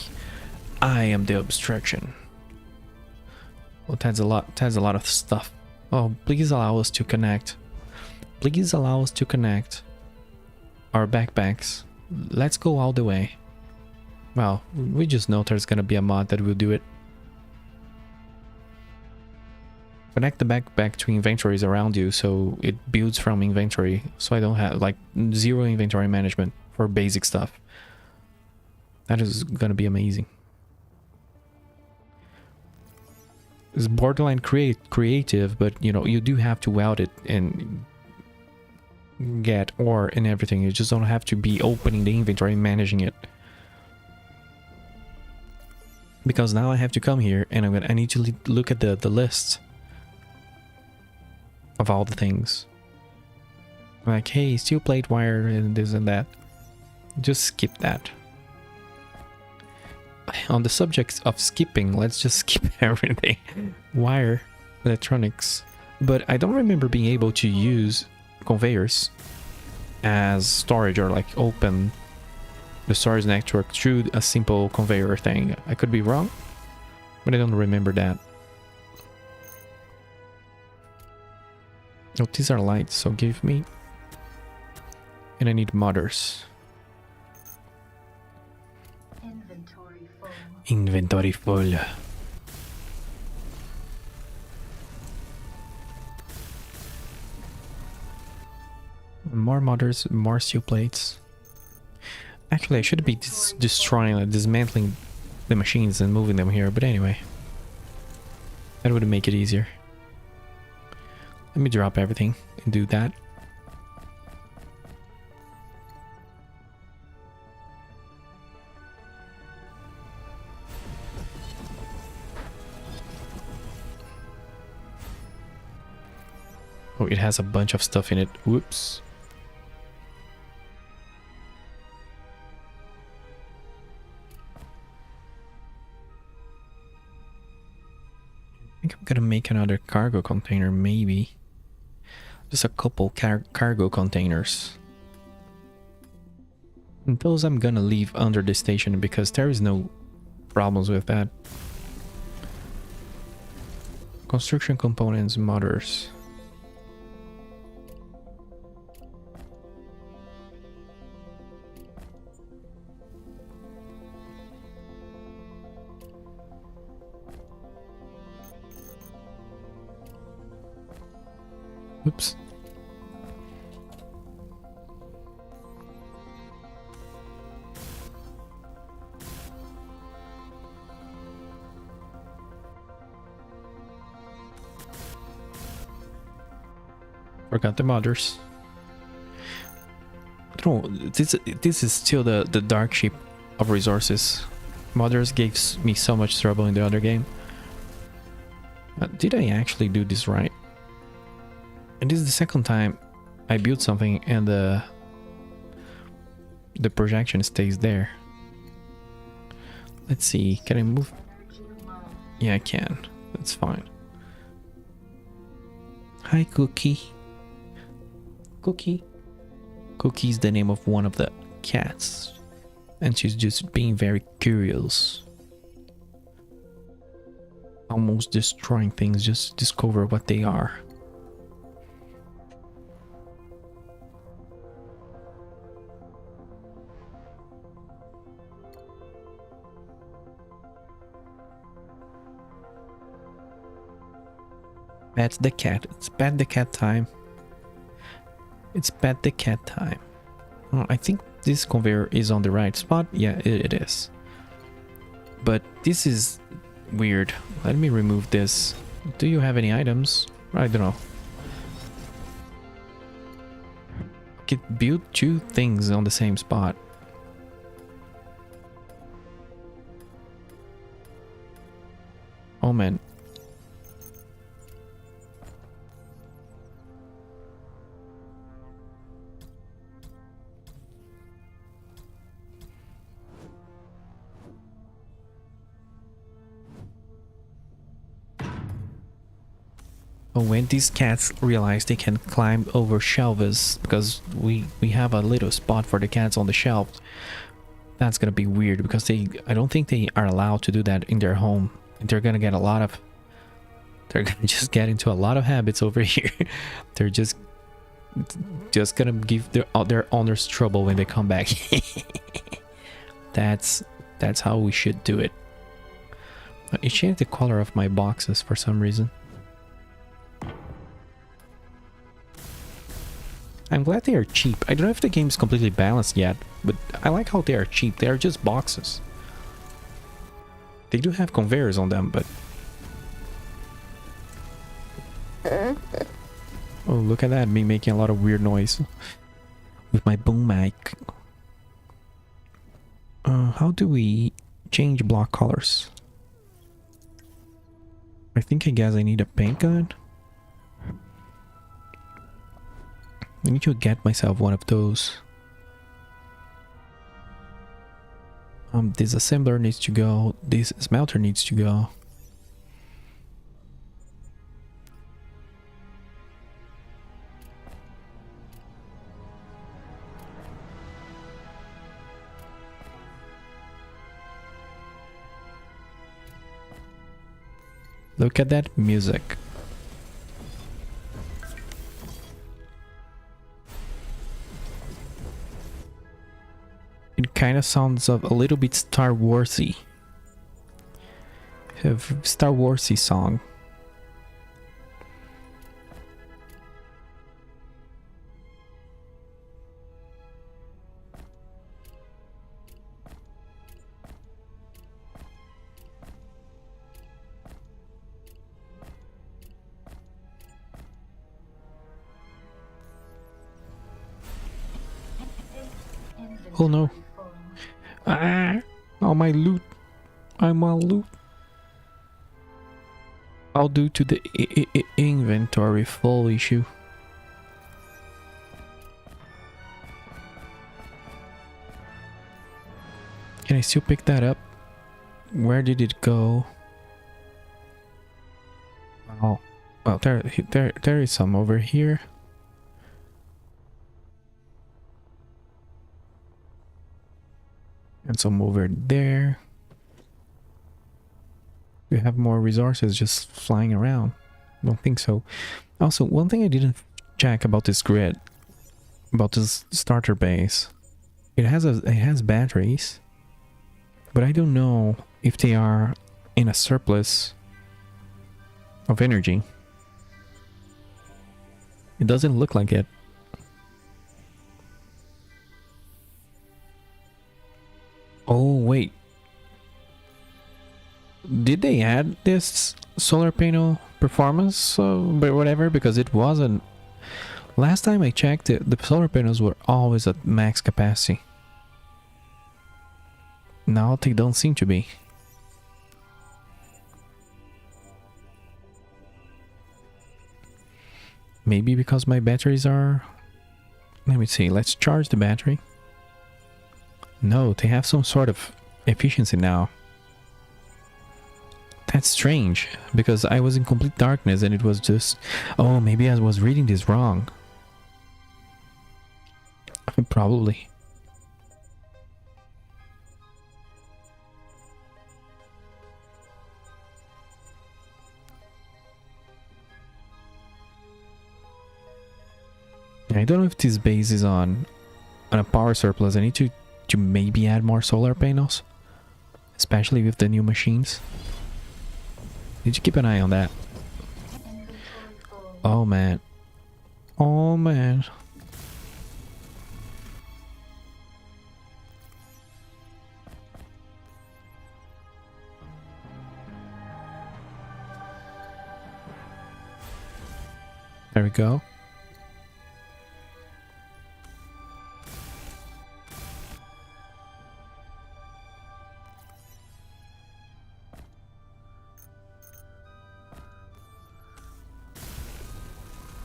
I am the obstruction. Well, that's a lot. That's a lot of stuff. Oh, please allow us to connect. Please allow us to connect our backpacks. Let's go all the way. Well, we just know there's gonna be a mod that will do it. Connect the backpack to inventories around you so it builds from inventory. So I don't have like zero inventory management for basic stuff. That is gonna be amazing. It's borderline creative, but you know, you do have to weld it and get ore and everything. You just don't have to be opening the inventory and managing it. Because now I have to come here and I need to look at the list of all the things. Like, hey, steel plate, wire, and this and that. Just skip that. On the subject of skipping, let's just skip everything. Wire, electronics. But I don't remember being able to use conveyors as storage or like open the storage network through a simple conveyor thing. I could be wrong, but I don't remember that. Oh, these are lights, so give me. And I need modders. Inventory full. Inventory full. More modders, more steel plates. Actually, I should be destroying, like, dismantling the machines and moving them here, but anyway. That would make it easier. Let me drop everything and do that. Oh, it has a bunch of stuff in it. Whoops. I think I'm gonna make another cargo container, maybe. Just a couple cargo containers. And those I'm gonna leave under the station because there is no problems with that. Construction components, motors. Oops. Forgot the mothers. I don't know, this is still the dark sheep of resources. Mothers gave me so much trouble in the other game. Did I actually do this right? And this is the second time I built something and the projection stays there. Let's see, can I move? Yeah, I can. That's fine. Hi, Cookie. Cookie. Cookie's the name of one of the cats. And she's just being very curious. Almost destroying things just to discover what they are. Pet the cat. It's pet the cat time. It's pet the cat time. Oh, I think this conveyor is on the right spot. Yeah, it is. But this is weird. Let me remove this. Do you have any items? I don't know. I could build two things on the same spot. Oh man. When these cats realize they can climb over shelves, because we have a little spot for the cats on the shelf, that's gonna be weird because I don't think they are allowed to do that in their home. They're gonna just get into a lot of habits over here. They're just gonna give their owners trouble when they come back. That's how we should do it. It changed the color of my boxes for some reason. I'm glad they are cheap. I don't know if the game is completely balanced yet, but I like how they are cheap. They are just boxes. They do have conveyors on them, but... Oh, look at that, me making a lot of weird noise with my boom mic. How do we change block colors? I guess I need a paint gun. I need to get myself one of those. This assembler needs to go. This smelter needs to go. Look at that music. It kind of sounds a little bit Star Warsy. Star Warsy song. Oh no. Ah! All my loot. I'm all loot. I'll do to the inventory full issue. Can I still pick that up? Where did it go? Oh, well, there is some over here. And some over there. We have more resources just flying around. Don't think so. Also, one thing I didn't check about this grid, about this starter base, it has batteries, but I don't know if they are in a surplus of energy. It doesn't look like it. Oh wait, did they add this solar panel performance but whatever, because it wasn't. Last time I checked it, the solar panels were always at max capacity. Now they don't seem to be. Maybe because my batteries are... Let me see, let's charge the battery. No, they have some sort of efficiency now. That's strange, because I was in complete darkness and it was just... Oh, maybe I was reading this wrong. Probably. I don't know if this base is on a power surplus. I need to maybe add more solar panels, especially with the new machines. Need to keep an eye on that. Inventory full. Oh man. Oh man. There we go.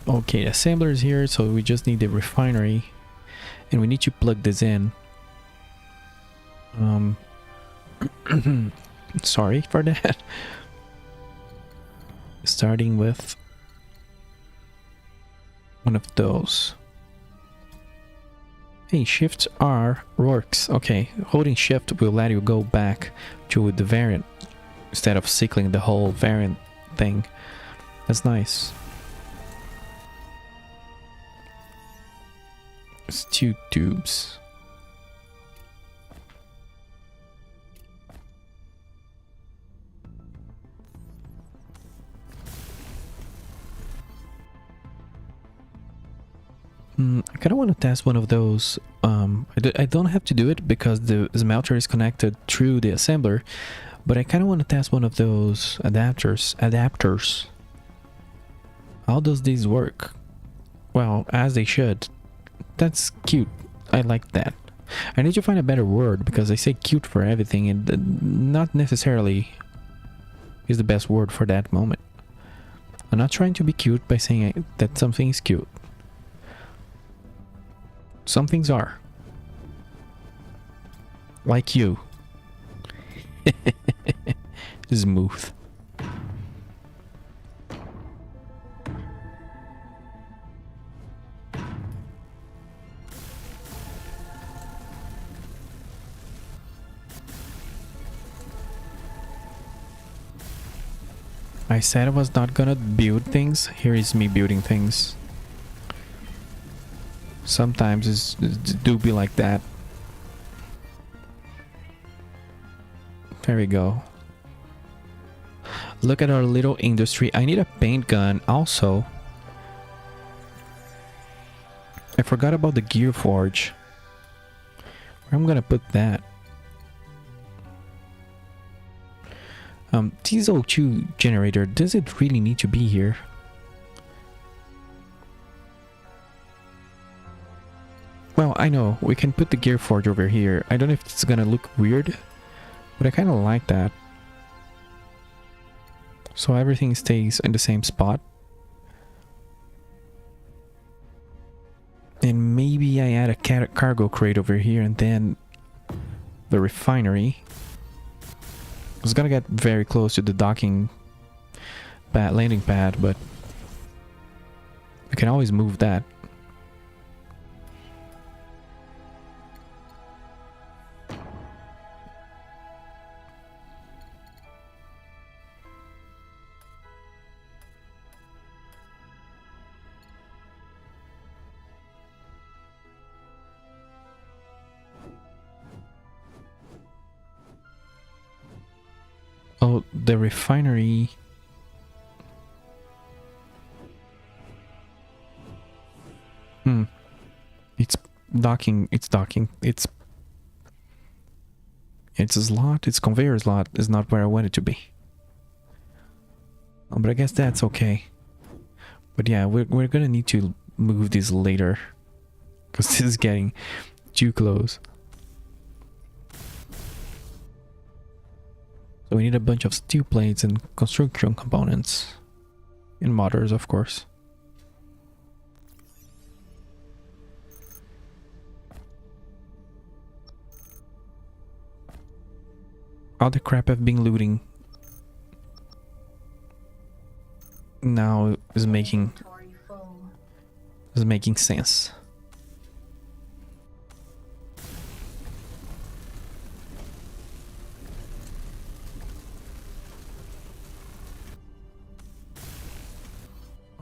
Okay, the assembler is here, so we just need the refinery, and we need to plug this in. Sorry for that. Starting with one of those. Hey, Shift R works. Okay, holding Shift will let you go back to the variant instead of cycling the whole variant thing. That's nice. It's 2 tubes. I kind of want to test one of those. I don't have to do it because the smelter is connected through the assembler, but I kind of want to test one of those adapters. How does this work? Well, as they should. That's cute. I like that. I need to find a better word because I say cute for everything and not necessarily is the best word for that moment. I'm not trying to be cute by saying that something is cute. Some things are. Like you. Smooth. I said I was not gonna build things. Here is me building things. Sometimes it do be like that. There we go. Look at our little industry. I need a paint gun also. I forgot about the gear forge. Where I'm gonna put that? Diesel 2 generator, does it really need to be here? Well, I know, we can put the gear forge over here. I don't know if it's gonna look weird, but I kind of like that. So everything stays in the same spot. And maybe I add a cargo crate over here and then the refinery. It's gonna get very close to the docking pad, landing pad, but we can always move that. Oh, the refinery. It's docking. It's docking. It's a slot. Its conveyor slot is not where I want it to be. But I guess that's okay. But yeah, we're gonna need to move this later, because this is getting too close. So we need a bunch of steel plates and construction components. And motors, of course. All the crap I've been looting now is making Inventory full. sense.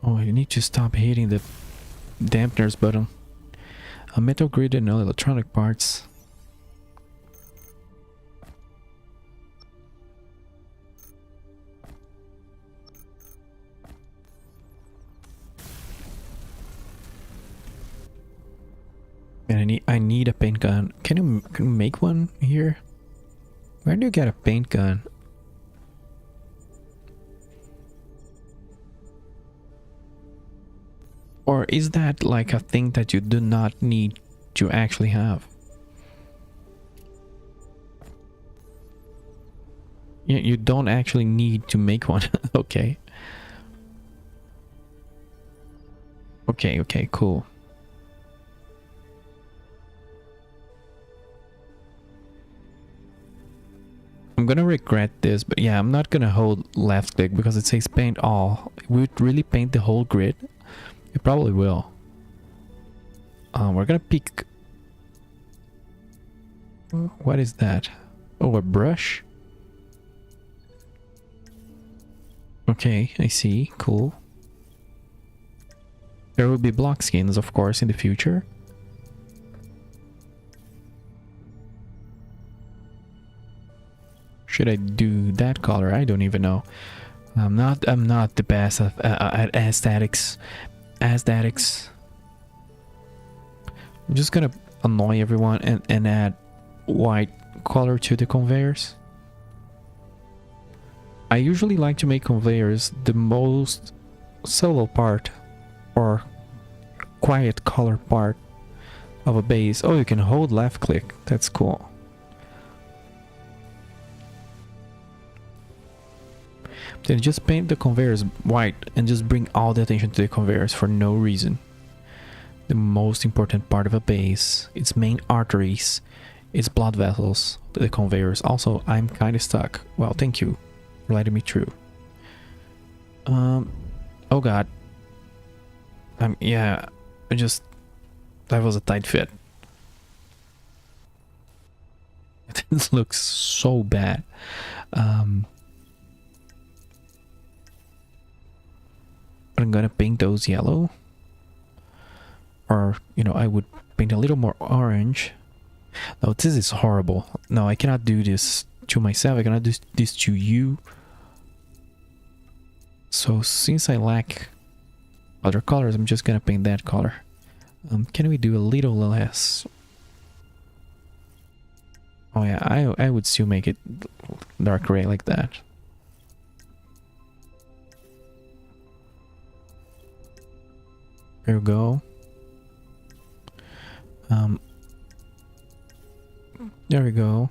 Oh, I need to stop hitting the dampeners button. A metal grid and all electronic parts. And I need a paint gun. Can you make one here? Where do you get a paint gun? Or is that like a thing that you do not need to actually have? You don't actually need to make one. Okay. Okay, cool. I'm gonna regret this, but yeah, I'm not gonna hold left click because it says paint all. Would it really paint the whole grid? It probably will. We're gonna pick... What is that? Oh, a brush? Okay, I see. Cool. There will be block skins, of course, in the future. Should I do that color? I don't even know. I'm not the best at aesthetics. Aesthetics. I'm just gonna annoy everyone and add white color to the conveyors. I usually like to make conveyors the most solo part or quiet color part of a base. Oh, you can hold left click. That's cool. Then just paint the conveyors white and just bring all the attention to the conveyors for no reason. The most important part of a base, its main arteries, its blood vessels, the conveyors. Also, I'm kind of stuck. Well, thank you for letting me through. Oh god. Yeah, that was a tight fit. This looks so bad. I'm gonna paint those yellow, or I would paint a little more orange. No, this is horrible. No, I cannot do this to myself. I cannot do this to you. So since I lack other colors, I'm just gonna paint that color. Can we do a little less? Oh yeah, I would still make it dark gray like that. There we go. There we go.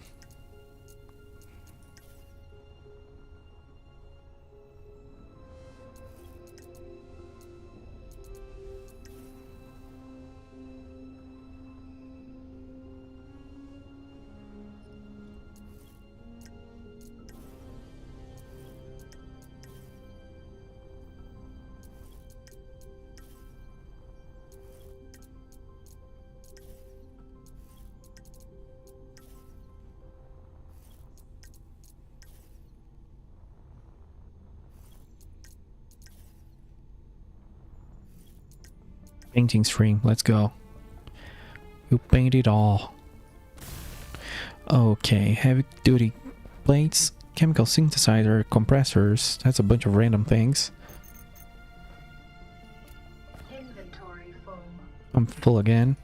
Painting stream. Let's go. You paint it all. Okay, heavy duty plates, chemical synthesizer, compressors. That's a bunch of random things. Inventory full. I'm full again.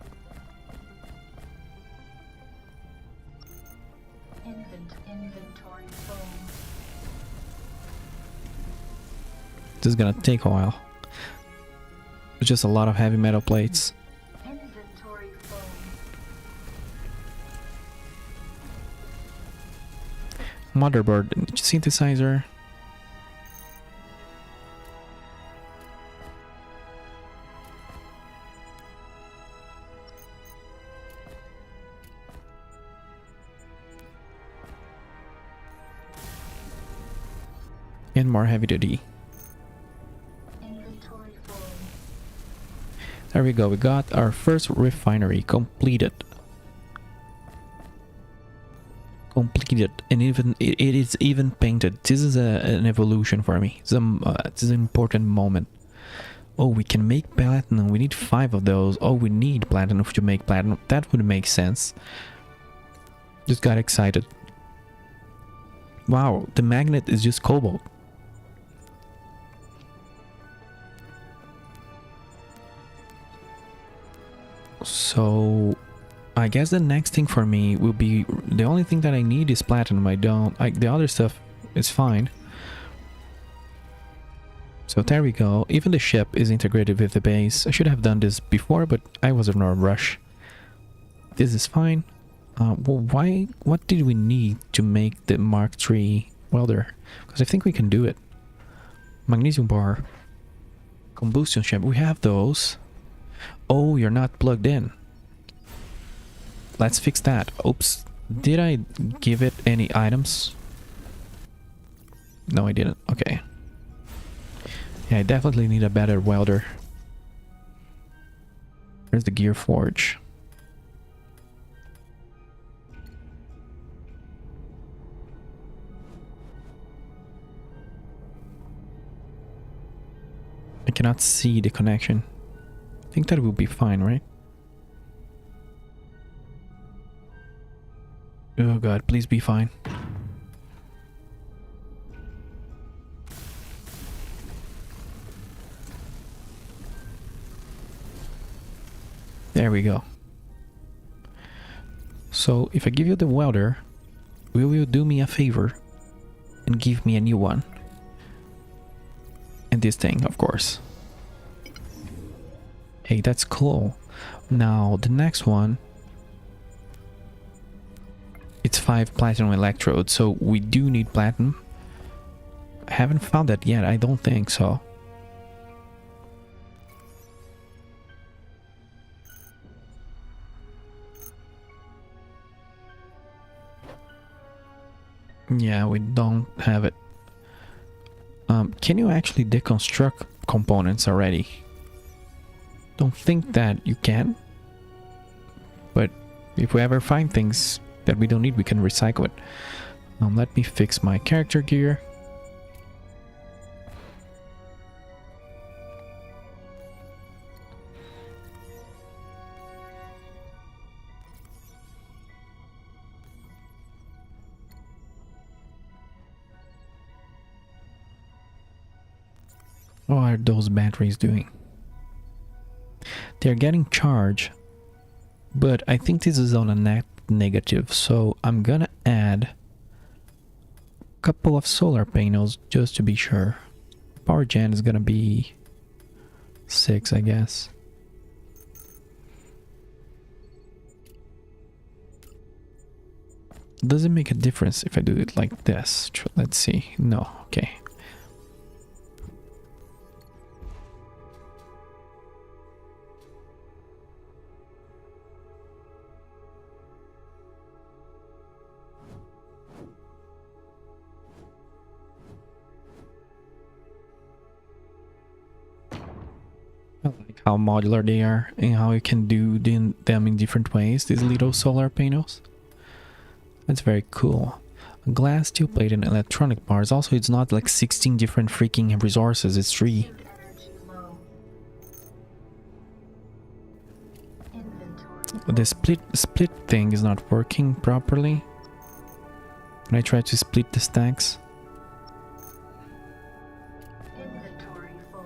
Inventory full. This is gonna take a while. It's just a lot of heavy metal plates. Inventory full. Motherboard synthesizer. And more heavy duty. Inventory full. There we go. We got our first refinery completed. And even it is even painted. This is an evolution for me. This is an important moment. Oh, we can make platinum. We need 5 of those. Oh, we need platinum to make platinum. That would make sense. Just got excited. Wow, the magnet is just cobalt. So I guess the next thing for me will be, the only thing that I need is platinum. The other stuff is fine. So there we go. Even the ship is integrated with the base. I should have done this before, but I was in a rush. This is fine. Well, what did we need to make the Mark III welder? Because I think we can do it. Magnesium bar. Combustion chamber. We have those. Oh, you're not plugged in. Let's fix that. Oops. Did I give it any items? No, I didn't. Okay. Yeah, I definitely need a better welder. Where's the gear forge? I cannot see the connection. I think that will be fine, right? Oh god, please be fine. There we go. So, if I give you the welder, will you do me a favor and give me a new one? And this thing, of course. Hey, that's cool. Now, the next one, it's 5 platinum electrodes, so we do need platinum. I haven't found that yet, I don't think so. Yeah, we don't have it. Can you actually deconstruct components already? Don't think that you can. But if we ever find things that we don't need, we can recycle it. Let me fix my character gear. What are those batteries doing? They're getting charged, but I think this is on a net negative, so I'm gonna add a couple of solar panels just to be sure. Power gen is gonna be 6, I guess. Does it make a difference if I do it like this? Let's see. No, okay. I like how modular they are and how you can do them in different ways, these little solar panels. That's very cool. A glass, steel plate, and electronic bars. Also, it's not like 16 different freaking resources, it's 3. Energy low. the split thing is not working properly. When I try to split the stacks. Inventory full.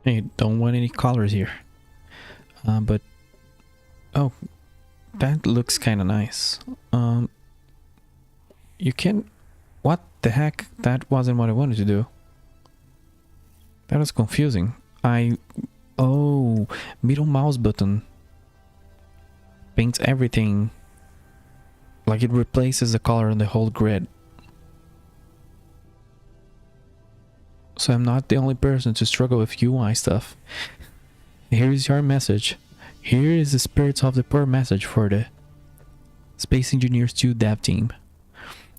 Hey, don't want any colors here. But oh, that looks kind of nice. You can. What the heck? That wasn't what I wanted to do. That was confusing. Oh, middle mouse button paints everything. Like it replaces the color on the whole grid. So I'm not the only person to struggle with UI stuff. Here is your message. Here is the Spirits of the Poor message for the Space Engineers 2 dev team.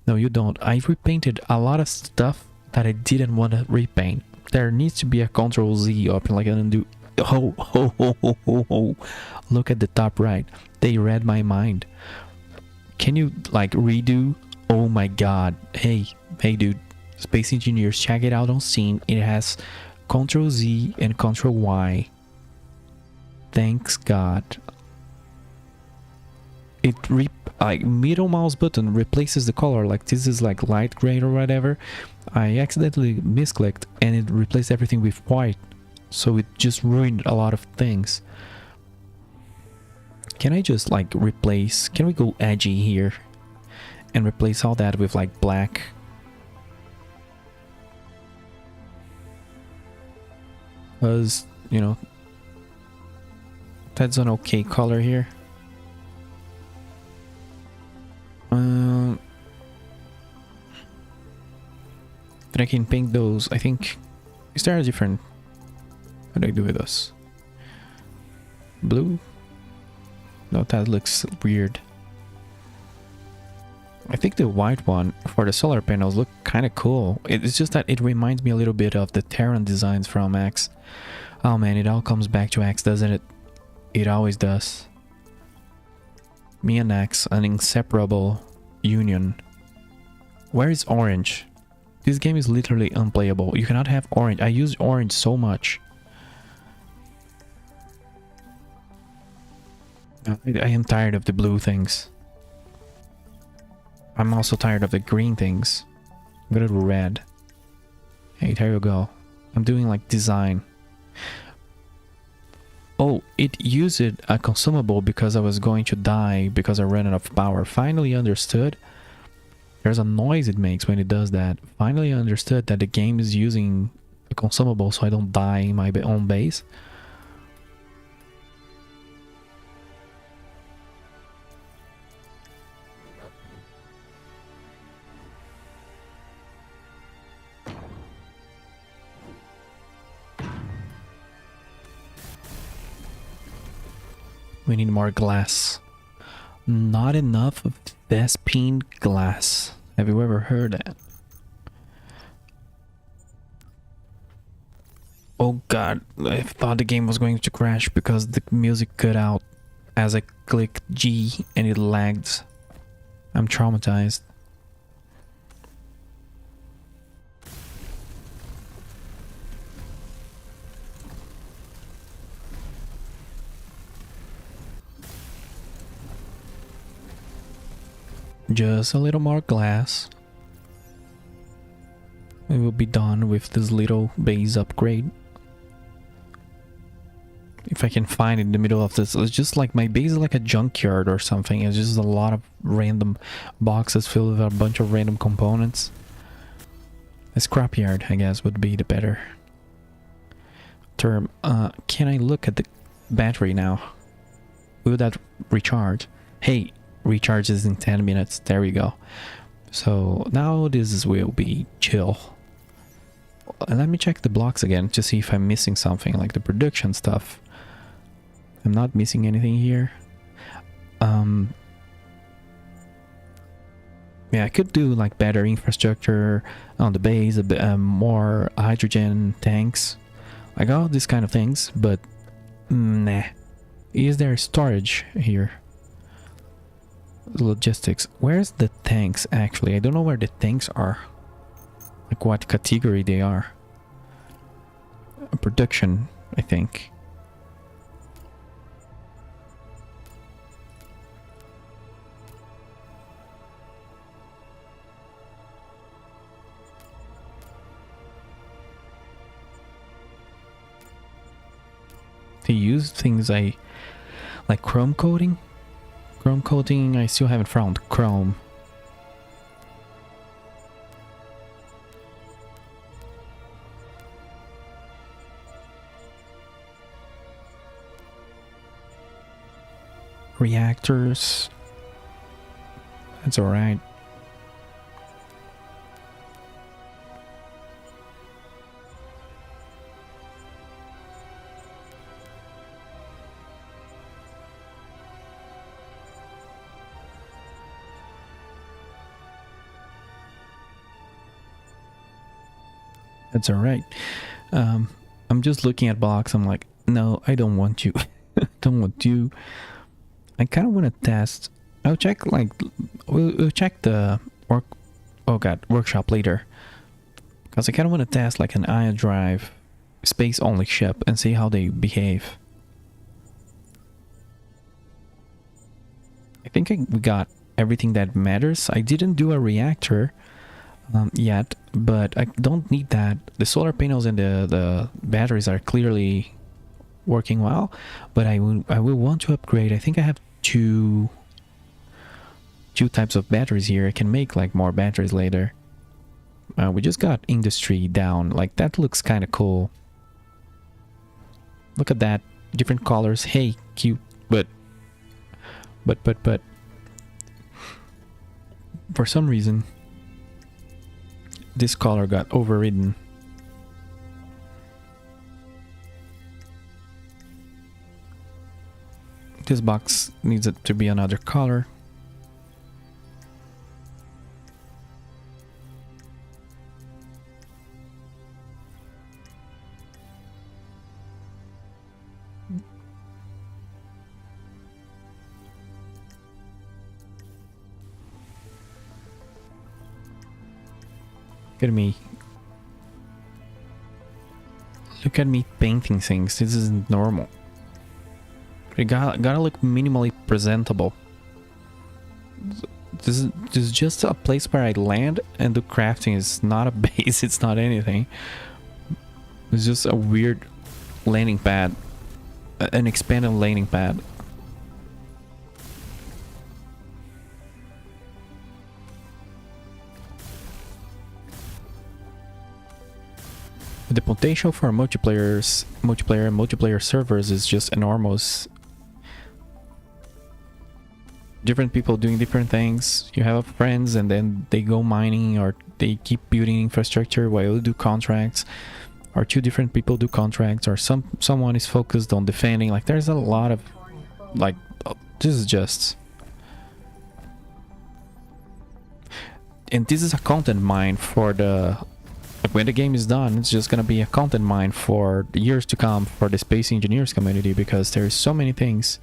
No, you don't. I repainted a lot of stuff that I didn't want to repaint. There needs to be a Ctrl Z option like I didn't do. Oh. Look at the top right. They read my mind. Can you like redo? Oh my god. Hey dude. Space Engineers, check it out on Steam. It has Ctrl Z and Ctrl Y. Thanks God. It like middle mouse button replaces the color. Like this is like light gray or whatever. I accidentally misclicked and it replaced everything with white. So it just ruined a lot of things. Can I just like replace? Can we go edgy here and replace all that with like black? Because, you know, that's an okay color here. Then I can paint those. I think, is there a different, what do I do with this? Blue? No, that looks weird. I think the white one for the solar panels look kind of cool. It's just that it reminds me a little bit of the Terran designs from X. Oh man, it all comes back to X, doesn't it? It always does. Me and X, an inseparable union. Where is orange? This game is literally unplayable. You cannot have orange. I use orange so much. I am tired of the blue things. I'm also tired of the green things. I'm gonna do red. Hey, there you go. I'm doing like design. Oh, it used a consumable because I was going to die because I ran out of power. Finally understood. There's a noise it makes when it does that. Finally understood that the game is using a consumable so I don't die in my own base. We need more glass. Not enough of Vespine glass. Have you ever heard that? Oh god, I thought the game was going to crash because the music cut out as I clicked G and it lagged. I'm traumatized. Just a little more glass. We will be done with this little base upgrade. If I can find it in the middle of this, it's just like my base is like a junkyard or something. It's just a lot of random boxes filled with a bunch of random components. A scrapyard, I guess, would be the better term. Can I look at the battery now? Will that recharge? Hey, recharges in 10 minutes. There we go. So now this will be chill. Let me check the blocks again to see if I'm missing something like the production stuff. I'm not missing anything here. Yeah, I could do like better infrastructure on the base, a bit more hydrogen tanks, like all these kind of things, but nah, Is there storage here? Logistics. Where's the tanks actually? I don't know where the tanks are. Like what category they are. Production, I think. To use things like chrome coating. Chrome coating, I still haven't found chrome. Reactors. That's alright. That's alright. I'm just looking at blocks. I'm like, no, I don't want you. I don't want you. I kind of want to test. I'll check like we'll check the workshop later, because I kind of want to test like an ion drive space only ship and see how they behave. I think we got everything that matters. I didn't do a reactor yet, but I don't need that. The solar panels and the batteries are clearly working well, but I will want to upgrade. I think I have two types of batteries here. I can make like more batteries later. We just got industry down. Like that looks kind of cool. Look at that, different colors. Hey, cute, but for some reason this color got overridden. This box needs it to be another color. Look at me. Look at me painting things. This isn't normal. You gotta look minimally presentable. This is just a place where I land and do crafting. It's not a base, it's not anything. It's just a weird landing pad. An expanded landing pad. The potential for multiplayer servers is just enormous. Different people doing different things. You have friends and then they go mining, or they keep building infrastructure while you do contracts, or two different people do contracts, or someone is focused on defending. Like there's a lot of like this is just, and this is a content mine for the, when the game is done, it's just gonna be a content mine for the years to come for the space engineers community, because there's so many things,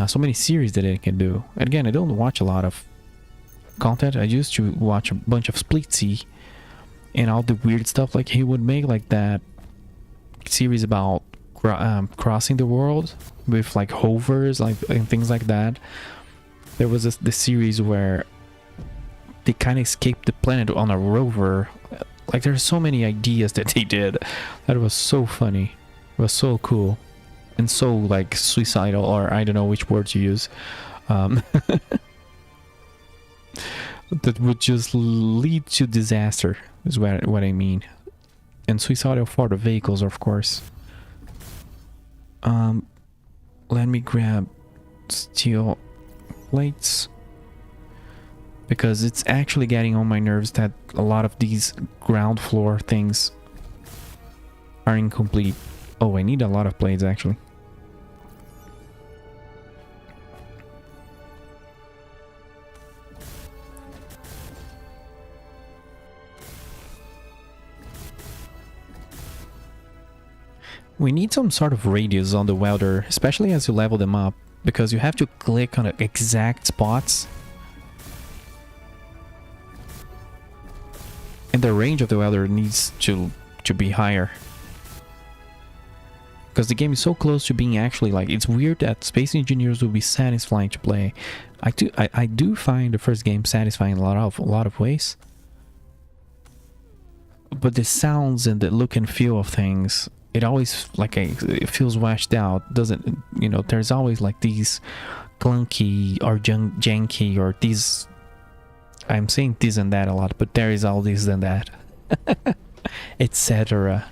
so many series that it can do. And again, I don't watch a lot of content. I used to watch a bunch of Splitsy and all the weird stuff like he would make, like that series about crossing the world with like hovers, like and things like that. There was this series where they kind of escaped the planet on a rover. Like there's so many ideas that they did that was so funny. It was so cool and so like suicidal, or I don't know which words you use, that would just lead to disaster is what I mean. And suicidal for the vehicles, of course. Let me grab steel plates, because it's actually getting on my nerves that a lot of these ground floor things are incomplete. Oh, I need a lot of plates actually. We need some sort of radius on the welder, especially as you level them up, because you have to click on the exact spots. And the range of the welder needs to be higher. Because the game is so close to being actually like, it's weird that Space Engineers will be satisfying to play. I do find the first game satisfying in a lot of ways. But the sounds and the look and feel of things, it always like it feels washed out, doesn't, you know, there's always like these clunky or janky or these, I'm saying this and that a lot, but there is all this and that, etc.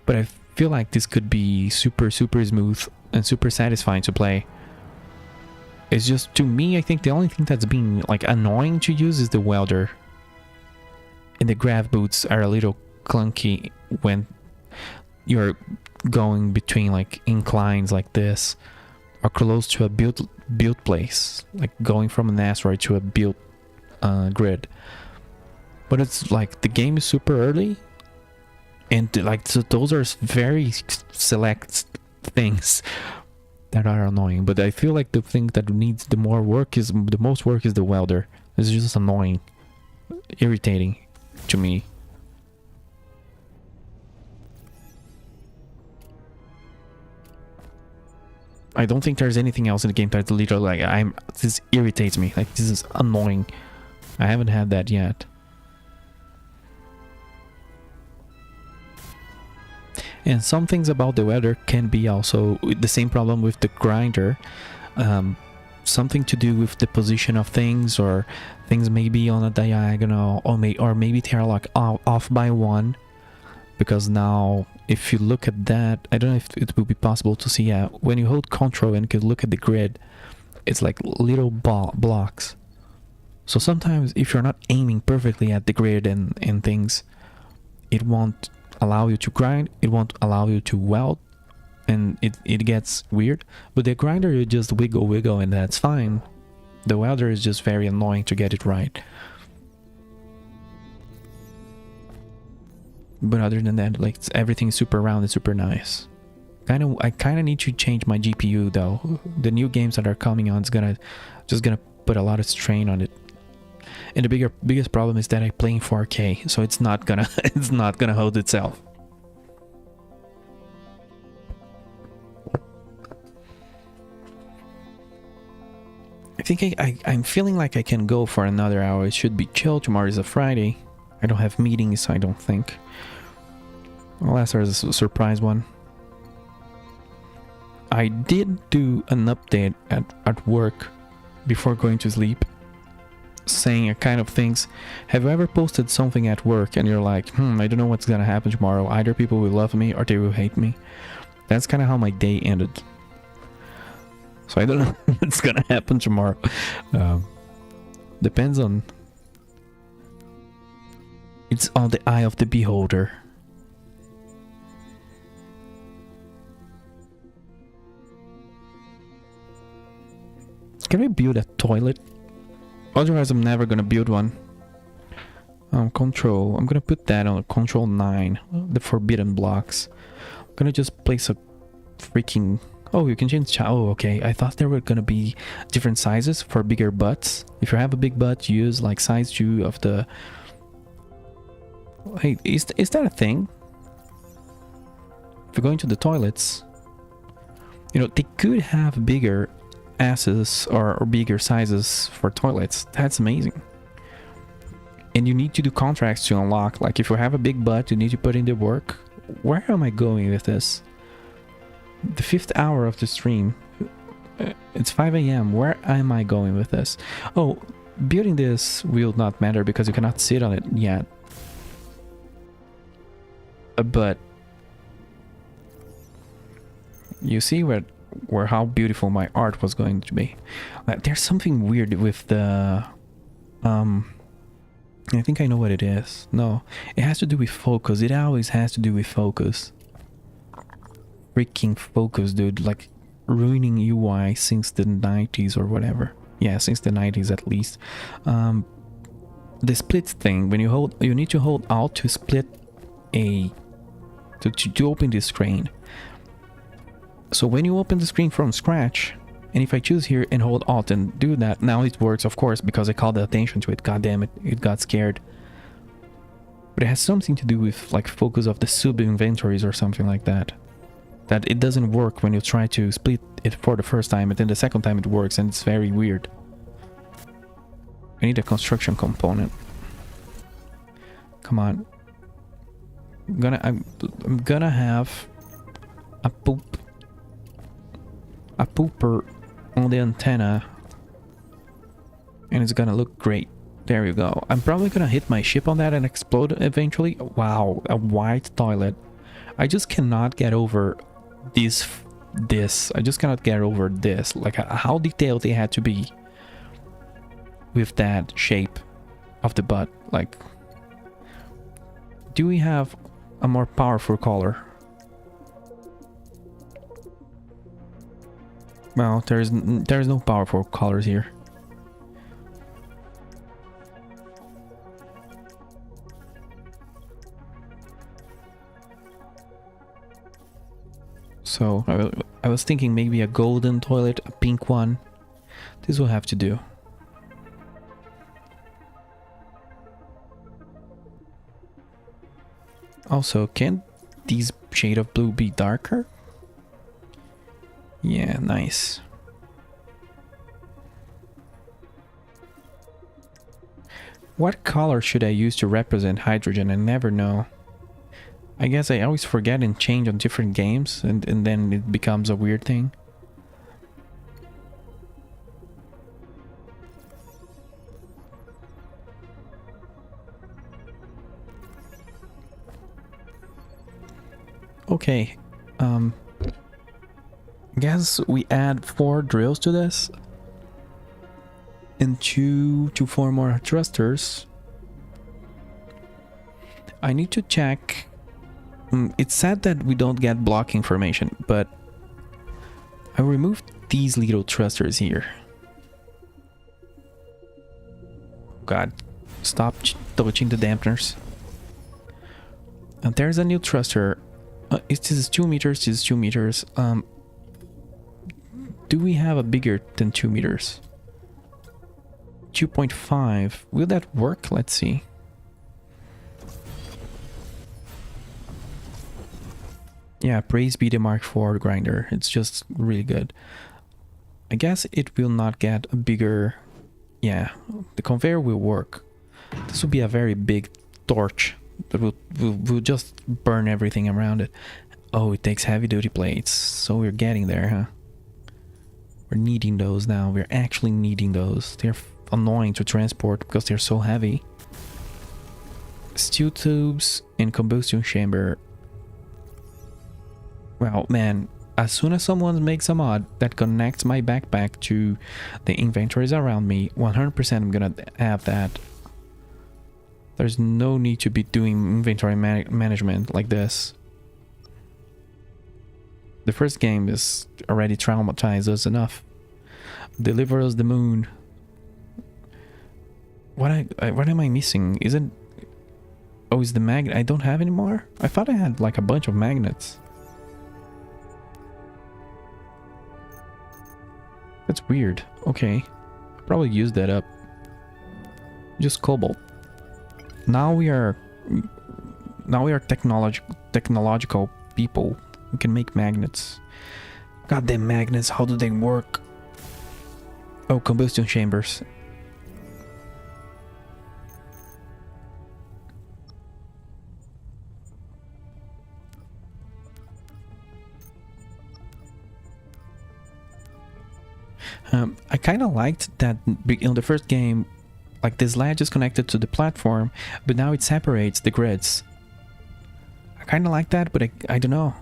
But I feel like this could be super smooth and super satisfying to play. It's just, to me, I think the only thing that's been like annoying to use is the welder. And the grav boots are a little clunky when you're going between like inclines like this, or close to a built place, like going from an asteroid to a built grid. But it's like the game is super early, and like so those are very select things that are annoying. But I feel like the thing that needs the most work is the welder. It's just annoying, irritating to me. I don't think there's anything else in the game that's literally like this irritates me. Like, this is annoying. I haven't had that yet. And some things about the weather can be also the same problem with the grinder. Something to do with the position of things, or things may be on a diagonal, or maybe they're like off by one. Because now, if you look at that, I don't know if it will be possible to see. When you hold Control and you can look at the grid, it's like little blocks. So sometimes, if you're not aiming perfectly at the grid and things, it won't allow you to grind, it won't allow you to weld, and it gets weird. But the grinder, you just wiggle and that's fine. The welder is just very annoying to get it right. But other than that, like, everything's super round and super nice. I kind of need to change my GPU though. The new games that are coming on is just gonna put a lot of strain on it. And the biggest problem is that I play in 4K, so it's not gonna hold itself. I think I'm feeling like I can go for another hour. It should be chill. Tomorrow is a Friday. I don't have meetings, I don't think. Unless there's a surprise one. I did do an update at work before going to sleep, saying a kind of things. Have you ever posted something at work and you're like, I don't know what's gonna happen tomorrow. Either people will love me or they will hate me. That's kind of how my day ended. So I don't know what's gonna happen tomorrow. Depends on... It's on the eye of the beholder. Can we build a toilet? Otherwise I'm never gonna build one. Control. I'm gonna put that on control 9. The forbidden blocks. I'm gonna just place a freaking... Oh, you can change... Oh, okay. I thought there were gonna be different sizes for bigger butts. If you have a big butt, use like size 2 of the... Hey, is that a thing? If you're going to the toilets, you know, they could have bigger asses or bigger sizes for toilets. That's amazing. And you need to do contracts to unlock. Like, if you have a big butt, you need to put in the work. Where am I going with this? The 5th hour of the stream. It's 5 AM. Where am I going with this? Oh, building this will not matter because you cannot sit on it yet. But you see where how beautiful my art was going to be. There's something weird with the I think I know what it is. No, it has to do with focus. It always has to do with focus. Freaking focus, dude. Like, ruining UI since the 90s or whatever. Yeah, since the 90s at least. The split thing, when you need to hold Alt to split a to open this screen. So when you open the screen from scratch, and if I choose here and hold Alt and do that, now it works, of course, because I called the attention to it. God damn it, it got scared. But it has something to do with like focus of the sub inventories or something like that. That it doesn't work when you try to split it for the first time, and then the second time it works, and it's very weird. I need a construction component. Come on. I'm gonna have a pooper on the antenna, and it's gonna look great. There you go. I'm probably gonna hit my ship on that and explode eventually. Wow, a white toilet. I just cannot get over this. I just cannot get over this. Like how detailed they had to be with that shape of the butt. Like, do we have a more powerful color? Well, there's no powerful colors here. So I was thinking maybe a golden toilet, a pink one. This will have to do. Also, can these shade of blue be darker? Yeah, nice. What color should I use to represent hydrogen? I never know. I guess I always forget and change on different games, and then it becomes a weird thing. Okay, guess we add 4 drills to this, and 2 to 4 more thrusters. I need to check. It's sad that we don't get block information, but I removed these little thrusters here. God, stop touching the dampeners. And there's a new thruster. This is 2 meters, this is 2 meters. Do we have a bigger than 2 meters? 2.5. Will that work? Let's see. Yeah, praise be the Mark IV grinder. It's just really good. I guess it will not get a bigger... Yeah, the conveyor will work. This will be a very big torch that will just burn everything around it. Oh, it takes heavy duty plates. So we're getting there, huh? We're needing those now. We're actually needing those. They're annoying to transport because they're so heavy. Steel tubes and combustion chamber. Well, man, as soon as someone makes a mod that connects my backpack to the inventories around me, 100% I'm gonna have that. There's no need to be doing inventory management like this. The first game is already traumatized us enough. Deliver us the moon. What am I missing? Is it... Oh, is the magnet... I don't have anymore? I thought I had like a bunch of magnets. That's weird. Okay. Probably used that up. Just cobalt. Now we are technological people. We can make magnets. Goddamn magnets, how do they work? Oh, combustion chambers. I kind of liked that in the first game, like this ledge is connected to the platform, but now it separates the grids. I kind of like that, but I don't know.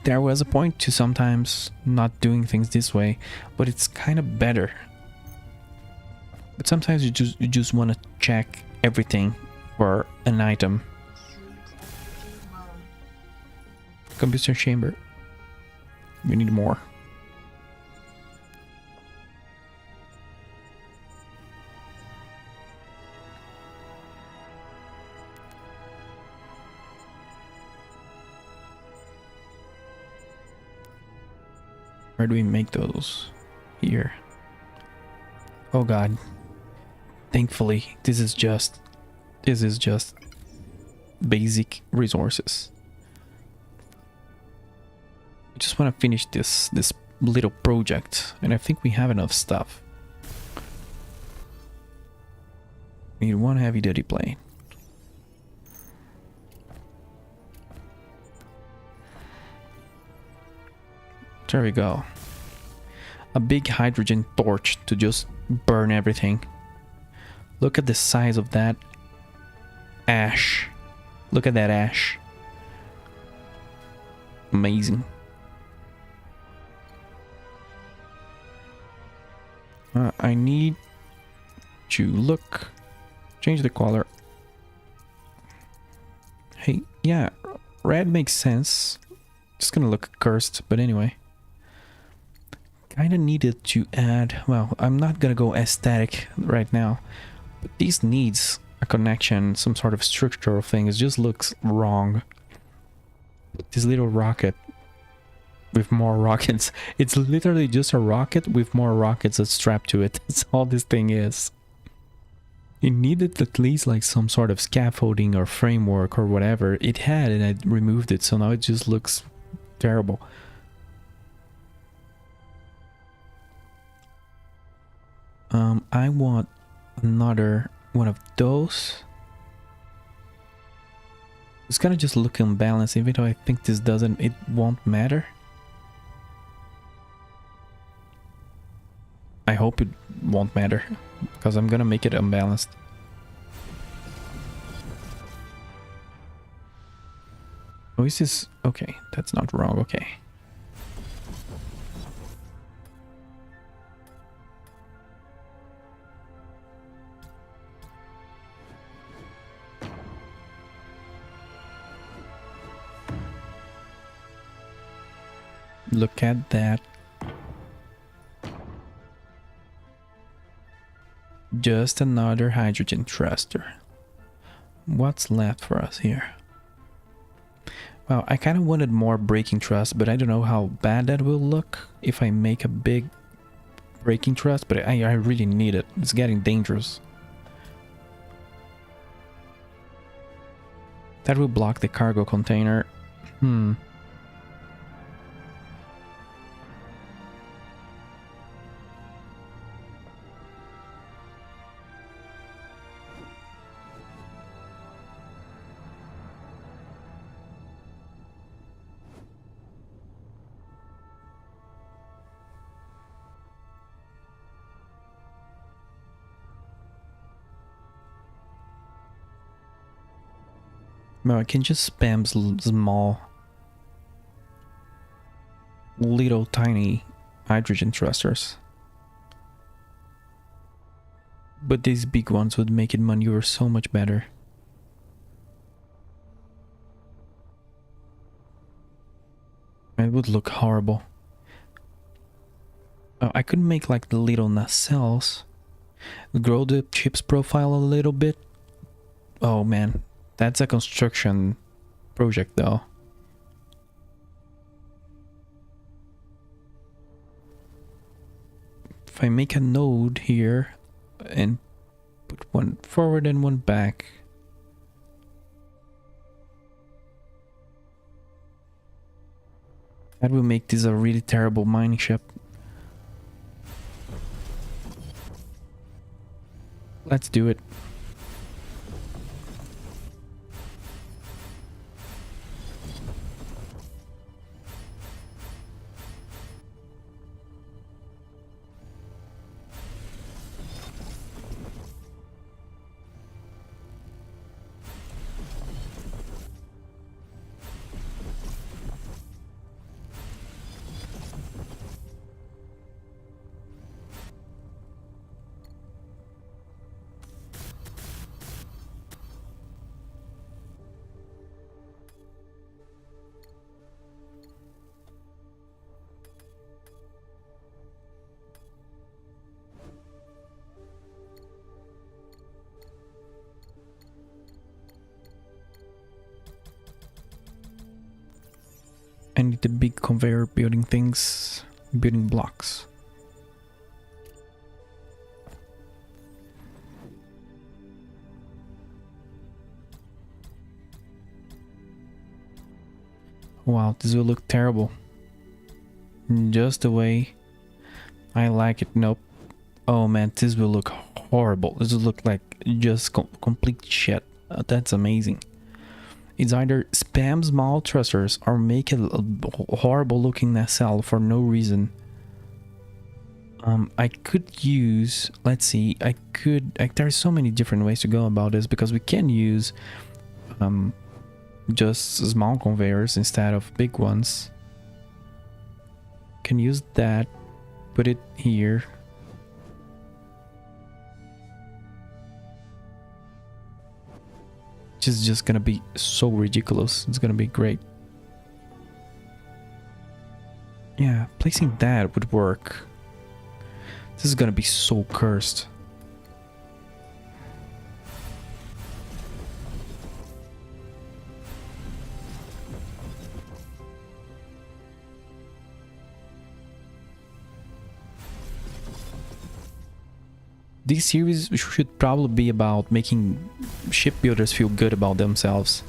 There was a point to sometimes not doing things this way, but it's kind of better. But sometimes you just want to check everything for an item. Combustion chamber. We need more. Where do we make those? Here. Oh god. Thankfully, this is just basic resources. I just want to finish this little project, and I think we have enough stuff. We need one heavy duty plane. There we go. A big hydrogen torch to just burn everything. Look at the size of that ash. Look at that ash. Amazing. I need to look. Change the color. Hey, yeah, red makes sense. Just gonna look cursed, but anyway. Kinda needed to add, well, I'm not gonna go aesthetic right now, but this needs a connection, some sort of structural thing. It just looks wrong. This little rocket with more rockets. It's literally just a rocket with more rockets strapped to it. That's all this thing is. It needed at least like some sort of scaffolding or framework or whatever. It had, and I removed it, so now it just looks terrible. I want another one of those. It's gonna just look unbalanced, even though I think this doesn't, it won't matter. I hope it won't matter, because I'm gonna make it unbalanced. Oh, is this... okay, that's not wrong, okay. Look at that. Just another hydrogen thruster. What's left for us here? Well, I kind of wanted more braking thrust, but I don't know how bad that will look if I make a big braking thrust, but I really need it. It's getting dangerous. That will block the cargo container. No, I can just spam small, little tiny hydrogen thrusters. But these big ones would make it maneuver so much better. It would look horrible. Oh, I could make like the little nacelles. Grow the chip's profile a little bit. Oh man. That's a construction project though. If I make a node here and put one forward and one back. That will make this a really terrible mining ship. Let's do it. I need the big conveyor building things. building blocks. Wow, this will look terrible. Just the way I like it. Nope. Oh man, this will look horrible. This will look like just complete shit. That's amazing. It's either spam small thrusters or make a horrible looking nacelle for no reason. I could use, let's see, there's so many different ways to go about this, because we can use just small conveyors instead of big ones. Can use that, put it here. Which is just gonna be so ridiculous. It's gonna be great. Yeah, placing that would work. This is gonna be so cursed. This series should probably be about making shipbuilders feel good about themselves.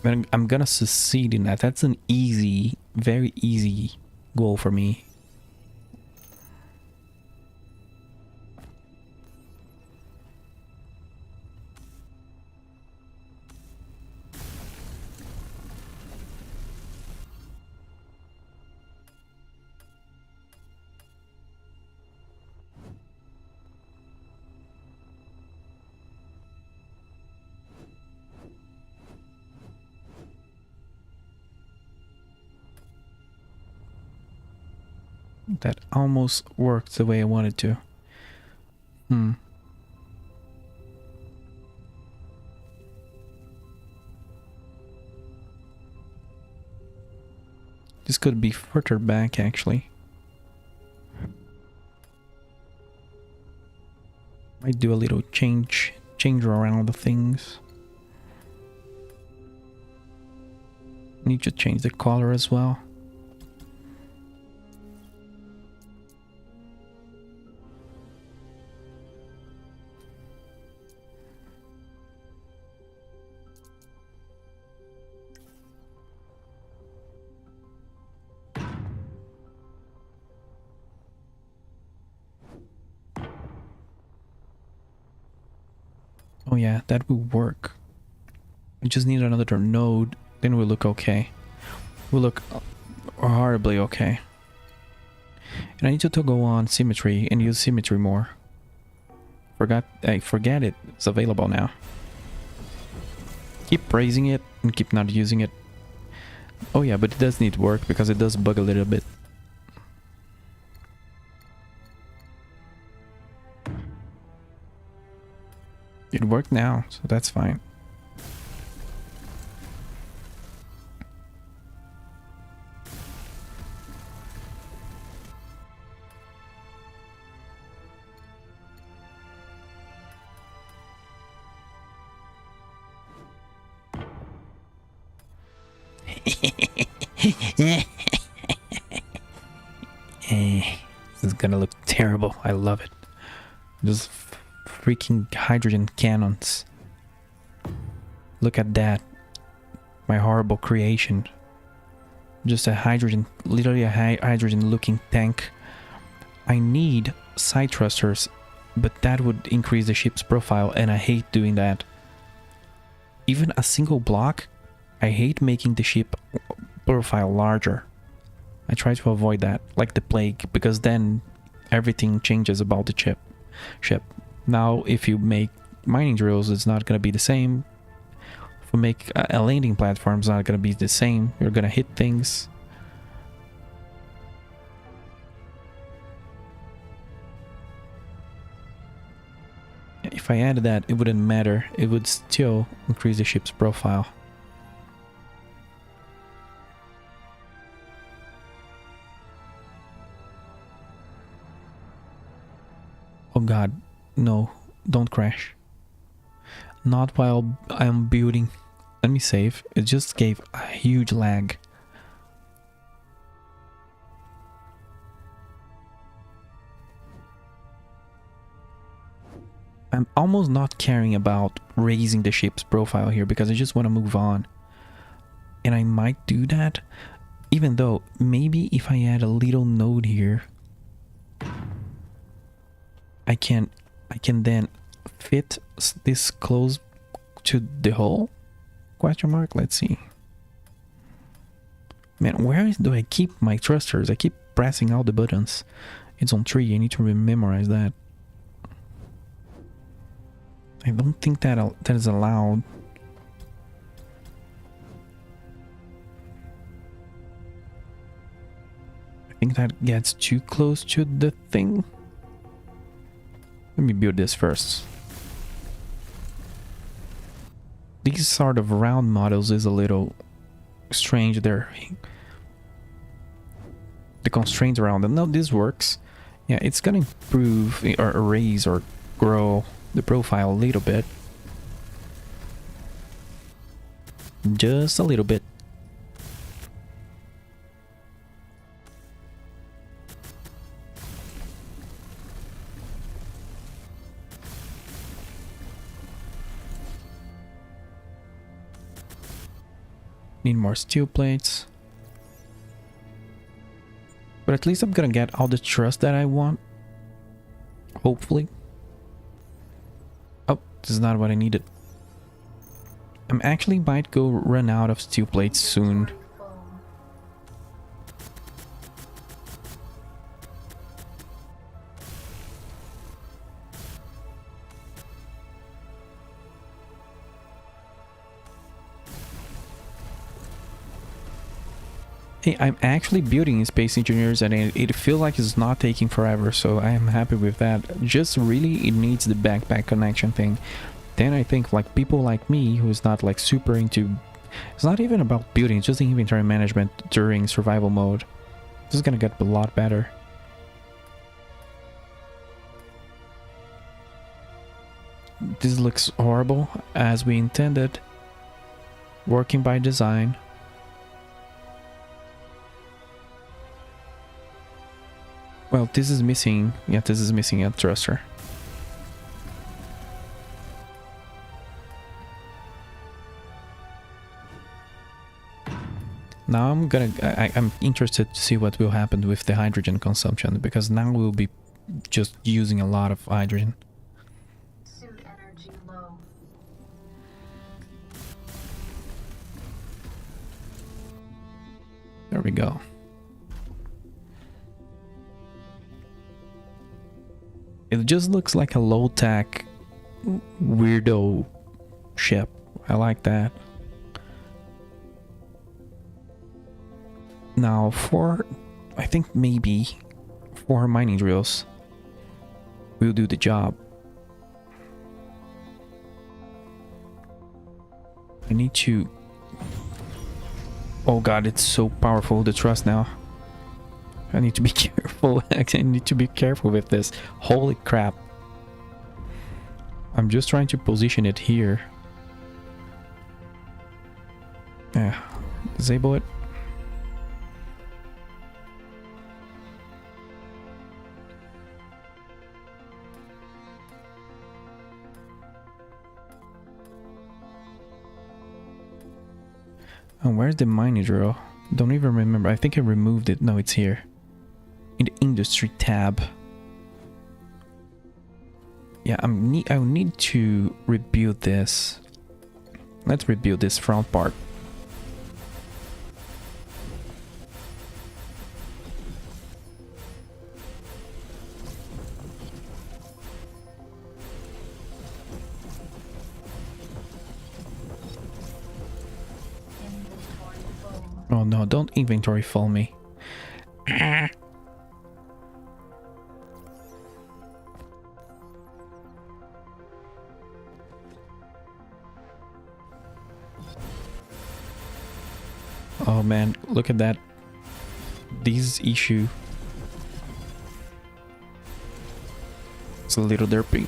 And I'm gonna succeed in that. That's an easy, very easy goal for me. That almost worked the way I wanted to. This could be further back, actually. Might do a little change around the things. Need to change the color as well. Oh yeah, that will work. We just need another node, then we'll look okay. We'll look horribly okay. And I need to go on symmetry and use symmetry more. I forget it. It's available now. Keep praising it and keep not using it. Oh yeah, but it does need work because it does bug a little bit. It worked now, so that's fine. This is gonna look terrible. I love it. Just freaking hydrogen cannons. Look at that. My horrible creation. Just a hydrogen, literally a hydrogen looking tank. I need side thrusters, but that would increase the ship's profile and I hate doing that. Even a single block, I hate making the ship profile larger. I try to avoid that, like the plague, because then everything changes about the ship. Now, if you make mining drills, it's not going to be the same. If you make a landing platform, it's not going to be the same. You're going to hit things. If I added that, it wouldn't matter. It would still increase the ship's profile. Oh god, no, don't crash. Not while I'm building. Let me save. It just gave a huge lag. I'm almost not caring about raising the ship's profile here because I just want to move on. And I might do that, even though maybe if I add a little node here, I can then fit this close to the hull? Question mark? Let's see. Man, where do I keep my thrusters? I keep pressing all the buttons. It's on 3. I need to memorize that. I don't think that is allowed. I think that gets too close to the thing. Let me build this first. These sort of round models is a little strange. The constraints around them. No, this works. Yeah, it's gonna improve or raise or grow the profile a little bit. Just a little bit. Need more steel plates. But at least I'm gonna get all the thrust that I want. Hopefully. Oh, this is not what I needed. I'm actually might go run out of steel plates soon. Full. Hey, I'm actually building Space Engineers and it feels like it's not taking forever, so I am happy with that. Just really it needs the backpack connection thing. Then I think like people like me who's not like super into... It's not even about building, it's just inventory management during survival mode. This is gonna get a lot better. This looks horrible as we intended. Working by design. Well, this is missing. Yeah, this is missing a thruster. Now I'm interested to see what will happen with the hydrogen consumption, because now we'll be just using a lot of hydrogen. Suit energy low. There we go. It just looks like a low-tech weirdo ship. I like that. Now I think maybe 4 mining drills will do the job. I need to... Oh god, it's so powerful, the thrust now. I need to be careful. I need to be careful with this. Holy crap. I'm just trying to position it here. Yeah. Disable it. And where's the mining drill? Don't even remember. I think I removed it. No, it's here. In the industry tab. Yeah, I need to rebuild this. Let's rebuild this front part. Inventory full. Oh no, don't inventory full me. Oh man, look at that. This issue. It's a little derpy.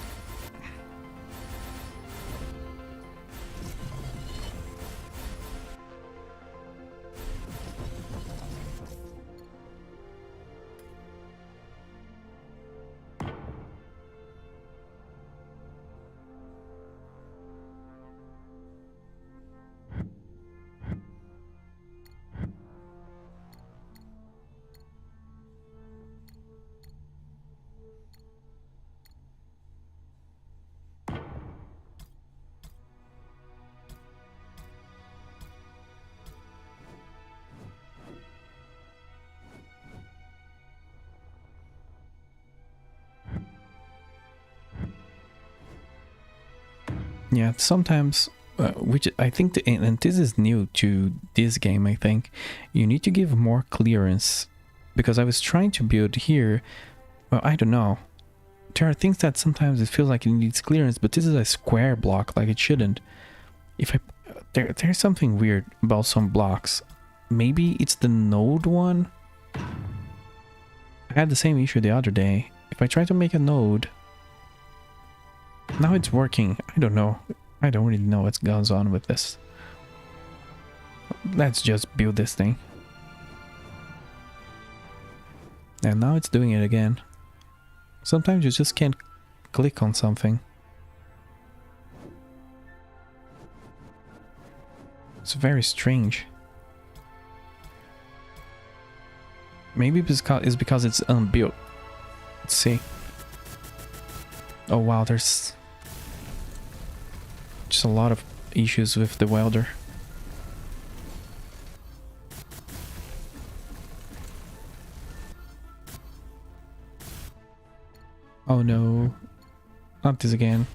Yeah, sometimes, which I think, and this is new to this game, I think, you need to give more clearance. Because I was trying to build here, well, I don't know. There are things that sometimes it feels like it needs clearance, but this is a square block, like it shouldn't. If I, there's something weird about some blocks. Maybe it's the node one? I had the same issue the other day. If I try to make a node... Now it's working. I don't know. I don't really know what goes on with this. Let's just build this thing. And now it's doing it again. Sometimes you just can't click on something. It's very strange. Maybe it's because it's unbuilt. Let's see. Oh wow, there's just a lot of issues with the welder. Oh no, not this again.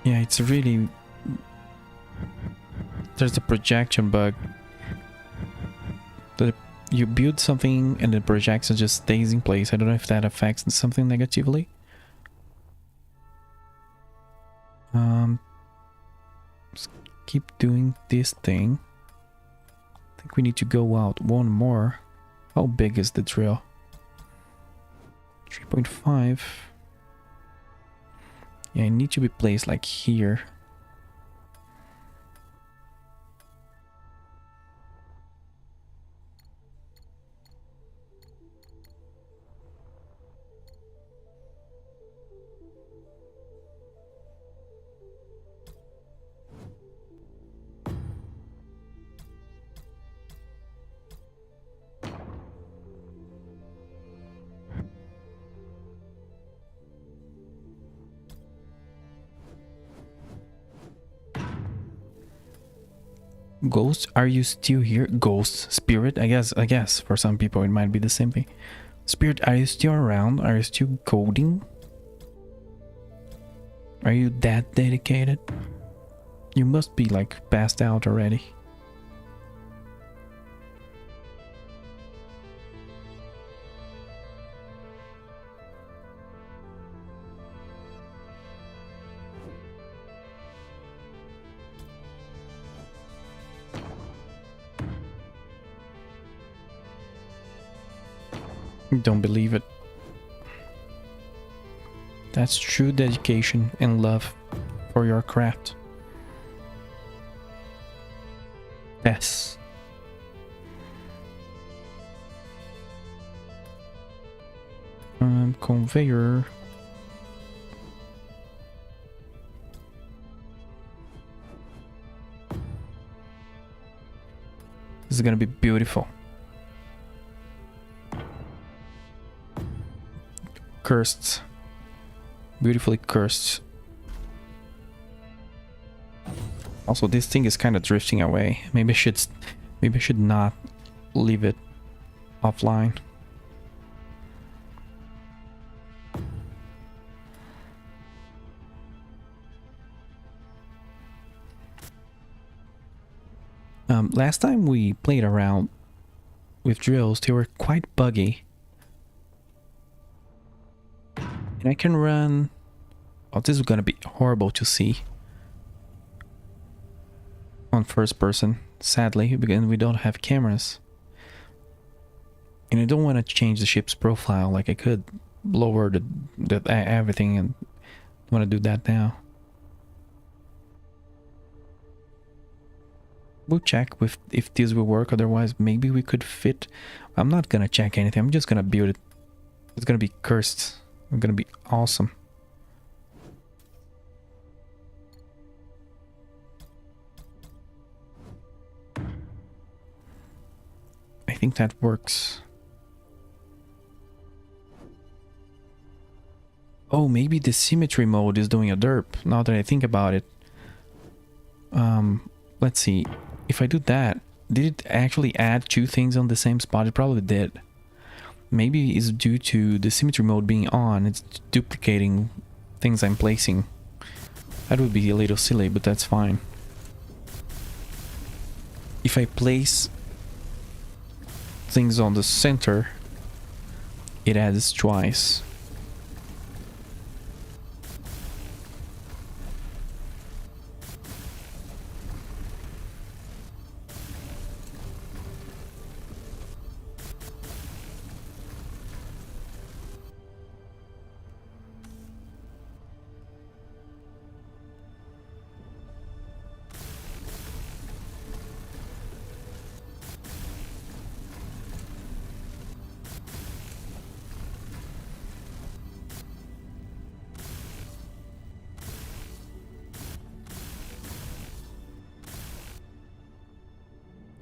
Yeah, it's really... There's a projection bug. You build something and the projection just stays in place. I don't know if that affects something negatively. Just keep doing this thing. I think we need to go out one more. How big is the drill? 3.5. Yeah, it needs to be placed like here. Ghost, are you still here? Ghost, spirit, I guess for some people it might be the same thing. Spirit, are you still around? Are you still coding? Are you that dedicated? You must be like passed out already. Don't believe it. That's true dedication and love for your craft. Yes. Conveyor. This is gonna be beautiful. Cursed. Beautifully cursed. Also, this thing is kind of drifting away. Maybe I should not leave it offline. Last time we played around with drills, they were quite buggy. And I can run... Oh, this is gonna be horrible to see on first person, sadly, because we don't have cameras. And I don't want to change the ship's profile. Like, I could lower the everything, and want to do that now. We'll check with if this will work. Otherwise, maybe we could fit. I'm not gonna check anything. I'm just gonna build it. It's gonna be cursed. It's gonna be awesome. I think that works. Oh, maybe the symmetry mode is doing a derp, now that I think about it. Let's see. If I do that, did it actually add two things on the same spot? It probably did. Maybe it's due to the symmetry mode being on. It's duplicating things I'm placing. That would be a little silly, but that's fine. If I place things on the center, it adds twice.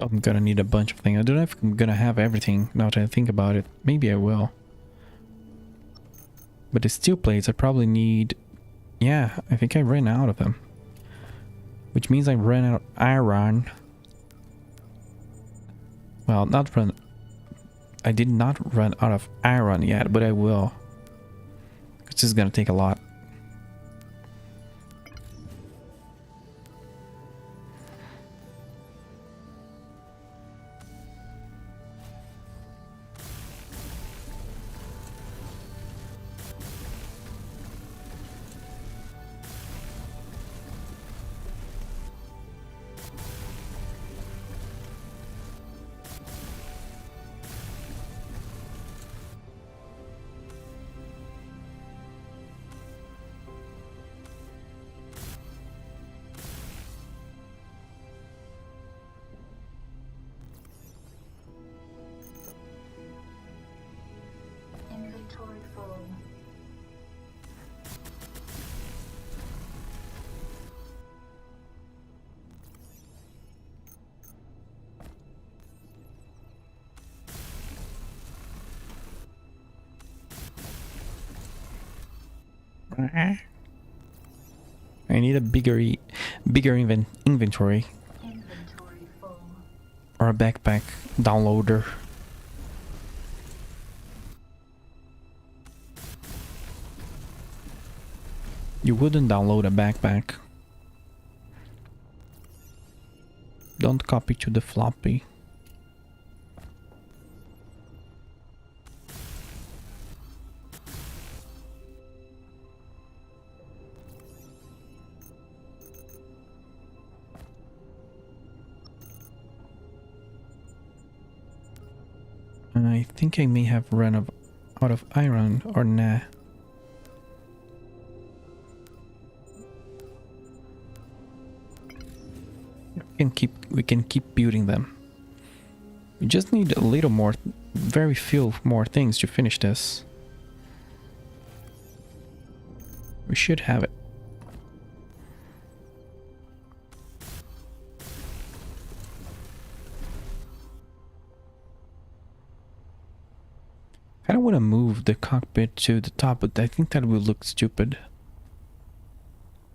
I'm gonna need a bunch of things. I don't know if I'm gonna have everything now that I think about it. Maybe I will. But the steel plates I probably need... Yeah, I think I ran out of them. Which means I ran out of iron. Well, not run... I did not run out of iron yet, but I will. This is gonna take a lot. Inventory full. I need a bigger inventory Inventory full. or a backpack downloader. You wouldn't download a backpack. Don't copy to the floppy. And I think I may have run out of iron, or nah. We can keep building them. We just need a little more, very few more things to finish this. We should have it. I don't want to move the cockpit to the top, but I think that will look stupid.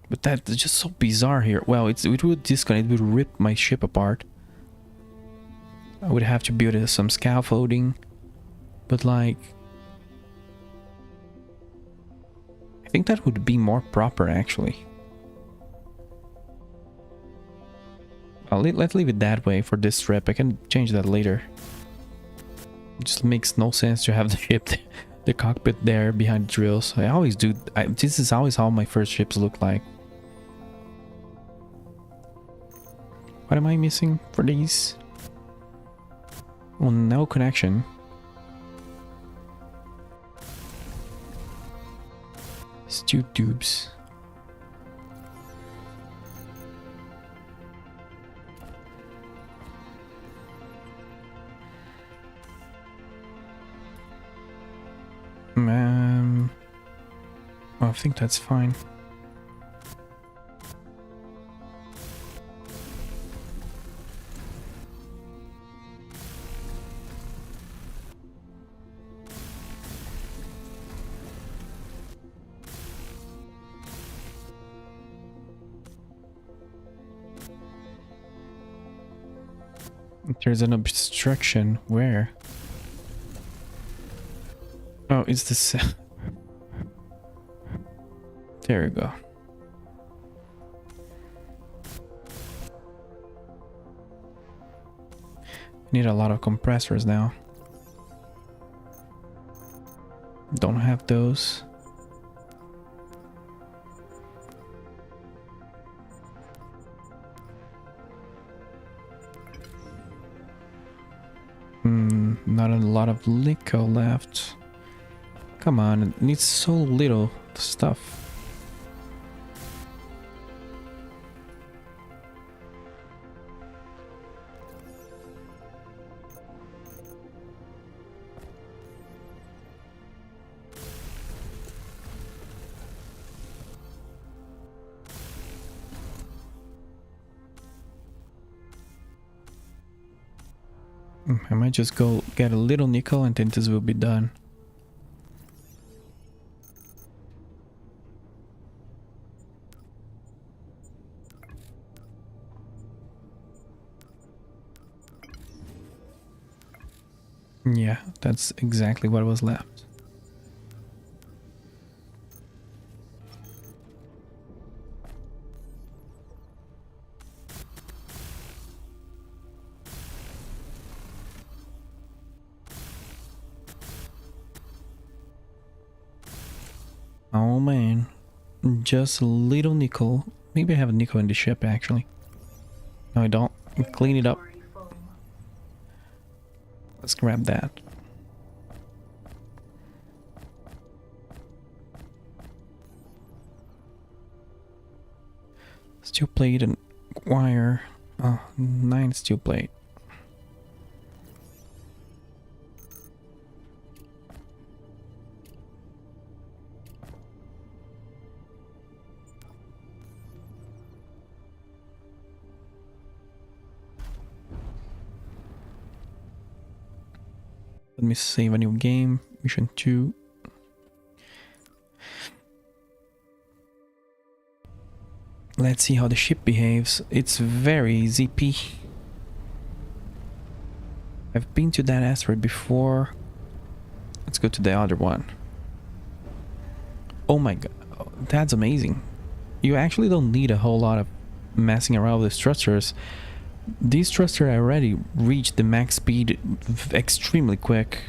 But that's just so bizarre here. Well, it would disconnect, it would rip my ship apart. I would have to build some scaffolding. But like... I think that would be more proper, actually. Let's leave it that way for this trip. I can change that later. It just makes no sense to have the ship, the cockpit there behind the drills. I always do. This is always how my first ships look like. What am I missing for these? Oh, no connection. Stew tubes. Well, I think that's fine. There's an obstruction. Where? Oh, it's this. There you go. Need a lot of compressors now. Don't have those. Not a lot of liquor left. Come on, it needs so little stuff. I might just go get a little nickel and then this will be done. Yeah, that's exactly what was left. Oh man, just a little nickel. Maybe I have a nickel in the ship actually. No, I don't. Clean it up. Inventory full. Let's grab that. Steel plate and wire. Oh, 9 steel plate. Let me save a new game. Mission 2. Let's see how the ship behaves. It's very ZP. I've been to that asteroid before. Let's go to the other one. Oh my god, that's amazing. You actually don't need a whole lot of messing around with the thrusters. These thrusters already reach the max speed extremely quick.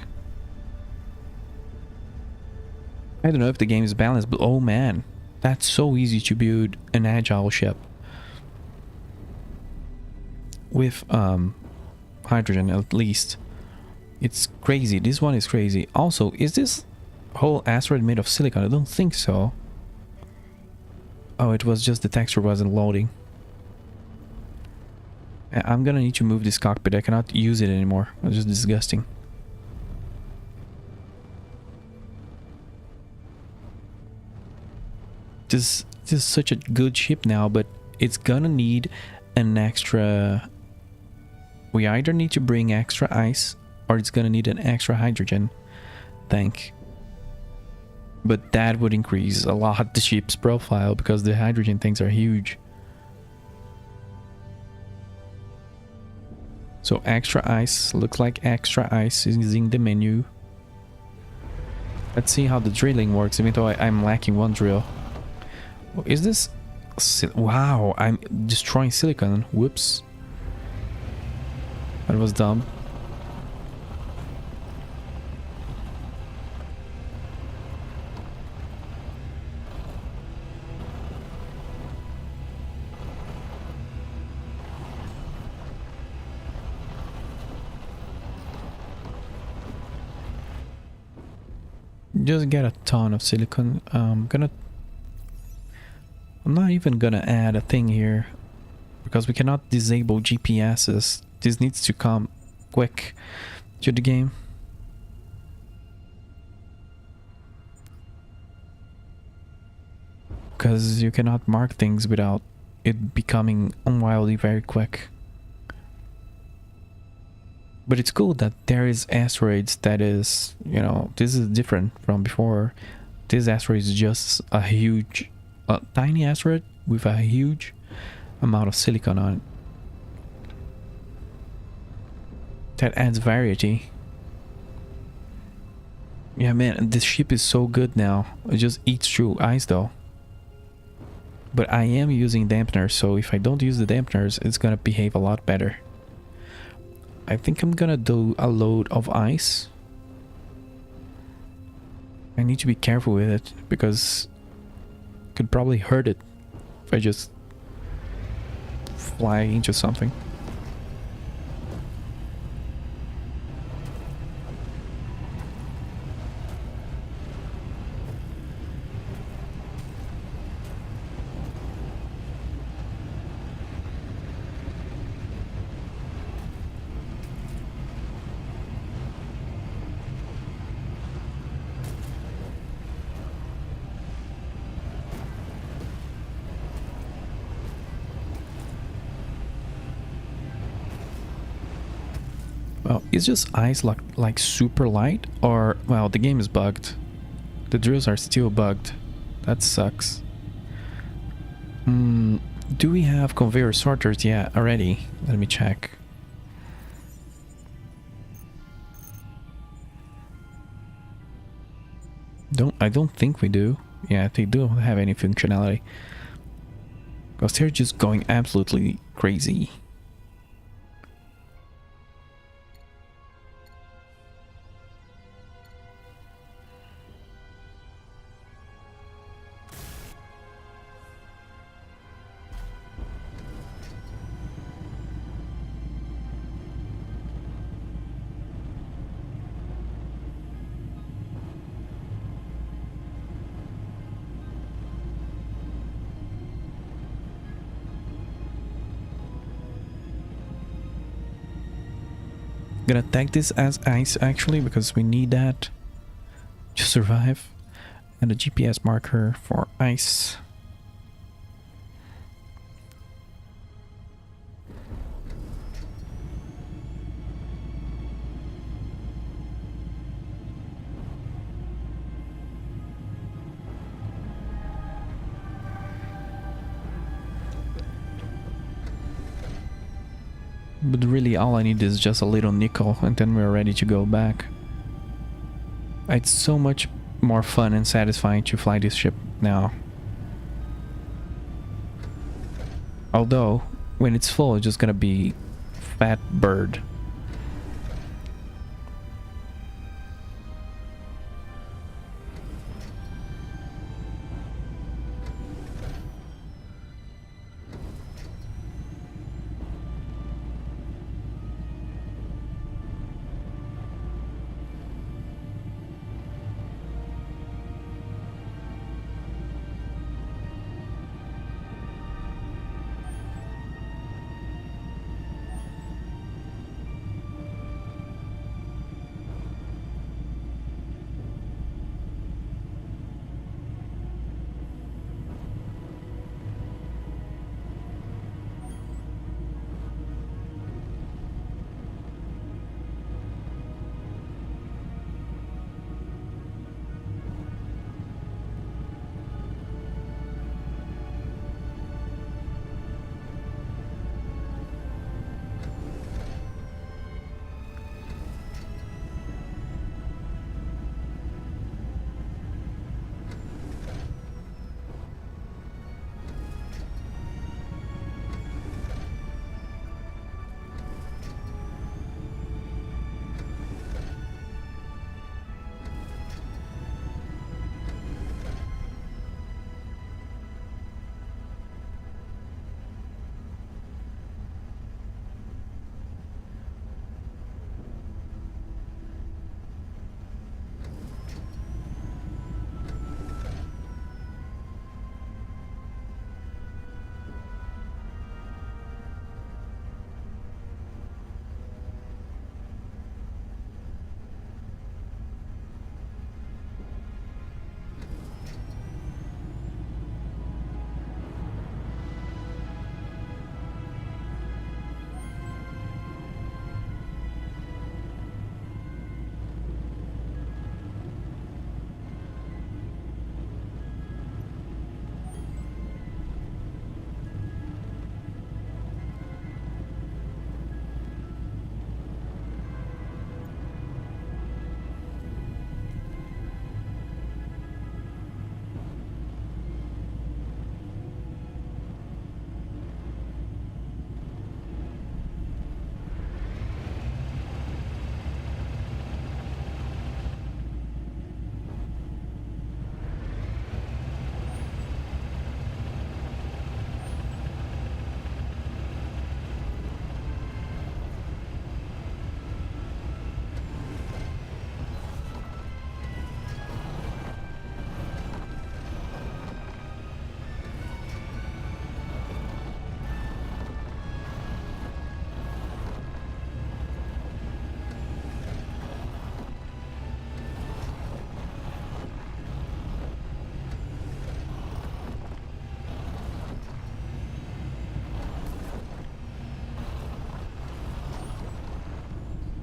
I don't know if the game is balanced, but oh man, that's so easy to build an agile ship. With hydrogen at least. It's crazy. This one is crazy. Also, is this whole asteroid made of silicon? I don't think so. Oh, it was just the texture wasn't loading. I'm gonna need to move this cockpit. I cannot use it anymore. It's just disgusting. This is such a good ship now, but it's gonna need an extra... We either need to bring extra ice or it's gonna need an extra hydrogen tank. But that would increase a lot the ship's profile because the hydrogen tanks are huge. So extra ice, looks like extra ice is in the menu. Let's see how the drilling works, even though I'm lacking one drill. Is this... Wow, I'm destroying silicon. Whoops. That was dumb. Just get a ton of silicon. I'm not even gonna add a thing here because we cannot disable GPSs. This needs to come quick to the game. Because you cannot mark things without it becoming unwildly very quick. But it's cool that there is asteroids that is, you know, this is different from before. This asteroid is just a huge, tiny asteroid with a huge amount of silicon on it. That adds variety. Yeah, man, this ship is so good now. It just eats through ice though. But I am using dampeners, so if I don't use the dampeners, it's gonna behave a lot better. I think I'm gonna do a load of ice. I need to be careful with it because it could probably hurt it if I just fly into something. Well, is just ice like super light, or well, the game is bugged. The drills are still bugged. That sucks. Do we have conveyor sorters yet already? Let me check. I don't think we do. Yeah, they don't have any functionality. Because they're just going absolutely crazy. Gonna tag this as ice actually because we need that to survive. And a GPS marker for ice. But really all I need is just a little nickel and then we're ready to go back. It's so much more fun and satisfying to fly this ship now. Although, when it's full, it's just gonna be fat bird.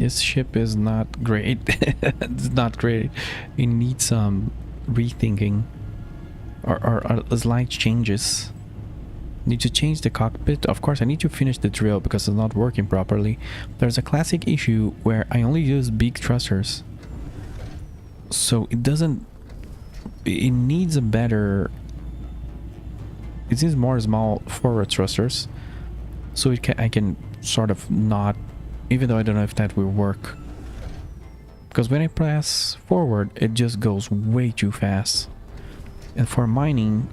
This ship is not great. It's not great. It needs some rethinking or slight changes. Need to change the cockpit. Of course, I need to finish the drill because it's not working properly. There's a classic issue where I only use big thrusters. So it doesn't... It needs a better... It needs more small forward thrusters. So I can sort of not... Even though I don't know if that will work. Because when I press forward, it just goes way too fast. And for mining,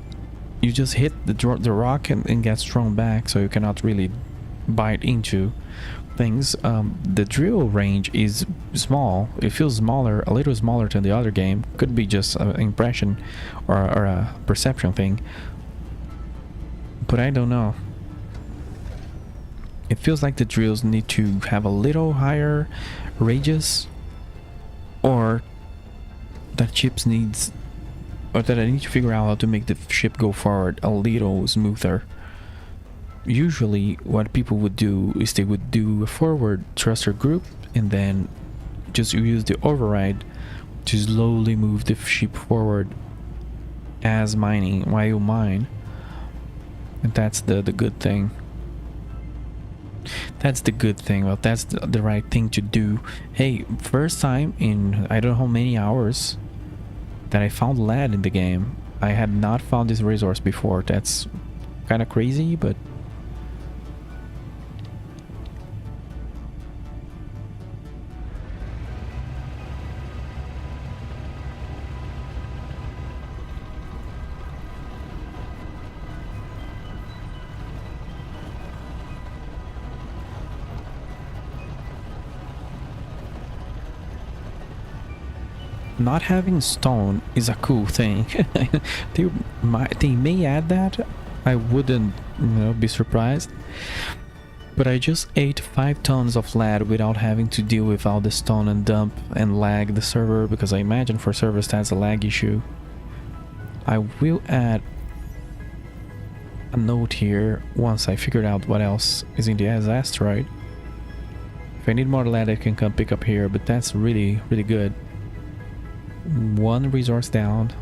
you just hit the rock and get thrown back, so you cannot really bite into things. The drill range is small. It feels smaller, a little smaller than the other game. Could be just an impression or a perception thing. But I don't know. It feels like the drills need to have a little higher radius, or that chips needs, or that I need to figure out how to make the ship go forward a little smoother. Usually what people would do is they would do a forward thruster group and then just use the override to slowly move the ship forward as mining while you mine. And that's the good thing. That's the good thing. Well, that's the right thing to do. Hey, first time in I don't know how many hours that I found lead in the game. I had not found this resource before. That's kind of crazy, but not having stone is a cool thing. they may add that. I wouldn't, be surprised. But I just ate 5 tons of lead without having to deal with all the stone and dump and lag the server, because I imagine for servers that's a lag issue. I will add a note here once I figured out what else is in the asteroid. If I need more lead, I can come pick up here, but that's really, really good. 1 resource down.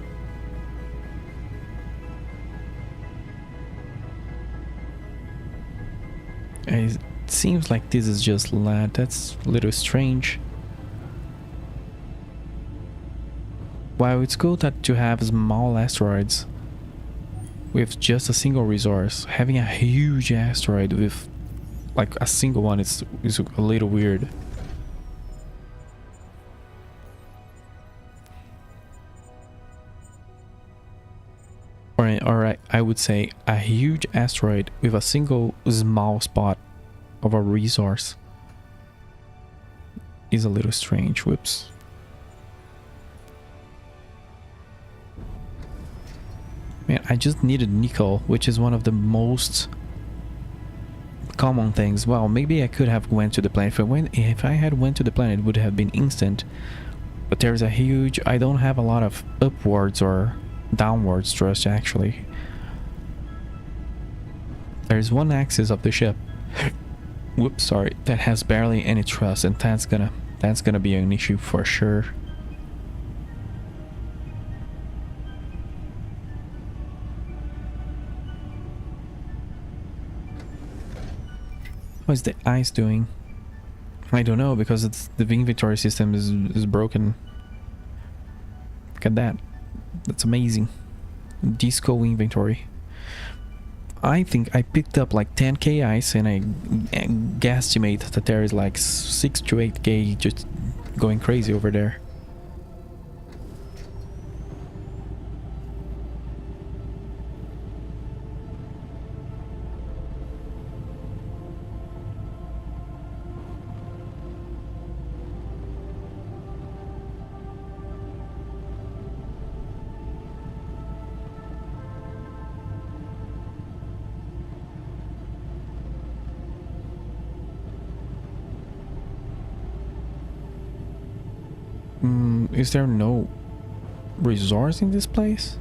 It seems like this is just lead. That's a little strange. While it's cool to have small asteroids with just a single resource, having a huge asteroid with like a single one is a little weird. Or I would say a huge asteroid with a single small spot of a resource is a little strange. Whoops. Man, I just needed nickel, which is one of the most common things. Well, maybe I could have went to the planet. If I had went to the planet, it would have been instant. But there's a huge... I don't have a lot of upwards or downwards thrust, actually. There's one axis of the ship, whoops, sorry, that has barely any thrust, and that's gonna be an issue for sure. What is the ice doing? I don't know, because the inventory system is broken. Look at that. That's amazing. Disco inventory. I think I picked up like 10k ice, and I guesstimate that there is like 6 to 8k just going crazy over there. Is there no resource in this place?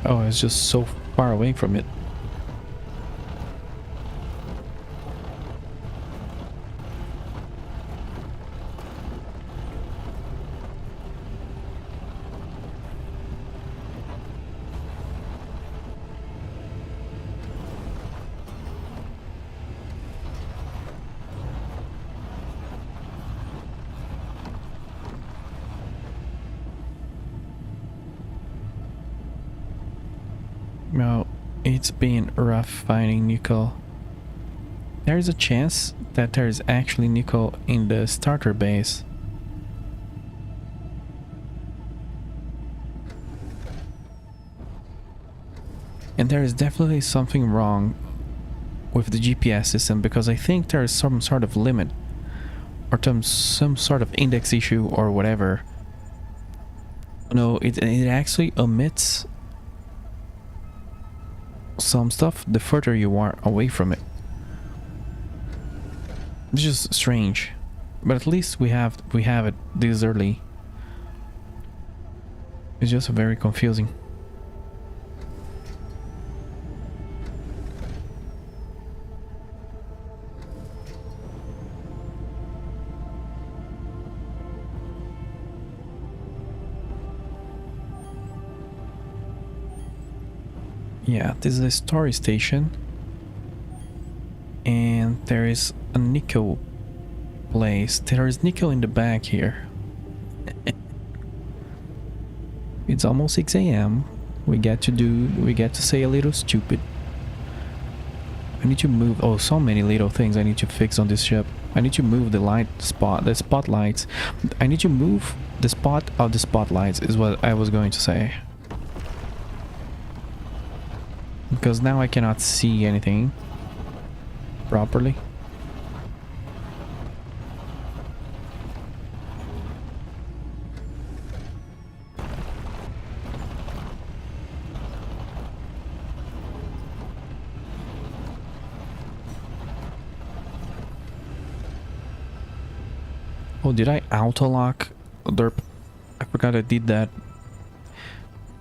Oh, it's just so far away from it. No, it's been rough finding nickel. There's a chance that there's actually nickel in the starter base. And there is definitely something wrong with the GPS system, because I think there is some sort of limit or some sort of index issue or whatever. No, it actually omits some stuff the further you are away from it. It's just strange, but at least we have it this early. It's just very confusing. Yeah, this is a storage station, and there is a nickel place. There is nickel in the back here. It's almost 6 a.m. We get to say a little stupid. I need to move. Oh, so many little things I need to fix on this ship. I need to move the spotlights. I need to move the spot of the spotlights is what I was going to say. Because now I cannot see anything properly. Oh, did I auto-lock? Derp. I forgot I did that.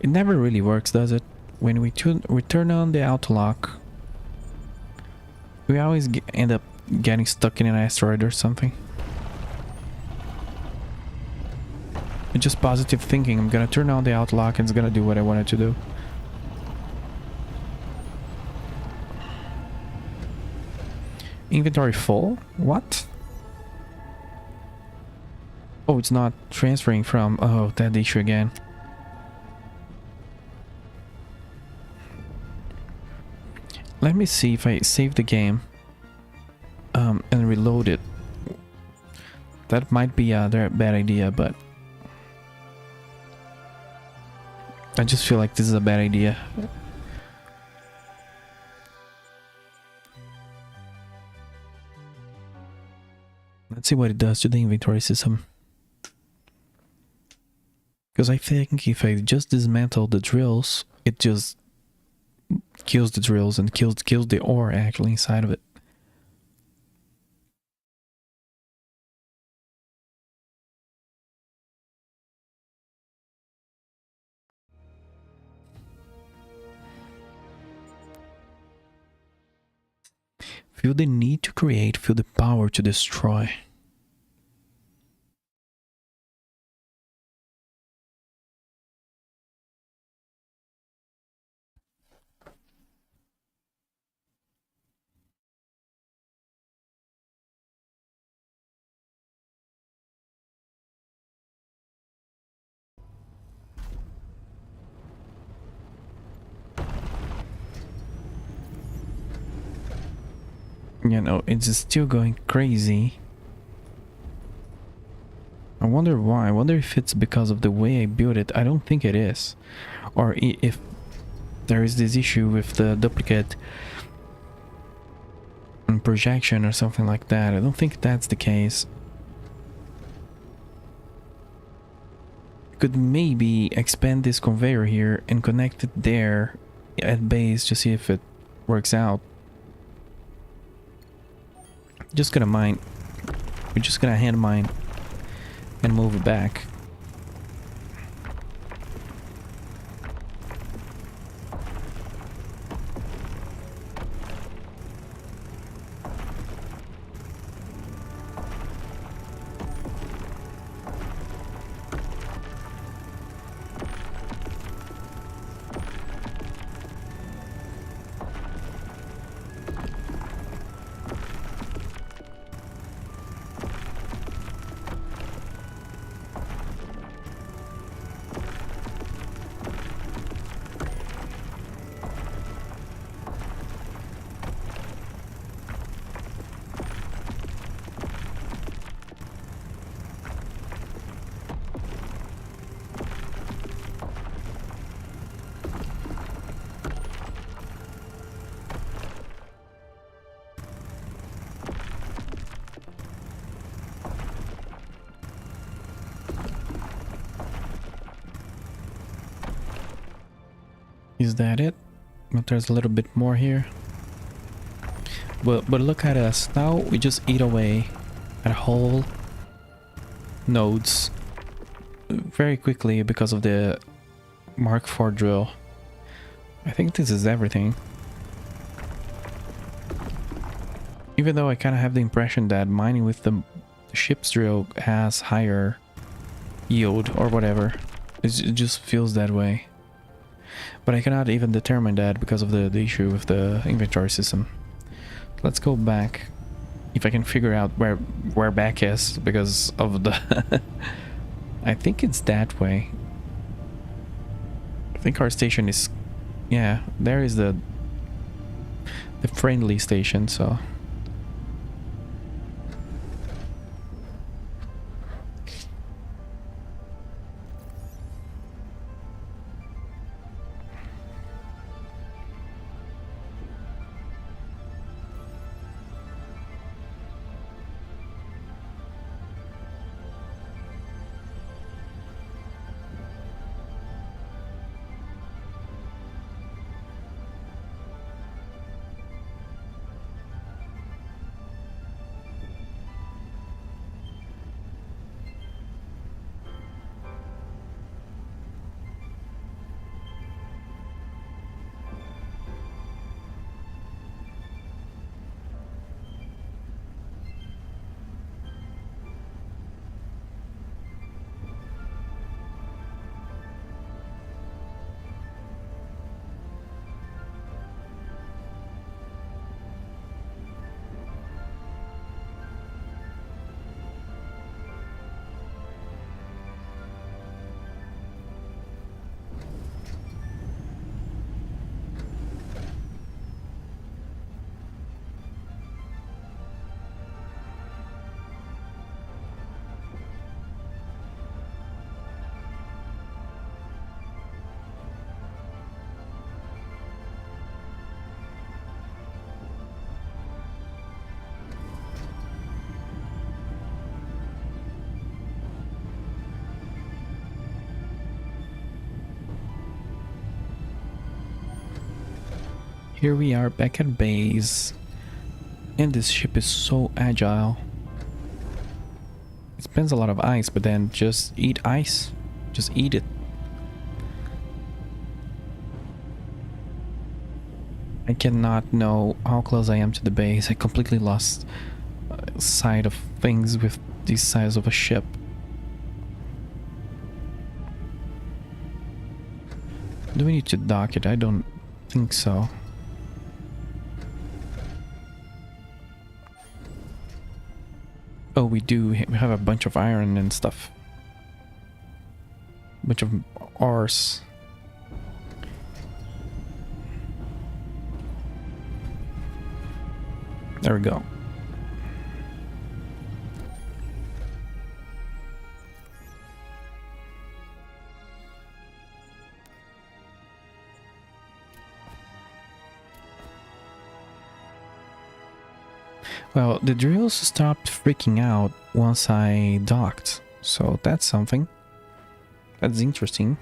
It never really works, does it? When we turn on the auto-lock, we always end up getting stuck in an asteroid or something. It's just positive thinking. I'm gonna turn on the auto-lock and it's gonna do what I want it to do. Inventory full? What? Oh, it's not transferring from... Oh, that issue again. Let me see if I save the game and reload it. That might be a bad idea, but I just feel like this is a bad idea. Let's see what it does to the inventory system. Because I think if I just dismantle the drills, it just kills the drills and kills the ore actually inside of it. Feel the need to create, feel the power to destroy. You know, it's still going crazy. I wonder why. I wonder if it's because of the way I built it. I don't think it is. Or if there is this issue with the duplicate projection or something like that. I don't think that's the case. Could maybe expand this conveyor here and connect it there at base to see if it works out. Just gonna mine. We're just gonna hand mine and move it back. Is that it? But there's a little bit more here. But look at us. Now we just eat away at whole nodes very quickly because of the Mark IV drill. I think this is everything. Even though I kind of have the impression that mining with the ship's drill has higher yield or whatever. It just feels that way. But I cannot even determine that because of the issue with the inventory system. Let's go back. If I can figure out where back is because of the... I think it's that way. I think our station is... Yeah, there is the friendly station, so... Here we are back at base. And this ship is so agile. It spends a lot of ice, but then just eat ice. Just eat it. I cannot know how close I am to the base. I completely lost sight of things with the size of a ship. Do we need to dock it? I don't think so. Oh, we do. We have a bunch of iron and stuff. Bunch of ores. There we go. Well, the drills stopped freaking out once I docked, so that's something. That's interesting.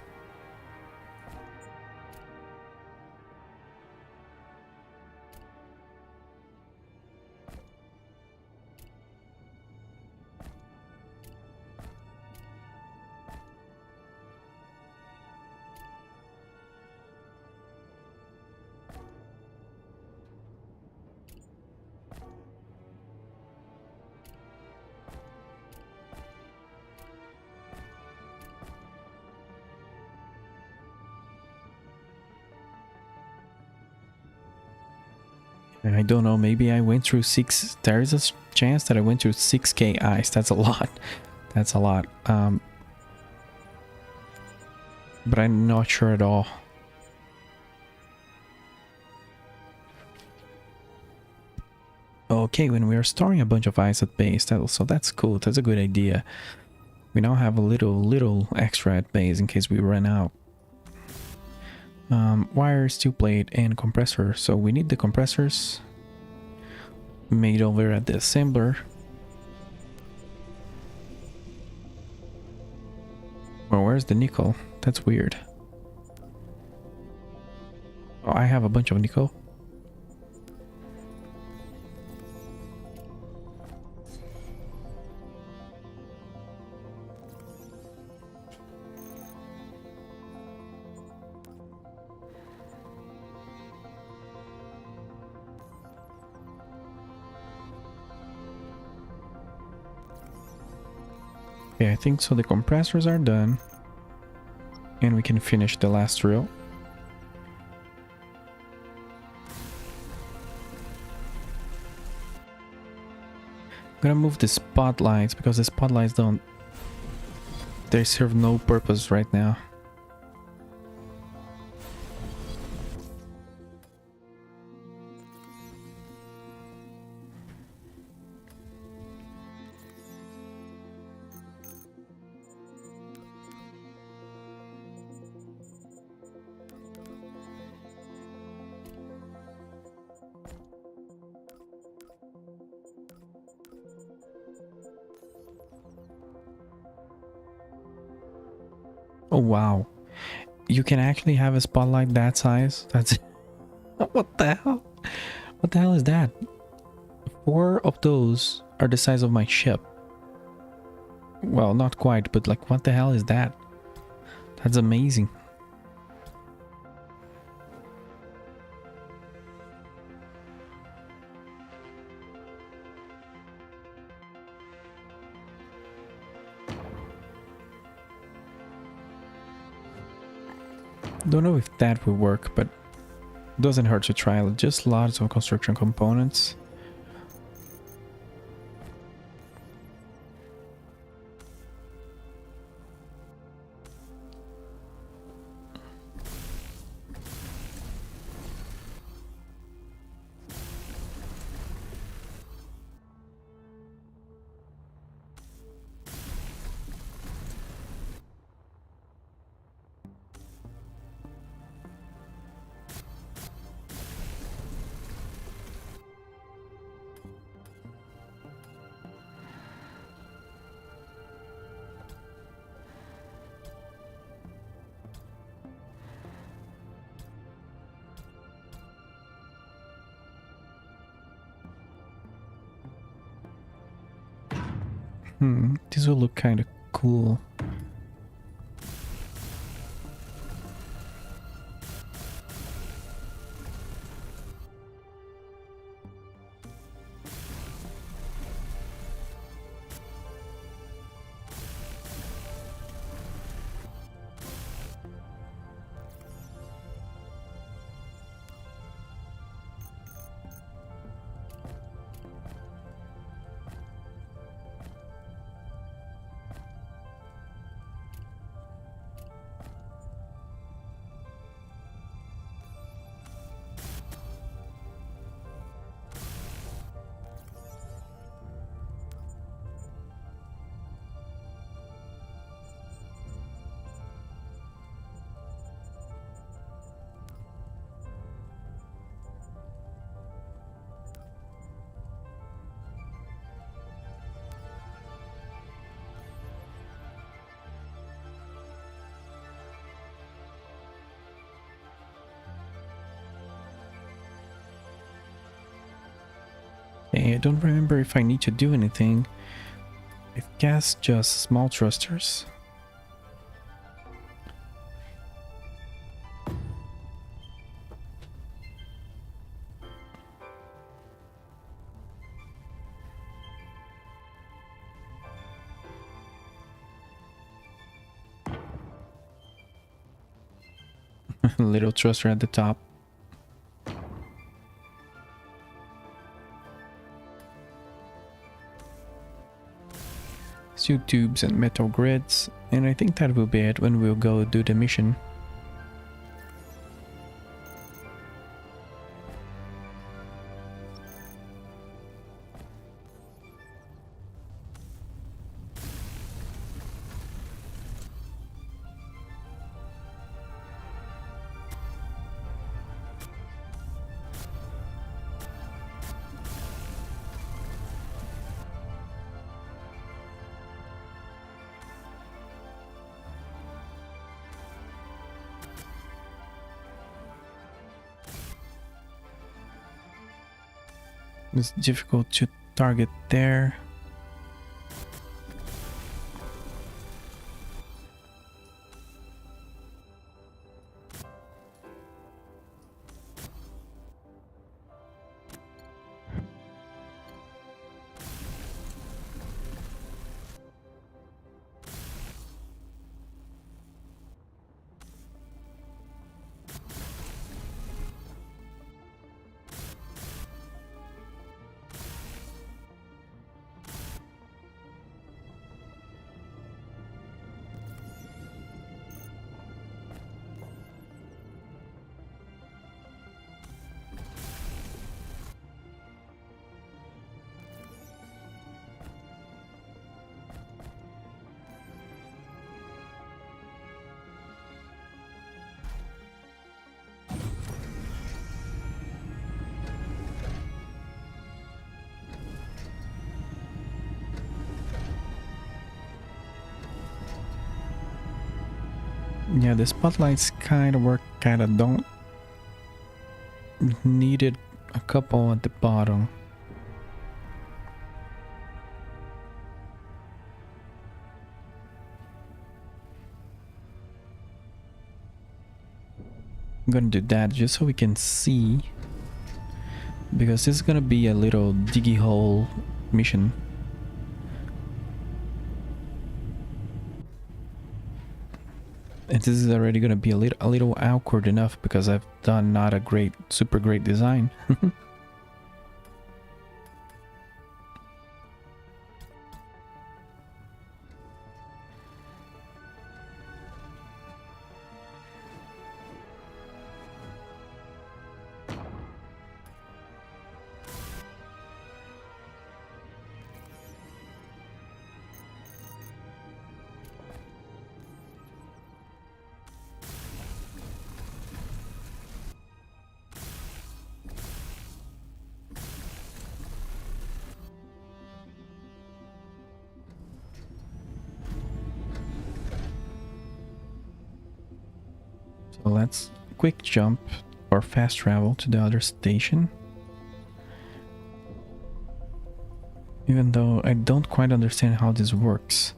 I don't know, maybe I went through 6... There is a chance that I went through 6k ice. That's a lot. That's a lot. But I'm not sure at all. Okay, when we are storing a bunch of ice at base, so that's cool. That's a good idea. We now have a little extra at base in case we run out. Wire, steel plate, and compressor. So we need the compressors made over at the assembler. Well, where's the nickel? That's weird. Oh, I have a bunch of nickel. Okay, I think so. The compressors are done. And we can finish the last drill. I'm gonna move the spotlights because the spotlights don't... They serve no purpose right now. Oh wow. You can actually have a spotlight that size? That's... What the hell? What the hell is that? 4 of those are the size of my ship. Well, not quite, but like what the hell is that? That's amazing. Don't know if that will work, but doesn't hurt to try. Just lots of construction components. This will look kind of cool. Okay, I don't remember if I need to do anything. I guess just small thrusters. Little thruster at the top. Suit tubes and metal grids, and I think that will be it when we'll go do the mission. It's difficult to target there. Yeah, the spotlights kind of work, kind of don't. Needed a couple at the bottom. I'm gonna do that just so we can see, because this is gonna be a little diggy hole mission. And this is already gonna be a little awkward enough because I've done not a super great design. So let's quick jump or fast travel to the other station. Even though I don't quite understand how this works.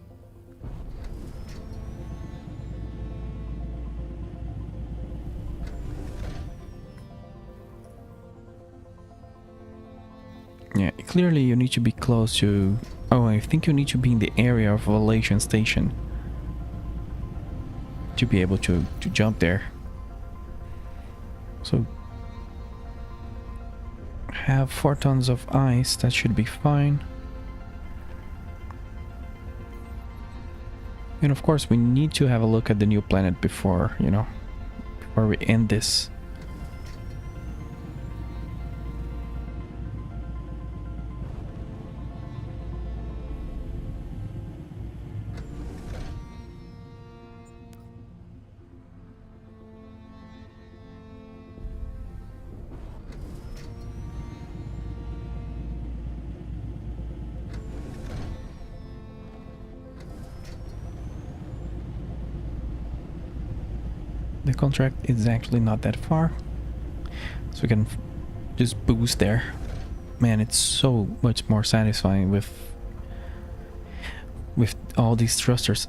Yeah, clearly you need to be close to... Oh, I think you need to be in the area of Valation Station to be able to jump there. So have 4 tons of ice, that should be fine. And of course we need to have a look at the new planet before, you know, before we end this. The contract is actually not that far, so we can just boost there. Man, it's so much more satisfying with all these thrusters.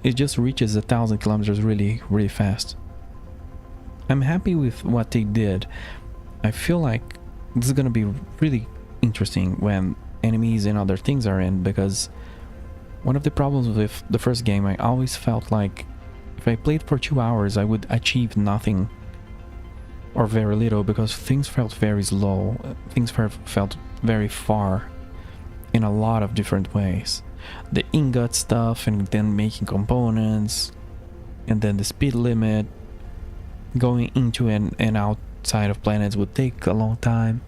It just reaches 1,000 kilometers really fast. I'm happy with what they did. I feel like this is gonna be really interesting when enemies and other things are in, because one of the problems with the first game, I always felt like if I played for 2 hours, I would achieve nothing or very little, because things felt very slow. Things felt very far in a lot of different ways. The ingot stuff, and then making components, and then the speed limit, going into and outside of planets would take a long time.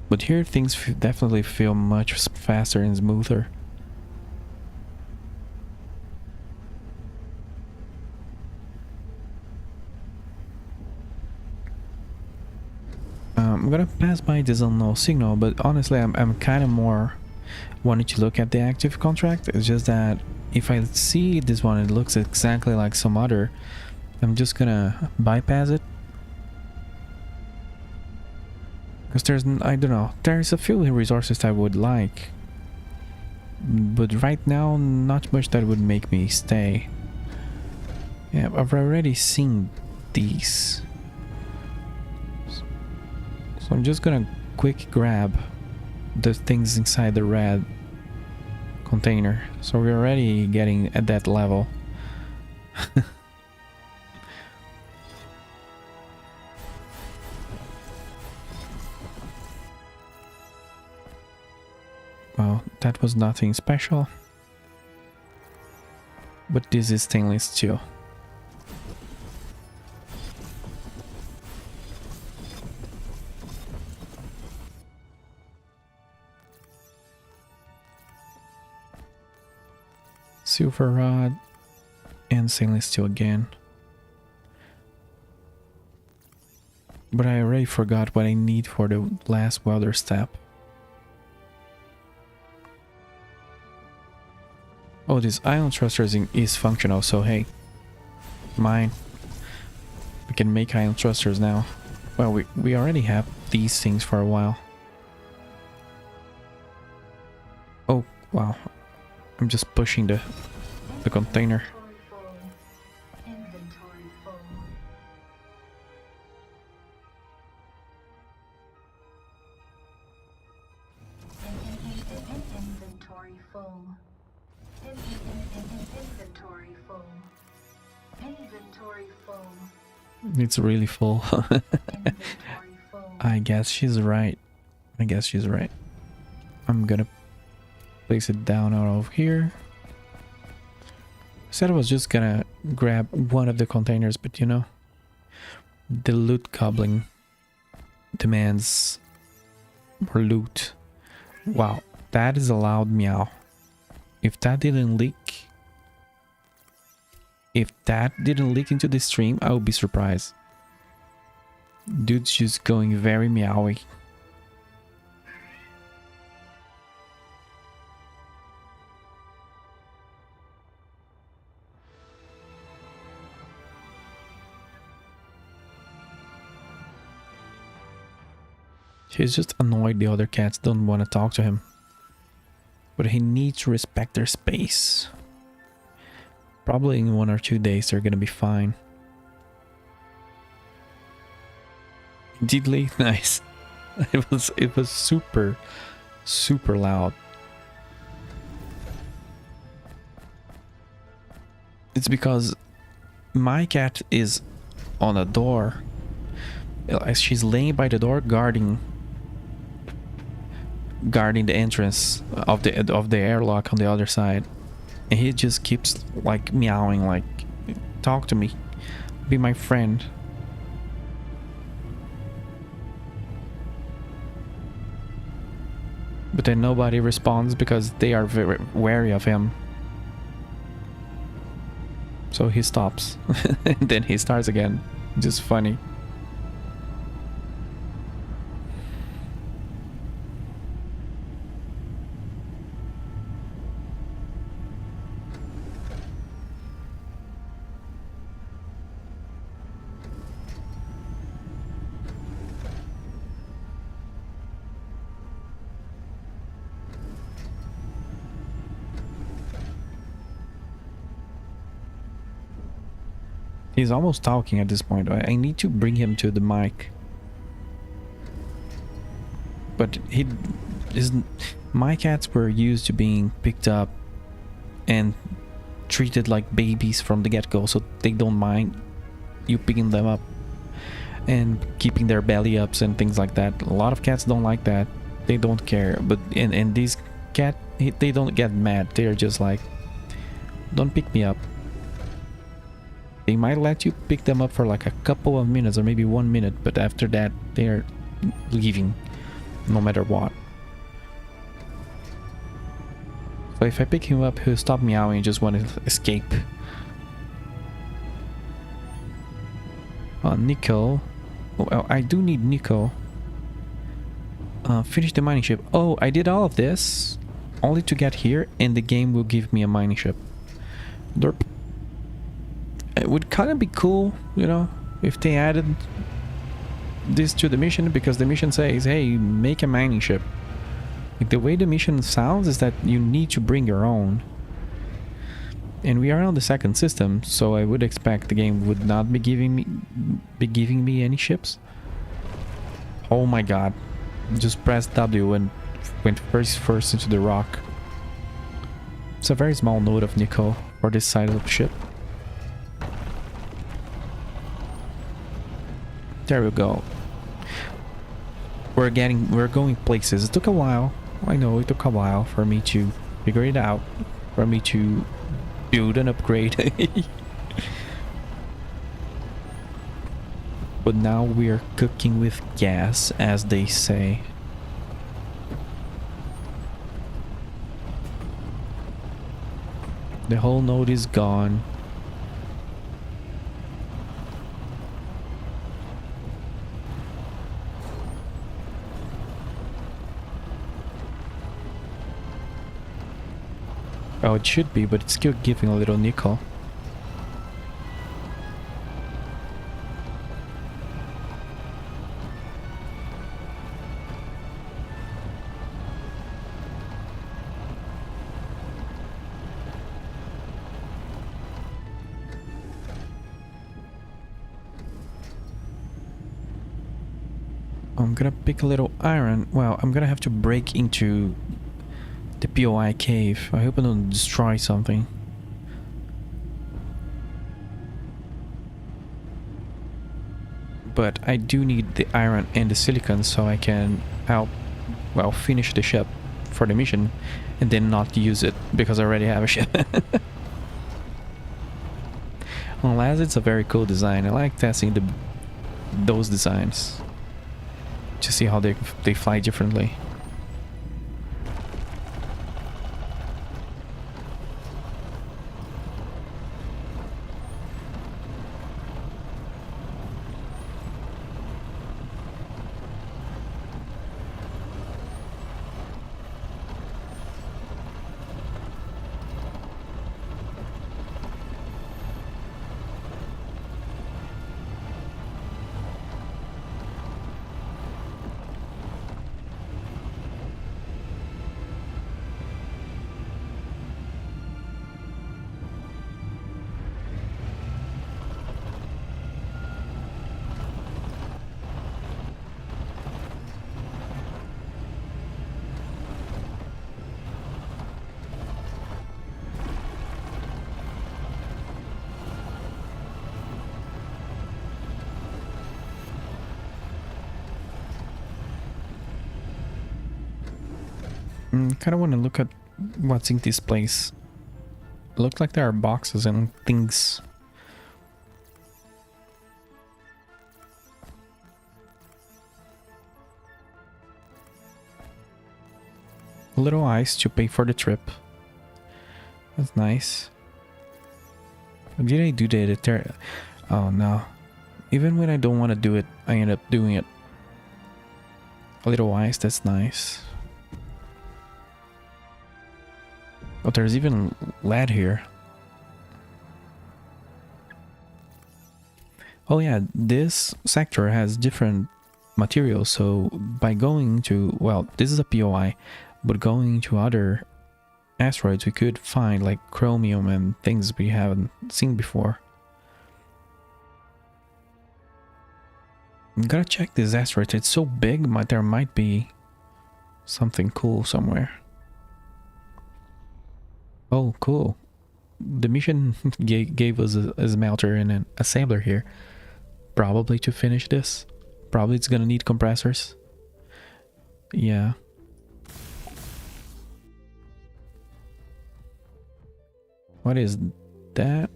But here things definitely feel much faster and smoother. I'm gonna pass by this unknown signal, but honestly I'm kind of more wanting to look at the active contract. It's just that if I see this one, it looks exactly like some other, I'm just gonna bypass it. Because I don't know, there's a few resources I would like. But right now, not much that would make me stay. Yeah, I've already seen these. So I'm just gonna quick grab the things inside the red container. So we're already getting at that level. Well, that was nothing special. But this is stainless steel. Silver rod and stainless steel again. But I already forgot what I need for the last welder step. Oh, this ion thrusters is functional, so hey, mine. We can make ion thrusters now. Well, we already have these things for a while. Oh, wow. I'm just pushing the container. Inventory full. Inventory full. Inventory full. Inventory full. It's really full. Inventory full. I guess she's right. I guess she's right. I'm gonna place it down out of here. Said I was just gonna grab one of the containers, but you know, the loot goblin demands more loot. Wow, that is a loud meow. If that didn't leak, into the stream, I would be surprised. Dude's just going very meowy. He's just annoyed the other cats don't want to talk to him. But he needs to respect their space. Probably in 1 or 2 days they're gonna be fine. Indeedly, nice. It was super loud. It's because my cat is on a door. She's laying by the door guarding the entrance of the airlock on the other side, and he just keeps like meowing, like, talk to me, be my friend. But then nobody responds because they are very wary of him. So he stops and then he starts again. Just funny. He's almost talking at this point. I need to bring him to the mic. But my cats were used to being picked up and treated like babies from the get-go, so they don't mind you picking them up and keeping their belly ups and things like that. A lot of cats don't like that. They don't care. But and these cat, they don't get mad. They're just like, don't pick me up. They might let you pick them up for like a couple of minutes or maybe 1 minute, but after that they're leaving no matter what. So if I pick him up, he'll stop meowing and just want to escape. Nickel. Oh, I do need nickel. Finish the mining ship. Oh, I did all of this only to get here, and the game will give me a mining ship. Derp. It would kind of be cool, you know, if they added this to the mission because the mission says, hey, make a mining ship. Like, the way the mission sounds is that you need to bring your own. And we are on the second system, so I would expect the game would not be giving me any ships. Oh my god. Just pressed W and went first into the rock. It's a very small node of nickel for this side of the ship. There we go. We're going places. It took a while. I know it took a while for me to figure it out. For me to build an upgrade. But now we're cooking with gas, as they say. The whole node is gone. Oh, it should be, but it's still giving a little nickel. I'm gonna pick a little iron. Well, I'm gonna have to break into the POI cave. I hope I don't destroy something. But I do need the iron and the silicon so I can help, well, finish the ship for the mission and then not use it because I already have a ship. Unless it's a very cool design. I like testing those designs to see how they fly differently. Kind of want to look at what's in this place. Look like there are boxes and things. A little ice to pay for the trip. That's nice. Did I do that there? Oh no. Even when I don't want to do it, I end up doing it. A little ice, that's nice. Oh, there's even lead here. Oh yeah, this sector has different materials, so by going to, well, this is a POI, but going to other asteroids we could find like chromium and things we haven't seen before. I'm gonna check this asteroid. It's so big, there might be something cool somewhere. Oh, cool. The mission gave us a smelter and an assembler here. Probably to finish this. Probably it's gonna need compressors. Yeah. What is that?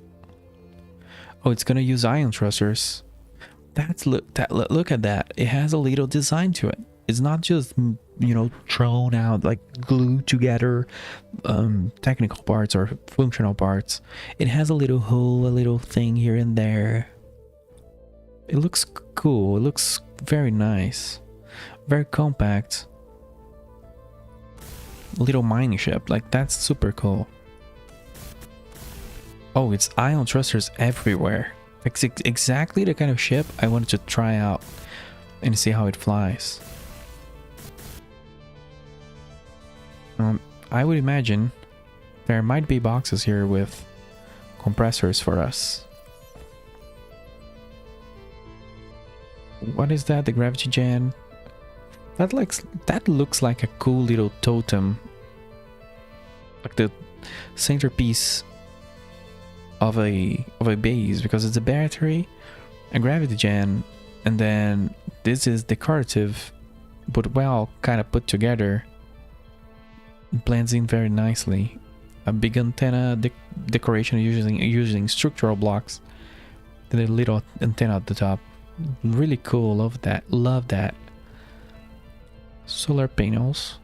Oh, it's gonna use ion thrusters. Look at that. It has a little design to it. It's not just, you know, thrown out, like glued together technical parts or functional parts. It has a little hole, a little thing here and there. It looks cool. It looks very nice. Very compact. Little mining ship. Like, that's super cool. Oh, it's ion thrusters everywhere. Exactly the kind of ship I wanted to try out and see how it flies. I would imagine there might be boxes here with compressors for us. What is that? The gravity gen? That looks like a cool little totem, like the centerpiece of a base, because it's a battery, a gravity gen, and then this is decorative, but well kind of put together. It blends in very nicely. A big antenna decoration using structural blocks, and a little antenna at the top. Really cool. Love that. Love that. Solar panels.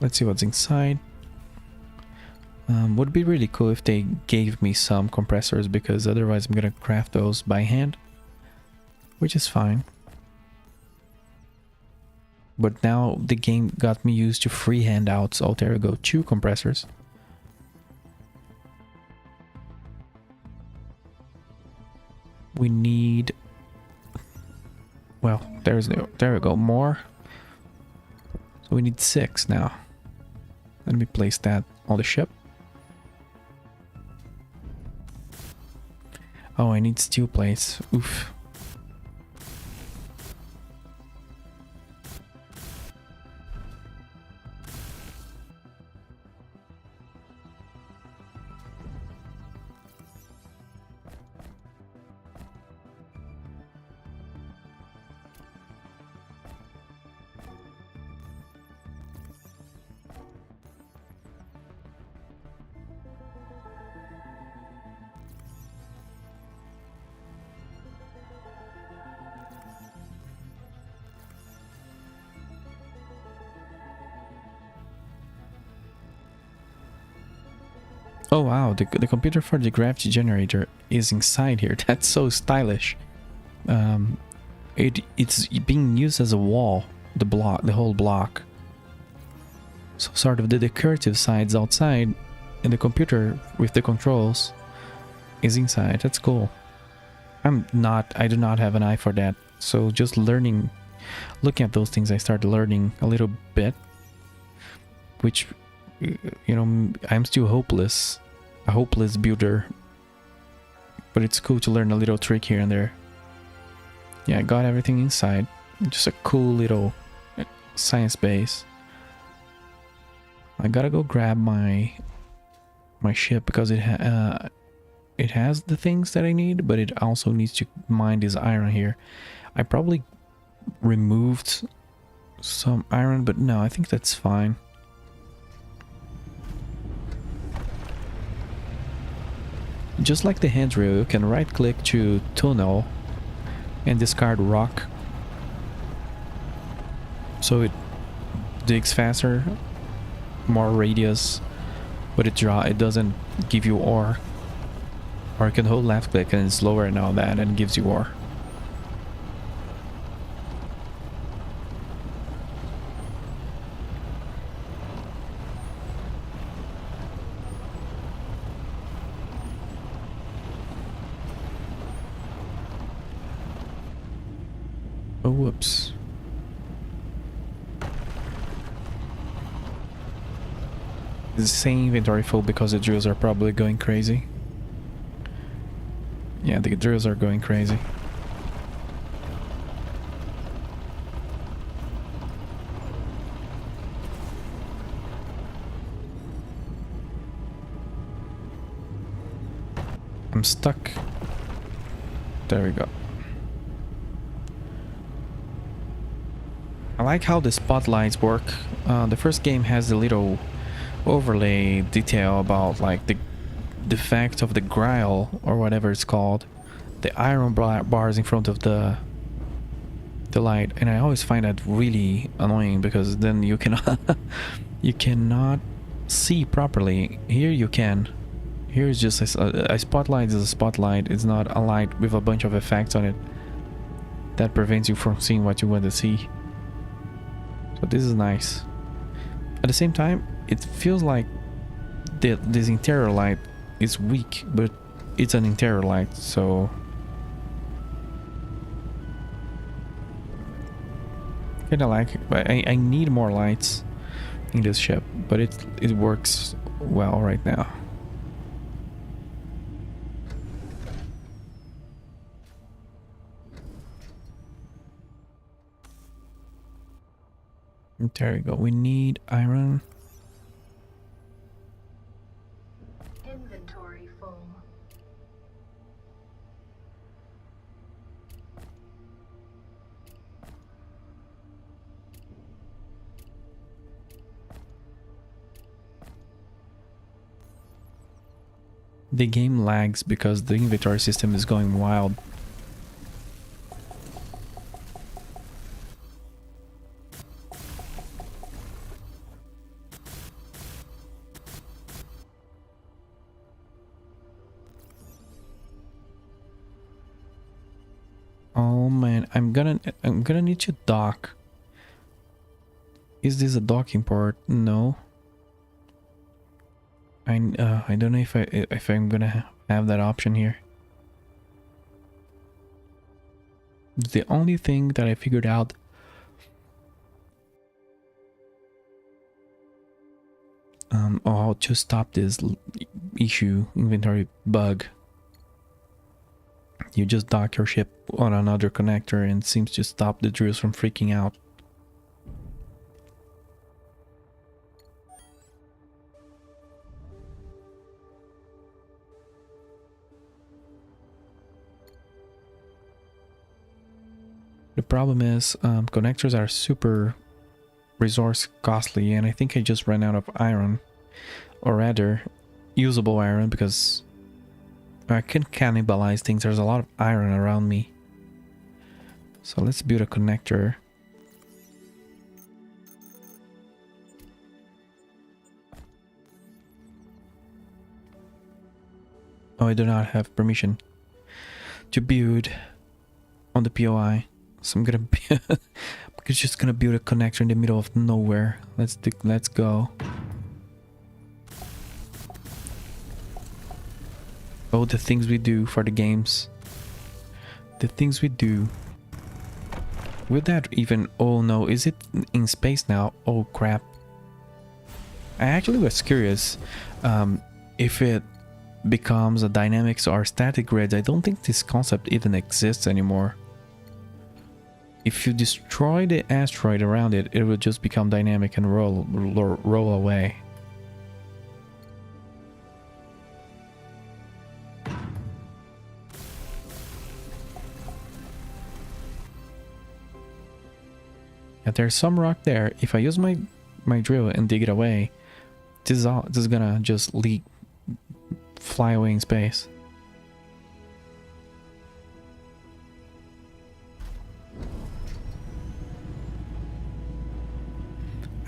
Let's see what's inside. Would be really cool if they gave me some compressors, because otherwise I'm gonna craft those by hand, which is fine. But now the game got me used to free handouts. Oh, there we go. 2 compressors. We need... Well, there we go. More. So we need 6 now. Let me place that on the ship. Oh, I need steel plates. Oof. Oh wow, the computer for the gravity generator is inside here. That's so stylish. It's being used as a wall, the whole block. So sort of the decorative side's outside, and the computer with the controls is inside. That's cool. I do not have an eye for that. So just looking at those things, I started learning a little bit, which, you know, I'm still a hopeless builder, but it's cool to learn a little trick here and there. Yeah, I got everything inside. Just a cool little science base. I gotta go grab my ship, because it has the things that I need, but it also needs to mine this iron here. I probably removed some iron, but no, I think that's fine. Just like the handrail, you can right click to tunnel and discard rock, so it digs faster, more radius, but it doesn't give you ore. Or you can hold left click and it's lower and all that, and gives you ore. Oh, whoops. The same inventory full because the drills are probably going crazy. Yeah, the drills are going crazy. I'm stuck. There we go. I like how the spotlights work. The first game has the little overlay detail about like the fact of the grille or whatever it's called, the iron bars in front of the light, and I always find that really annoying, because then you cannot you cannot see properly. Here you can. Here is just a spotlight is a spotlight. It's not a light with a bunch of effects on it that prevents you from seeing what you want to see. So this is nice. At the same time, it feels like this interior light is weak, but it's an interior light, so kinda like it, but I need more lights in this ship, but it works well right now. There we go. We need iron. Inventory full. The game lags because the inventory system is going wild. Oh man, I'm gonna need to dock. Is this a docking port? No. I don't know if I'm gonna have that option here. The only thing that I figured out how to stop this issue, inventory bug. You just dock your ship on another connector and it seems to stop the drills from freaking out. The problem is connectors are super resource costly, and I think I just ran out of iron, or rather usable iron, because I can cannibalize things. There's a lot of iron around me. So let's build a connector. Oh, I do not have permission to build on the POI. So I'm gonna be just gonna build a connector in the middle of nowhere. Let's go. Oh, the things we do for the games. The things we do. Will that even... Oh no, is it in space now? Oh crap. I actually was curious if it becomes a dynamics or static grid. I don't think this concept even exists anymore. If you destroy the asteroid around it, it will just become dynamic and roll away. Yeah, there's some rock there. If I use my drill and dig it away, this is gonna just fly away in space.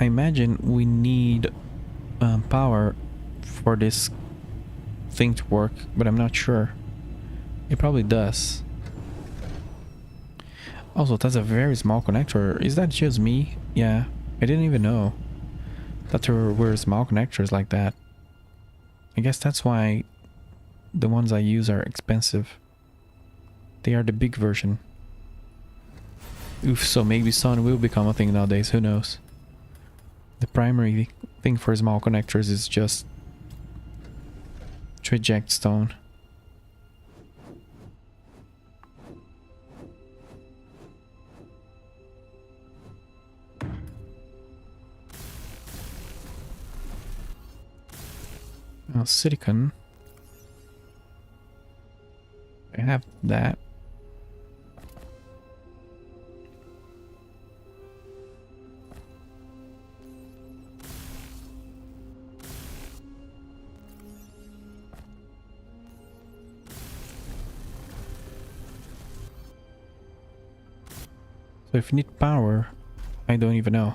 I imagine we need power for this thing to work, but I'm not sure. It probably does. Also, that's a very small connector. Is that just me? Yeah, I didn't even know that there were small connectors like that. I guess that's why the ones I use are expensive. They are the big version. Oof, so maybe sun will become a thing nowadays, who knows? The primary thing for small connectors is just to eject stone. Now silicon. I have that. So if you need power, I don't even know.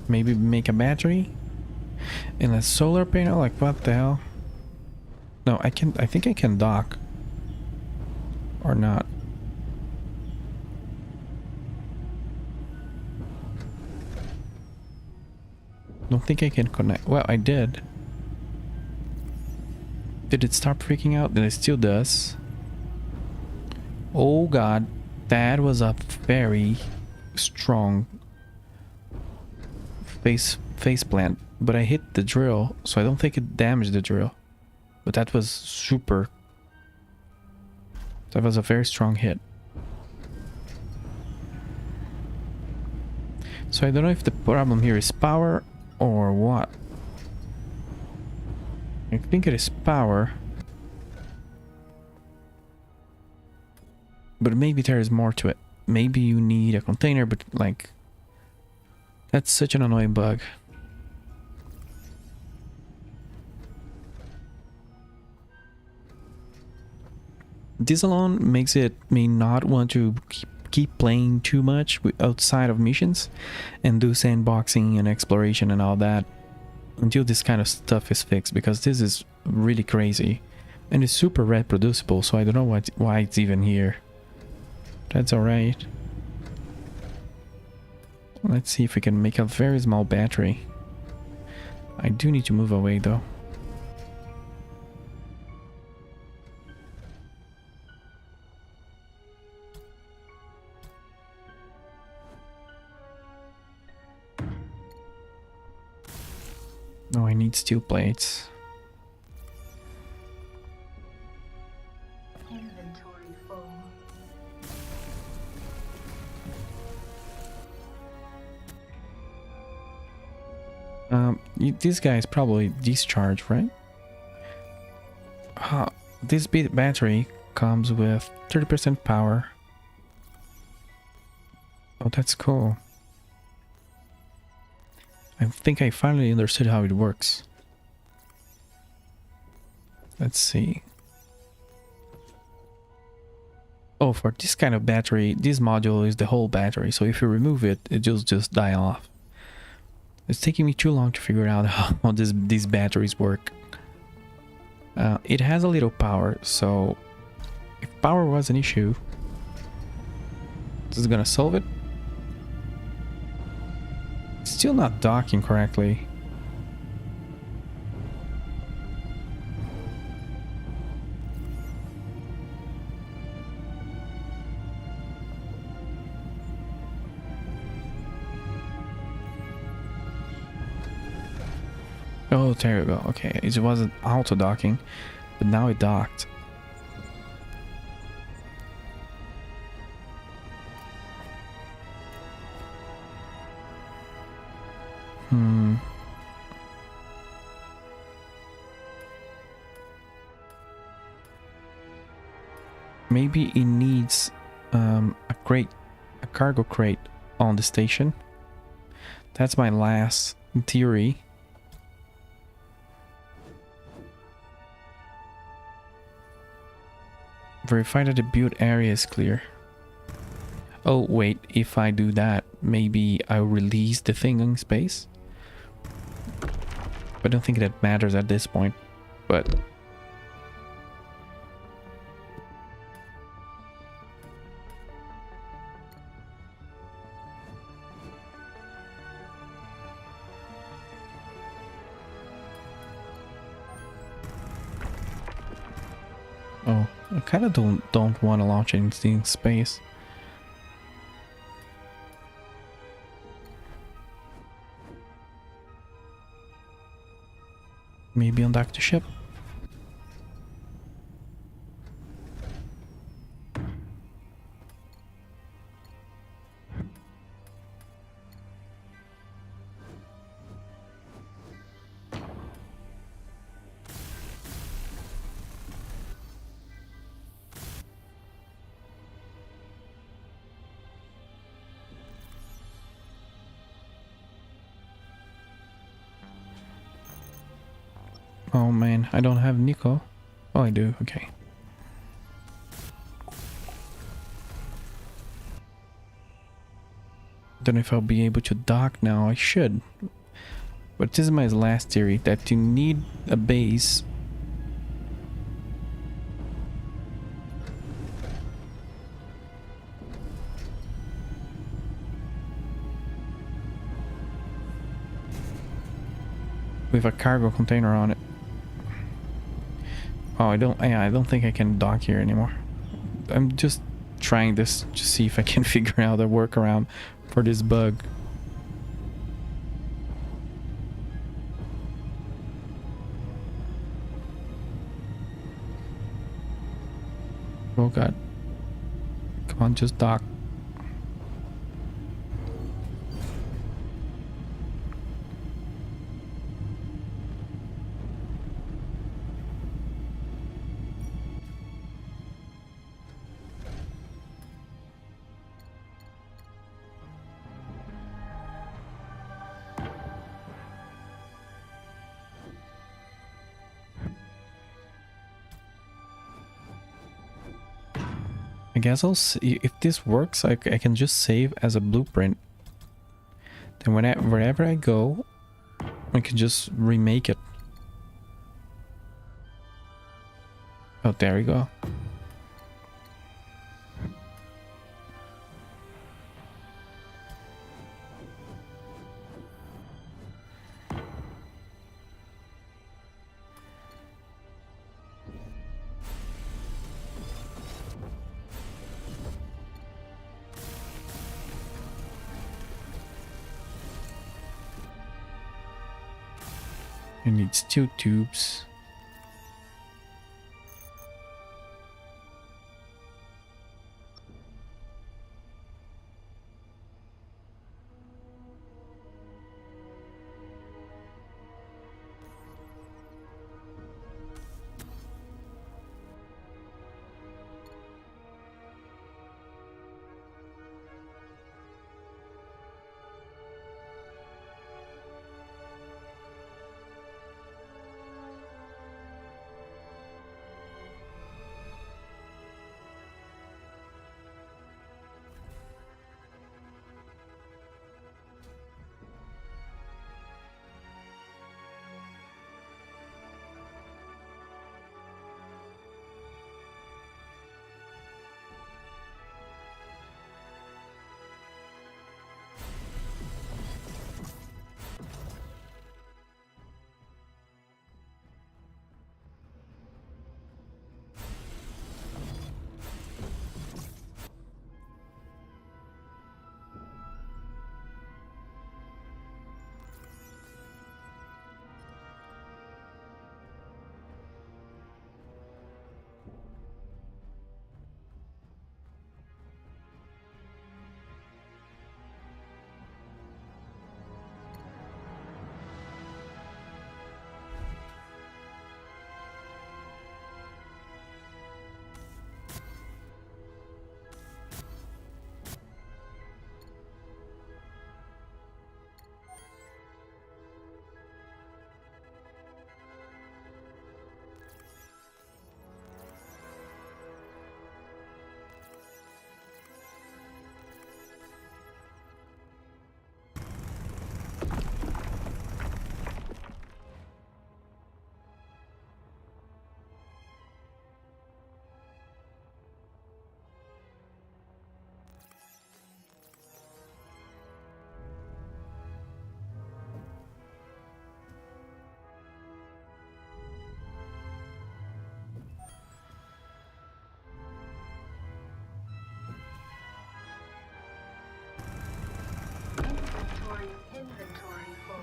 Maybe make a battery and a solar panel. Like what the hell? No, I think I can dock or not. Don't think I can connect. Well, I did. Did it stop freaking out? Then it still does. Oh god, that was a very strong face plant. But I hit the drill, so I don't think it damaged the drill. But that was super. That was a very strong hit. So I don't know if the problem here is power or what. I think it is power. But maybe there is more to it. Maybe you need a container, but like... That's such an annoying bug. This alone makes it me not want to keep playing too much outside of missions and do sandboxing and exploration and all that until this kind of stuff is fixed, because this is really crazy and it's super reproducible, so I don't know why it's even here. That's alright. Let's see if we can make a very small battery. I do need to move away though. No, I need steel plates. Inventory full. This guy is probably discharged, right? This battery comes with 30% power. Oh, that's cool. I think I finally understood how it works. Let's see. Oh, for this kind of battery, this module is the whole battery, so if you remove it, it just die off. It's taking me too long to figure out how these batteries work. It has a little power, so if power was an issue, this is gonna solve it. Still not docking correctly. Oh, there you go. Okay, it wasn't auto docking, but now it docked. Maybe it needs a cargo crate on the station. That's my last theory. Verify that the build area is clear. Oh wait, if I do that, maybe I'll release the thing in space? I don't think that matters at this point, but... Oh, I kind of don't want to launch anything in space. Maybe undock the ship. Oh man, I don't have Nico. Oh, I do, okay. Don't know if I'll be able to dock now. I should. But this is my last theory, that you need a base. With a cargo container on it. Oh, I don't think I can dock here anymore. I'm just trying this to see if I can figure out a workaround for this bug. Oh god. Come on, just dock. I guess I'll see if this works. I can just save as a blueprint. Then wherever I go, I can just remake it. Oh, there we go. It needs 2 tubes. Inventory full.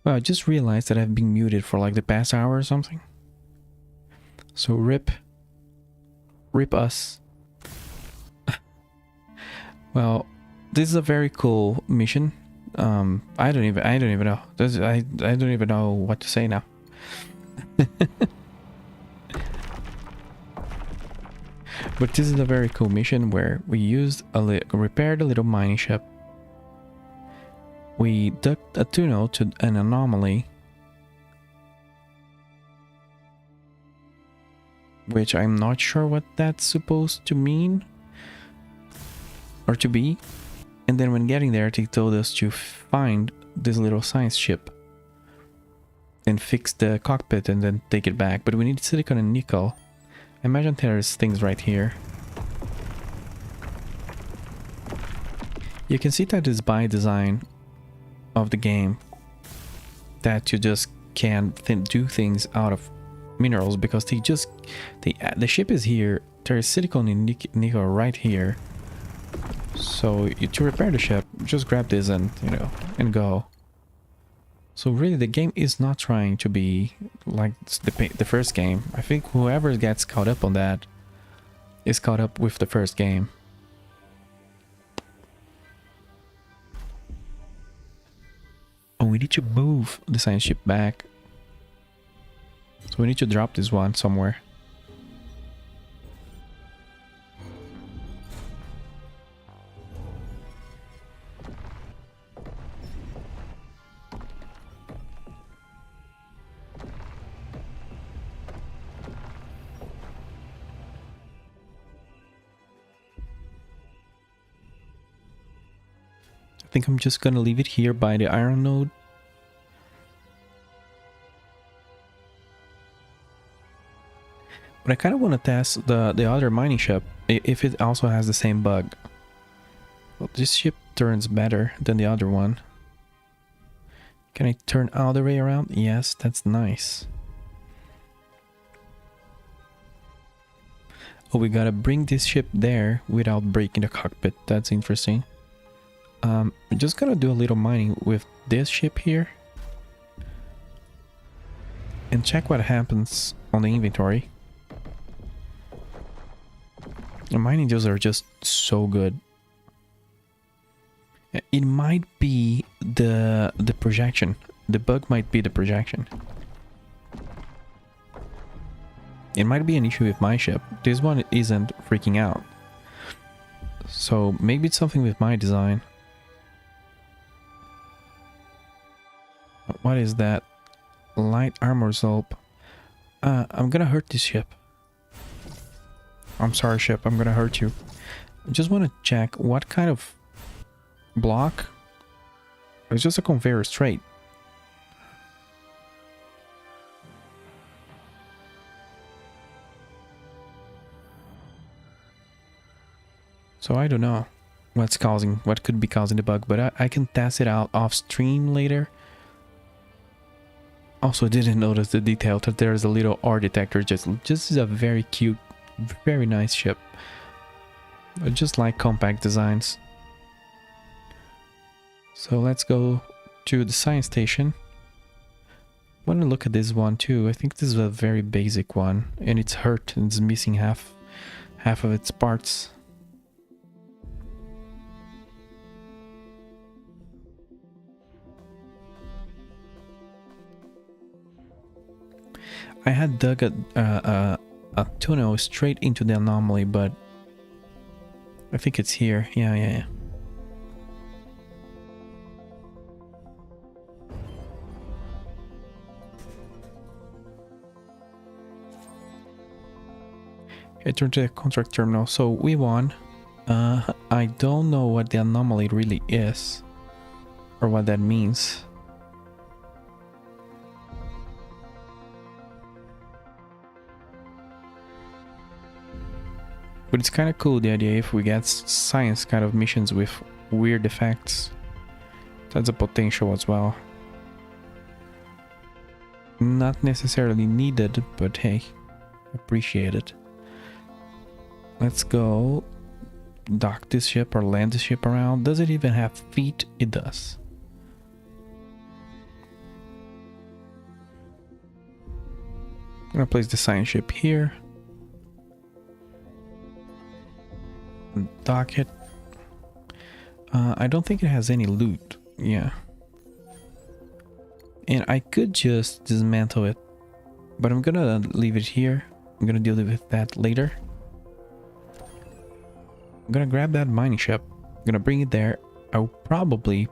Well, I just realized that I've been muted for like the past hour or something. So rip us. Well, this is a very cool mission. I don't even know. I don't even know what to say now. But this is a very cool mission where we used repaired a little mining ship. We dug a tunnel to an anomaly, which I'm not sure what that's supposed to mean or to be. And then when getting there, they told us to find this little science ship and fix the cockpit and then take it back. But we need silicon and nickel. I imagine there's things right here. You can see that it's by design of the game that you just can't do things out of minerals, because the ship is here. There's silicon and nickel right here. So to repair the ship, just grab this and and go. So really, the game is not trying to be like the first game. I think whoever gets caught up on that is caught up with the first game. Oh, we need to move the science ship back. So we need to drop this one somewhere. I think I'm just gonna leave it here by the iron node. But I kind of want to test the other mining ship, if it also has the same bug. Well, this ship turns better than the other one. Can I turn all the way around? Yes, that's nice. Oh, we gotta bring this ship there without breaking the cockpit. That's interesting. I'm just gonna do a little mining with this ship here and check what happens on the inventory. The mining deals are just so good. It might be the projection. The bug might be the projection. It might be an issue with my ship. This one isn't freaking out. So maybe it's something with my design. What is that? Light armor soap. I'm gonna hurt this ship. I'm sorry, ship. I'm gonna hurt you. I just want to check what kind of block. It's just a conveyor straight. So I don't know what could be causing the bug, but I can test it out off stream later. Also didn't notice the detail that there's a little R detector. Just is a very cute, very nice ship. I just like compact designs. So let's go to the science station. I want to look at this one too. I think this is a very basic one, and it's hurt and it's missing half of its parts. I had dug a tunnel straight into the anomaly, but I think it's here. Yeah. Return to the contract terminal. So we won. I don't know what the anomaly really is or what that means. But it's kind of cool, the idea, if we get science kind of missions with weird effects. That's a potential as well. Not necessarily needed, but hey, appreciate it. Let's go dock this ship or land this ship around. Does it even have feet? It does. I'm gonna place the science ship here. And dock it. I don't think it has any loot. Yeah. And I could just dismantle it, but I'm gonna leave it here. I'm gonna deal with that later. I'm gonna grab that mining ship. I'm gonna bring it there. I'll probably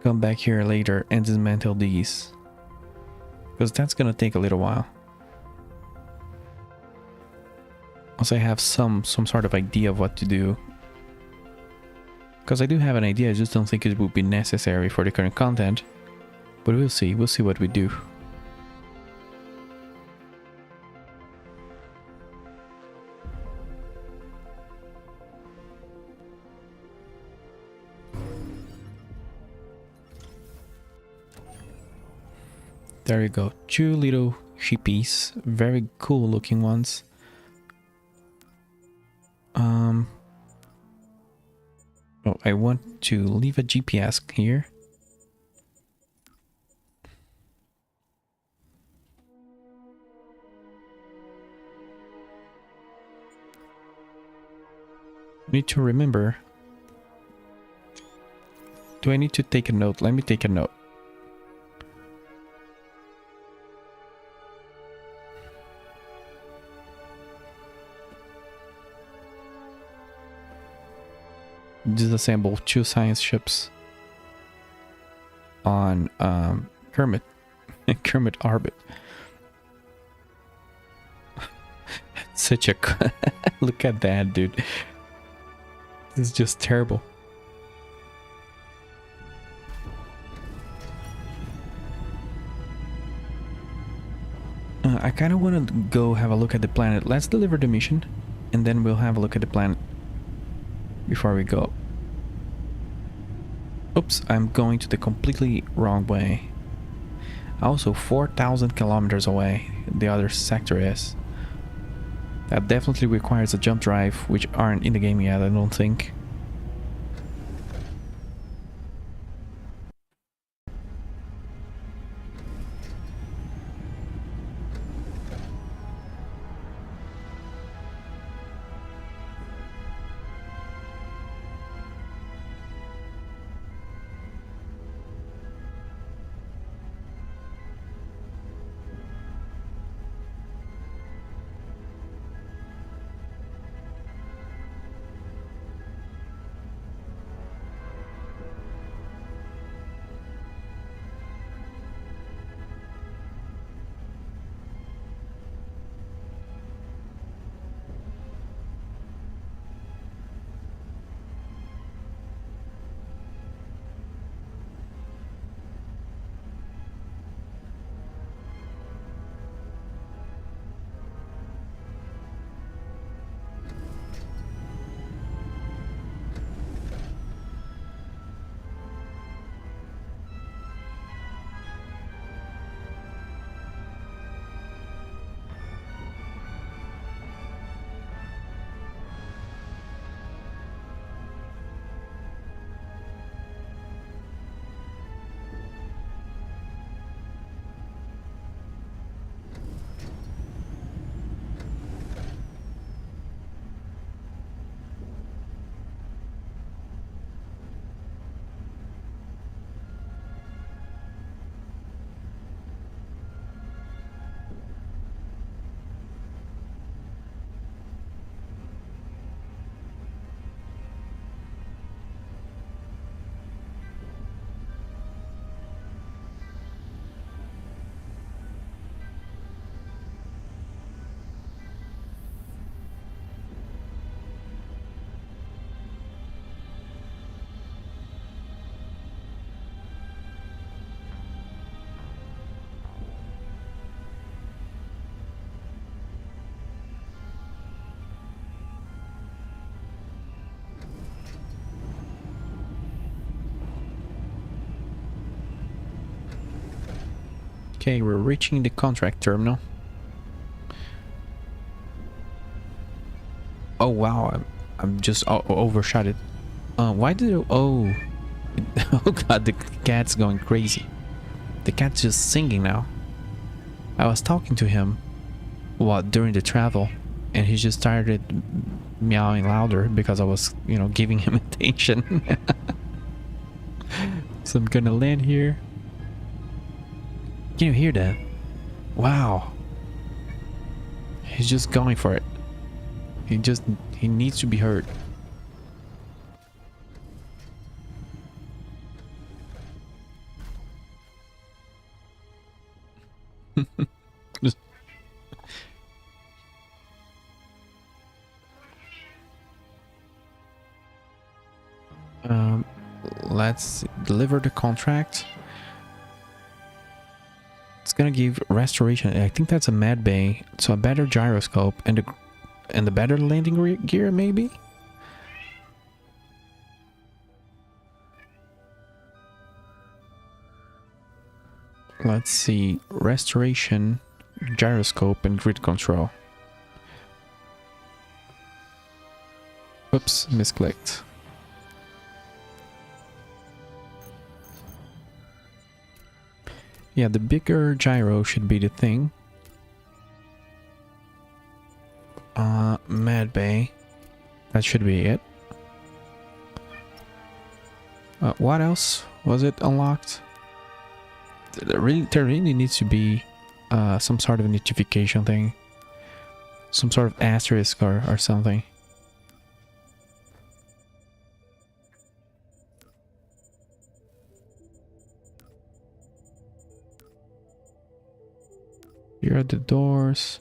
come back here later and dismantle these, because that's gonna take a little while. Once I have some sort of idea of what to do. Because I do have an idea, I just don't think it would be necessary for the current content. But we'll see what we do. There you go, 2 little sheepies, very cool looking ones. Oh, I want to leave a GPS here. Need to remember. Do I need to take a note? Let me take a note. Disassemble 2 science ships on Kermit orbit. Such a look at that, dude. This is just terrible. I kind of want to go have a look at the planet. Let's deliver the mission, and then we'll have a look at the planet before we go. Oops, I'm going to the completely wrong way. Also, 4,000 kilometers away, the other sector is. That definitely requires a jump drive, which aren't in the game yet, I don't think. Okay, we're reaching the contract terminal. Oh wow, I'm just overshot it. Why did it? Oh, oh god, the cat's going crazy. The cat's just singing now. I was talking to him, during the travel, and he just started meowing louder because I was, you know, giving him attention. So I'm gonna land here. Can you hear that? Wow. He's just going for it. He needs to be heard. Just let's deliver the contract. It's gonna give restoration. I think that's a med bay, so a better gyroscope and the better landing gear, maybe. Let's see, restoration, gyroscope, and grid control. Oops, misclicked. Yeah, the bigger gyro should be the thing. Med Bay. That should be it. What else was it unlocked? There really needs to be some sort of notification thing. Some sort of asterisk or something. Here are the doors.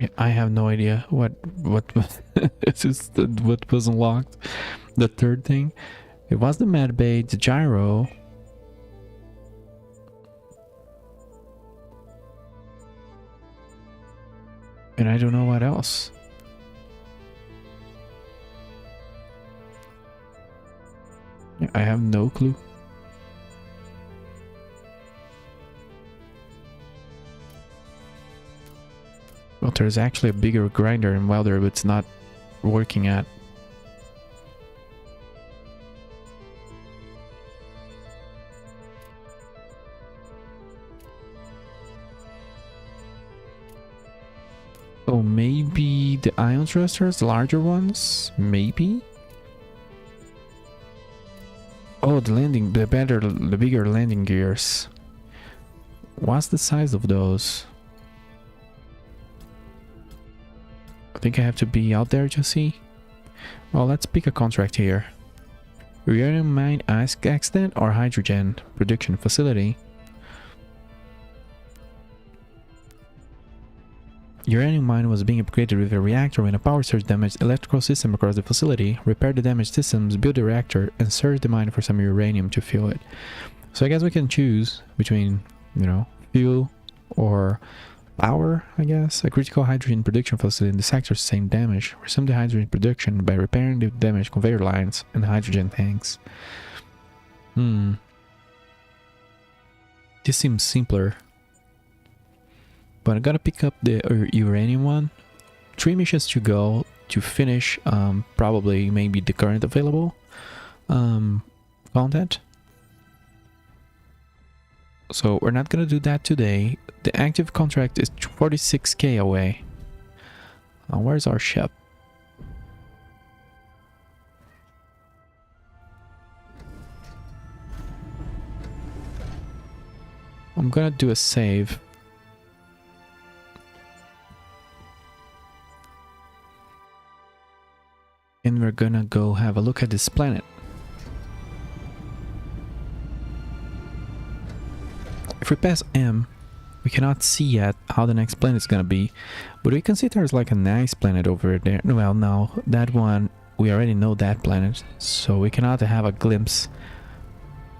Yeah, I have no idea what it's just what was unlocked. The third thing. It was the med bay, the gyro. And I don't know what else. Yeah, I have no clue. Well, there's actually a bigger grinder and welder, but it's not working at. Oh, maybe the ion thrusters, the larger ones? Maybe? Oh, the bigger landing gears. What's the size of those? I think I have to be out there to see. Well, let's pick a contract here. Uranium mine accident or hydrogen production facility. Uranium mine was being upgraded with a reactor when a power surge damaged electrical system across the facility. Repair the damaged systems, build the reactor, and search the mine for some uranium to fuel it. So I guess we can choose between, you know, fuel or power, I guess. A critical hydrogen production facility in the sector sustained damage. Resume the hydrogen production by repairing the damaged conveyor lines and hydrogen tanks. This seems simpler. But I gotta pick up the uranium one. 3 missions to go to finish probably maybe the current available content. So we're not gonna do that today. The active contract is 46k away. Where's our ship? I'm gonna do a save. And we're gonna go have a look at this planet. If we pass M, we cannot see yet how the next planet is gonna be, but we can see there's like a nice planet over there. Well, no, that one we already know that planet, so we cannot have a glimpse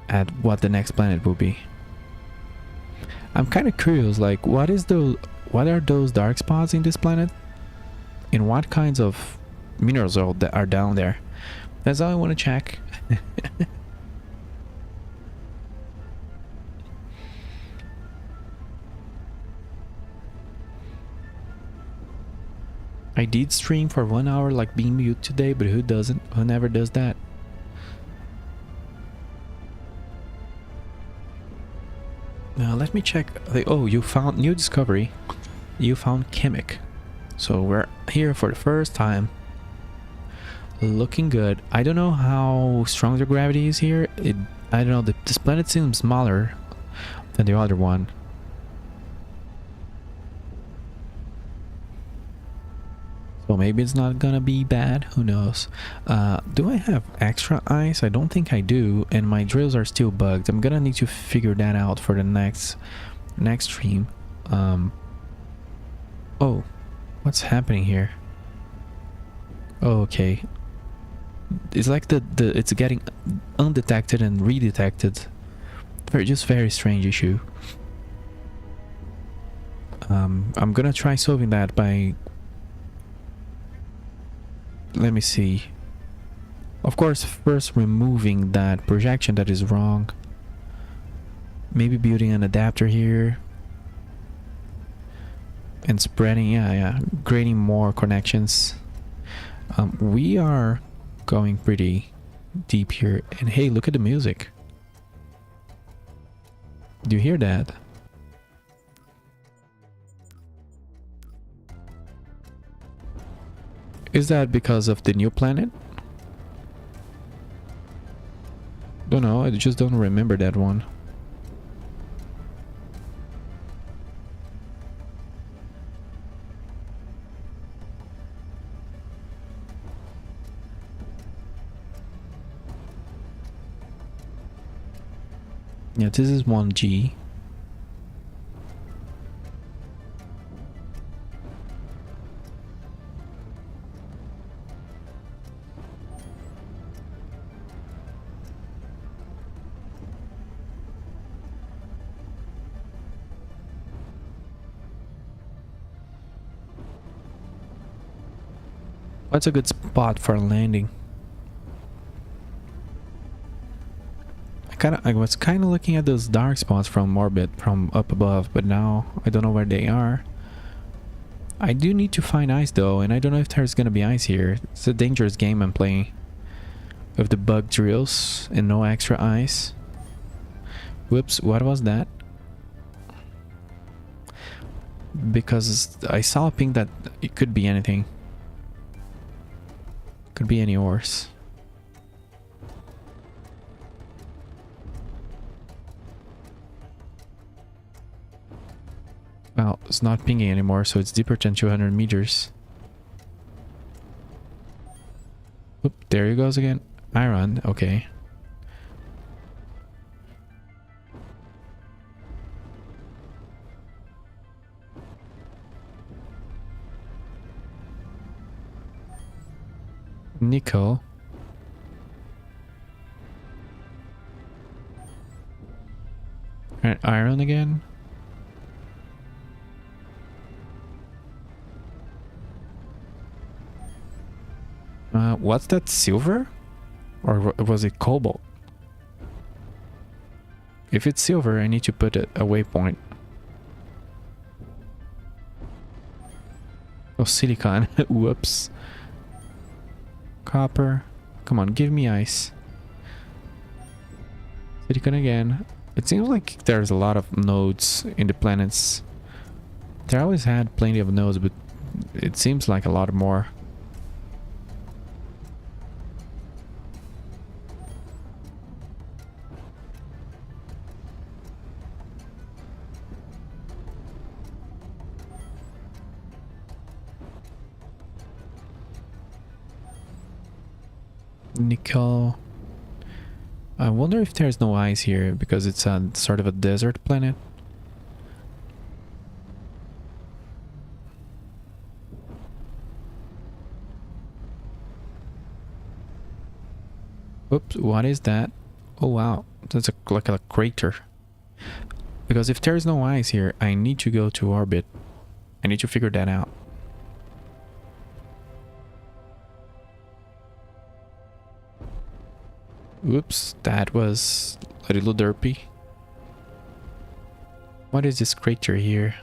at what the next planet will be. I'm kind of curious, like, what are those dark spots in this planet? And what kinds of minerals are down there? That's all I want to check. I did stream for 1 hour like being mute today, but who doesn't? Who never does that? Now let me check. Oh, you found new discovery. You found Kemik. So we're here for the first time. Looking good. I don't know how strong the gravity is here. I don't know. This planet seems smaller than the other one. So maybe it's not gonna be bad, who knows. Do I have extra ice? I don't think I do, and my drills are still bugged. I'm gonna need to figure that out for the next stream. Oh, what's happening here? Oh, okay. It's like it's getting undetected and redetected. Just very strange issue. I'm gonna try solving that by... Let me see. Of course, first removing that projection that is wrong. Maybe building an adapter here. And spreading, creating more connections. We are going pretty deep here. And hey, look at the music. Do you hear that? Is that because of the new planet? Don't know, I just don't remember that one. Yeah, this is 1G. What's a good spot for landing? I was kind of looking at those dark spots from orbit, from up above, but now I don't know where they are. I do need to find ice though, and I don't know if there's gonna be ice here. It's a dangerous game I'm playing with the bug drills and no extra ice. Whoops, what was that? Because I saw a ping that it could be anything. Could be any ores. Well, it's not pinging anymore, so it's deeper than 200 meters. Oop, there he goes again. Iron, okay. Nickel. And iron again. What's that, silver? Or was it cobalt? If it's silver, I need to put a waypoint. Oh, silicon. Whoops. Copper. Come on, give me ice. Silicon again. It seems like there's a lot of nodes in the planets. They always had plenty of nodes, but it seems like a lot more. Nickel. I wonder if there's no ice here because it's a sort of a desert planet. Oops, what is that? Oh wow, that's like a crater. Because if there's no ice here, I need to go to orbit. I need to figure that out. Oops, that was a little derpy. What is this crater here?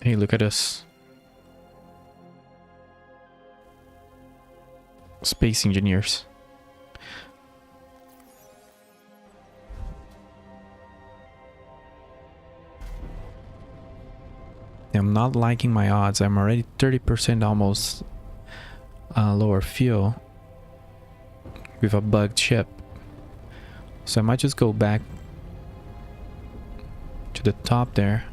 Hey, look at us. Space engineers. I'm not liking my odds. I'm already 30% almost lower fuel with a bugged ship. So I might just go back to the top there.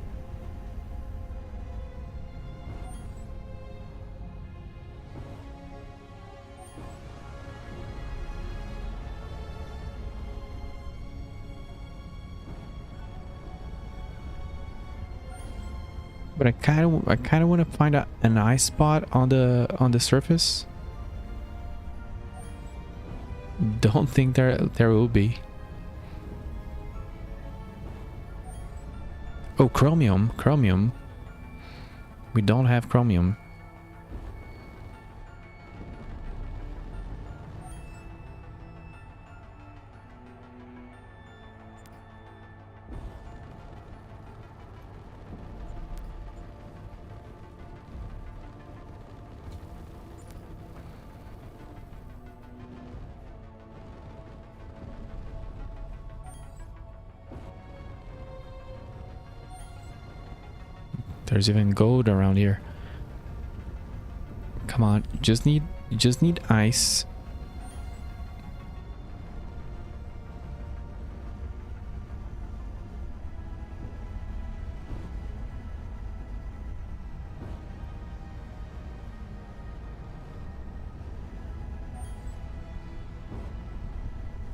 But I kind of want to find an ice spot on the surface. Don't think there will be. Oh, chromium. We don't have chromium. There's even gold around here. Come on, you just need ice.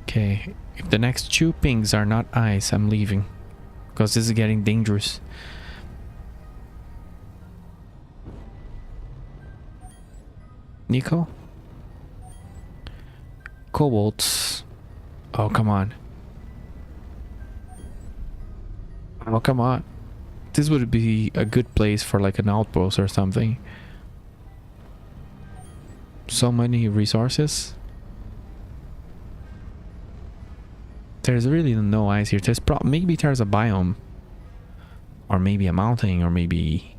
Okay, if the next two pings are not ice, I'm leaving. Because this is getting dangerous. Nico? Cobalt. Oh, come on. Oh, come on. This would be a good place for like an outpost or something. So many resources. There's really no ice here. There's maybe there's a biome. Or maybe a mountain, or maybe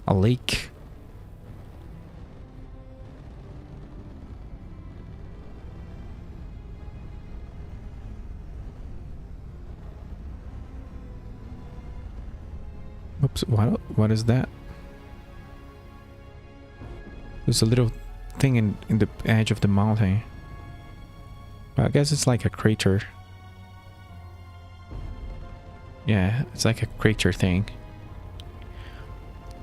a lake. Oops, what is that? There's a little thing in the edge of the mountain. I guess it's like a crater. Yeah, it's like a crater thing.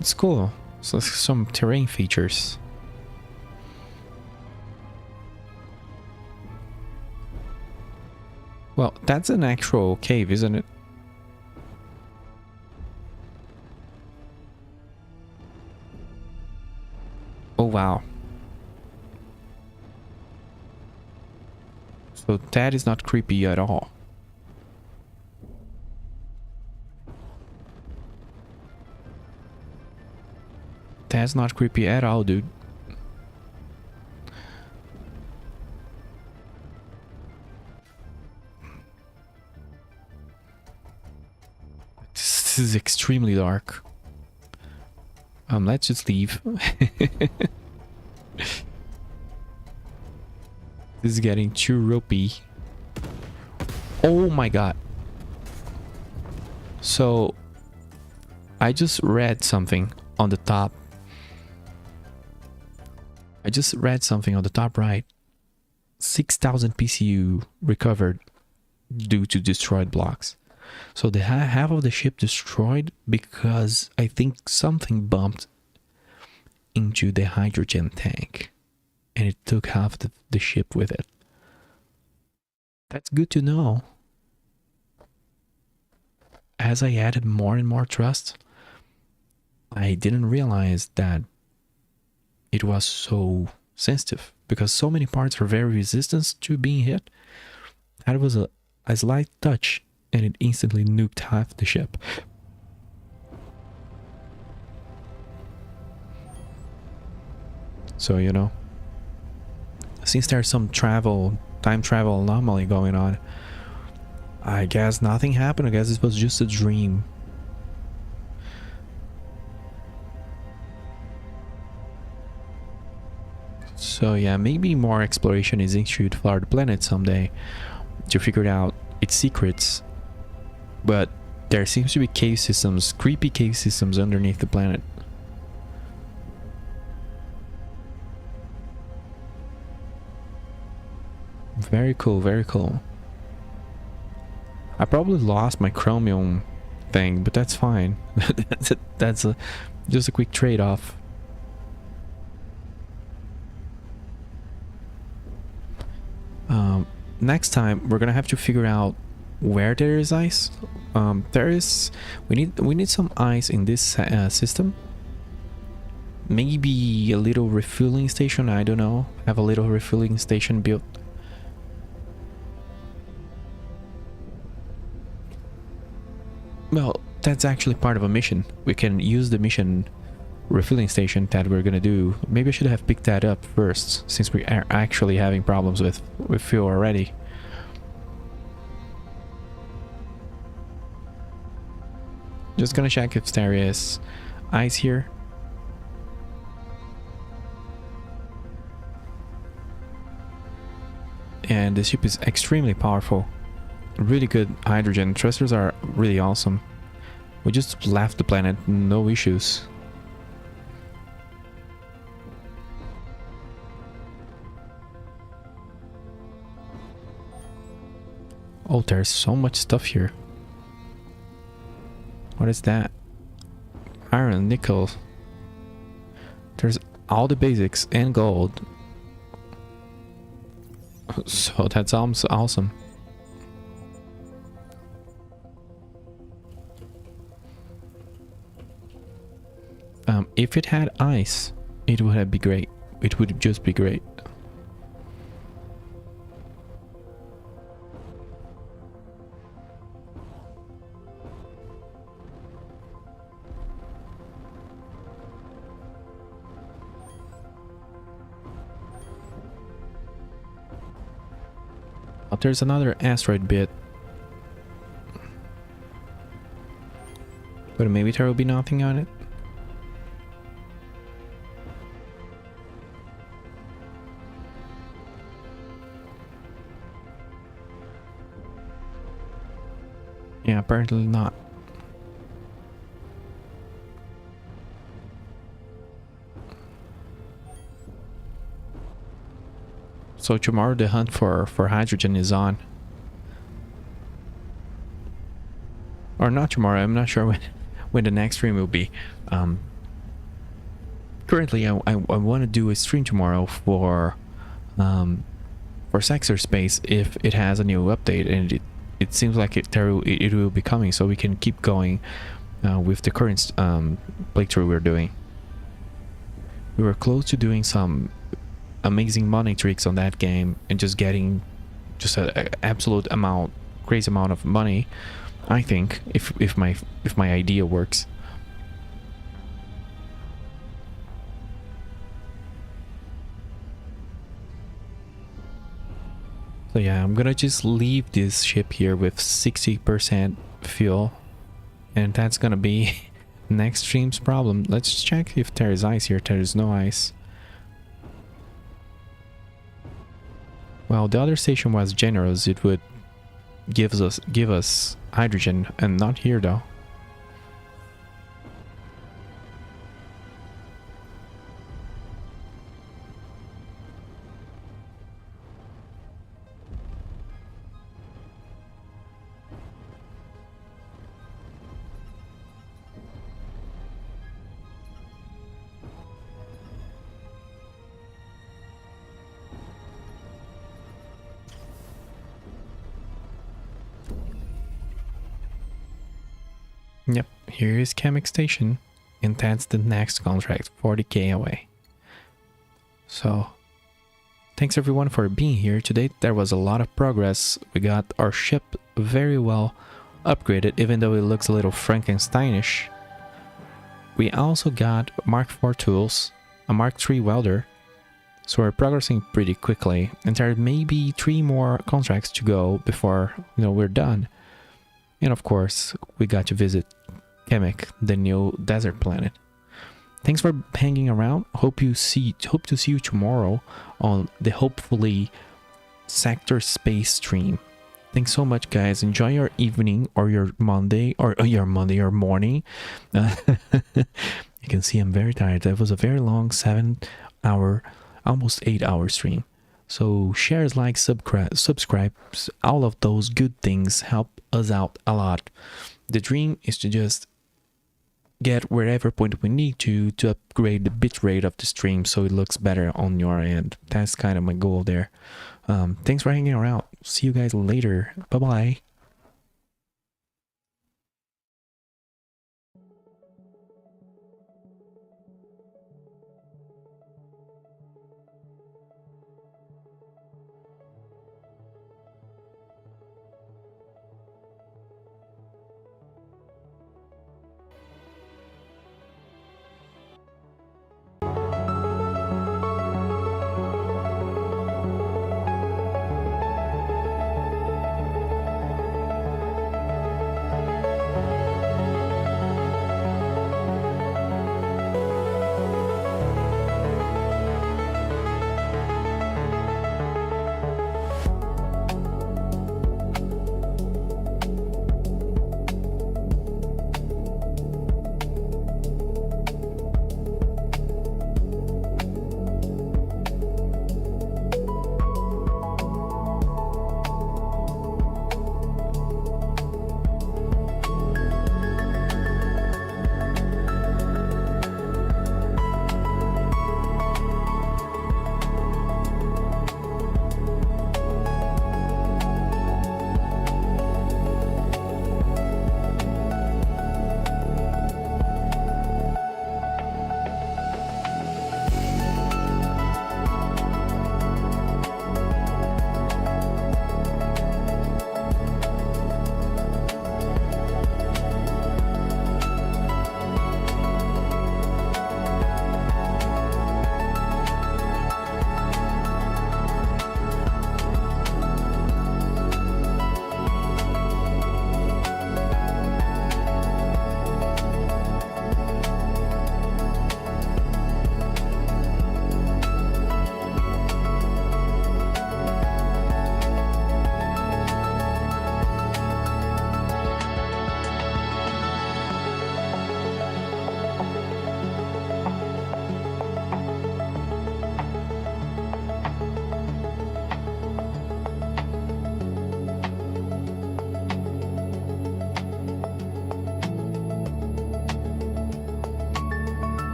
It's cool. So some terrain features. Well, that's an actual cave, isn't it? Oh wow. So that is not creepy at all. That's not creepy at all, dude. This is extremely dark. Let's just leave. This is getting too ropey. Oh my god. So I just read something on the top. I just read something on the top right. 6,000 PCU recovered due to destroyed blocks. So they half of the ship destroyed because I think something bumped into the hydrogen tank. and it took half the ship with it. That's good to know. As I added more and more trust, I didn't realize that it was so sensitive, because so many parts are very resistant to being hit. That was a slight touch and it instantly nuked half the ship. So, you know, since there's some time travel anomaly going on, I guess nothing happened. I guess it was just a dream. So yeah, maybe more exploration is issued for the planet someday to figure out its secrets. But there seems to be cave systems, creepy cave systems underneath the planet. Very cool, very cool. I probably lost my chromium thing, but that's fine. That's just a quick trade-off. Next time we're gonna have to figure out where there is ice. We need some ice in this system. Maybe a little refueling station, I don't know. Have a little refueling station built. Well, that's actually part of a mission. We can use the mission refueling station that we're gonna do. Maybe I should have picked that up first, since we are actually having problems with fuel already. Just gonna check if there is ice here. And the ship is extremely powerful. Really good hydrogen. Thrusters are really awesome. We just left the planet, no issues. Oh, there's so much stuff here. What is that? Iron, nickel. There's all the basics and gold. So that's awesome. If it had ice, it would have been great. It would just be great. Oh, there's another asteroid bit. But maybe there will be nothing on it. Yeah, apparently not. So tomorrow the hunt for hydrogen is on. Or not tomorrow, I'm not sure when the next stream will be. Currently I want to do a stream tomorrow for Sexer Space if it has a new update, and it seems like it will be coming, so we can keep going with the current playthrough we're doing. We were close to doing some amazing money tricks on that game and just getting just an absolute crazy amount of money, I think, if my idea works. So yeah, I'm gonna just leave this ship here with 60% fuel, and that's gonna be next stream's problem. Let's check if there is ice here. There is no ice. Well, the other station was generous. It would give us hydrogen, and not here though. Yep, here is Kemik Station, and that's the next contract, 40k away. So, thanks everyone for being here today. There was a lot of progress. We got our ship very well upgraded, even though it looks a little Frankensteinish. We also got Mark IV tools, a Mark III welder, so we're progressing pretty quickly, and there may be 3 more contracts to go before we're done. And of course, we got to visit Kemik, the new desert planet. Thanks for hanging around. Hope to see you tomorrow on the hopefully Sector Space stream. Thanks so much, guys. Enjoy your evening or your Monday or your morning. You can see I'm very tired. That was a very long 7-hour, almost 8-hour stream. So shares, likes, subscribes, all of those good things help us out a lot. The dream is to just get wherever point we need to upgrade the bitrate of the stream so it looks better on your end. That's kind of my goal there. Thanks for hanging around. See you guys later. Bye bye.